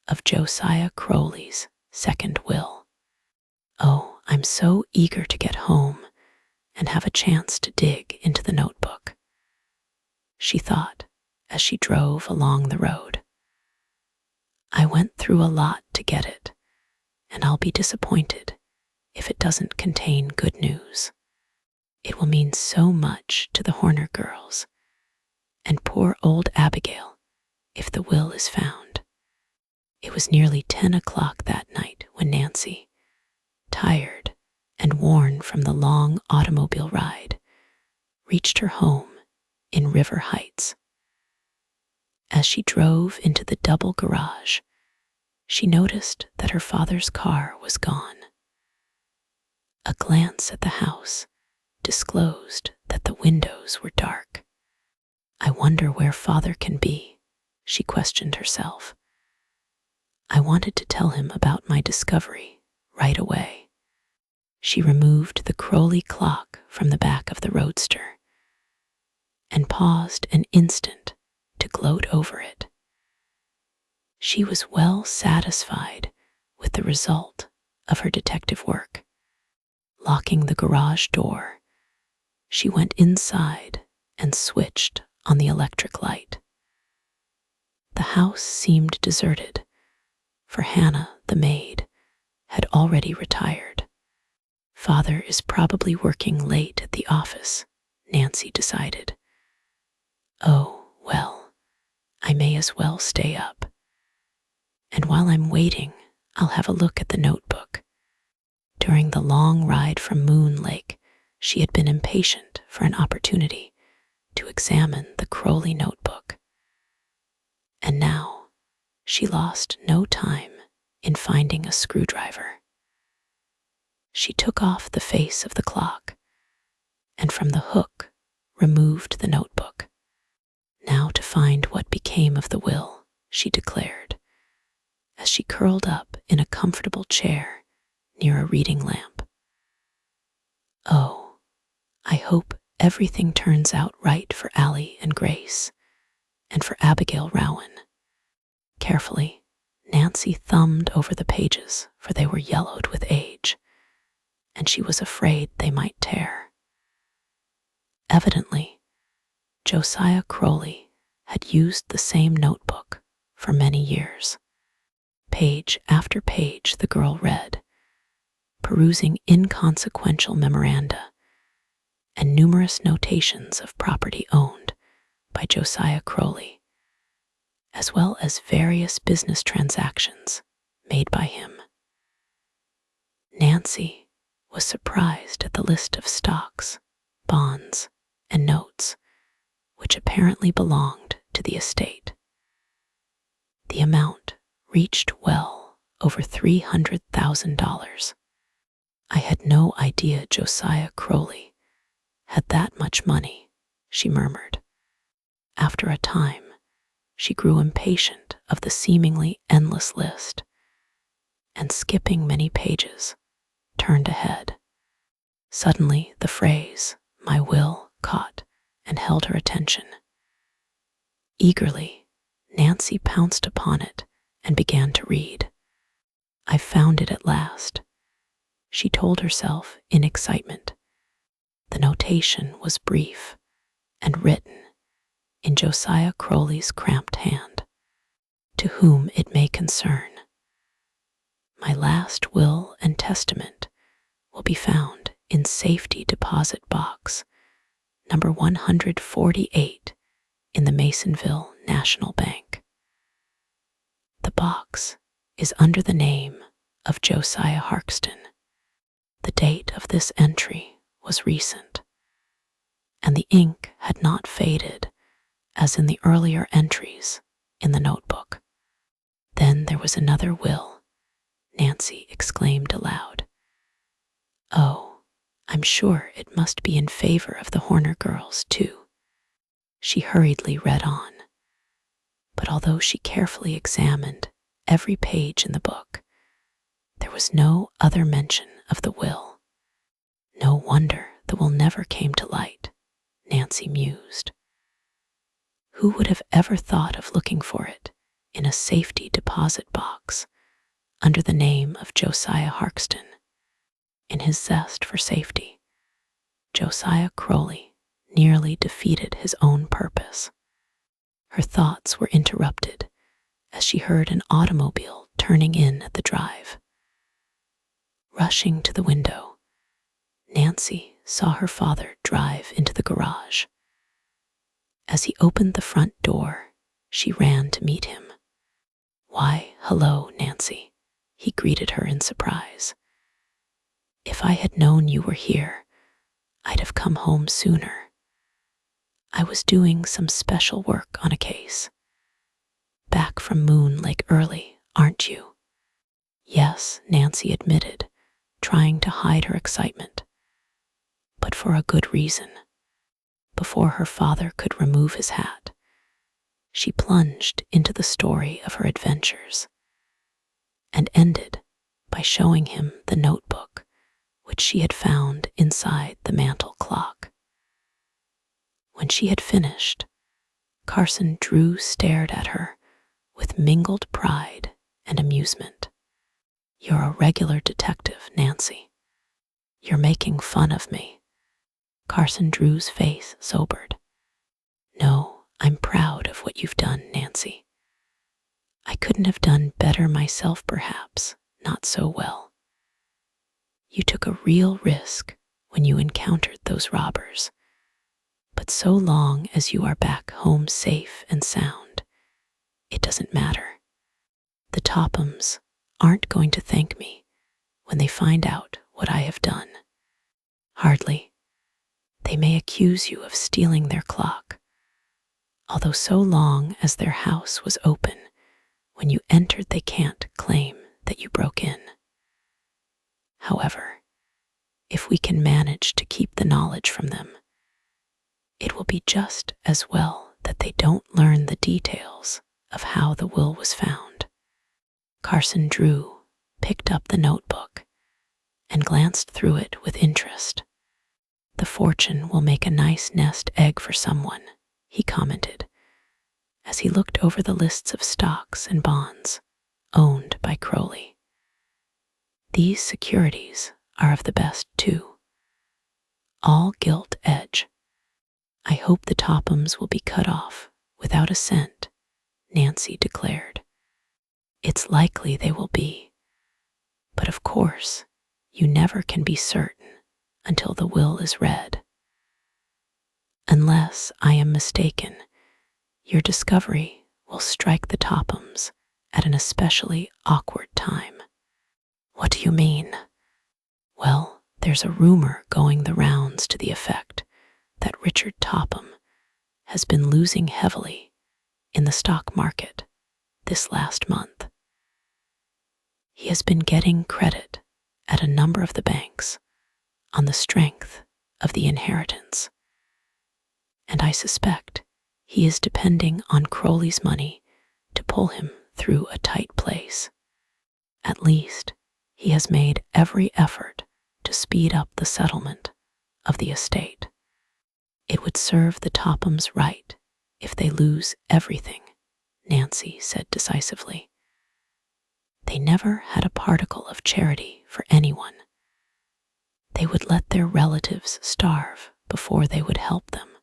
of Josiah Crowley's second will. Oh, I'm so eager to get home and have a chance to dig into the notebook, she thought as she drove along the road. I went through a lot to get it, and I'll be disappointed if it doesn't contain good news. It will mean so much to the Horner girls and poor old Abigail if the will is found. It was nearly 10 o'clock that night when Nancy, tired and worn from the long automobile ride, reached her home in River Heights. As she drove into the double garage, she noticed that her father's car was gone. A glance at the house disclosed that the windows were dark. I wonder where Father can be, she questioned herself. I wanted to tell him about my discovery right away. She removed the Crowley clock from the back of the roadster and paused an instant to gloat over it. She was well satisfied with the result of her detective work. Locking the garage door, she went inside and switched on the electric light. The house seemed deserted, for Hannah, the maid, had already retired. Father is probably working late at the office, Nancy decided. Oh, well, I may as well stay up. And while I'm waiting, I'll have a look at the notebook. During the long ride from Moon Lake, she had been impatient for an opportunity to examine the Crowley notebook. And now she lost no time in finding a screwdriver. She took off the face of the clock and from the hook removed the notebook. Now to find what became of the will, she declared, as she curled up in a comfortable chair near a reading lamp. Oh, I hope everything turns out right for Allie and Grace, and for Abigail Rowan. Carefully, Nancy thumbed over the pages, for they were yellowed with age, and she was afraid they might tear. Evidently, Josiah Crowley had used the same notebook for many years. Page after page the girl read, perusing inconsequential memoranda and numerous notations of property owned by Josiah Crowley, as well as various business transactions made by him. Nancy was surprised at the list of stocks, bonds, and notes, which apparently belonged to the estate. The amount reached well over $300,000. I had no idea Josiah Crowley had that much money, she murmured. After a time, she grew impatient of the seemingly endless list, and skipping many pages, turned ahead. Suddenly, the phrase, "my will," caught and held her attention. Eagerly, Nancy pounced upon it and began to read. I found it at last, she told herself in excitement. The notation was brief and written in Josiah Crowley's cramped hand. To whom it may concern. My last will and testament will be found in safety deposit box number 148 in the Masonville National Bank. The box is under the name of Josiah Harkston. The date of this entry was recent, and the ink had not faded as in the earlier entries in the notebook. Then there was another will, Nancy exclaimed aloud. Oh, I'm sure it must be in favor of the Horner girls, too. She hurriedly read on. But although she carefully examined every page in the book, there was no other mention of the will. No wonder the will never came to light, Nancy mused. Who would have ever thought of looking for it in a safety deposit box under the name of Josiah Harkston? In his zest for safety, Josiah Crowley nearly defeated his own purpose. Her thoughts were interrupted as she heard an automobile turning in at the drive. Rushing to the window, Nancy saw her father drive into the garage. As he opened the front door, she ran to meet him. "Why, hello, Nancy," he greeted her in surprise. "If I had known you were here, I'd have come home sooner. I was doing some special work on a case. Back from Moon Lake early, aren't you?" "Yes," Nancy admitted, trying to hide her excitement. But for a good reason. Before her father could remove his hat, she plunged into the story of her adventures and ended by showing him the notebook which she had found inside the mantel clock. When she had finished, Carson Drew stared at her with mingled pride and amusement. "You're a regular detective, Nancy. You're making fun of me." Carson Drew's face sobered. "No, I'm proud of what you've done, Nancy. I couldn't have done better myself, perhaps, not so well. You took a real risk when you encountered those robbers, but so long as you are back home safe and sound, it doesn't matter. The Tophams aren't going to thank me when they find out what I have done. Hardly. They may accuse you of stealing their clock, although so long as their house was open when you entered, they can't claim that you broke in. However, if we can manage to keep the knowledge from them, it will be just as well that they don't learn the details of how the will was found." Carson Drew picked up the notebook and glanced through it with interest. "The fortune will make a nice nest egg for someone," he commented, as he looked over the lists of stocks and bonds owned by Crowley. "These securities are of the best, too. All gilt edge. I hope the Tophams will be cut off without a cent," Nancy declared. "It's likely they will be, but of course, you never can be certain until the will is read. Unless I am mistaken, your discovery will strike the Tophams at an especially awkward time." "What do you mean?" "Well, there's a rumor going the rounds to the effect that Richard Topham has been losing heavily in the stock market this last month. He has been getting credit at a number of the banks on the strength of the inheritance, and I suspect he is depending on Crowley's money to pull him through a tight place. At least, he has made every effort to speed up the settlement of the estate. It would serve the Tophams right if they lose everything," Nancy said decisively. "They never had a particle of charity for anyone. They would let their relatives starve before they would help them."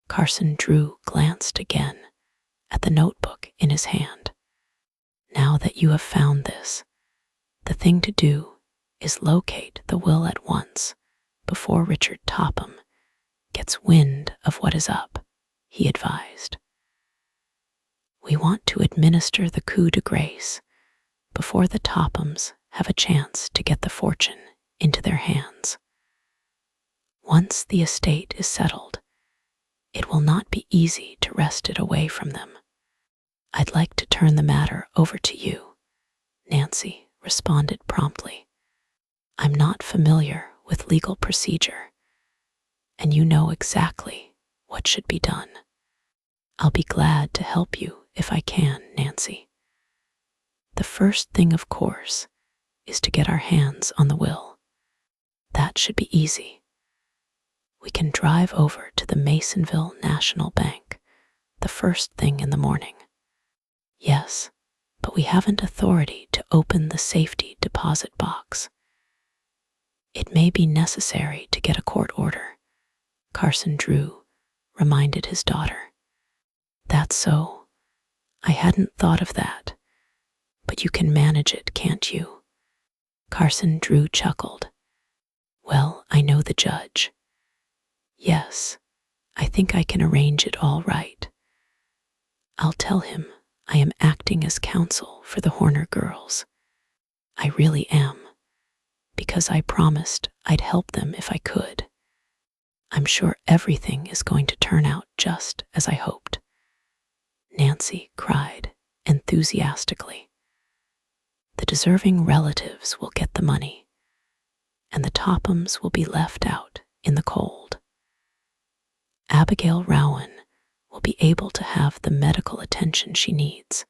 Carson Drew glanced again at the notebook in his hand. "Now that you have found this, the thing to do is locate the will at once before Richard Topham gets wind of what is up," he advised. "We want to administer the coup de grace before the Tophams have a chance to get the fortune into their hands. Once the estate is settled, it will not be easy to wrest it away from them." "I'd like to turn the matter over to you," Nancy responded promptly. "I'm not familiar with legal procedure, and you know exactly what should be done." I'll be glad to help you if I can, Nancy. The first thing, of course, is to get our hands on the will. That should be easy. We can drive over to the Masonville National Bank the first thing in the morning. Yes, but we haven't authority to open the safety deposit box. It may be necessary to get a court order, Carson Drew reminded his daughter. That's so. I hadn't thought of that. But you can manage it, can't you? Carson Drew chuckled. Well, I know the judge. Yes, I think I can arrange it all right. I'll tell him I am acting as counsel for the Horner girls. I really am, because I promised I'd help them if I could. I'm sure everything is going to turn out just as I hoped. Nancy cried enthusiastically. The deserving relatives will get the money, and the Tophams will be left out in the cold. Abigail Rowan will be able to have the medical attention she needs,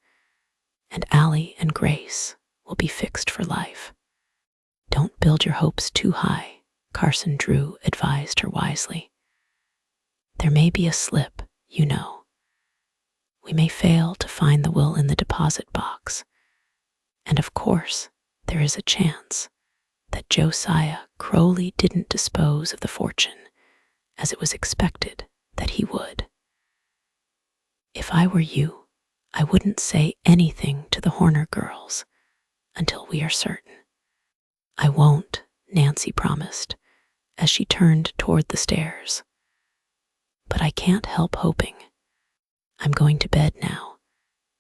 and Allie and Grace will be fixed for life. Don't build your hopes too high, Carson Drew advised her wisely. There may be a slip, you know. We may fail to find the will in the deposit box, and of course, there is a chance that Josiah Crowley didn't dispose of the fortune as it was expected that he would. If I were you, I wouldn't say anything to the Horner girls until we are certain. I won't, Nancy promised, as she turned toward the stairs. But I can't help hoping. I'm going to bed now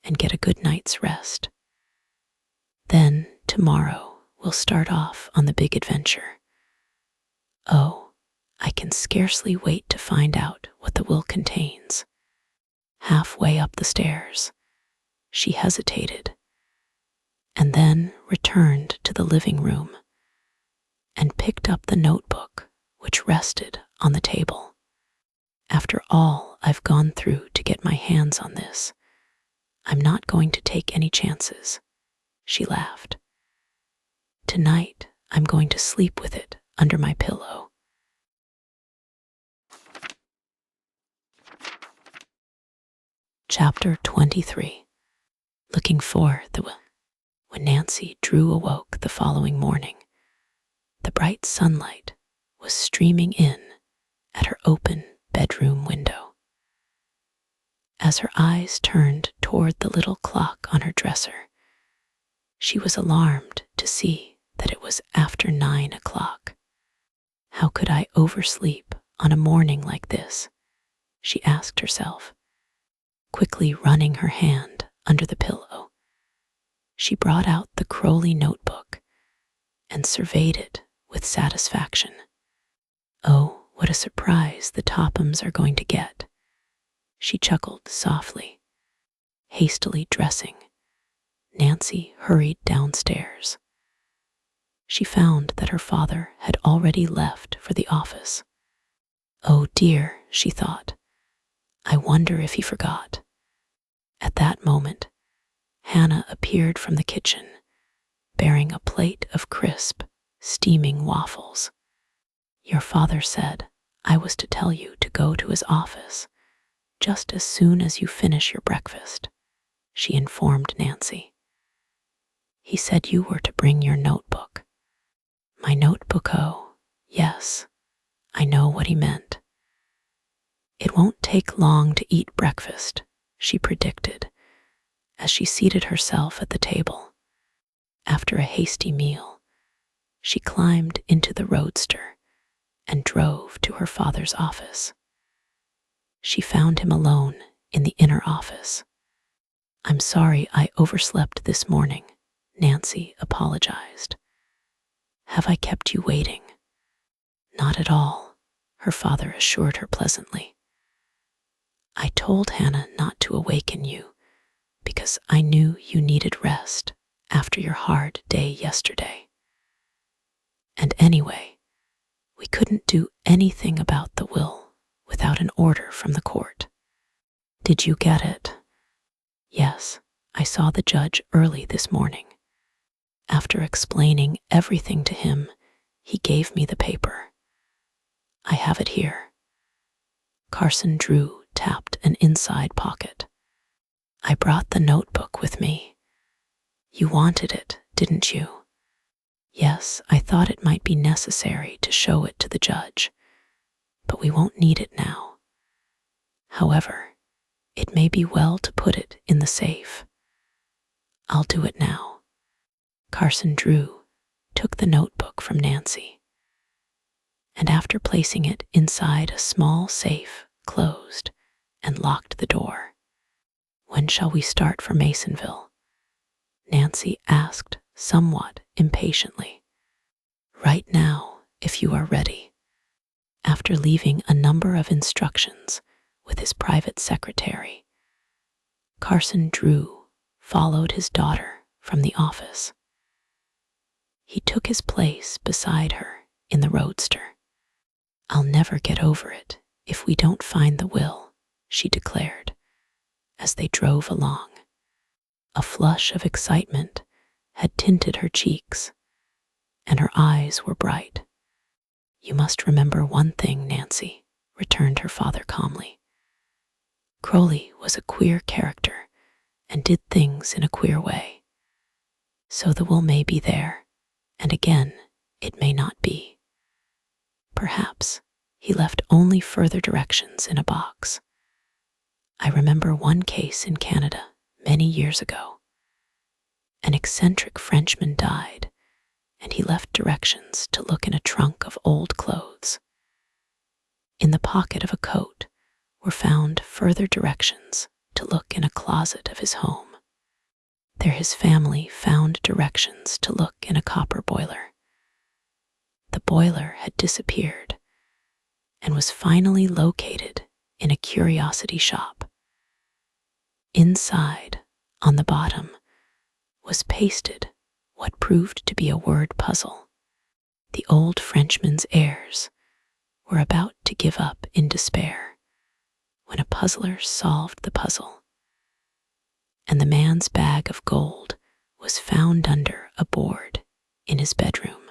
and get a good night's rest. Then, tomorrow, we'll start off on the big adventure. Oh, I can scarcely wait to find out what the will contains. Halfway up the stairs, she hesitated, and then returned to the living room and picked up the notebook which rested on the table. After all I've gone through to get my hands on this, I'm not going to take any chances, she laughed. Tonight, I'm going to sleep with it under my pillow. Chapter 23. Looking for the will. When Nancy Drew awoke the following morning, the bright sunlight was streaming in at her open bedroom window. As her eyes turned toward the little clock on her dresser, she was alarmed to see that it was after 9 o'clock. How could I oversleep on a morning like this? She asked herself. Quickly running her hand under the pillow, she brought out the Crowley notebook and surveyed it with satisfaction. Oh, what a surprise the Tophams are going to get, she chuckled softly. Hastily dressing, Nancy hurried downstairs. She found that her father had already left for the office. Oh dear, she thought. I wonder if he forgot. At that moment, Hannah appeared from the kitchen, bearing a plate of crisp, steaming waffles. Your father said I was to tell you to go to his office just as soon as you finish your breakfast, she informed Nancy. He said you were to bring your notebook. My notebook, oh, yes, I know what he meant. It won't take long to eat breakfast, she predicted, as she seated herself at the table. After a hasty meal, she climbed into the roadster and drove to her father's office. She found him alone in the inner office. I'm sorry I overslept this morning, Nancy apologized. Have I kept you waiting? Not at all, her father assured her pleasantly. I told Hannah not to awaken you because I knew you needed rest after your hard day yesterday. And anyway, we couldn't do anything about the will without an order from the court. Did you get it? Yes, I saw the judge early this morning. After explaining everything to him, he gave me the paper. I have it here. Carson Drew tapped an inside pocket. I brought the notebook with me. You wanted it, didn't you? Yes, I thought it might be necessary to show it to the judge, but we won't need it now. However, it may be well to put it in the safe. I'll do it now. Carson Drew took the notebook from Nancy, and after placing it inside a small safe, closed and locked the door. When shall we start for Masonville? Nancy asked somewhat impatiently. Right now, if you are ready. After leaving a number of instructions with his private secretary, Carson Drew followed his daughter from the office. He took his place beside her in the roadster. I'll never get over it if we don't find the will, she declared, as they drove along. A flush of excitement had tinted her cheeks, and her eyes were bright. You must remember one thing, Nancy, returned her father calmly. Crowley was a queer character and did things in a queer way. So the will may be there, and again, it may not be. Perhaps he left only further directions in a box. I remember one case in Canada many years ago. An eccentric Frenchman died, and he left directions to look in a trunk of old clothes. In the pocket of a coat were found further directions to look in a closet of his home. There his family found directions to look in a copper boiler. The boiler had disappeared and was finally located in a curiosity shop. Inside, on the bottom, was pasted what proved to be a word puzzle. The old Frenchman's heirs were about to give up in despair when a puzzler solved the puzzle, and the man's bag of gold was found under a board in his bedroom.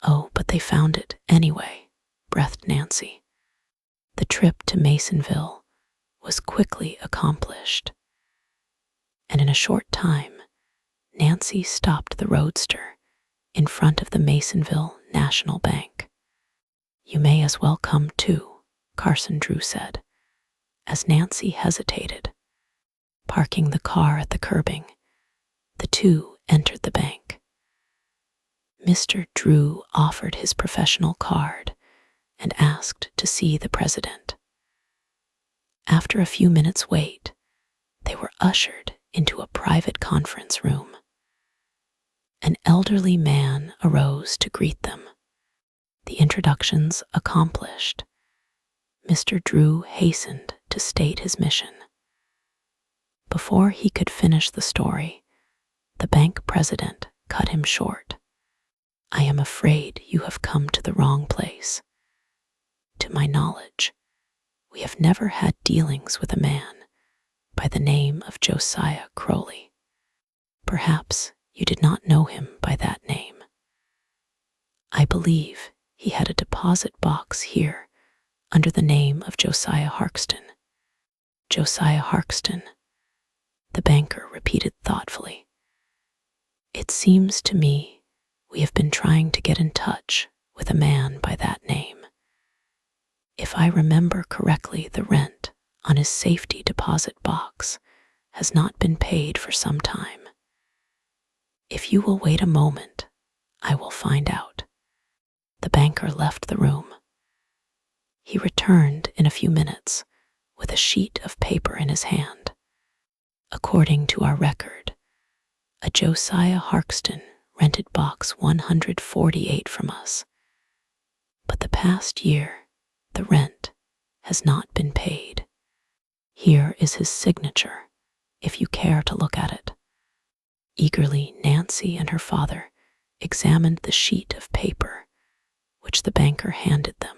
Oh, but they found it anyway, breathed Nancy. The trip to Masonville was quickly accomplished, and in a short time, Nancy stopped the roadster in front of the Masonville National Bank. You may as well come too, Carson Drew said, as Nancy hesitated. Parking the car at the curbing, the two entered the bank. Mr. Drew offered his professional card and asked to see the president. After a few minutes' wait, they were ushered into a private conference room. An elderly man arose to greet them. The introductions accomplished, Mr. Drew hastened to state his mission. Before he could finish the story, the bank president cut him short. I am afraid you have come to the wrong place. To my knowledge, we have never had dealings with a man by the name of Josiah Crowley. Perhaps you did not know him by that name. I believe he had a deposit box here under the name of Josiah Harkston. Josiah Harkston, the banker repeated thoughtfully. It seems to me we have been trying to get in touch with a man by that name. If I remember correctly, the rent on his safety deposit box has not been paid for some time. If you will wait a moment, I will find out. The banker left the room. He returned in a few minutes with a sheet of paper in his hand. According to our record, a Josiah Harkston rented box 148 from us. But the past year, the rent has not been paid. Here is his signature, if you care to look at it. Eagerly, Nancy and her father examined the sheet of paper which the banker handed them.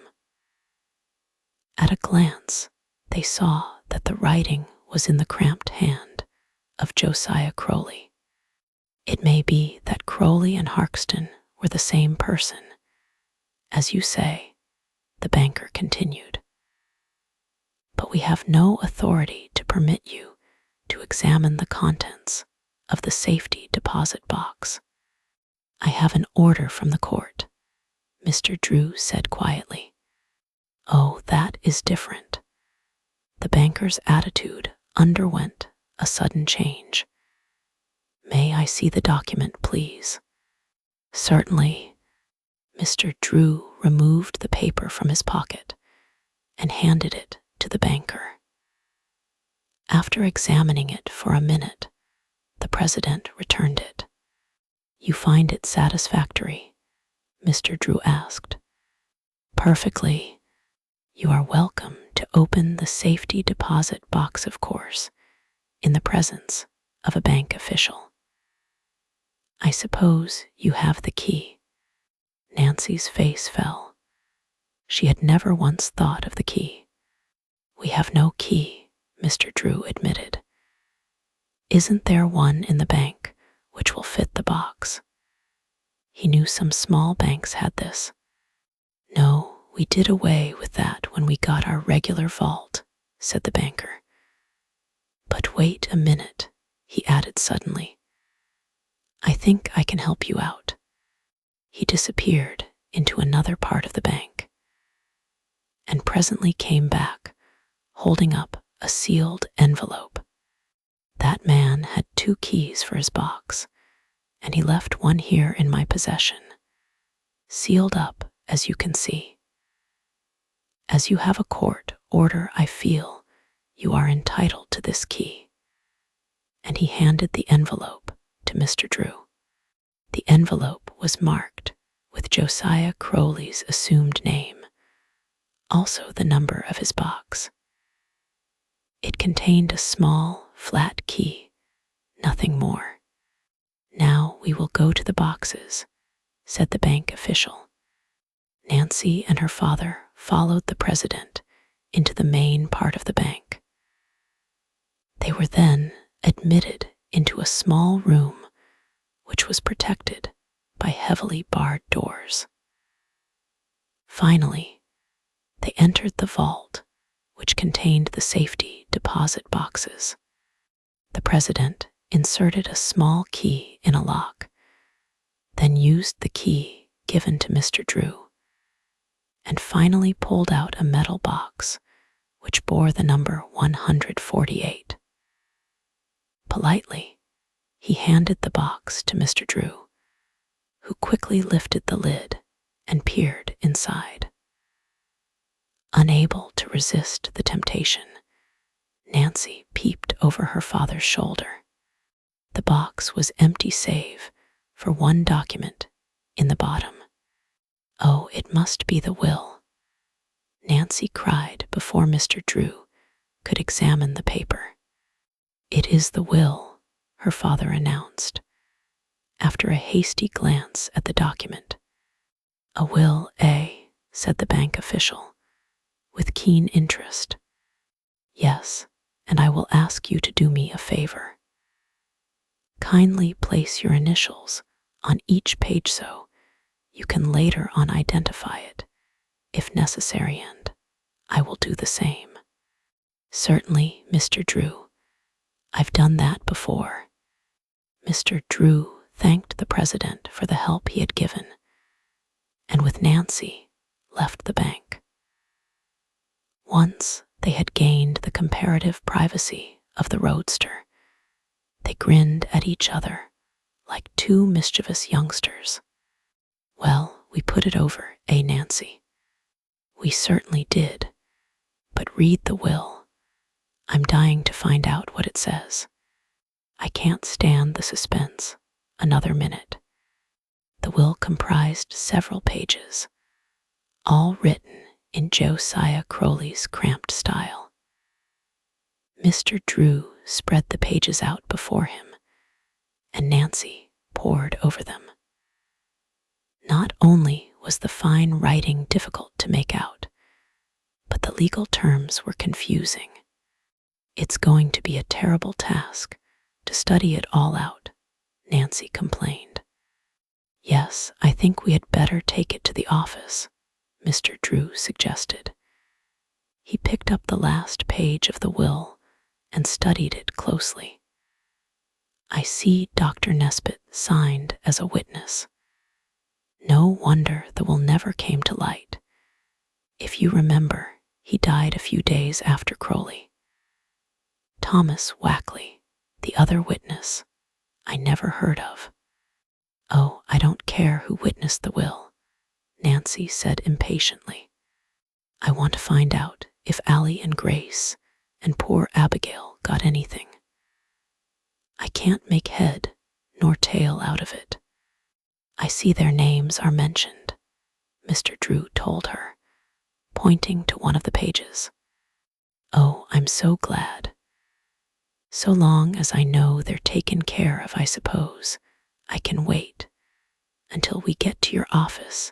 At a glance, they saw that the writing was in the cramped hand of Josiah Crowley. It may be that Crowley and Harkston were the same person. As you say, the banker continued. But we have no authority to permit you to examine the contents of the safety deposit box. I have an order from the court, Mr. Drew said quietly. Oh, that is different. The banker's attitude underwent a sudden change. May I see the document, please? Certainly. Mr. Drew removed the paper from his pocket and handed it to the banker. After examining it for a minute, the president returned it. You find it satisfactory? Mr. Drew asked. Perfectly. You are welcome to open the safety deposit box, of course, in the presence of a bank official. I suppose you have the key. Nancy's face fell. She had never once thought of the key. We have no key, Mr. Drew admitted. Isn't there one in the bank which will fit the box? He knew some small banks had this. No, we did away with that when we got our regular vault, said the banker. But wait a minute, he added suddenly. I think I can help you out. He disappeared into another part of the bank and presently came back, holding up a sealed envelope. That man had 2 keys for his box, and he left one here in my possession, sealed up, as you can see. As you have a court order, I feel you are entitled to this key. And he handed the envelope to Mr. Drew. The envelope was marked with Josiah Crowley's assumed name, also the number of his box. It contained a small, flat key, nothing more. Now we will go to the boxes, said the bank official. Nancy and her father followed the president into the main part of the bank. They were then admitted into a small room which was protected by heavily barred doors. Finally, they entered the vault which contained the safety deposit boxes. The president inserted a small key in a lock, then used the key given to Mr. Drew, and finally pulled out a metal box which bore the number 148. Politely, he handed the box to Mr. Drew, who quickly lifted the lid and peered inside. Unable to resist the temptation, Nancy peeped over her father's shoulder. The box was empty save for one document in the bottom. Oh, it must be the will, Nancy cried before Mr. Drew could examine the paper. It is the will, her father announced, after a hasty glance at the document. A will, said the bank official, with keen interest. Yes, and I will ask you to do me a favor. Kindly place your initials on each page so you can later on identify it, if necessary, and I will do the same. Certainly, Mr. Drew. I've done that before. Mr. Drew thanked the president for the help he had given, and with Nancy left the bank. Once they had gained the comparative privacy of the roadster, they grinned at each other like 2 mischievous youngsters. Well, we put it over, Nancy? We certainly did. But read the will. I'm dying to find out what it says. I can't stand the suspense another minute. The will comprised several pages, all written in Josiah Crowley's cramped style. Mr. Drew spread the pages out before him, and Nancy pored over them. Not only was the fine writing difficult to make out, but the legal terms were confusing. It's going to be a terrible task to study it all out, Nancy complained. Yes, I think we had better take it to the office, Mr. Drew suggested. He picked up the last page of the will and studied it closely. I see Dr. Nesbitt signed as a witness. No wonder the will never came to light. If you remember, he died a few days after Crowley. Thomas Wackley, the other witness, I never heard of. Oh, I don't care who witnessed the will, Nancy said impatiently. I want to find out if Allie and Grace and poor Abigail got anything. I can't make head nor tail out of it. I see their names are mentioned, Mr. Drew told her, pointing to one of the pages. Oh, I'm so glad. So long as I know they're taken care of, I suppose, I can wait until we get to your office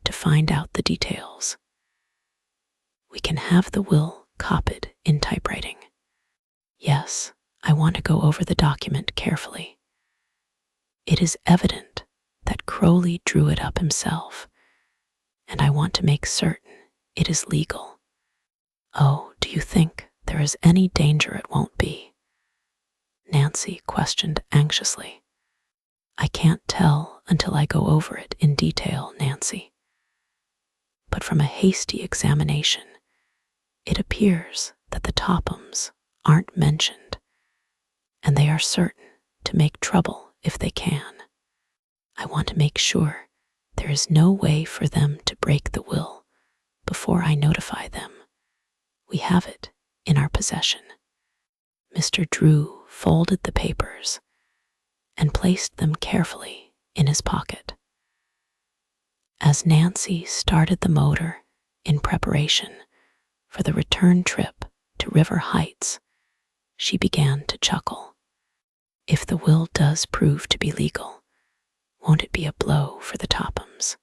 to find out the details. We can have the will copied in typewriting. Yes, I want to go over the document carefully. It is evident that Crowley drew it up himself, and I want to make certain it is legal. Oh, do you think there is any danger it won't be? Nancy questioned anxiously. I can't tell until I go over it in detail, Nancy. But from a hasty examination, it appears that the Tophams aren't mentioned, and they are certain to make trouble if they can. I want to make sure there is no way for them to break the will before I notify them. We have it in our possession. Mr. Drew folded the papers and placed them carefully in his pocket. As Nancy started the motor in preparation for the return trip to River Heights, she began to chuckle. If the will does prove to be legal, won't it be a blow for the Tophams?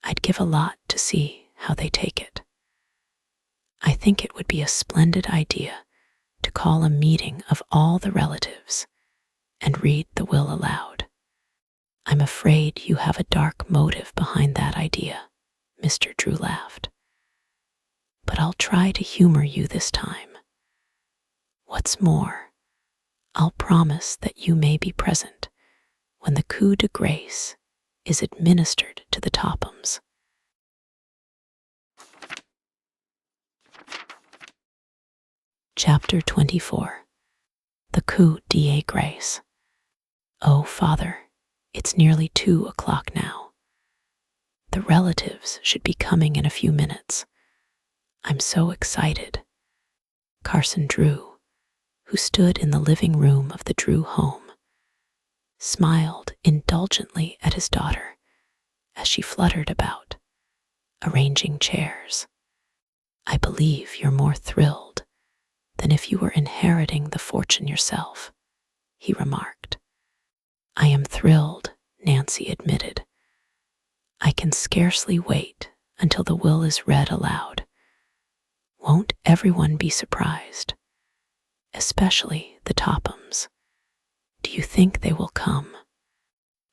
I'd give a lot to see how they take it. I think it would be a splendid idea to call a meeting of all the relatives and read the will aloud. I'm afraid you have a dark motive behind that idea, Mr. Drew laughed. But I'll try to humor you this time. What's more, I'll promise that you may be present when the coup de grace is administered to the Tophams. Chapter 24. The coup de grace. Oh, Father, it's nearly 2:00 now. The relatives should be coming in a few minutes. I'm so excited. Carson Drew, who stood in the living room of the Drew home, smiled indulgently at his daughter as she fluttered about, arranging chairs. I believe you're more thrilled than if you were inheriting the fortune yourself, he remarked. I am thrilled, Nancy admitted. I can scarcely wait until the will is read aloud. Won't everyone be surprised? Especially the Tophams. Do you think they will come?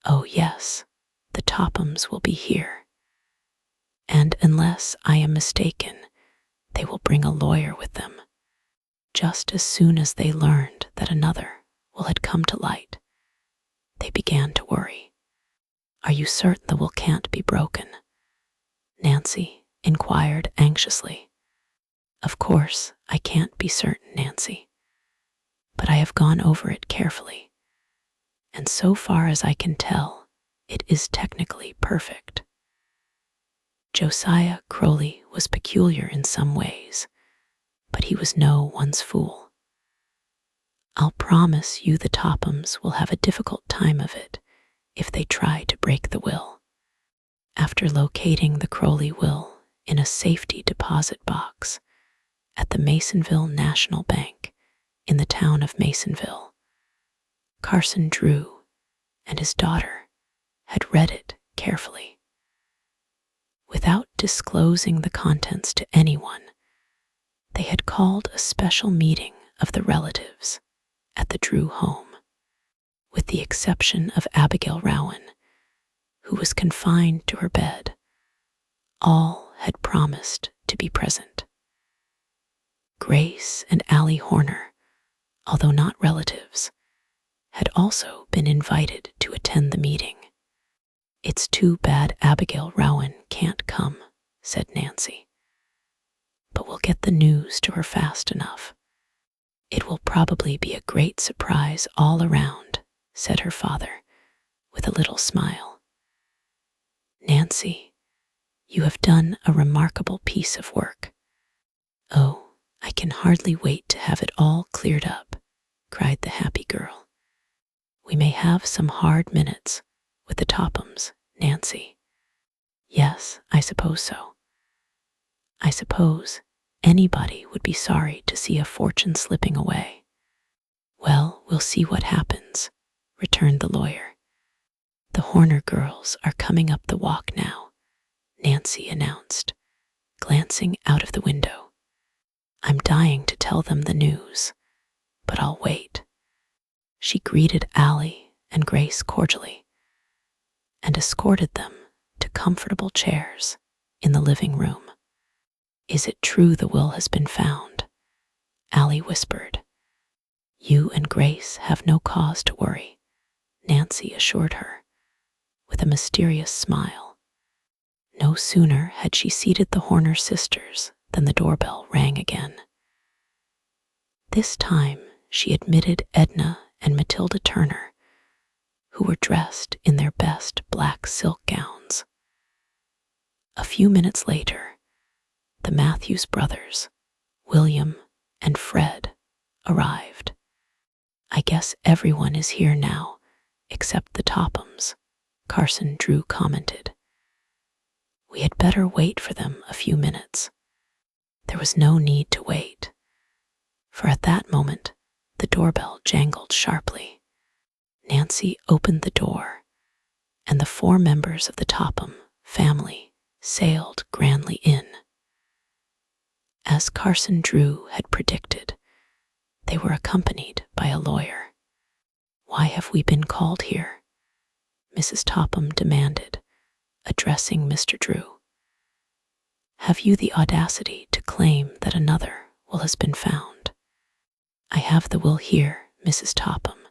Oh yes, the Tophams will be here. And unless I am mistaken, they will bring a lawyer with them. Just as soon as they learned that another will had come to light, they began to worry. Are you certain the will can't be broken? Nancy inquired anxiously. Of course, I can't be certain, Nancy, but I have gone over it carefully, and so far as I can tell, it is technically perfect. Josiah Crowley was peculiar in some ways, but he was no one's fool. I'll promise you the Tophams will have a difficult time of it if they try to break the will. After locating the Crowley will in a safety deposit box at the Masonville National Bank in the town of Masonville, Carson Drew and his daughter had read it carefully. Without disclosing the contents to anyone, They had called a special meeting of the relatives at the Drew home, with the exception of Abigail Rowan, who was confined to her bed. All had promised to be present. Grace and Allie Horner, although not relatives, had also been invited to attend the meeting. "It's too bad Abigail Rowan can't come," said Nancy. "But we'll get the news to her fast enough. It will probably be a great surprise all around," said her father, with a little smile. "Nancy, you have done a remarkable piece of work." "Oh, I can hardly wait to have it all cleared up," cried the happy girl. "We may have some hard minutes with the Tophams, Nancy." "Yes, I suppose so. I suppose anybody would be sorry to see a fortune slipping away." "Well, we'll see what happens," returned the lawyer. "The Horner girls are coming up the walk now," Nancy announced, glancing out of the window. "I'm dying to tell them the news, but I'll wait." She greeted Allie and Grace cordially and escorted them to comfortable chairs in the living room. "Is it true the will has been found?" Allie whispered. "You and Grace have no cause to worry," Nancy assured her, with a mysterious smile. No sooner had she seated the Horner sisters than the doorbell rang again. This time she admitted Edna and Matilda Turner, who were dressed in their best black silk gowns. A few minutes later, the Matthews brothers, William and Fred, arrived. "I guess everyone is here now, except the Tophams," Carson Drew commented. "We had better wait for them a few minutes." There was no need to wait, for at that moment the doorbell jangled sharply. Nancy opened the door, and the 4 members of the Topham family sailed grandly in. As Carson Drew had predicted, they were accompanied by a lawyer. "Why have we been called here?" Mrs. Topham demanded, addressing Mr. Drew. "Have you the audacity to claim that another will has been found?" "I have the will here, Mrs. Topham,"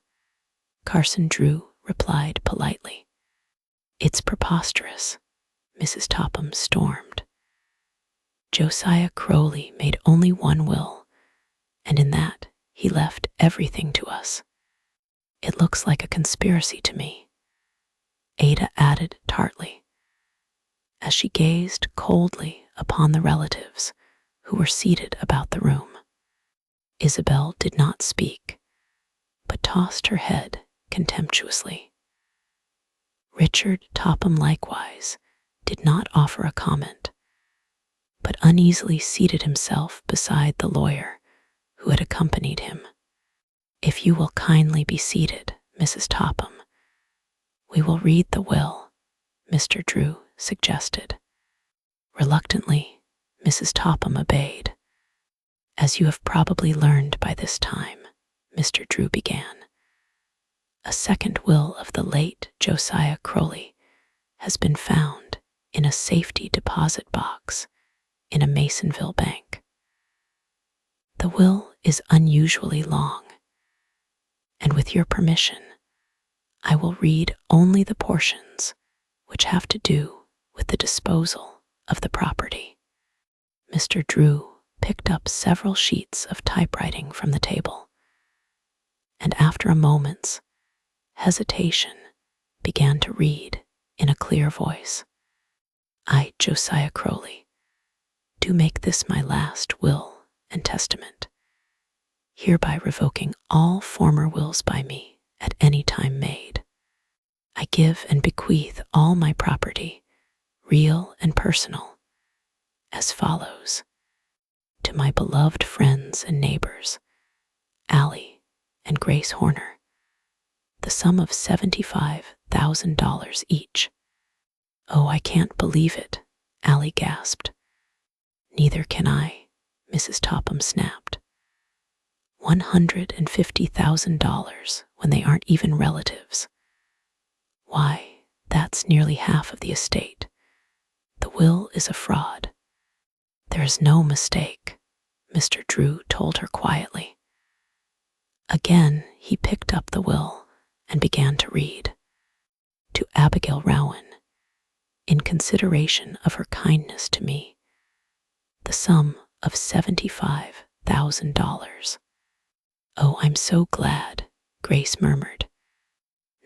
Carson Drew replied politely. "It's preposterous," Mrs. Topham stormed. "Josiah Crowley made only one will, and in that he left everything to us. It looks like a conspiracy to me," Ada added tartly, as she gazed coldly upon the relatives who were seated about the room. Isabel did not speak, but tossed her head contemptuously. Richard Topham likewise did not offer a comment, but uneasily seated himself beside the lawyer who had accompanied him. "If you will kindly be seated, Mrs. Topham, we will read the will," Mr. Drew suggested. Reluctantly, Mrs. Topham obeyed. "As you have probably learned by this time," Mr. Drew began, "a second will of the late Josiah Crowley has been found in a safety deposit box in a Masonville bank. The will is unusually long, and with your permission, I will read only the portions which have to do with the disposal of the property." Mr. Drew picked up several sheets of typewriting from the table, and after a moment's hesitation began to read in a clear voice. "I, Josiah Crowley, do make this my last will and testament, hereby revoking all former wills by me at any time made. I give and bequeath all my property, real and personal, as follows: to my beloved friends and neighbors, Allie and Grace Horner, the sum of $75,000 each." "Oh, I can't believe it," Allie gasped. "Neither can I," Mrs. Topham snapped. $150,000 when they aren't even relatives. Why, that's nearly half of the estate. The will is a fraud. There is no mistake, Mr. Drew told her quietly. Again, he picked up the will and began to read. To Abigail Rowan, in consideration of her kindness to me, the sum of $75,000. Oh, I'm so glad, Grace murmured.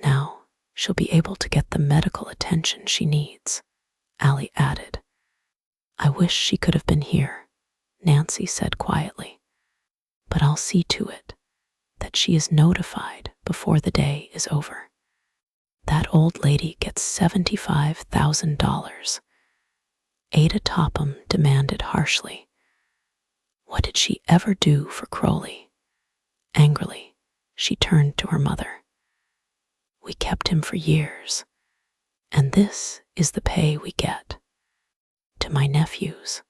Now she'll be able to get the medical attention she needs, Allie added. I wish she could have been here, Nancy said quietly, but I'll see to it that she is notified before the day is over. That old lady gets $75,000. Ada Topham demanded harshly. What did she ever do for Crowley? Angrily, she turned to her mother. We kept him for years, and this is the pay we get. To my nephews,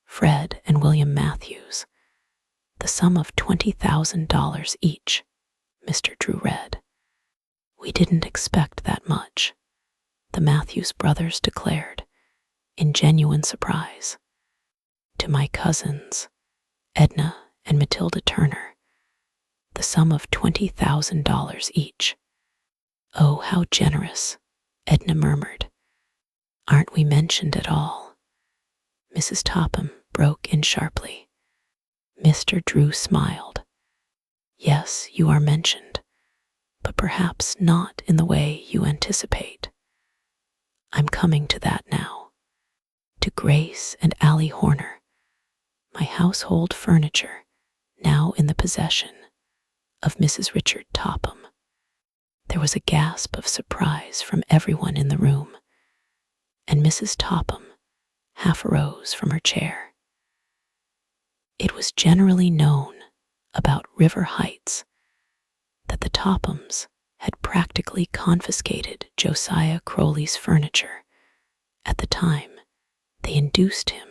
Fred and William Matthews, the sum of $20,000 each, Mr. Drew read. We didn't expect that much, the Matthews brothers declared, in genuine surprise. To my cousins, Edna and Matilda Turner, the sum of $20,000 each. Oh, how generous, Edna murmured. Aren't we mentioned at all? Mrs. Topham broke in sharply. Mr. Drew smiled. Yes, you are mentioned, but perhaps not in the way you anticipate. I'm coming to that now. To Grace and Allie Horner, my household furniture now in the possession of Mrs. Richard Topham. There was a gasp of surprise from everyone in the room, and Mrs. Topham half arose from her chair. It was generally known about River Heights that the Tophams had practically confiscated Josiah Crowley's furniture at the time they induced him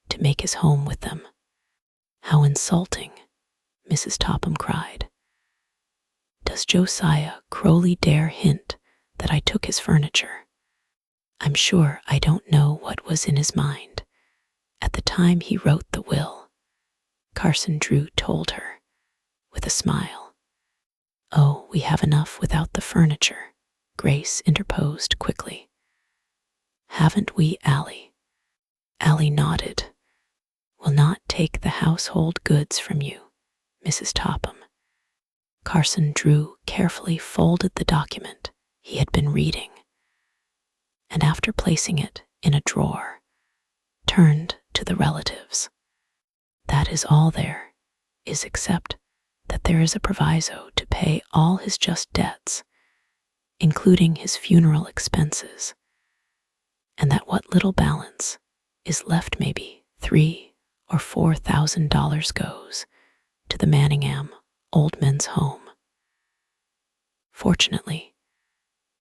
to make his home with them. How insulting, Mrs. Topham cried. Does Josiah Crowley dare hint that I took his furniture? I'm sure I don't know what was in his mind at the time he wrote the will, Carson Drew told her, with a smile. Oh, we have enough without the furniture, Grace interposed quickly. Haven't we, Allie? Allie nodded. We'll not take the household goods from you, Mrs. Topham. Carson Drew carefully folded the document he had been reading, and after placing it in a drawer, turned to the relatives. That is all there is, except that there is a proviso to pay all his just debts, including his funeral expenses, and that what little balance is left, maybe $3,000 or $4,000, goes to the Manningham Old Men's Home. Fortunately,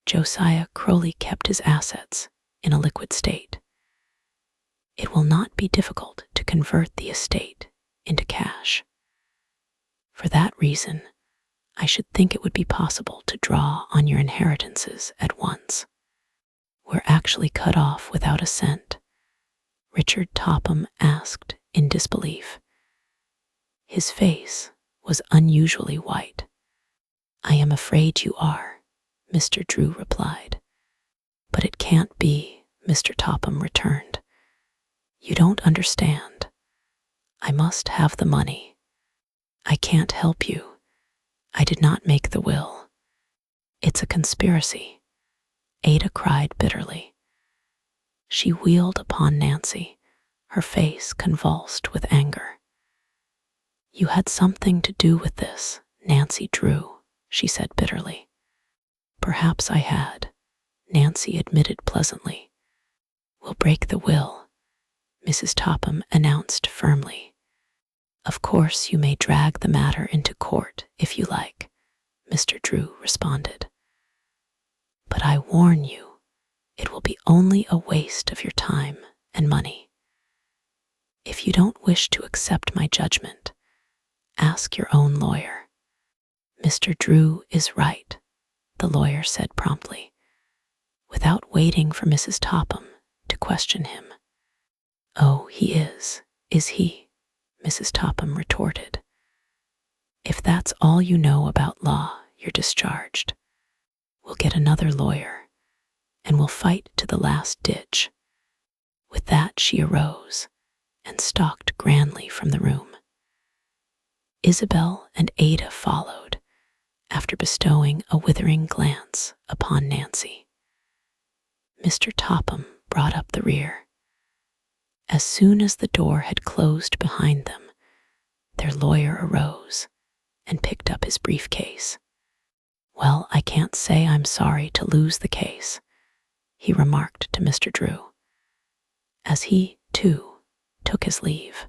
Josiah Crowley kept his assets in a liquid state. It will not be difficult to convert the estate into cash. For that reason, I should think it would be possible to draw on your inheritances at once. We're actually cut off without a cent, Richard Topham asked in disbelief. His face was unusually white. I am afraid you are, Mr. Drew replied. But it can't be, Mr. Topham returned. You don't understand. I must have the money. I can't help you. I did not make the will. It's a conspiracy, Ada cried bitterly. She wheeled upon Nancy, her face convulsed with anger. You had something to do with this, Nancy Drew, she said bitterly. Perhaps I had, Nancy admitted pleasantly. We'll break the will, Mrs. Topham announced firmly. Of course you may drag the matter into court if you like, Mr. Drew responded. But I warn you, it will be only a waste of your time and money. If you don't wish to accept my judgment, ask your own lawyer. Mr. Drew is right, the lawyer said promptly, without waiting for Mrs. Topham to question him. Oh, he is he? Mrs. Topham retorted. If that's all you know about law, you're discharged. We'll get another lawyer, and we'll fight to the last ditch. With that, she arose and stalked grandly from the room. Isabel and Ada followed, after bestowing a withering glance upon Nancy. Mr. Topham brought up the rear. As soon as the door had closed behind them, their lawyer arose and picked up his briefcase. Well, I can't say I'm sorry to lose the case, he remarked to Mr. Drew, as he, too, took his leave.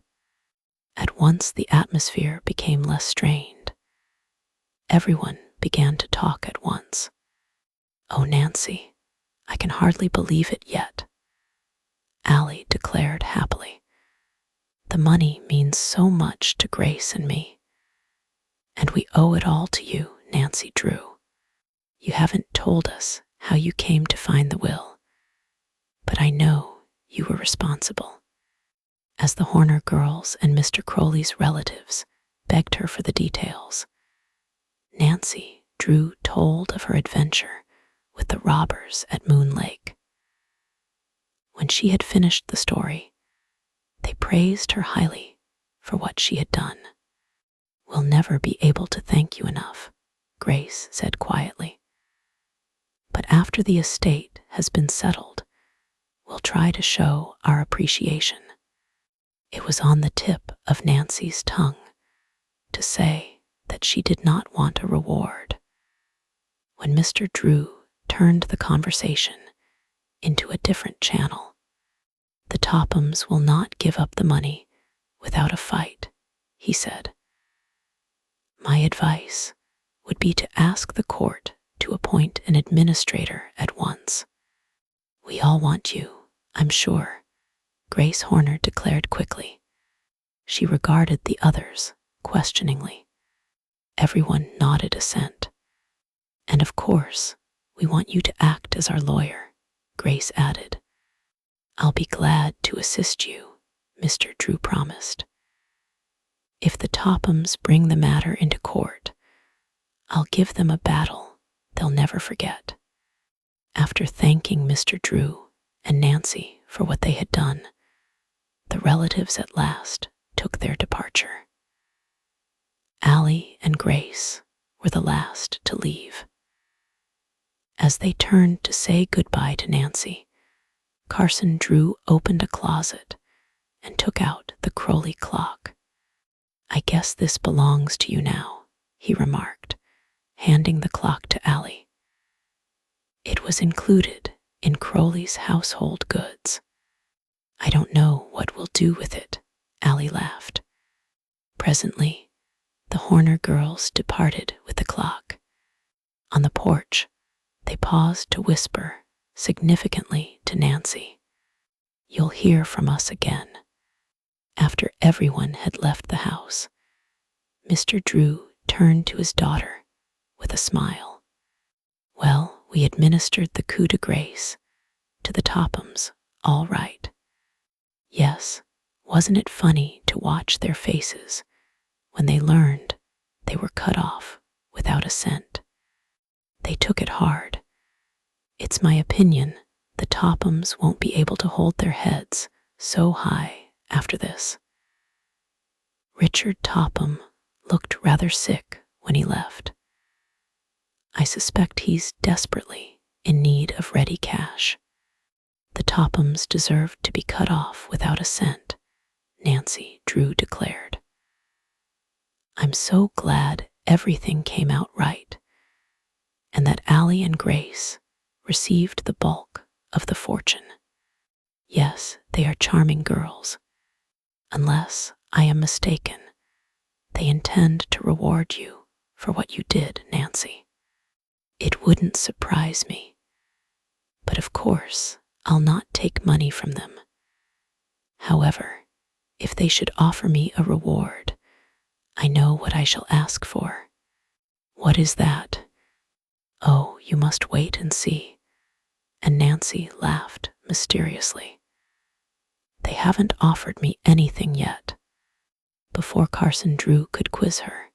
At once the atmosphere became less strained. Everyone began to talk at once. Oh, Nancy, I can hardly believe it yet, Allie declared happily. The money means so much to Grace and me. And we owe it all to you, Nancy Drew. You haven't told us how you came to find the will, but I know you were responsible. As the Horner girls and Mr. Crowley's relatives begged her for the details, Nancy Drew told of her adventure with the robbers at Moon Lake. When she had finished the story, they praised her highly for what she had done. We'll never be able to thank you enough, Grace said quietly. But after the estate has been settled, we'll try to show our appreciation. It was on the tip of Nancy's tongue to say that she did not want a reward, when Mr. Drew turned the conversation into a different channel. The Tophams will not give up the money without a fight, he said. My advice would be to ask the court to appoint an administrator at once. We all want you, I'm sure, Grace Horner declared quickly. She regarded the others questioningly. Everyone nodded assent. And of course, we want you to act as our lawyer, Grace added. I'll be glad to assist you, Mr. Drew promised. If the Tophams bring the matter into court, I'll give them a battle they'll never forget. After thanking Mr. Drew and Nancy for what they had done, the relatives at last took their departure. Allie and Grace were the last to leave. As they turned to say goodbye to Nancy, Carson Drew opened a closet and took out the Crowley clock. I guess this belongs to you now, he remarked, handing the clock to Allie. It was included in Crowley's household goods. I don't know what we'll do with it, Allie laughed. Presently, the Horner girls departed with the clock. On the porch, they paused to whisper significantly to Nancy, You'll hear from us again. After everyone had left the house, Mr. Drew turned to his daughter with a smile. Well, we administered the coup de grace to the Tophams, all right. Yes, wasn't it funny to watch their faces when they learned they were cut off without a cent? They took it hard. It's my opinion the Tophams won't be able to hold their heads so high after this. Richard Topham looked rather sick when he left. I suspect he's desperately in need of ready cash. The Tophams deserved to be cut off without a cent, Nancy Drew declared. I'm so glad everything came out right, and that Allie and Grace received the bulk of the fortune. Yes, they are charming girls. Unless I am mistaken, they intend to reward you for what you did, Nancy. It wouldn't surprise me, but of course I'll not take money from them. However, If they should offer me a reward, I know what I shall ask for. What is that? Oh, you must wait and see. And Nancy laughed mysteriously. They haven't offered me anything yet. Before Carson Drew could quiz her,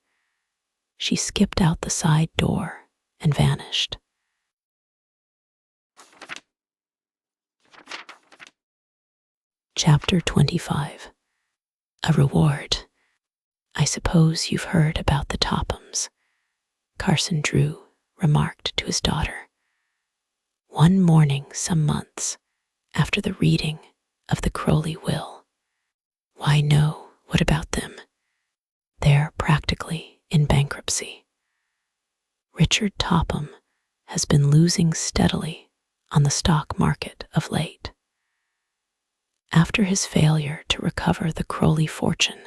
she skipped out the side door and vanished. Chapter 25. A Reward. I suppose you've heard about the Tophams, Carson Drew remarked to his daughter. One morning some months after the reading of the Crowley will. Why no, what about them? They're practically in bankruptcy. Richard Topham has been losing steadily on the stock market of late. After his failure to recover the Crowley fortune,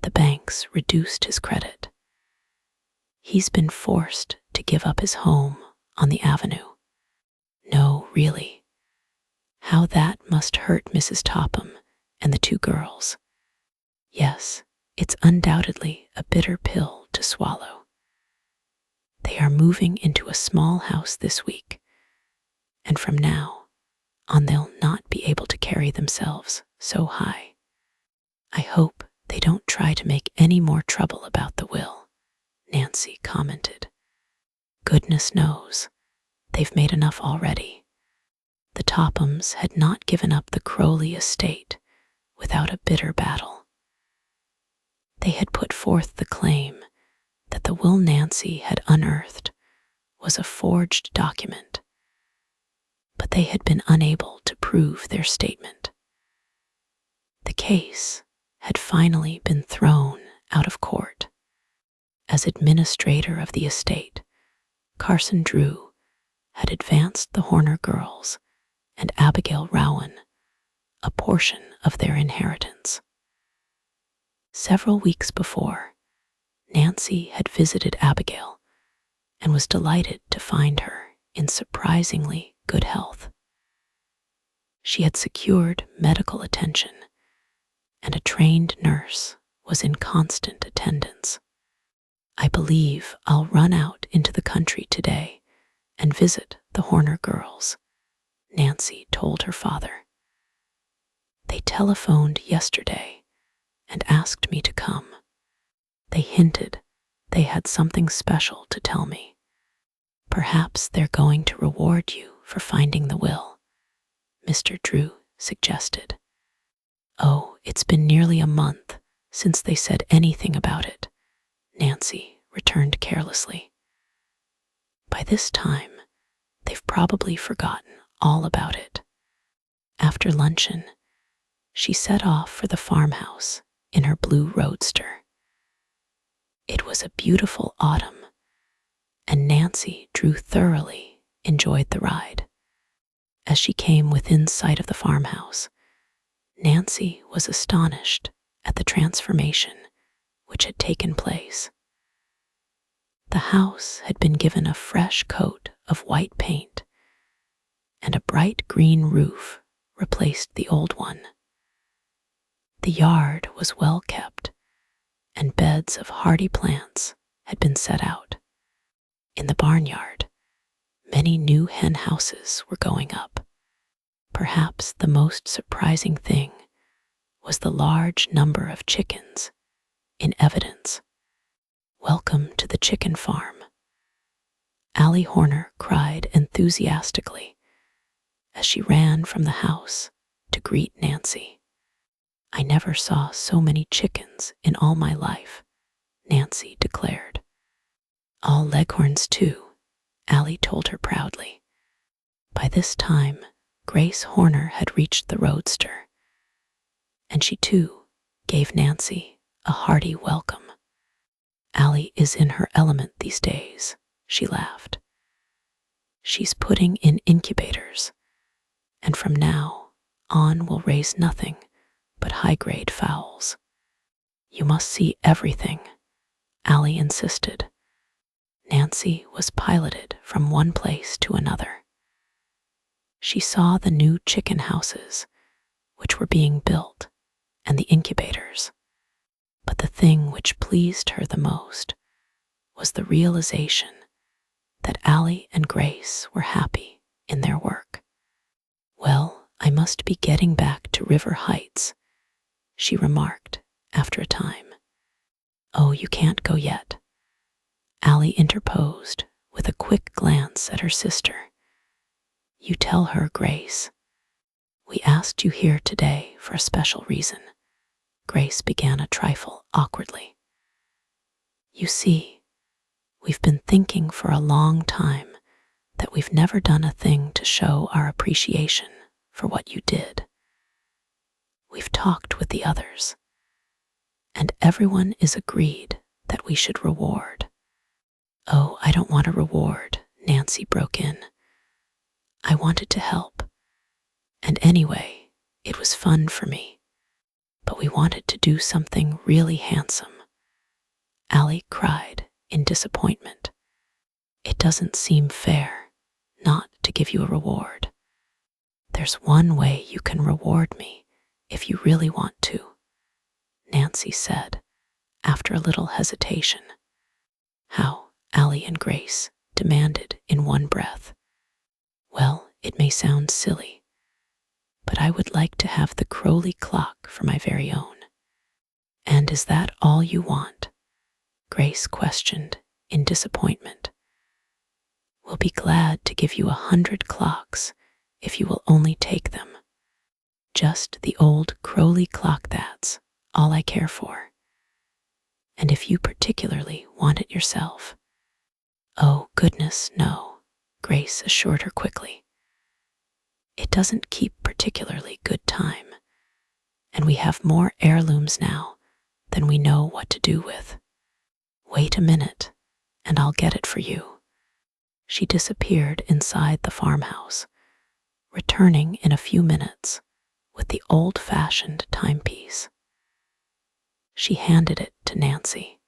the banks reduced his credit. He's been forced to give up his home on the avenue. No, really. How that must hurt Mrs. Topham and the two girls. Yes, it's undoubtedly a bitter pill to swallow. They are moving into a small house this week, and from now on they'll not be able to carry themselves so high. I hope they don't try to make any more trouble about the will, Nancy commented. Goodness knows, they've made enough already. The Tophams had not given up the Crowley estate without a bitter battle. They had put forth the claim that the will Nancy had unearthed was a forged document, but they had been unable to prove their statement. The case had finally been thrown out of court. As administrator of the estate, Carson Drew had advanced the Horner girls and Abigail Rowan a portion of their inheritance. Several weeks before, Nancy had visited Abigail and was delighted to find her in surprisingly good health. She had secured medical attention, and a trained nurse was in constant attendance. I believe I'll run out into the country today and visit the Horner girls, Nancy told her father. They telephoned yesterday and asked me to come. They hinted they had something special to tell me. Perhaps they're going to reward you for finding the will, Mr. Drew suggested. Oh, it's been nearly a month since they said anything about it, Nancy returned carelessly. By this time, they've probably forgotten all about it. After luncheon, she set off for the farmhouse in her blue roadster. It was a beautiful autumn, and Nancy Drew thoroughly enjoyed the ride. As she came within sight of the farmhouse, Nancy was astonished at the transformation which had taken place. The house had been given a fresh coat of white paint, and a bright green roof replaced the old one. The yard was well kept, and beds of hardy plants had been set out. In the barnyard, many new hen houses were going up. Perhaps the most surprising thing was the large number of chickens in evidence. Welcome to the chicken farm, Allie Horner cried enthusiastically as she ran from the house to greet Nancy. I never saw so many chickens in all my life, Nancy declared. All leghorns too, Allie told her proudly. By this time, Grace Horner had reached the roadster, and she too gave Nancy a hearty welcome. Allie is in her element these days, she laughed. She's putting in incubators, and from now on will raise nothing but high-grade fowls. You must see everything, Allie insisted. Nancy was piloted from one place to another. She saw the new chicken houses which were being built and the incubators. But the thing which pleased her the most was the realization that Allie and Grace were happy in their work. "Well, I must be getting back to River Heights," she remarked after a time. "Oh, you can't go yet," Allie interposed with a quick glance at her sister. "You tell her, Grace. We asked you here today for a special reason." Grace began a trifle awkwardly. "You see, we've been thinking for a long time that we've never done a thing to show our appreciation for what you did. We've talked with the others, and everyone is agreed that we should reward." "Oh, I don't want a reward," Nancy broke in. "I wanted to help. And anyway, it was fun for me. But we wanted to do something really handsome." Allie cried in disappointment. "It doesn't seem fair not to give you a reward." "There's one way you can reward me if you really want to," Nancy said after a little hesitation. "How?" Allie and Grace demanded in one breath. "Well, it may sound silly, but I would like to have the Crowley clock for my very own." "And is that all you want?" Grace questioned in disappointment. "We'll be glad to give you 100 clocks if you will only take them. Just the old Crowley clock, that's all I care for. And if you particularly want it yourself—" "Oh, goodness, no," Grace assured her quickly. "It doesn't keep particularly good time, and we have more heirlooms now than we know what to do with. Wait a minute, and I'll get it for you." She disappeared inside the farmhouse, returning in a few minutes with the old-fashioned timepiece. She handed it to Nancy.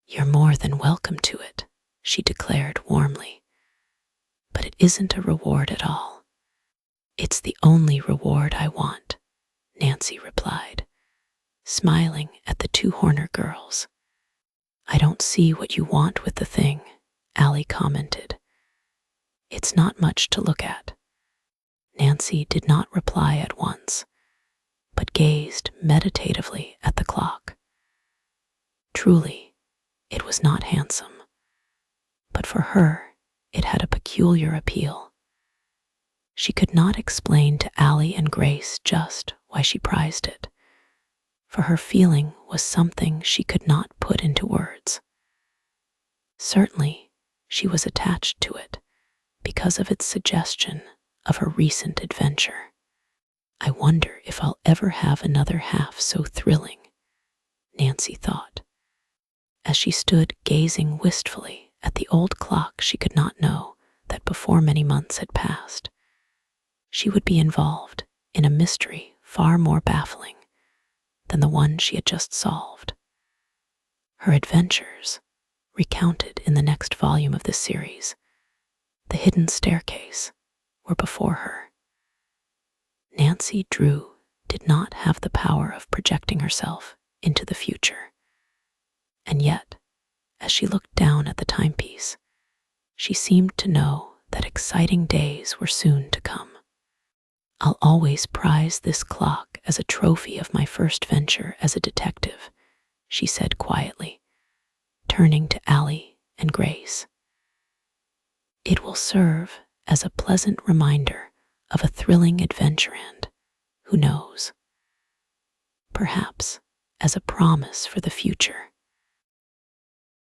"You're more than welcome to it," she declared warmly. "But it isn't a reward at all." "It's the only reward I want," Nancy replied, smiling at the two Horner girls. "I don't see what you want with the thing," Allie commented. "It's not much to look at." Nancy did not reply at once, but gazed meditatively at the clock. Truly, it was not handsome, but for her it had a peculiar appeal. She could not explain to Allie and Grace just why she prized it, for her feeling was something she could not put into words. Certainly, she was attached to it because of its suggestion of her recent adventure. "I wonder if I'll ever have another half so thrilling," Nancy thought. As she stood gazing wistfully at the old clock, she could not know that before many months had passed, she would be involved in a mystery far more baffling than the one she had just solved. Her adventures, recounted in the next volume of this series, The Hidden Staircase, were before her. Nancy Drew did not have the power of projecting herself into the future, and yet, as she looked down at the timepiece, she seemed to know that exciting days were soon to come. "I'll always prize this clock as a trophy of my first venture as a detective," she said quietly, turning to Allie and Grace. "It will serve as a pleasant reminder of a thrilling adventure and, who knows, perhaps as a promise for the future."